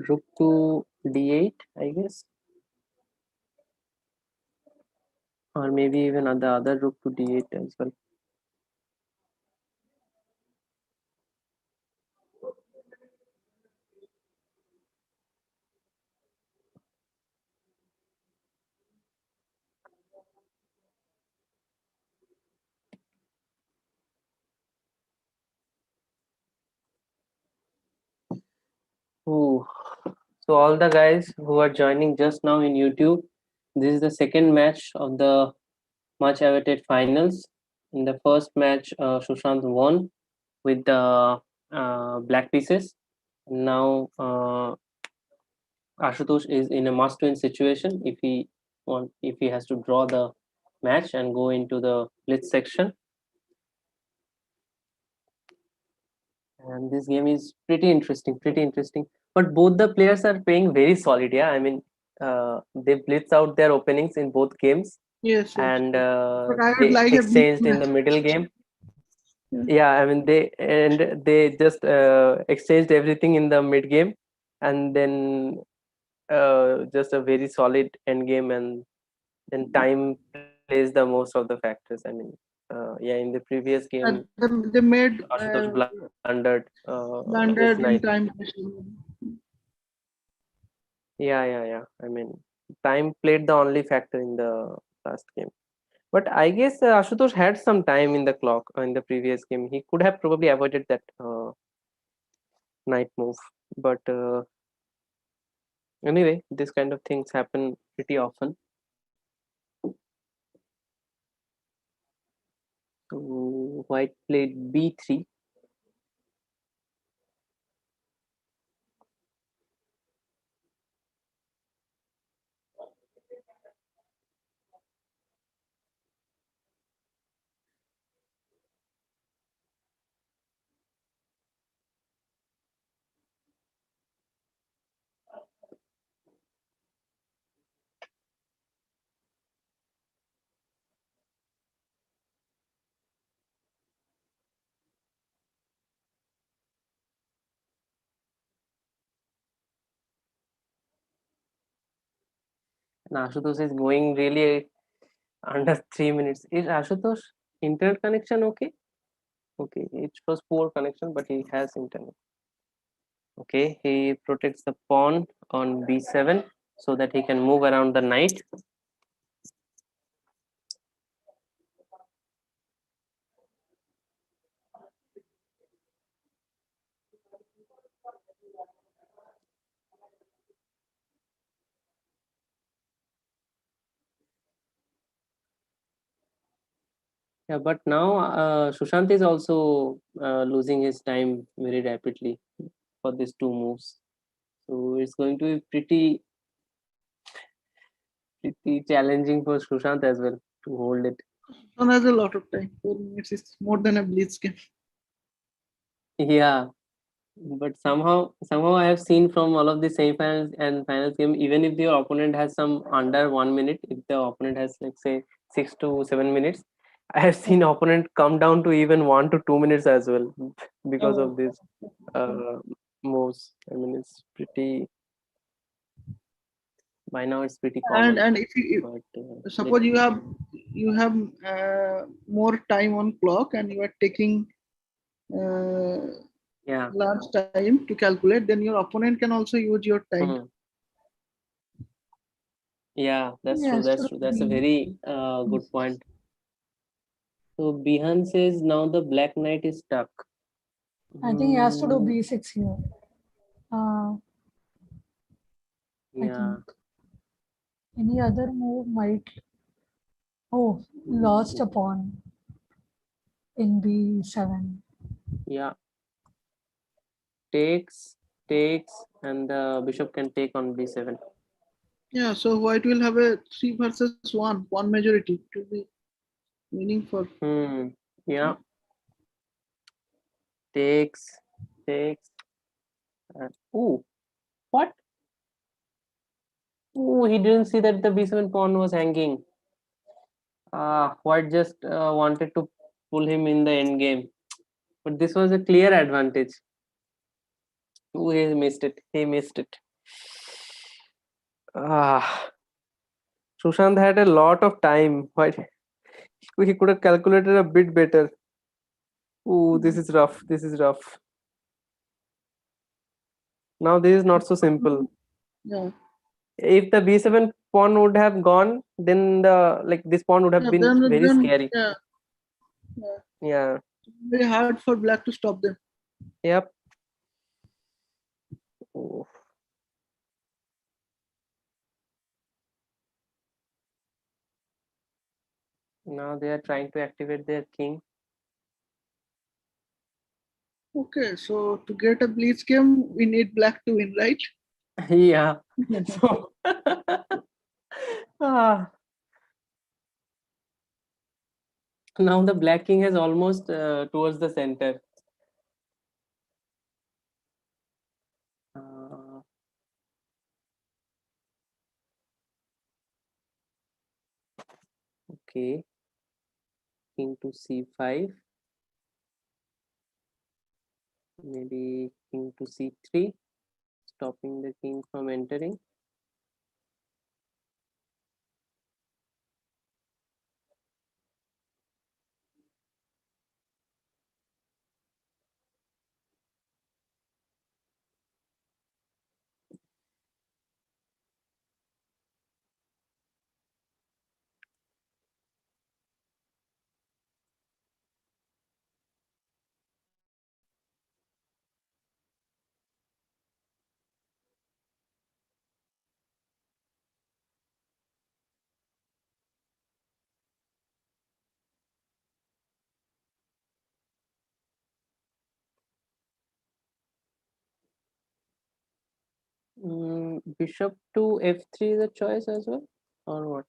Rook to d8, I guess, or maybe even the other rook to d8 as well. Ooh. So all the guys who are joining just now in YouTube, this is the second match of the much awaited finals. In the first match, Sushant won with the black pieces. Now Ashutosh is in a must-win situation if he has to draw the match and go into the blitz section. And this game is pretty interesting. But both the players are playing very solid. Yeah, I mean, they blitz out their openings in both games. Yes, yes. And But I would they like a exchanged blitz in the match. middle game. Yeah. I mean they just exchanged everything in the mid game, and then just a very solid end game, and then time plays the most of the factors. I mean, in the previous game, They made Ashutosh blundered his blundered knight. in time. Yeah. I mean, time played the only factor in the last game. But I guess Ashutosh had some time in the clock in the previous game. He could have probably avoided that knight move. But anyway, this kind of things happen pretty often. So white played b3. And Ashutosh is going really under 3 minutes. Is Ashutosh internet connection okay? Okay, it was poor connection, but he has internet. Okay, he protects the pawn on b7 so that he can move around the knight. Yeah, but now Sushant is also losing his time very rapidly for these two moves. So it's going to be pretty challenging for Sushant as well to hold it. One has a lot of time. 4 minutes is more than a blitz game. Yeah, but somehow I have seen from all of the semifinals and finals game, even if the opponent has some under 1 minute, if the opponent has like say 6 to 7 minutes, I have seen opponent come down to even 1 to 2 minutes as well because of this moves. I mean, it's pretty. By now, it's pretty common. And if you but, suppose you have more time on clock and you are taking large time to calculate, then your opponent can also use your time. Yeah, that's true. That's a very good point. So Bihan says now the black knight is stuck. I think he has to do b6 here. I think any other move might. Oh, lost a pawn in b7. Yeah. Takes, and the bishop can take on b7. Yeah, so white will have a 3 versus 1 majority to be meaningful. Yeah. Takes. Ooh, what? Ooh, he didn't see that the b7 pawn was hanging. White just wanted to pull him in the end game, but this was a clear advantage. Ooh, he missed it. He missed it. Sushant had a lot of time. Why he could have calculated a bit better. Ooh, this is rough. This is rough. Now this is not so simple. Yeah. If the b7 pawn would have gone, then this pawn would have Yeah, been very scary. yeah. Yeah. Very hard for black to stop them. Yep. Ooh. Now they are trying to activate their king. Okay, so to get a blitz game, we need black to win, right? Yeah. So now the black king has almost towards the center. Okay. King to c5. Maybe king to c3, stopping the king from entering. Bishop to f3 is a choice as well, or what?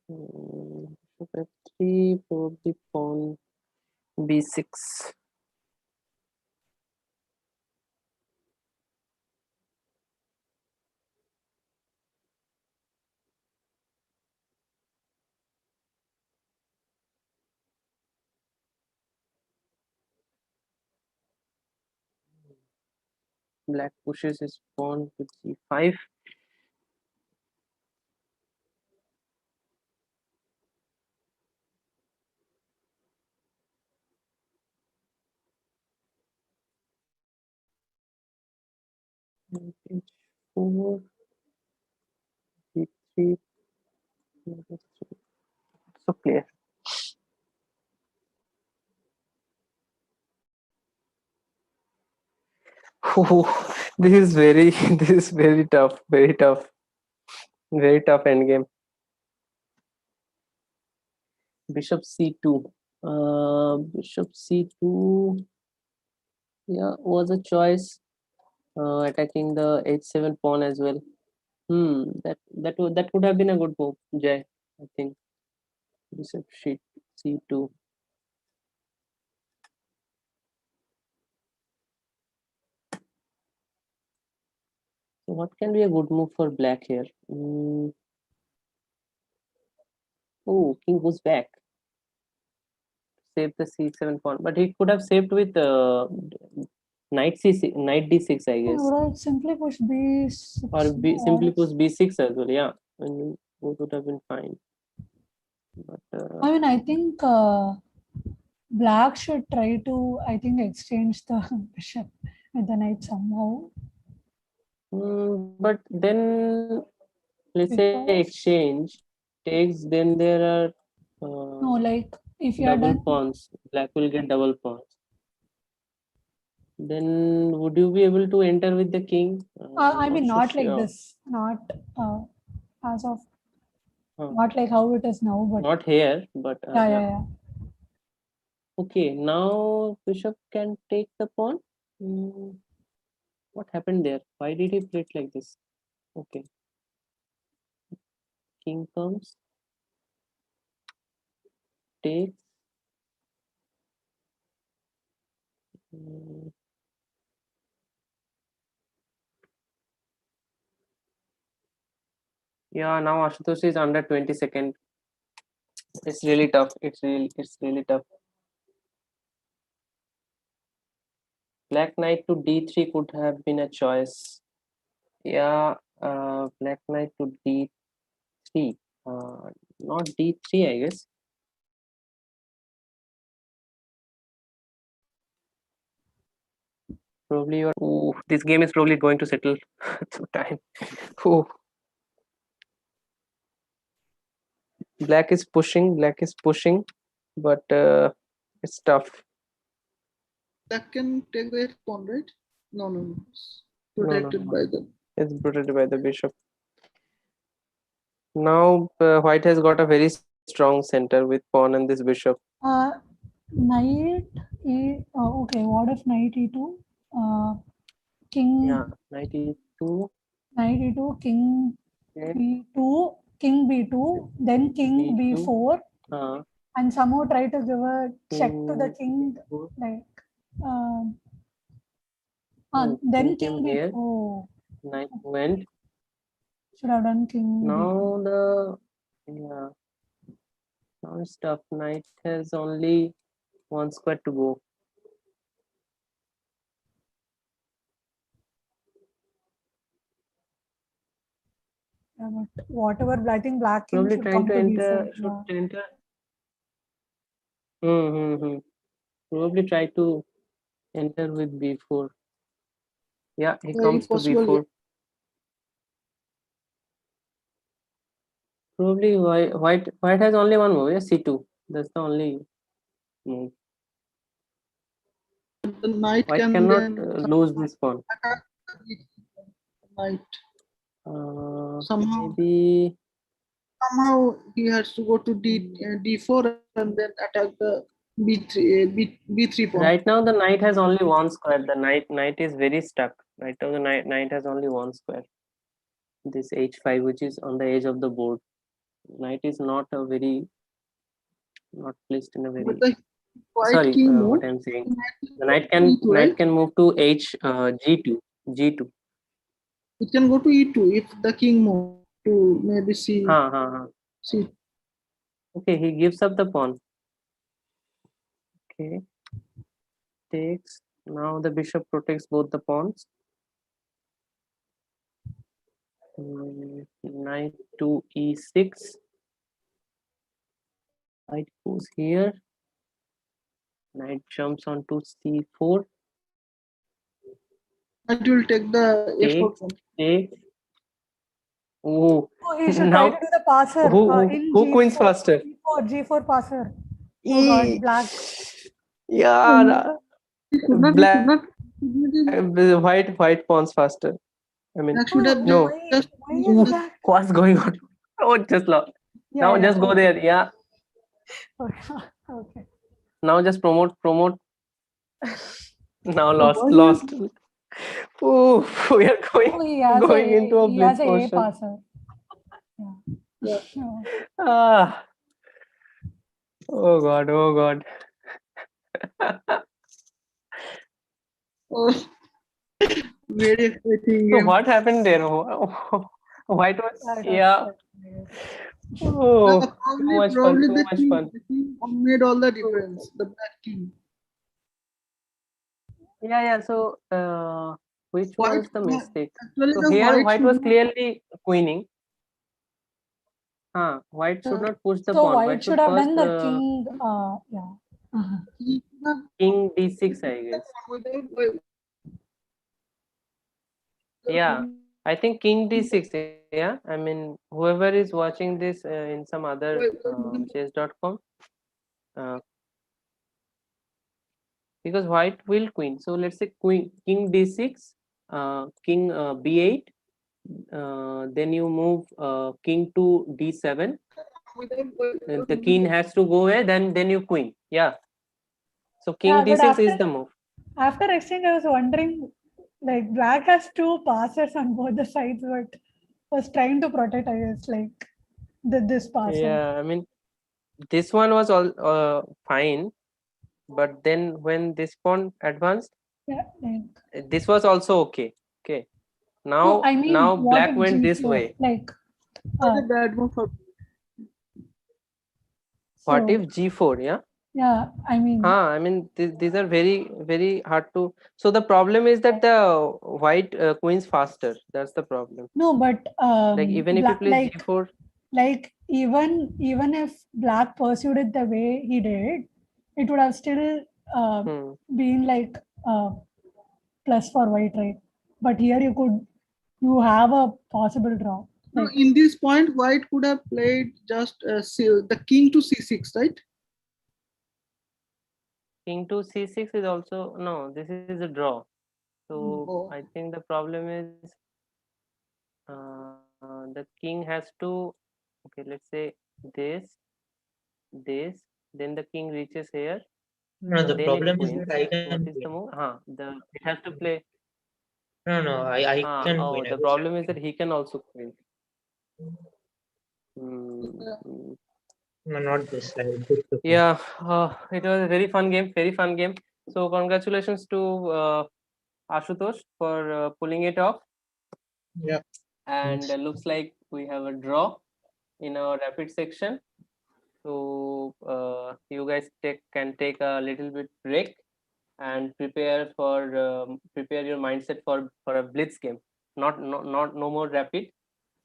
Bishop f3, probably pawn b6. Black pushes his pawn to g5. H4, g3, so clear. This is very this is very tough, very tough endgame. Bishop c2. Bishop c2, yeah, was a choice. Attacking the h7 pawn as well. That could have been a good move, Jay. I think bishop c2. So what can be a good move for black here? Oh, king goes back. Save the c7 pawn, but he could have saved with knight d6, I guess. Right, simply push b6. Or simply push b6 as well. Yeah, and both would have been fine. But I mean, I think black should try to, I think, exchange the bishop with the knight somehow. But then, let's say exchange takes, then there are no, like if you are double done, pawns. Black will get double pawns. Then would you be able to enter with the king? I mean, so not like sure. this, not as of, not like how it is now, but not here, but yeah. Okay, now bishop can take the pawn. What happened there? Why did he play it like this? Okay, king comes, takes. Yeah, now Ashutosh is under 20 seconds. It's really tough. It's really tough. Black knight to d3 could have been a choice. Yeah, black knight to d3. Not d3, I guess. Probably your. Ooh, this game is probably going to settle through time. Ooh. Black is pushing, but it's tough. Black can take the pawn, right? No, no, no. It's No, protected by the. It's protected by the bishop. Now white has got a very strong center with pawn and this bishop. Knight e. Okay, what if knight e2? King. Yeah, knight e2. Knight e2, king b2, king b2, then king b4, and somehow try to give a check to the king, like then king b4. Oh. Knight went. Should have done king. Now now it's tough. Knight has only one square to go. Yeah, but whatever, I think black king Probably should trying come to to enter. b4. Should enter. Probably try to enter with b4. Yeah, he comes to b4. Probably white has only one move. Yeah, c2. That's the only move. The knight White cannot lose this pawn. Knight. Somehow he has to go to d4 and then attack the b3 pawn. Right now the knight has only one square. The knight is very stuck. Right now the knight has only one square. This h5, which is on the edge of the board. Knight is not placed in a very. Sorry, what I'm saying. The knight can move to g2. It can go to e2 if the king move to maybe c. C. Okay, he gives up the pawn. Okay, takes. Now the bishop protects both the pawns. Knight to e6. Knight goes here. Knight jumps onto c4. Knight will take the f4 pawn. Take. Oh, he should try to do the passer. Who queens faster? G4 passer. Oh God, black. Yeah, black. White pawns faster. I mean, no. What's going on? Oh, just lost. Now just go there. Yeah. Okay. Now just promote. Now lost. Oh, we are going into a blitz portion. Passer. Yeah. Oh God. Oh, very exciting. So what happened there? White was Oh, too much fun. The king made all the difference. The black king. Yeah. So, which was the mistake? So the here, white was should clearly queening. White should not push the So pawn. white should have done the king. King d6, I guess. Yeah, I think king d6. Yeah, I mean, whoever is watching this in some other chess.com, because white will queen. So let's say king d6, king b8, then you move king to d7. The king has to go away. Then you queen. Yeah. So king d6 is the move. After exchange, I was wondering, like black has two passers on both the sides, but was trying to protect, I guess, like this passer. Yeah, I mean, this one was all fine, but then when this pawn advanced, this was also okay. Okay. Now, I mean, now black went this way. Like bad move for What So, if g4? Yeah. yeah, I mean, I mean these are very hard to. So the problem is that the white queen's faster. That's the problem. no, but Like even if you play g4, like even if black pursued it the way he did, it would have still been like plus for white, right? But here you have a possible draw. No, Like, in this point, white could have played just the king to c6, right? king to c6 is also no. This is a draw. So Oh. I think the problem is the king has to. Okay, let's say this, this. Then the king reaches here. No, the Then it problem is queens. that I What can is the win. move? It has to play. No, I can Oh, win. the problem is that he can also queen. No, not this side. Yeah, it was a very fun game. Very fun game. So congratulations to Ashutosh for pulling it off. Yeah. And looks like we have a draw in our rapid section. So you guys can take a little bit break and prepare prepare your mindset for a blitz game. Not no more rapid.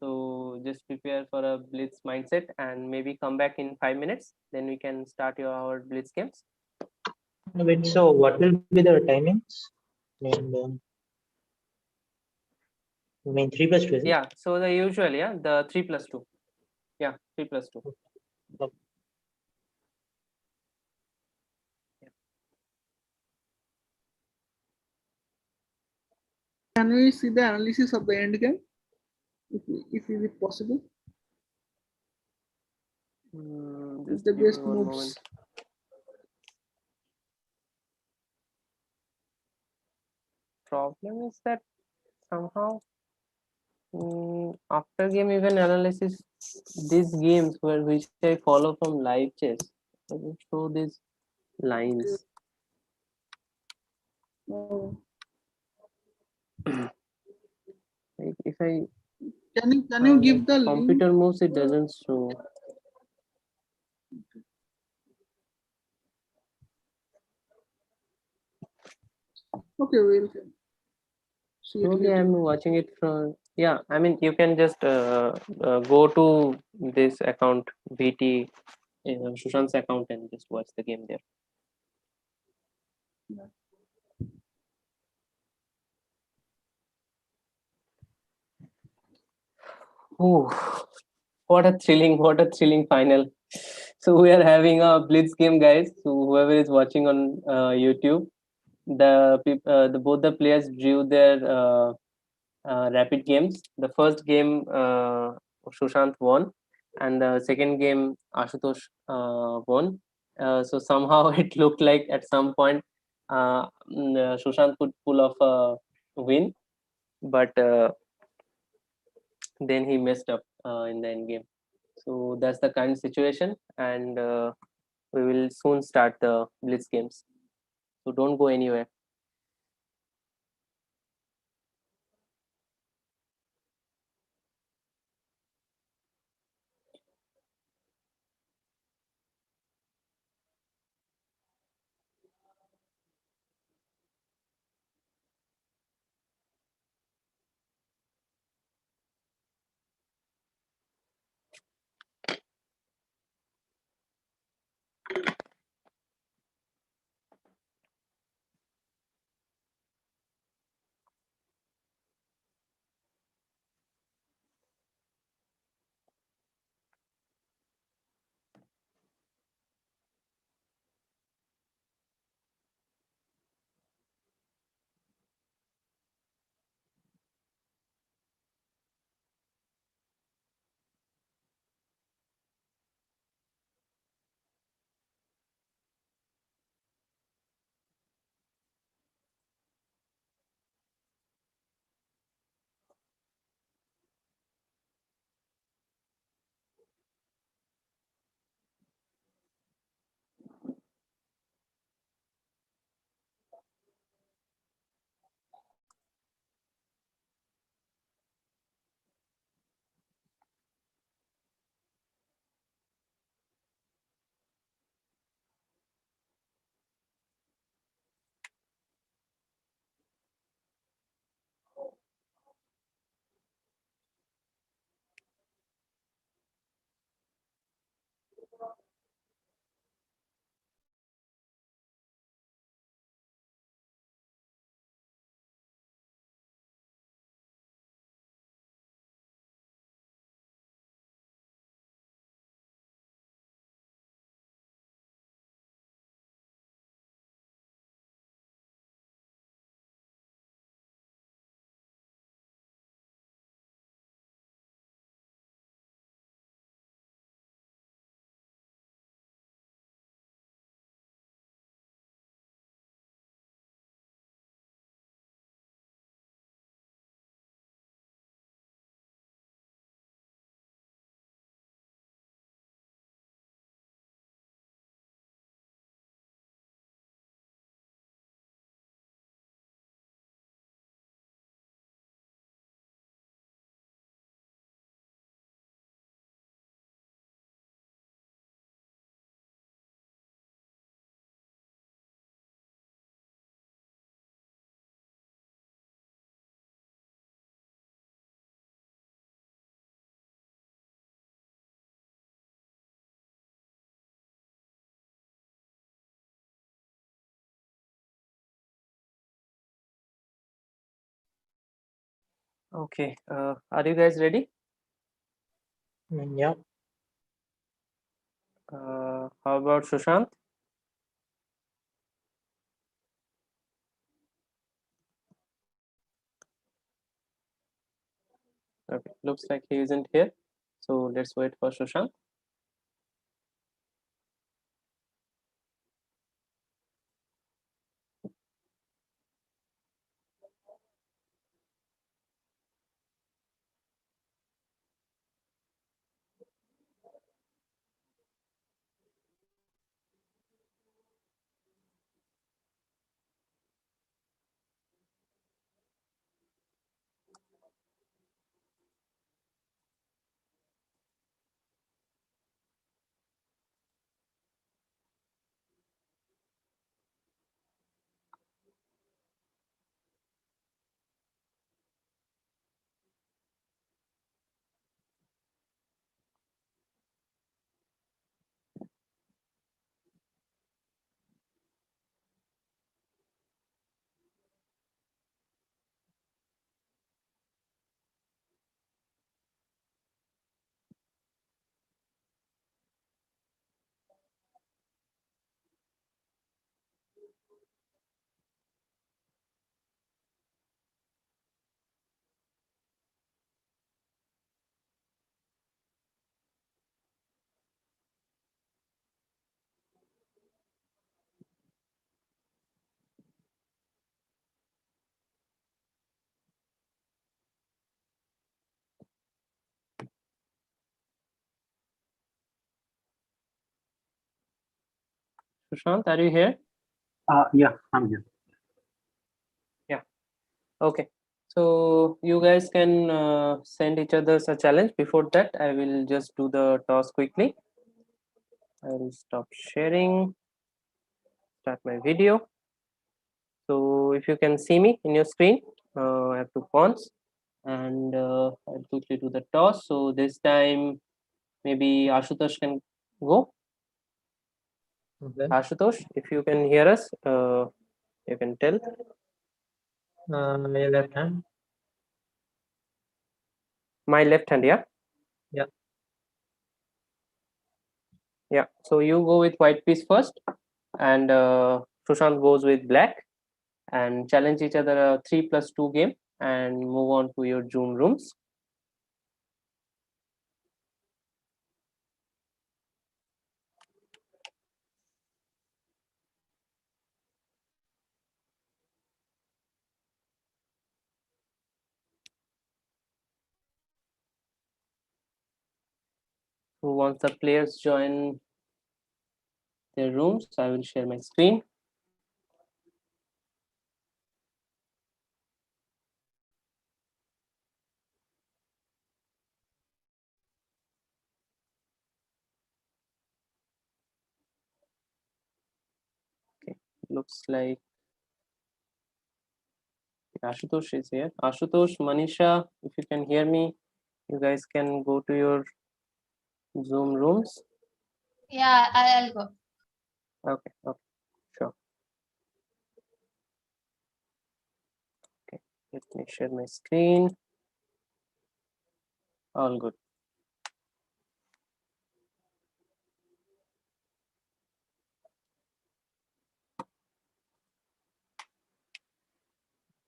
So just prepare for a blitz mindset and maybe come back in 5 minutes. Then we can start our blitz games. Wait, so what will be the timings? And I mean 3 plus 2, is it? Yeah, so the usual, yeah, the 3+2. Yeah, 3+2. Okay. Can we see the analysis of the end game? If is it possible? Just The give me best one moves. moment. Problem is that somehow after game even analysis, these games which I follow from live chess doesn't show these lines. Oh. Like if I can you give the computer link? moves, it doesn't show. Okay, we'll see it Okay, later. I'm watching it from. Yeah, I mean you can just go to this account VT Sushant's account and just watch the game there. Oh, what a thrilling final. So we are having a blitz game, guys. So whoever is watching on YouTube, the both the players drew their rapid games. The first game Sushant won, and the second game Ashutosh won. So somehow it looked like at some point Sushant could pull off a win, but then he messed up in the end game. So that's the current situation, and we will soon start the blitz games. So don't go anywhere. Okay, are you guys ready? Yeah. How about Sushant? Okay, looks like he isn't here. So let's wait for Sushant. Sushant, are you here? Yeah, I'm here. Yeah. Okay. So you guys can send each other a challenge. Before that, I will just do the toss quickly. I will stop sharing, start my video. So if you can see me in your screen, I have two pawns and I'll quickly do the toss. So this time maybe Ashutosh can go. Okay. Ashutosh, if you can hear us, you can tell. Your left hand. My left hand, yeah? Yeah. Yeah. So you go with white piece first, and Sushant goes with black, and challenge each other a 3+2 game, and move on to your Zoom rooms. So once the players join their rooms, I will share my screen. Okay, looks like Ashutosh is here. Ashutosh, Manisha, if you can hear me, you guys can go to your Zoom rooms. Yeah, I'll go. Okay, sure. Okay, let me share my screen. All good.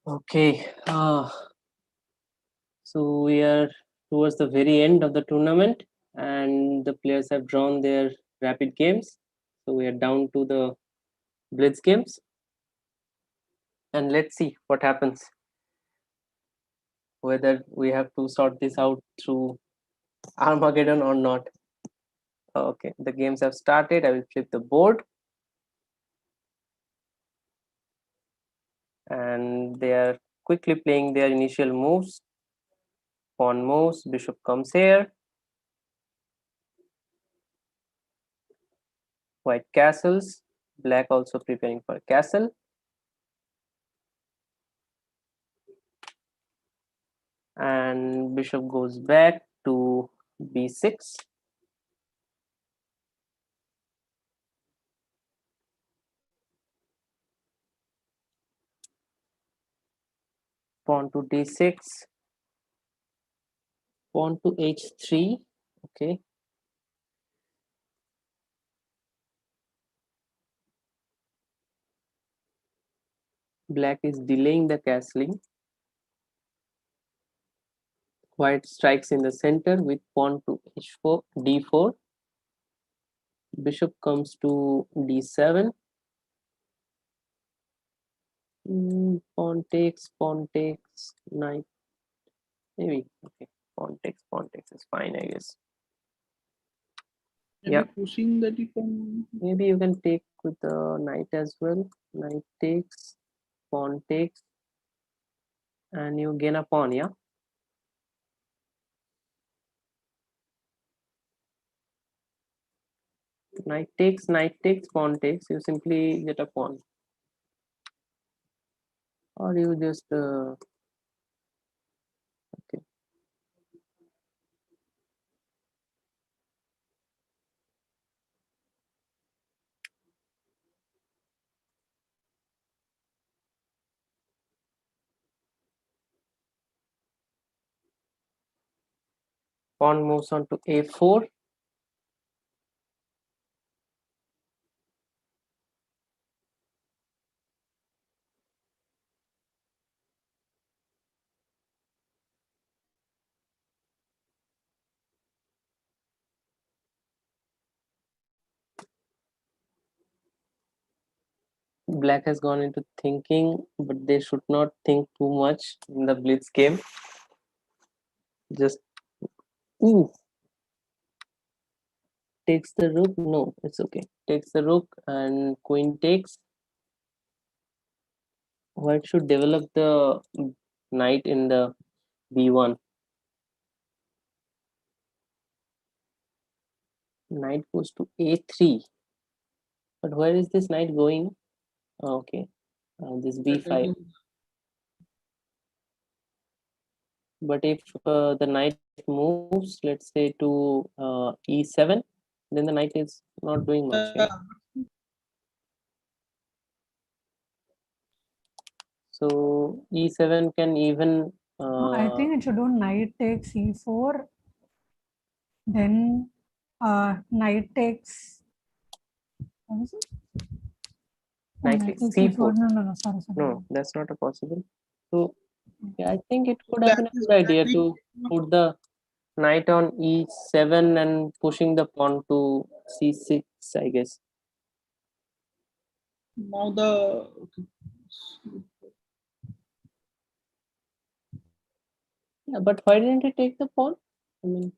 Okay, so we are towards the very end of the tournament, and the players have drawn their rapid games. So we are down to the blitz games, and let's see what happens. Whether we have to sort this out through Armageddon or not. Okay, the games have started. I will flip the board, and they are quickly playing their initial moves. Pawn moves, bishop comes here. White castles, black also preparing for a castle. And bishop goes back to b6. Pawn to d6. Pawn to h3. Okay. Black is delaying the castling. White strikes in the center with pawn to h4, d4. Bishop comes to d7. Pawn takes, knight. Maybe. Okay. Pawn takes is fine, I guess. Maybe Yeah. pushing that you can. Maybe you can take with the knight as well. Knight takes, pawn takes, and you gain a pawn, yeah? Knight takes, pawn takes. You simply get a pawn. Or you just... okay. Pawn moves on to a4. Black has gone into thinking, but they should not think too much in the blitz game. Just takes the rook. No, it's okay. Takes the rook and queen takes. White should develop the knight in the b1. Knight goes to a3. But where is this knight going? Oh, okay, this b5. But if the knight moves, let's say to e7, then the knight is not doing much here. So e7 can even... I think it should do knight takes e4, then knight takes. What is it? Knight takes c4. No, sorry. No, that's not a possible. So yeah, I think it would have been a good idea to put the knight on e7 and pushing the pawn to c6, I guess. Now the Yeah, but why didn't he take the pawn? I mean,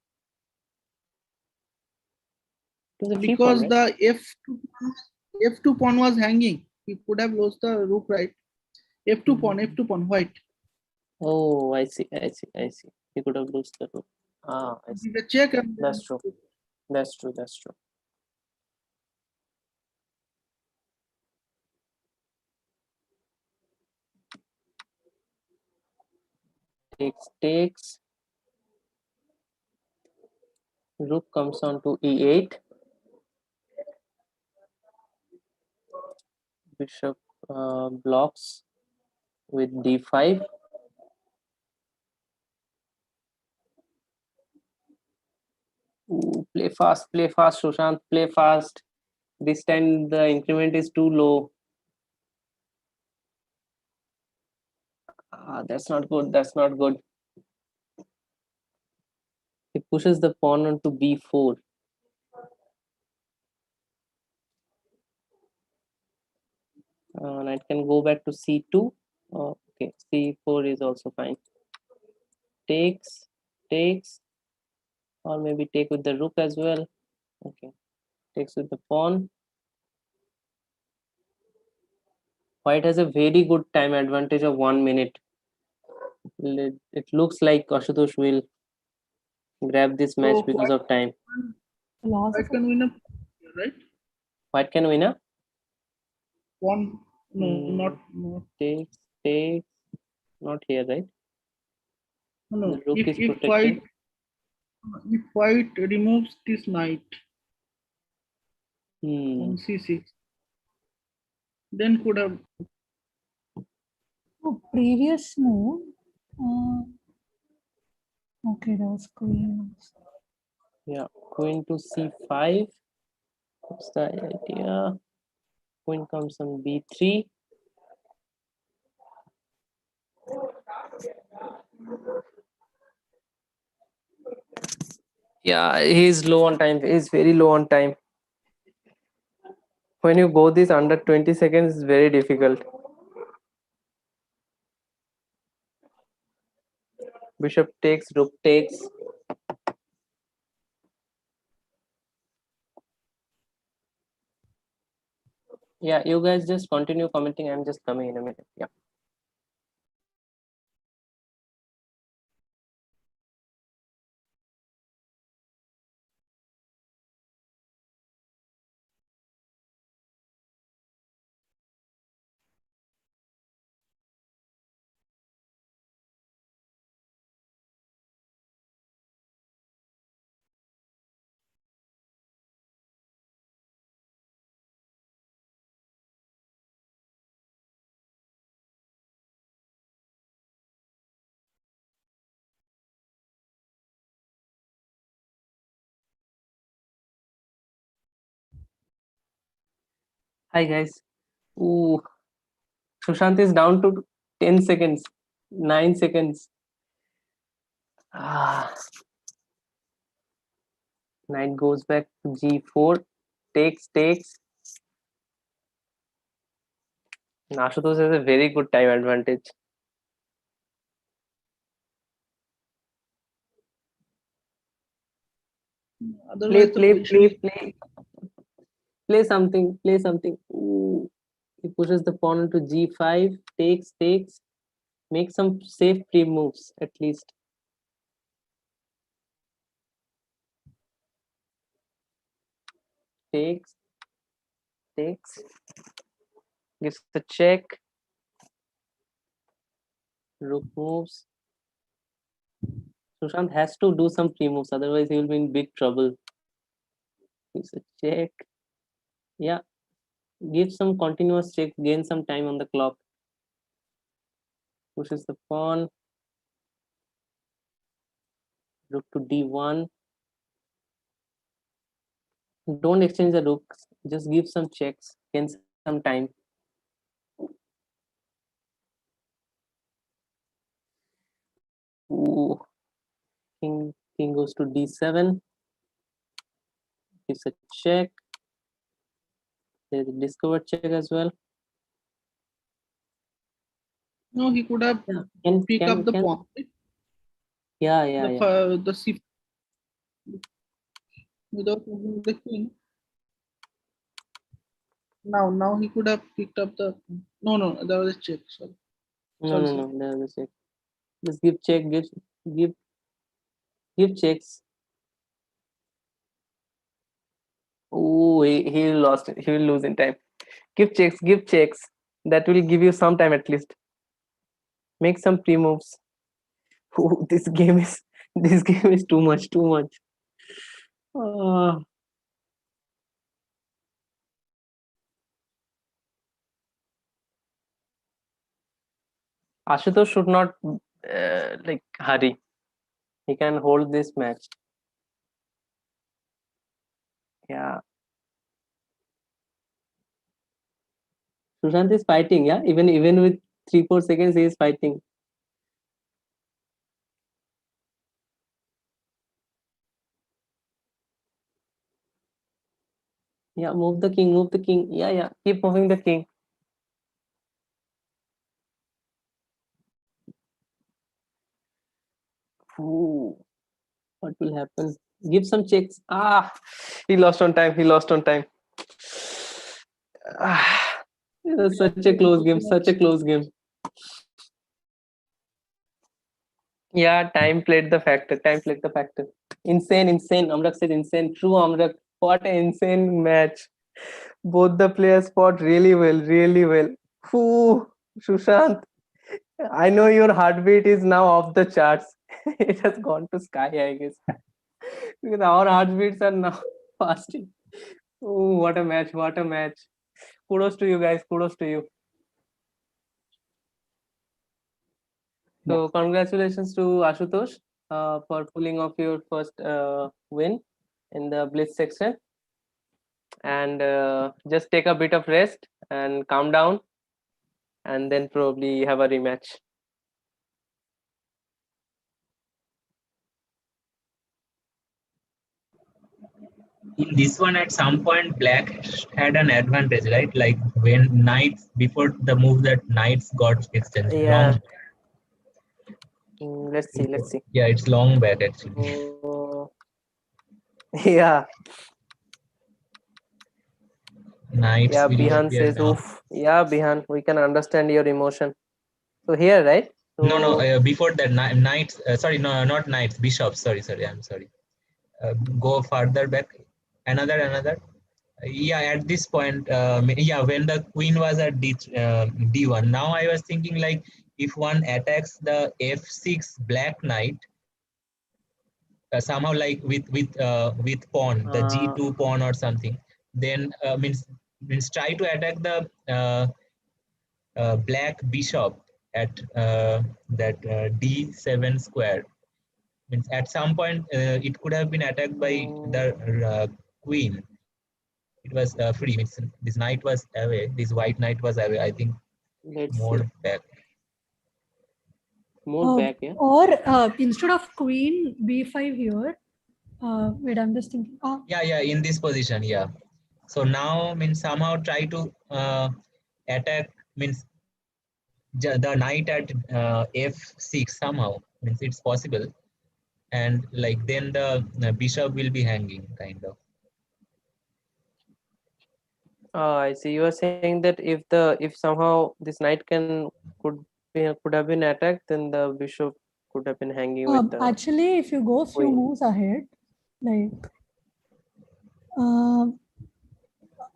it was a free because pawn, right? the f2 pawn was hanging. He could have lost the rook, right? F2 pawn, white. Oh, I see. He could have lost the rook. Ah, I see. The check and That's true. That's true. Takes. Rook comes on to e8. Bishop blocks with d5. Ooh, play fast, Sushant, play fast. This time the increment is too low. That's not good. That's not good. He pushes the pawn onto b4. Knight can go back to c2. Okay, c4 is also fine. Takes, or maybe take with the rook as well. Okay, takes with the pawn. White has a very good time advantage of 1 minute. It looks like Ashutosh will grab this match because of time. White can win a right? White can win a One, no, not. takes, not here, right? No, The rook is if protected. white removes this knight on c6, then could have. Oh, previous move. Okay, that was queen. Yeah, queen to c5. What's the idea? Queen comes on b3. Yeah, he's low on time. He's very low on time. When you go this under 20 seconds, it's very difficult. Bishop takes, rook takes. Yeah, you guys just continue commenting. I'm just coming in a minute. Yeah. Hi guys. Ooh, Sushant is down to 10 seconds, 9 seconds. Knight goes back to g4, takes. Ashutosh has a very good time advantage. Play something. Ooh. He pushes the pawn to g5, takes. Make some safe pre moves at least. Takes. Gives a check. Rook moves. Sushant has to do some pre moves, otherwise he will be in big trouble. Gives a check. Yeah. Give some continuous check, gain some time on the clock. Pushes the pawn. Rook to d1. Don't exchange the rooks. Just give some checks, gain some time. Ooh. King goes to d7. Gives a check. There's a discovered check as well. No, he could have picked up the pawn. Yeah. The c without moving the king. Now he could have picked up the. No, that was a check. Sorry. No, that was a check. Just give check. Give checks. Oh, he lost. He will lose in time. Give checks. That will give you some time at least. Make some pre moves. Oh, this game is too much. Ashutosh should not like hurry. He can hold this match. Yeah. Sushant is fighting, yeah. Even with 3-4 seconds, he is fighting. Yeah, move the king, move the king. Yeah. Keep moving the king. Ooh, what will happen? Give some checks. He lost on time. He lost on time. It was such a close game. Such a close game. Yeah, time played the factor. Time played the factor. Insane. Amrak said insane. True, Amrak. What an insane match. Both the players fought really well. Ooh, Sushant. I know your heartbeat is now off the charts. It has gone to sky, I guess. Because our heartbeats are now fasting. Oh, what a match! What a match! Kudos to you guys. Kudos to you. So congratulations to Ashutosh for pulling off your first win in the Blitz section. And just take a bit of rest and calm down, and then probably have a rematch. In this one, at some point, black had an advantage, right? Like when knights, before the move that knights got exchanged, Yeah. long. Let's see. Yeah, it's long back actually. Yeah. Knights. Yeah, will Bihan appear says, now. oof. Yeah, Bihan, we can understand your emotion. So here, right? No. Before that, knights. Sorry, no, not knights. Bishops. Sorry. I'm sorry. Go further back. Another. Yeah, at this point, yeah, when the queen was at d1. Now I was thinking, like, if one attacks the f6 black knight, somehow, like with pawn, the g2 pawn or something, then means try to attack the black bishop at that d7 square. Means at some point it could have been attacked by the queen. It was free. Means this knight was away. This white knight was away. I think more back. More back, yeah. Or instead of queen b5 here, wait, I'm just thinking. Yeah, in this position, yeah. So now means somehow try to attack, means the knight at f6 somehow, means it's possible, and like then the bishop will be hanging kind of. I see. You are saying that if somehow this knight could have been attacked, then the bishop could have been hanging with the. Actually, if you go a few moves ahead, like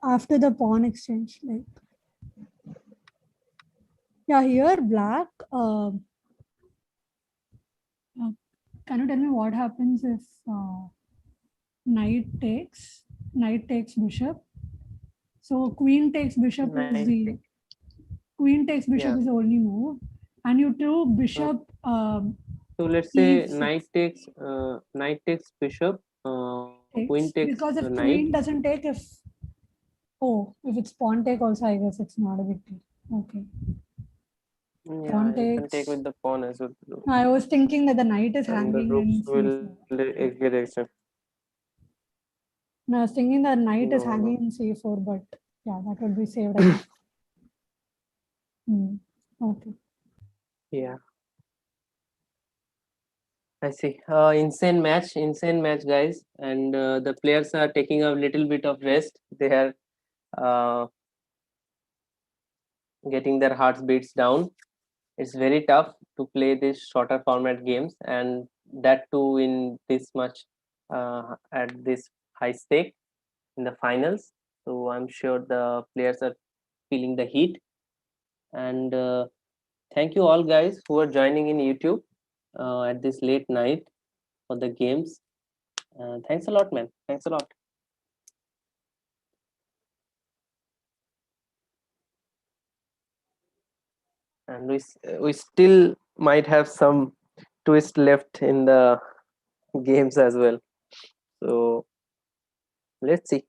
after the pawn exchange, like here black. Can you tell me what happens if knight takes bishop? So queen takes bishop is the only move, and you do bishop. So let's say knight takes bishop. Queen takes because if knight. queen doesn't take, if it's pawn take also, I guess it's not a big deal. Okay. Yeah, you can take with the pawn as well. I was thinking that the knight is And hanging the rooks in will get extended. No, I was thinking the knight is hanging in c4, but yeah, that would be saved again. Okay. Yeah. I see. Insane match, guys. And the players are taking a little bit of rest. They are getting their hearts beats down. It's very tough to play these shorter format games, and that too in this much at this high stake in the finals. So I'm sure the players are feeling the heat. And thank you all guys who are joining in YouTube at this late night for the games. Thanks a lot, man. Thanks a lot. and we still might have some twist left in the games as well. So let's see.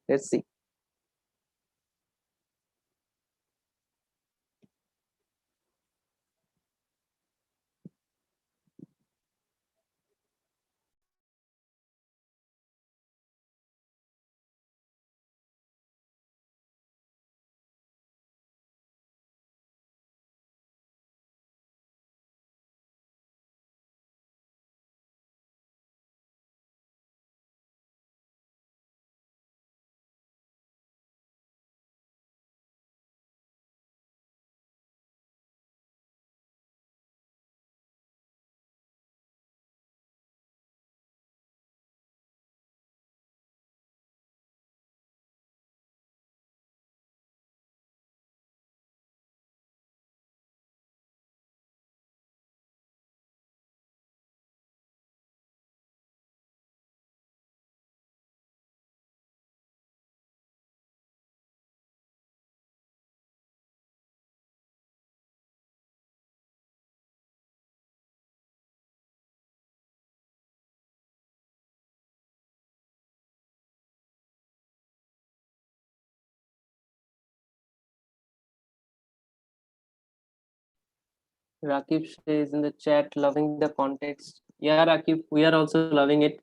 Rakib says in the chat, loving the context. Yeah, Rakib, we are also loving it.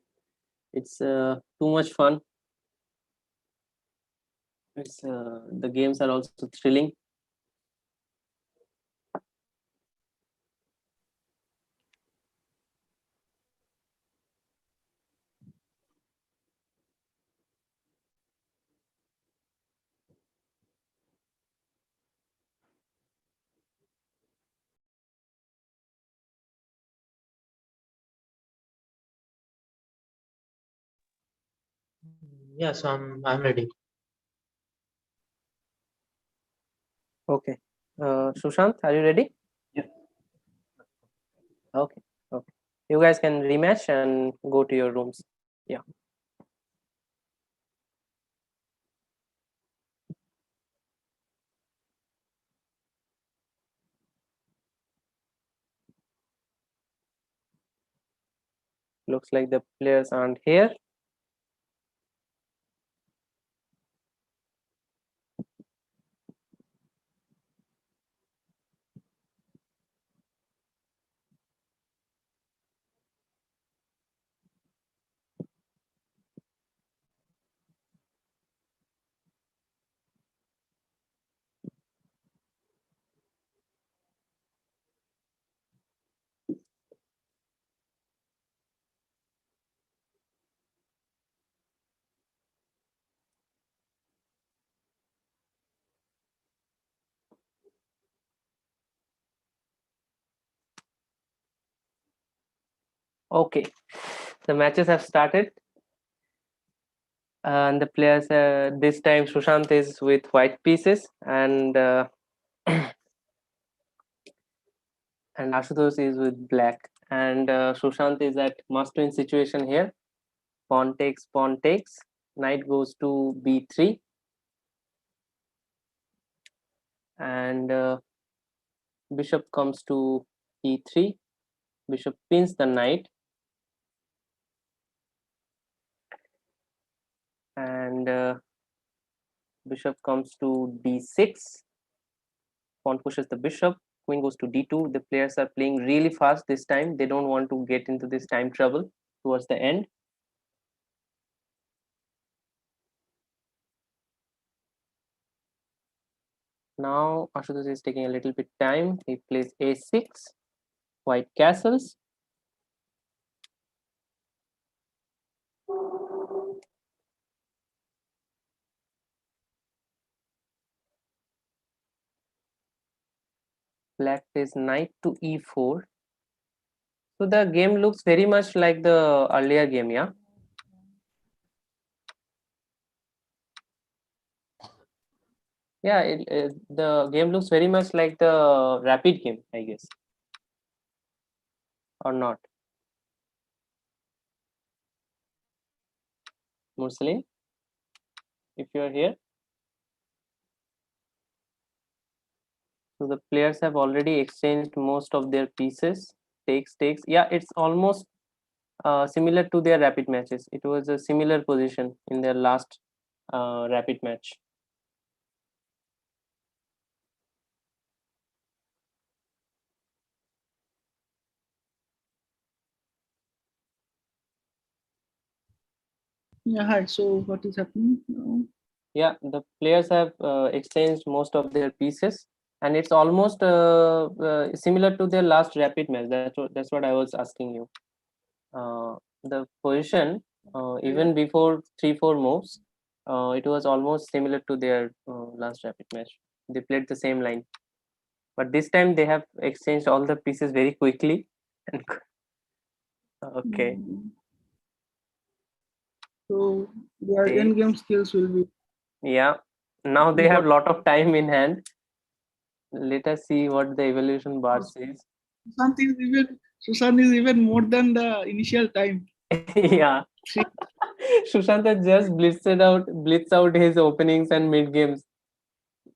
It's too much fun. It's the games are also thrilling. Yeah, so I'm ready. Okay. Sushant, are you ready? Yes. Okay. Okay. You guys can rematch and go to your rooms. Yeah. Looks like the players aren't here. Okay. The matches have started. And the players this time Sushant is with white pieces and and Ashutosh is with black, and Sushant is at must-win situation here. Pawn takes, knight goes to b3, and bishop comes to e3. Bishop pins the knight, and bishop comes to d6. Pawn pushes the bishop. Queen goes to d2. The players are playing really fast this time. They don't want to get into this time trouble towards the end. Now Ashutosh is taking a little bit time. He plays a6, white castles. Black plays knight to e4. So the game looks very much like the earlier game, yeah? Yeah, the game looks very much like the rapid game, I guess. Or not? Mursaleen, if you are here. So the players have already exchanged most of their pieces. Takes. Yeah, it's almost similar to their rapid matches. It was a similar position in their last rapid match. Yeah, hi. So what is happening now? Yeah, the players have exchanged most of their pieces, and it's almost similar to their last rapid match. That's what I was asking you. The position, even before 3-4 moves, it was almost similar to their last rapid match. They played the same line, but this time they have exchanged all the pieces very quickly. And okay. So their end game skills will be. Yeah. Now they have a lot of time in hand. Let us see what the evolution bar says. Sushant is even more than the initial time. Yeah. Sushant just blitz out his openings and mid games.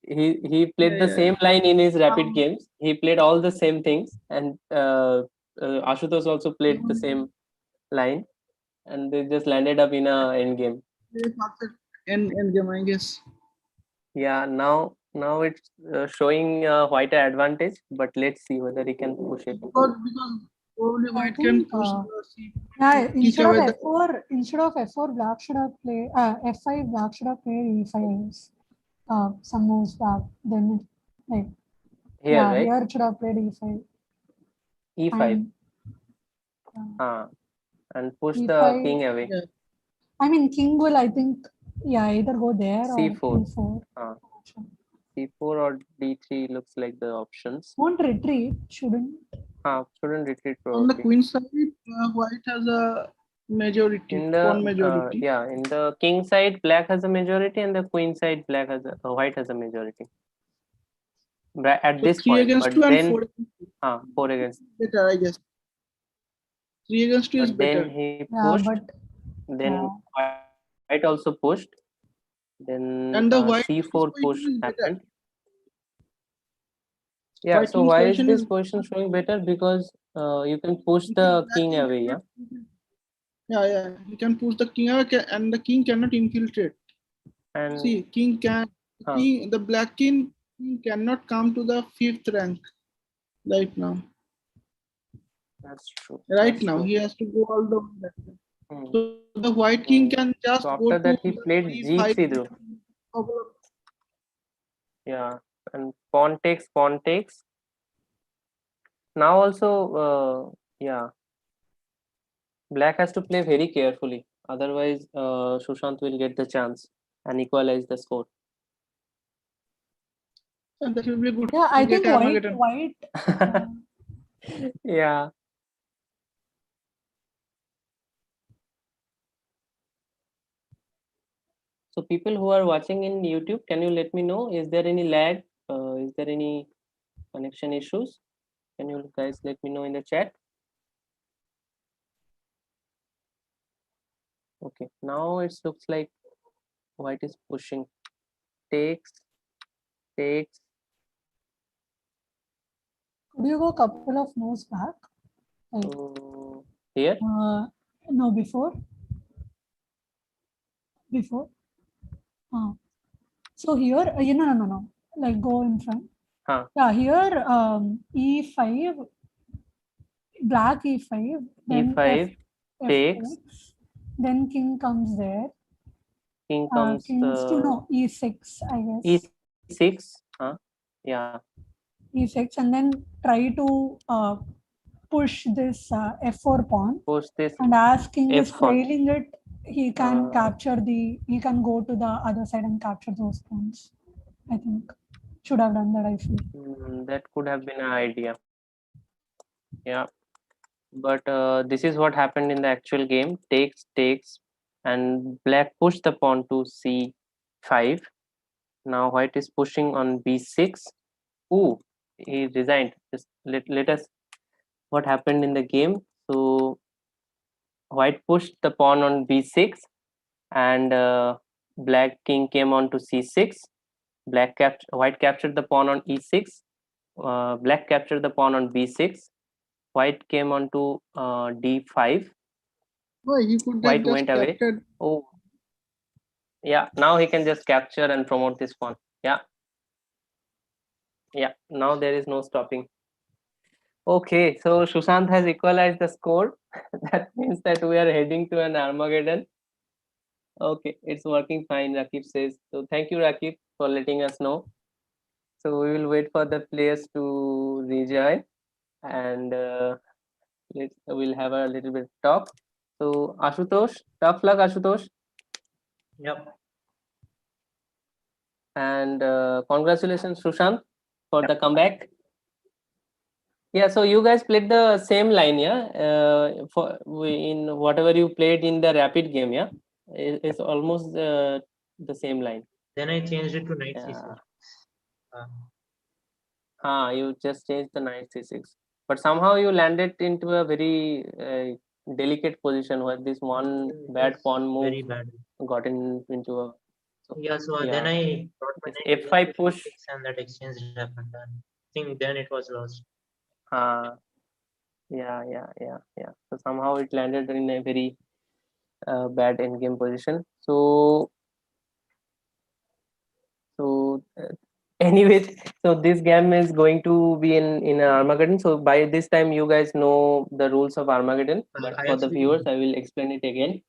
He played the same line in his rapid games. He played all the same things, and Ashutosh also played the same line, and they just landed up in a end game. End game, I guess. Yeah, now it's showing white advantage, but let's see whether he can push it. Because probably white can push yeah, instead of F4, black should have played F5. Black should have played E5. Some moves back. Then like here, yeah, right? here it should have played E5. E5. And push E5, the king away. Yeah. I mean, king will, I think, yeah, either go there C4. or E4. C4 or D3 looks like the options. Won't retreat, shouldn't. Shouldn't retreat probably. On the queen side, white has a majority, pawn majority. Yeah, in the king side, black has a majority, and the queen side, white has a majority. At So this 3 point, against but 2 and then 4 4 against. better, I guess. 3 against 2 is better. Then he pushed. Then white also pushed. Then and the white C4 push happened. Yeah, white so why is this position showing better? Because you can push the king away, yeah? Yeah, you can push the king away and the king cannot infiltrate. And see, king can, the black king cannot come to the 5th rank right now. That's true. Right now, he has to go all the way back. So the white king can just so go after that to he played G3 though. Yeah, and pawn takes. Now also, yeah, black has to play very carefully. Otherwise, Sushant will get the chance and equalize the score. And that will be good. Yeah, I think white. Yeah. So people who are watching in YouTube, can you let me know, is there any lag? Is there any connection issues? Can you guys let me know in the chat? Okay, now it looks like white is pushing. Takes. Could you go a couple of moves back? Like, here? No, before. So here, no. Like go in front. Yeah, here E5, black E5, then E5 takes. Then king comes there. King comes. Kings to no E6, I guess. E6, yeah. E6, and then try to push this F4 pawn. Push this. And as king is F1. trailing it, he can he can go to the other side and capture those pawns. I think should have done that. I feel that could have been an idea. Yeah, but this is what happened in the actual game. Takes, and black pushed the pawn to C5. Now white is pushing on B6. Ooh, he resigned. Just let us what happened in the game. So white pushed the pawn on B6, and black king came on to C6. White captured the pawn on E6, Black captured the pawn on b6. White came on to d5. Why he could have White just went away. captured. Oh, yeah. Now he can just capture and promote this pawn. Yeah. Yeah. Now there is no stopping. Okay, so Sushant has equalized the score. That means that we are heading to an Armageddon. Okay, it's working fine, Rakib says. So thank you, Rakib, for letting us know. So we will wait for the players to rejoin, and we'll have a little bit talk. So Ashutosh, tough luck, Ashutosh. Yep. And congratulations, Sushant, for the comeback. Yeah, so you guys played the same line, yeah? In whatever you played in the rapid game, yeah? It's almost the same line. Then I changed it to knight Yeah. c6. You just changed the knight c6, but somehow you landed into a very delicate position where this one bad pawn move Very bad. got into a. So, Yeah, so yeah. then I brought my This knight f5 to push. c6 and that exchange happened. And I think then it was lost. Yeah. So somehow it landed in a very bad endgame position. So anyway, so this game is going to be in Armageddon. So by this time, you guys know the rules of Armageddon. But I for the actually viewers, I will explain it again.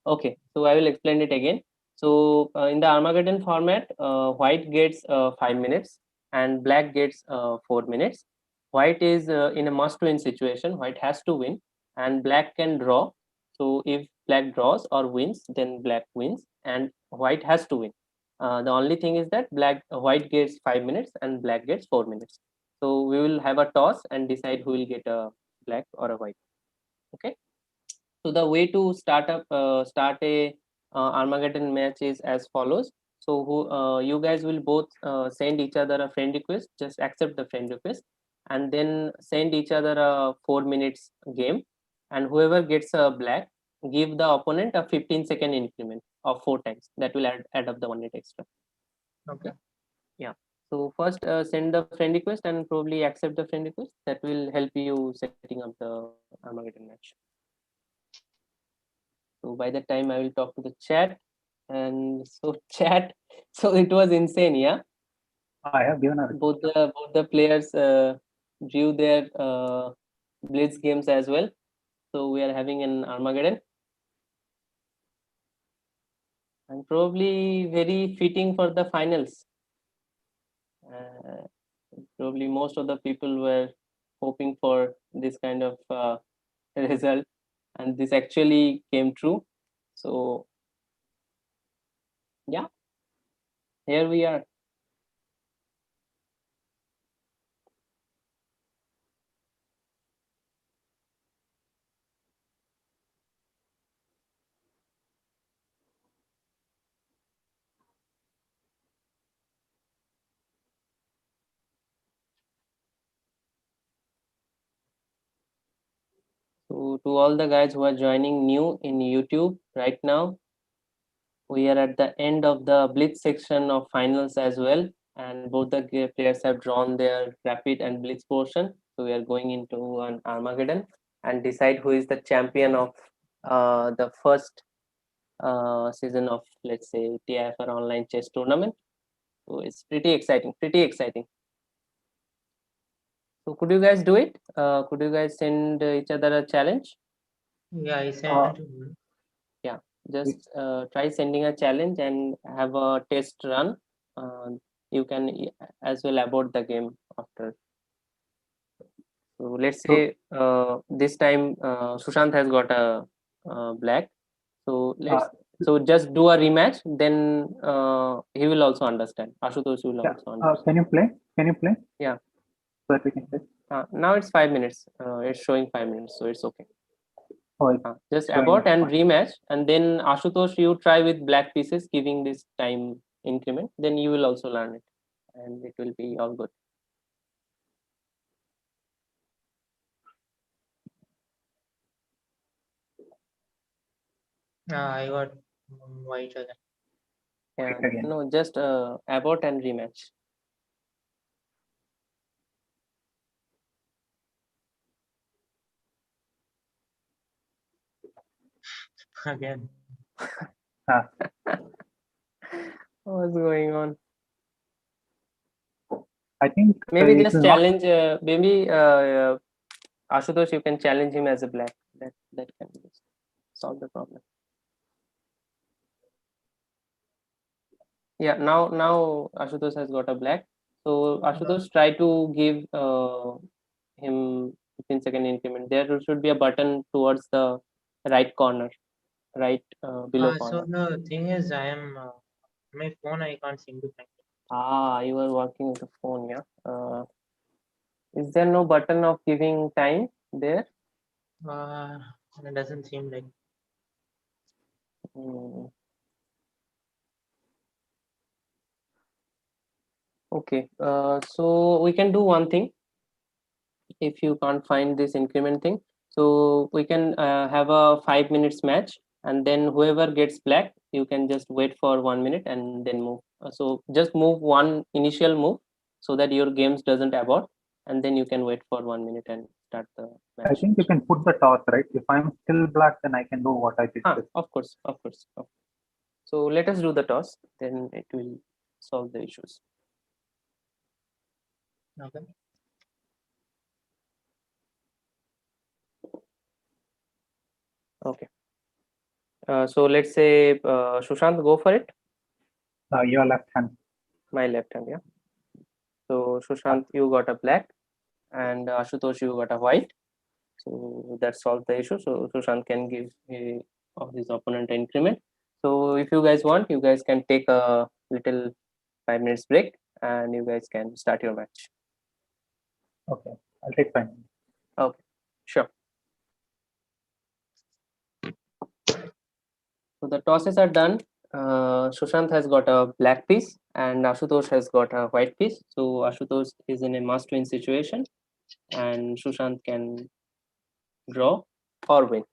Okay, so I will explain it again. So in the Armageddon format, white gets 5 minutes and black gets 4 minutes. White is in a must-win situation. White has to win, and black can draw. So if black draws or wins, then black wins, and white has to win. The only thing is that white gets 5 minutes and black gets 4 minutes. So we will have a toss and decide who will get a black or a white. Okay. So the way to start a Armageddon match is as follows. So you guys will both send each other a friend request. Just accept the friend request, and then send each other a 4 minutes game. And whoever gets a black, give the opponent a 15-second increment of 4 times. That will add up the 1 minute extra. Okay. Yeah. So first send the friend request and probably accept the friend request. That will help you setting up the Armageddon match. So by that time, I will talk to the chat. And so chat, so it was insane, yeah. I have given a both the players drew their blitz games as well. So we are having an Armageddon, and probably very fitting for the finals. Probably most of the people were hoping for this kind of result, and this actually came true. So yeah, here we are. So to all the guys who are joining new in YouTube right now, we are at the end of the blitz section of finals as well, and both the players have drawn their rapid and blitz portion. So we are going into an Armageddon and decide who is the champion of the first season of, let's say, TIFR online chess tournament. So it's pretty exciting, pretty exciting. So could you guys do it? Could you guys send each other a challenge? Yeah, I sent you. Yeah, just try sending a challenge and have a test run. You can as well abort the game after. So let's say this time Sushant has got a black. So so just do a rematch. Then he will also understand. Ashutosh will also understand. Can you play? Can you play? Yeah. So that we can play. Now it's 5 minutes. It's showing 5 minutes, so it's okay. Oh, Just abort and rematch, and then Ashutosh, you try with black pieces, giving this time increment. Then you will also learn it, and it will be all good. I got white again. Yeah, no, just abort and rematch. Again. What's going on? I think maybe it just will challenge. Maybe Ashutosh, you can challenge him as a black. That can just solve the problem. Yeah. Now Ashutosh has got a black. So Ashutosh, try to give him 15 second increment. There should be a button towards the right corner, right below So corner. the thing is, I am my phone. I can't seem to find it. Ah, you are working with the phone, yeah. Is there no button of giving time there? It doesn't seem like. Okay, so we can do one thing. If you can't find this increment thing, so we can have a 5 minutes match, and then whoever gets black, you can just wait for 1 minute and then move. So just move one initial move so that your games doesn't abort, and then you can wait for 1 minute and start the match. I think you can put the toss, right? If I'm still black, then I can do what I did. Of course. So let us do the toss, then it will solve the issues. Okay. Okay. So let's say Sushant, go for it. Your left hand. My left hand, yeah. So Sushant, you got a black, and Ashutosh, you got a white. So that solved the issue. So Sushant can give his opponent increment. So if you guys want, you guys can take a little 5 minutes break, and you guys can start your match. Okay, I'll take 5 minutes. Okay, sure. So the tosses are done. Sushant has got a black piece and Ashutosh has got a white piece. So Ashutosh is in a must-win situation, and Sushant can draw or win.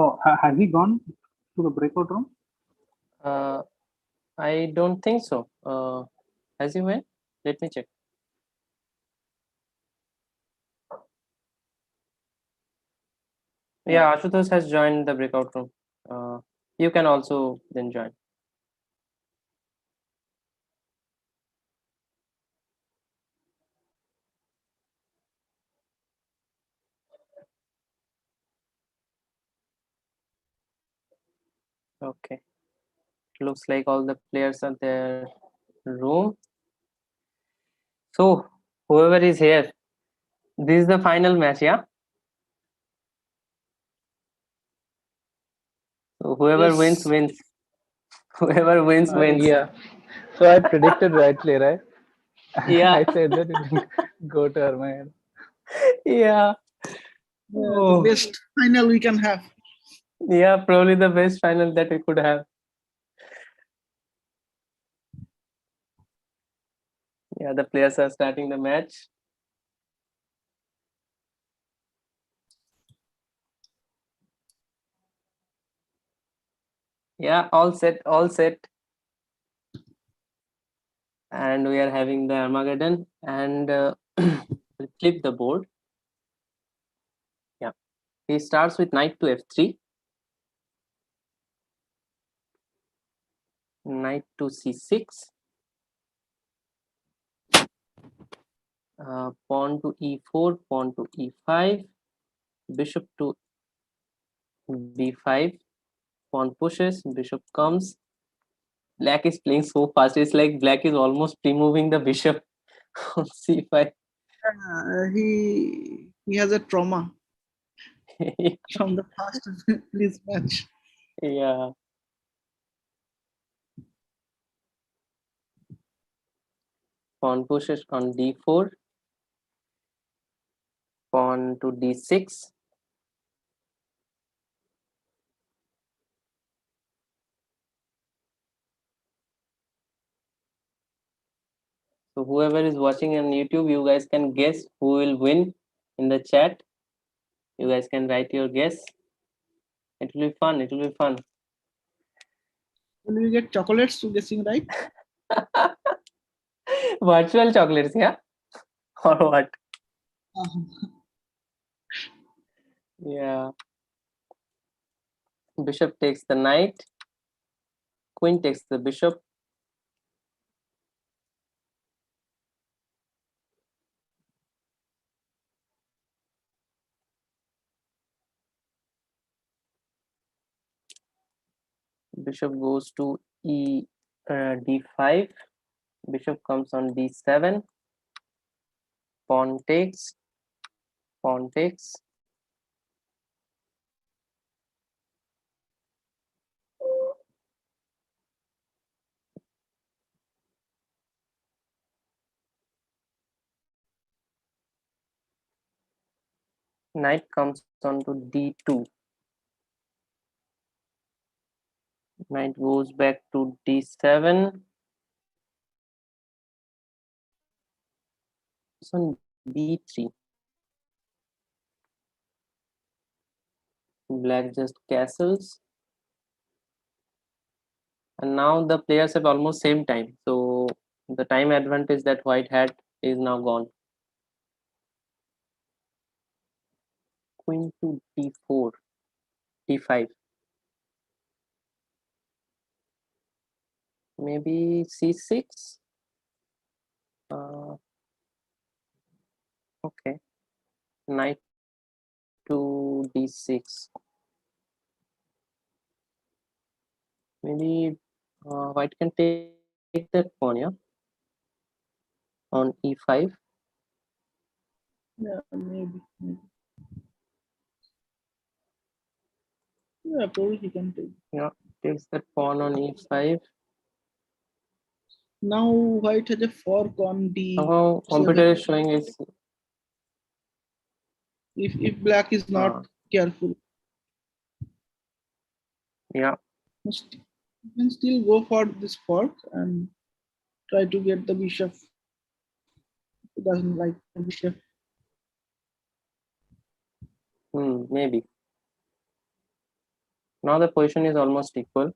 Oh, has he gone to the breakout room? I don't think so. Has he went? Let me check. Yeah, Ashutosh has joined the breakout room. You can also then join. Okay. Looks like all the players are their room. So whoever is here, this is the final match, yeah? So whoever wins, wins. Whoever wins, wins. Yeah. So I predicted rightly, right? Yeah. I said that it will go to Armayan. Yeah. The best final we can have. Yeah, probably the best final that we could have. Yeah, the players are starting the match. Yeah, all set, all set. And we are having the Armageddon, and we'll flip the board. Yeah, he starts with knight to f3, knight to c6, pawn to e4, pawn to e5, bishop to b5, pawn pushes, bishop comes. Black is playing so fast. It's like black is almost pre-moving the bishop on c5. He has a trauma from the past this match. Yeah. Pawn pushes on d4, pawn to d6, so whoever is watching on YouTube, you guys can guess who will win in the chat. You guys can write your guess. It will be fun. It will be fun. Will we get chocolates to guessing right? Virtual chocolates, yeah? Or what? Yeah. Bishop takes the knight. Queen takes the bishop. Bishop goes to d5. Bishop comes on d7. Pawn takes. Pawn takes. Knight comes on to d2. Knight goes back to d7. On b3. Black just castles. And now the players have almost same time. So the time advantage that white had is now gone. Queen to d4, d5. Maybe c6. Okay. Knight to d6. Maybe white can take that pawn, yeah? On e5. Yeah, maybe. Yeah, probably he can take. Yeah, takes that pawn on e5. Now white has a fork on d7. Somehow computer is showing is if black is not careful. Yeah. You can still go for this fork and try to get the bishop. He doesn't like the bishop. Maybe. Now the position is almost equal.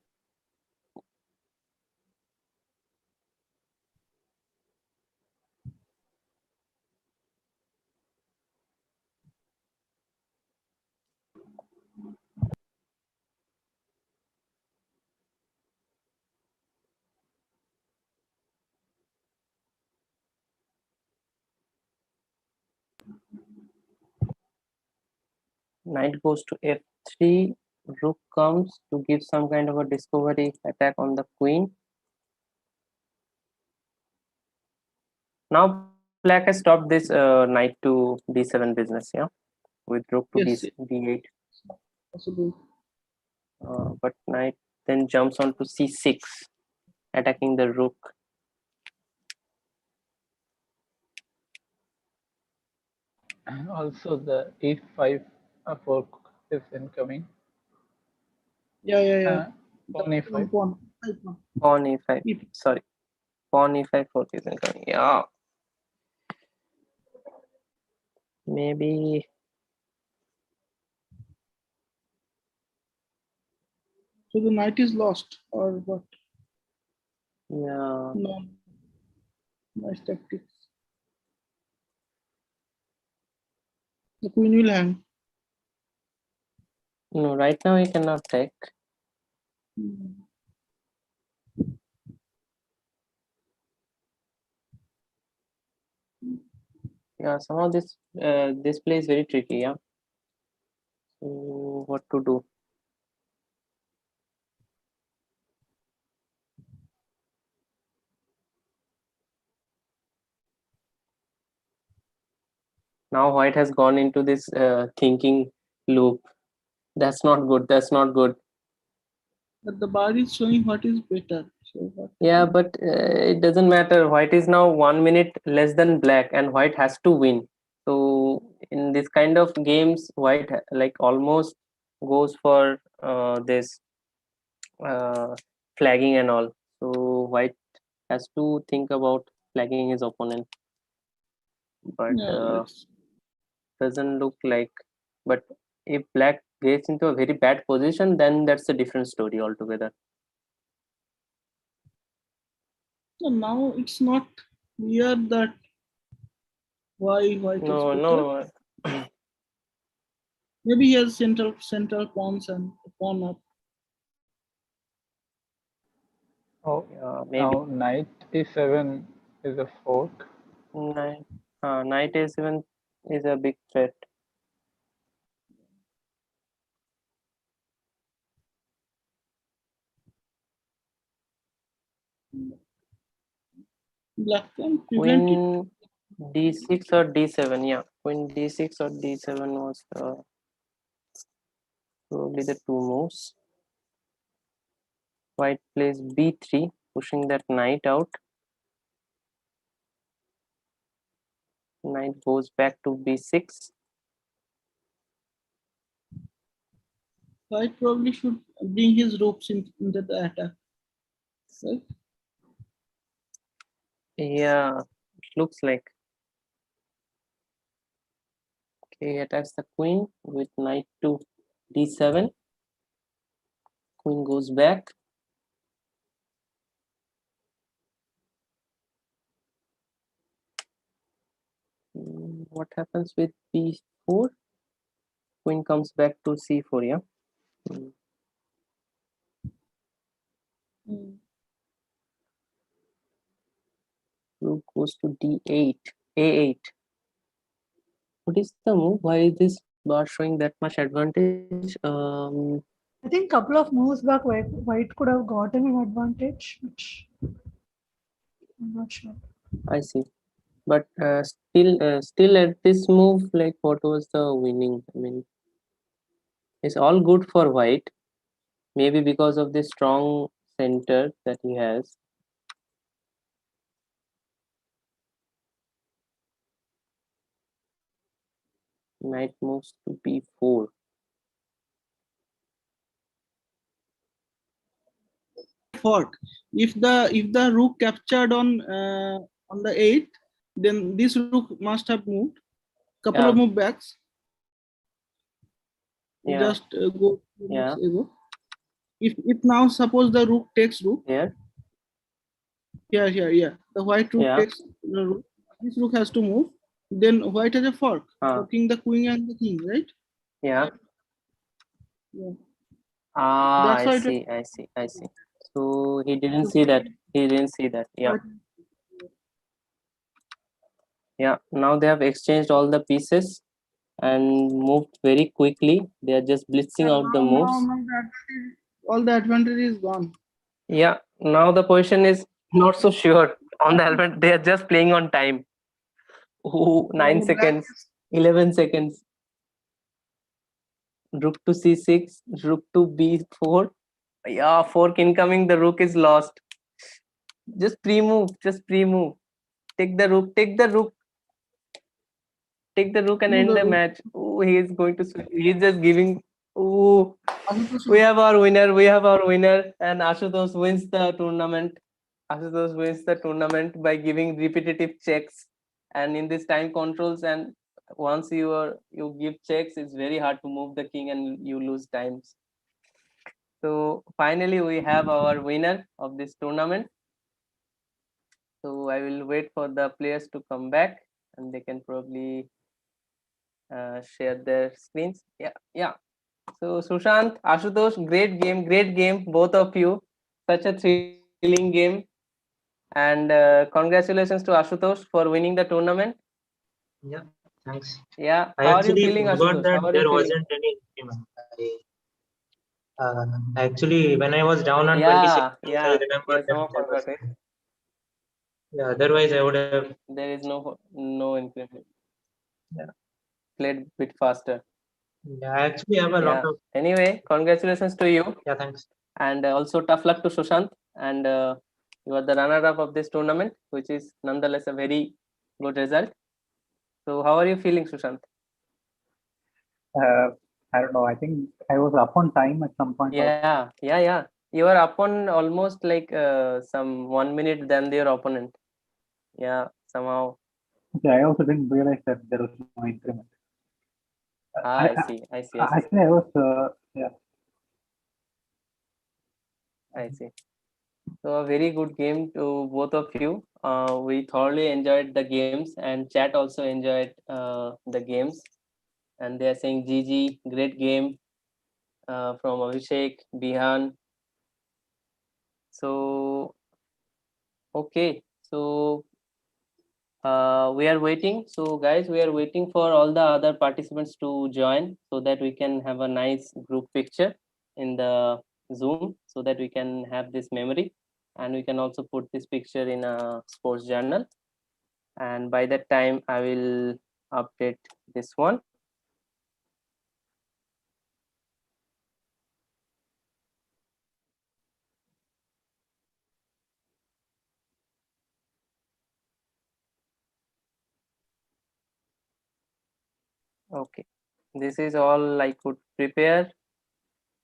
Knight goes to f3, rook comes to give some kind of a discovery attack on the queen. Now black has stopped this knight to d7 business, yeah, with rook to Yes, d8. possible. But knight then jumps on to c6, attacking the rook. And also the e5 fork is incoming. Yeah. Pawn e5. Pawn e5. Sorry. Pawn e5 fork is incoming. Yeah. Maybe. So the knight is lost, or what? Yeah. No. Nice tactics. The queen will hang. No, right now he cannot take. Yeah, somehow this play is very tricky. Yeah. So what to do? Now white has gone into this thinking loop. That's not good. That's not good. But the bar is showing what is better. So what? Yeah, but it doesn't matter. White is now 1 minute less than black, and white has to win. So in this kind of games, white like almost goes for this flagging and all. So white has to think about flagging his opponent, but doesn't look like. But if black gets into a very bad position, then that's a different story altogether. So now it's not clear that why white is better. No. Maybe he has central pawns and pawn up. Oh, maybe. now knight e7 is a fork. Knight a7 is a big threat. Black can prevent Queen d6 or d7. Yeah, queen d6 or d7 was probably the two moves. White plays b3, pushing that knight out. Knight goes back to b6. White probably should bring his rooks into the attack. Right? Yeah, it looks like. Okay, attacks the queen with knight to d7. Queen goes back. What happens with b4? Queen comes back to c4, yeah. Rook goes to d8, a8. What is the move? Why is this bar showing that much advantage? I think couple of moves back, white could have gotten an advantage, which I'm not sure. I see, but still at this move, like what was the winning? I mean, it's all good for white. Maybe because of the strong center that he has. Knight moves to b4. Fork. If the rook captured on the 8th, then this rook must have moved. Couple of move backs. Yeah. Just go Yeah. ago. if now suppose the rook takes rook. Yeah. Yeah. The white rook takes the rook. This rook has to move. Then white has a fork, forking the queen and the king, right? Yeah. Yeah. Ah, That's why I see. So he didn't see that. Yeah. Yeah. Now they have exchanged all the pieces and moved very quickly. They are just blitzing out the moves. All the advantage is gone. Yeah. Now the position is not so sure on the element. They are just playing on time. Ooh, 9 seconds, 11 seconds. Rook to c6, rook to b4. Yeah, fork incoming. The rook is lost. Just pre-move. Take the rook. Take the rook and end the match. Oh, he is going to. He's just giving. Oh, we have our winner. And Ashutosh wins the tournament. By giving repetitive checks, and in this time controls, and once you give checks, it's very hard to move the king and you lose times. So finally we have our winner of this tournament. So I will wait for the players to come back and they can probably share their screens. Yeah. So Sushant, Ashutosh, great game, both of you. Such a thrilling game. And congratulations to Ashutosh for winning the tournament. Yeah, thanks. Yeah, I how are you actually feeling, forgot Ashutosh? that How are you there feeling? wasn't any increment. Actually, when I was down on Yeah, 26, I remembered yeah, that somehow there was. forgot it. Yeah, otherwise I would have. There is no increment. Yeah, played bit faster. Yeah, I actually have a lot of. Anyway, congratulations to you. Yeah, thanks. And also tough luck to Sushant. And you are the runner-up of this tournament, which is nonetheless a very good result. So how are you feeling, Sushant? I don't know. I think I was up on time at some point. Yeah. You are up on almost like some 1 minute than your opponent. Yeah, somehow. Okay, I also didn't realize that there was no increment. I see. Actually, I was, yeah. I see. So a very good game to both of you. We thoroughly enjoyed the games, and chat also enjoyed the games. And they are saying GG, great game from Abhishek, Bihan. So okay, so we are waiting. So guys, we are waiting for all the other participants to join so that we can have a nice group picture in the Zoom so that we can have this memory, and we can also put this picture in a sports journal. And by that time I will update this one. Okay, this is all I could prepare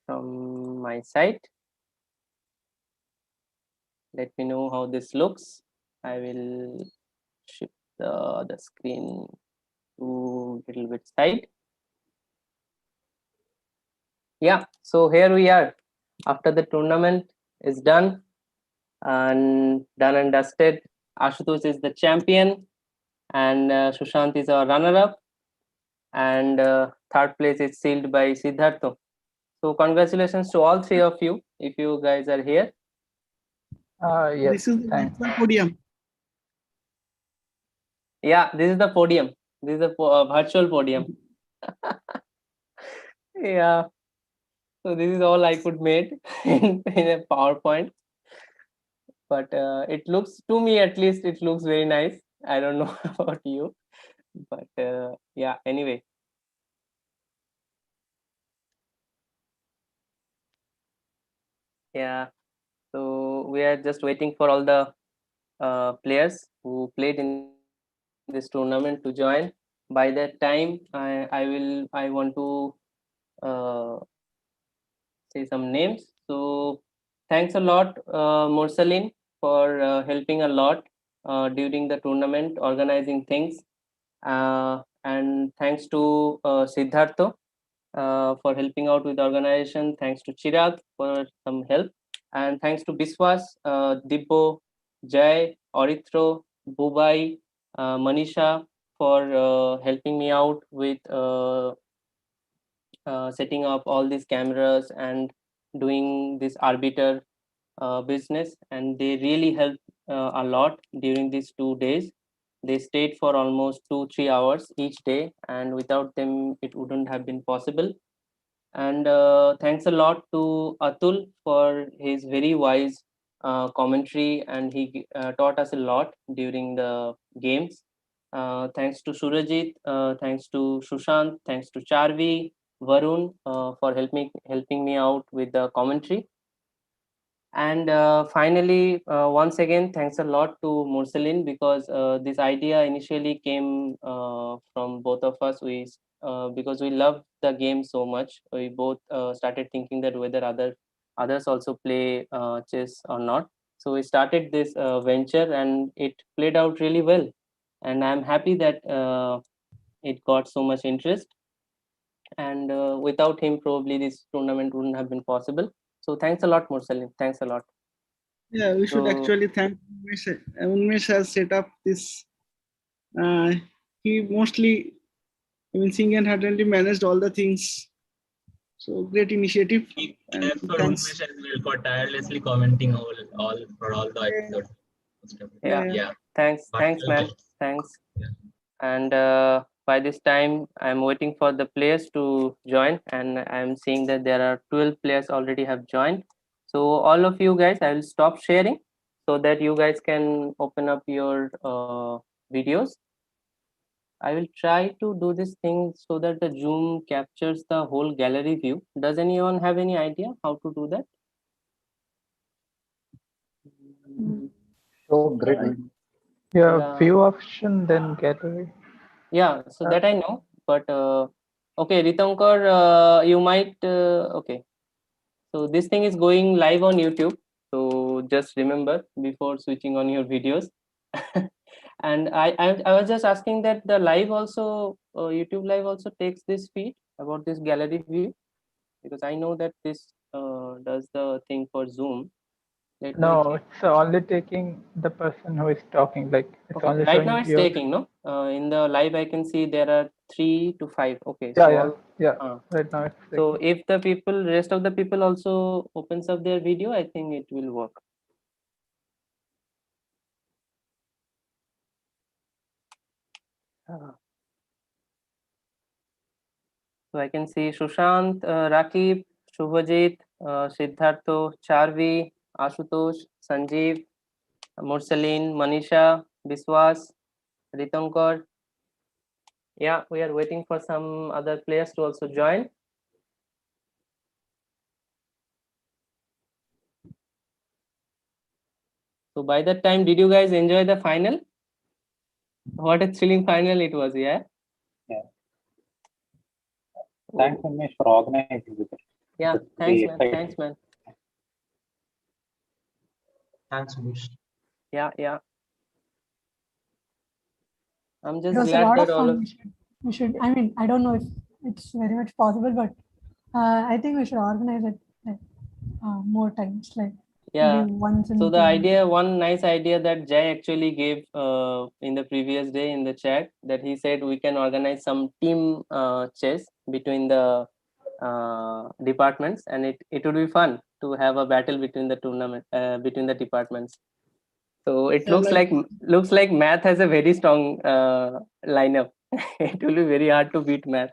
from my side. Let me know how this looks. I will shift the screen to little bit side. Yeah, so here we are after the tournament is done and dusted. Ashutosh is the champion and Sushant is our runner-up, and third place is sealed by Siddhartha. So congratulations to all three of you if you guys are here. Yes, This is the thanks. virtual podium. Yeah, this is the podium. This is the virtual podium. Yeah. So this is all I could make in a PowerPoint. But it looks, to me at least, it looks very nice. I don't know about you, but yeah. Anyway. Yeah. So we are just waiting for all the players who played in this tournament to join. By that time, I want to uh, say some names. So thanks a lot, Mursalin, for helping a lot during the tournament, organizing things. And thanks to Siddhartha for helping out with the organization. Thanks to Chirag for some help. And thanks to Biswas, Dibbo, Jai, Orithro, Bubai, Manisha for helping me out with setting up all these cameras and doing this arbiter business. And they really helped a lot during these 2 days. They stayed for almost 2-3 hours each day, and without them it wouldn't have been possible. And thanks a lot to Atul for his very wise commentary, and he taught us a lot during the games. Thanks to Surajit, thanks to Sushant, thanks to Charvi, Varun for helping me out with the commentary. And finally, once again, thanks a lot to Mursalin, because this idea initially came from both of us. Because we love the game so much, we both started thinking that whether others also play chess or not. So we started this venture, and it played out really well. And I'm happy that it got so much interest. And without him, probably this tournament wouldn't have been possible. So thanks a lot, Mursalin. Thanks a lot. Yeah, we should actually thank Unmesh. Unmesh has set up this. He mostly, single-handedly managed all the things. So great initiative. And For thanks. Unmesh as well for tirelessly commenting all the episodes. Yeah. Thanks, man. Thanks. Yeah. And by this time, I'm waiting for the players to join, and I'm seeing that there are 12 players already have joined. So all of you guys, I will stop sharing so that you guys can open up your videos. I will try to do this thing so that the Zoom captures the whole gallery view. Does anyone have any idea how to do that? Show grid. Yeah, view option, then gallery. Yeah, so that I know, but okay, Ritankar, you might okay. So this thing is going live on YouTube. So just remember before switching on your videos. And I was just asking that the live also YouTube live also takes this feed about this gallery view, because I know that this does the thing for Zoom. No, it's only taking the person who is talking. Like it's Okay. only Right showing now it's your. taking, no? In the live I can see there are 3 to 5. Okay. Yeah, So yeah. Right now it's so if the rest of the people also opens up their video, I think it will work. So I can see Sushant, Rakib, Shubhajit, Siddhartho, Charvi, Ashutosh, Sanjeev, Mursalin, Manisha, Biswas, Ritankar. Yeah, we are waiting for some other players to also join. So by that time, did you guys enjoy the final? What a thrilling final it was, yeah? Yeah. Thanks, Unmesh, for organizing this. Yeah, thanks, man. Thanks, man. Thanks, Umesh. Yeah. I'm It just was a glad lot that of all fun. of We should. I mean, I don't know if it's very much possible, but I think we should organize it like, more times, like yeah. maybe once in So the 2 idea, one nice idea that Jay actually gave in the previous day in the chat, that he said we can organize some team chess between the departments, and it would be fun to have a battle between the tournament between the departments. So it Yeah, looks like math has a very strong lineup. It will be very hard to beat math.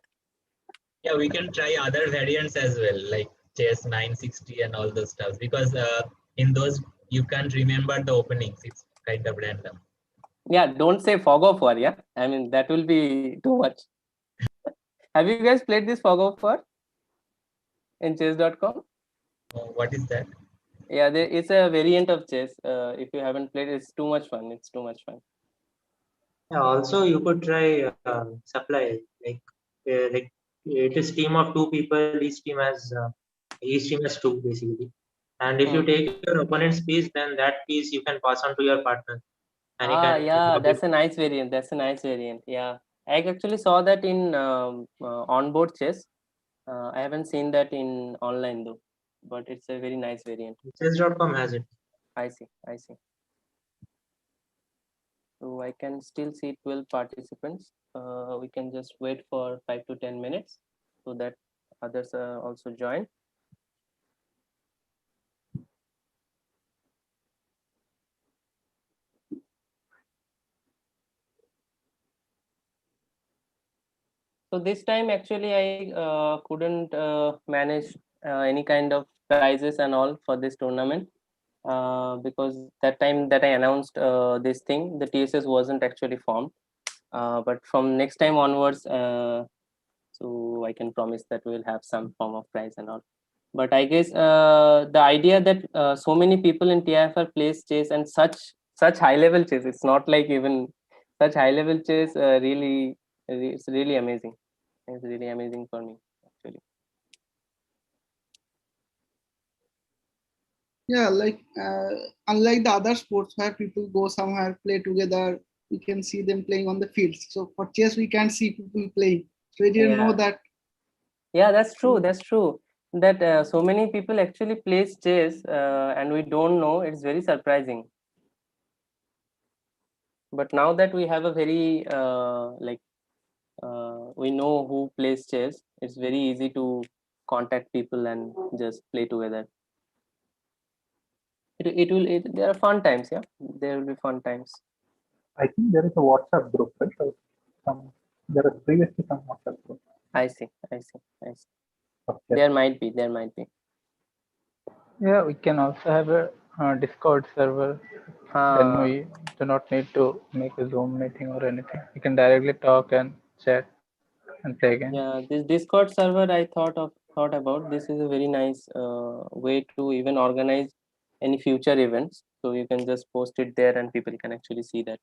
Yeah, we can try other variants as well, like chess 960 and all those stuff, because in those you can't remember the openings. It's kind of random. Yeah, don't say fog of war. Yeah, I mean that will be too much. Have you guys played this fog of war in chess.com? What is that? Yeah, it's a variant of chess. If you haven't played, it's too much fun. It's too much fun. Yeah, also you could try supply like it is team of 2 people. Each team has 2 basically. And if you take your opponent's piece, then that piece you can pass on to your partner. And he can Yeah, that's a nice variant. Yeah, I actually saw that in onboard chess. I haven't seen that in online though, but it's a very nice variant. Chess.com has it. I see. So I can still see 12 participants. We can just wait for 5 to 10 minutes so that others also join. So this time actually I couldn't manage any kind of prizes and all for this tournament because that time that I announced this thing, the TSS wasn't actually formed. But from next time onwards, so I can promise that we'll have some form of prize and all. But I guess the idea that so many people in TIFR plays chess and such high level chess, it's not like even such high level chess it's really amazing. It's really amazing for me actually. Yeah, like unlike the other sports where people go somewhere, play together, we can see them playing on the fields. So for chess, we can't see people playing. So we didn't know that. Yeah, that's true. That's true. That so many people actually plays chess and we don't know. It's very surprising. But now that we have a very we know who plays chess, it's very easy to contact people and just play together. There are fun times. Yeah, there will be fun times. I think there is a WhatsApp group, right? So there is previously some WhatsApp group. I see. Okay. There might be. Yeah, we can also have a Discord server. Then we do not need to make a Zoom meeting or anything. We can directly talk and chat and play again. Yeah, this Discord server I thought about. This is a very nice way to even organize any future events. So you can just post it there and people can actually see that.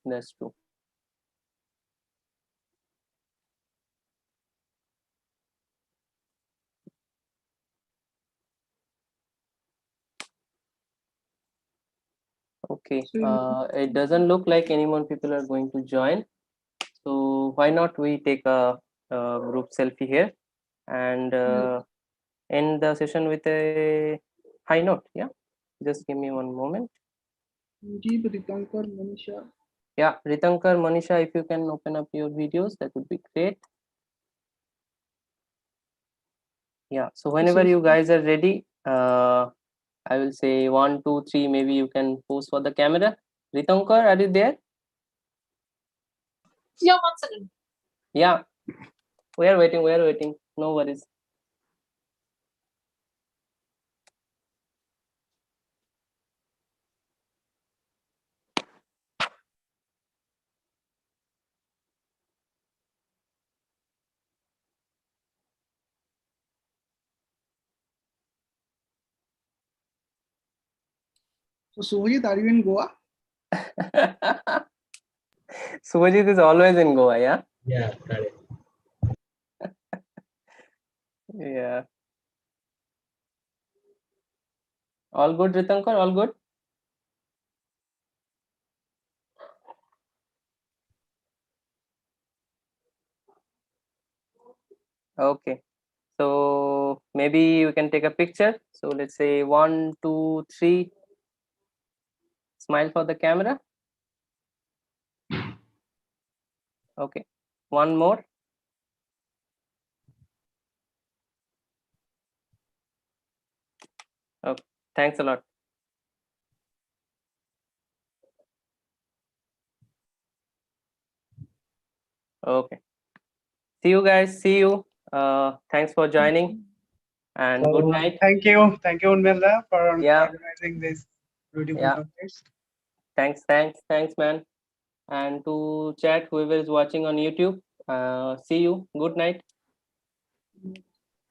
That's true. Okay, it doesn't look like any more people are going to join. So why not we take a group selfie here and end the session with a high note. Yeah, just give me one moment. Ritankar, Manisha. Yeah, Ritankar, Manisha, if you can open up your videos, that would be great. Yeah, so whenever you guys are ready, I will say 1, 2, 3. Maybe you can pose for the camera. Ritankar, are you there? Yeah, 1 second. Yeah, we are waiting. No worries. So Suvajit, are you in Goa? Suvajit is always in Goa, yeah? Yeah, correct. Yeah. All good, Ritankar? All good? Okay. So maybe we can take a picture. So let's say 1, 2, 3. Smile for the camera. Okay. One more. Okay. Thanks a lot. Okay. See you guys. See you. Thanks for joining. And good night. Thank you, Unmela, for organizing this beautiful conference. Thanks, man. And to chat, whoever is watching on YouTube, see you. Good night.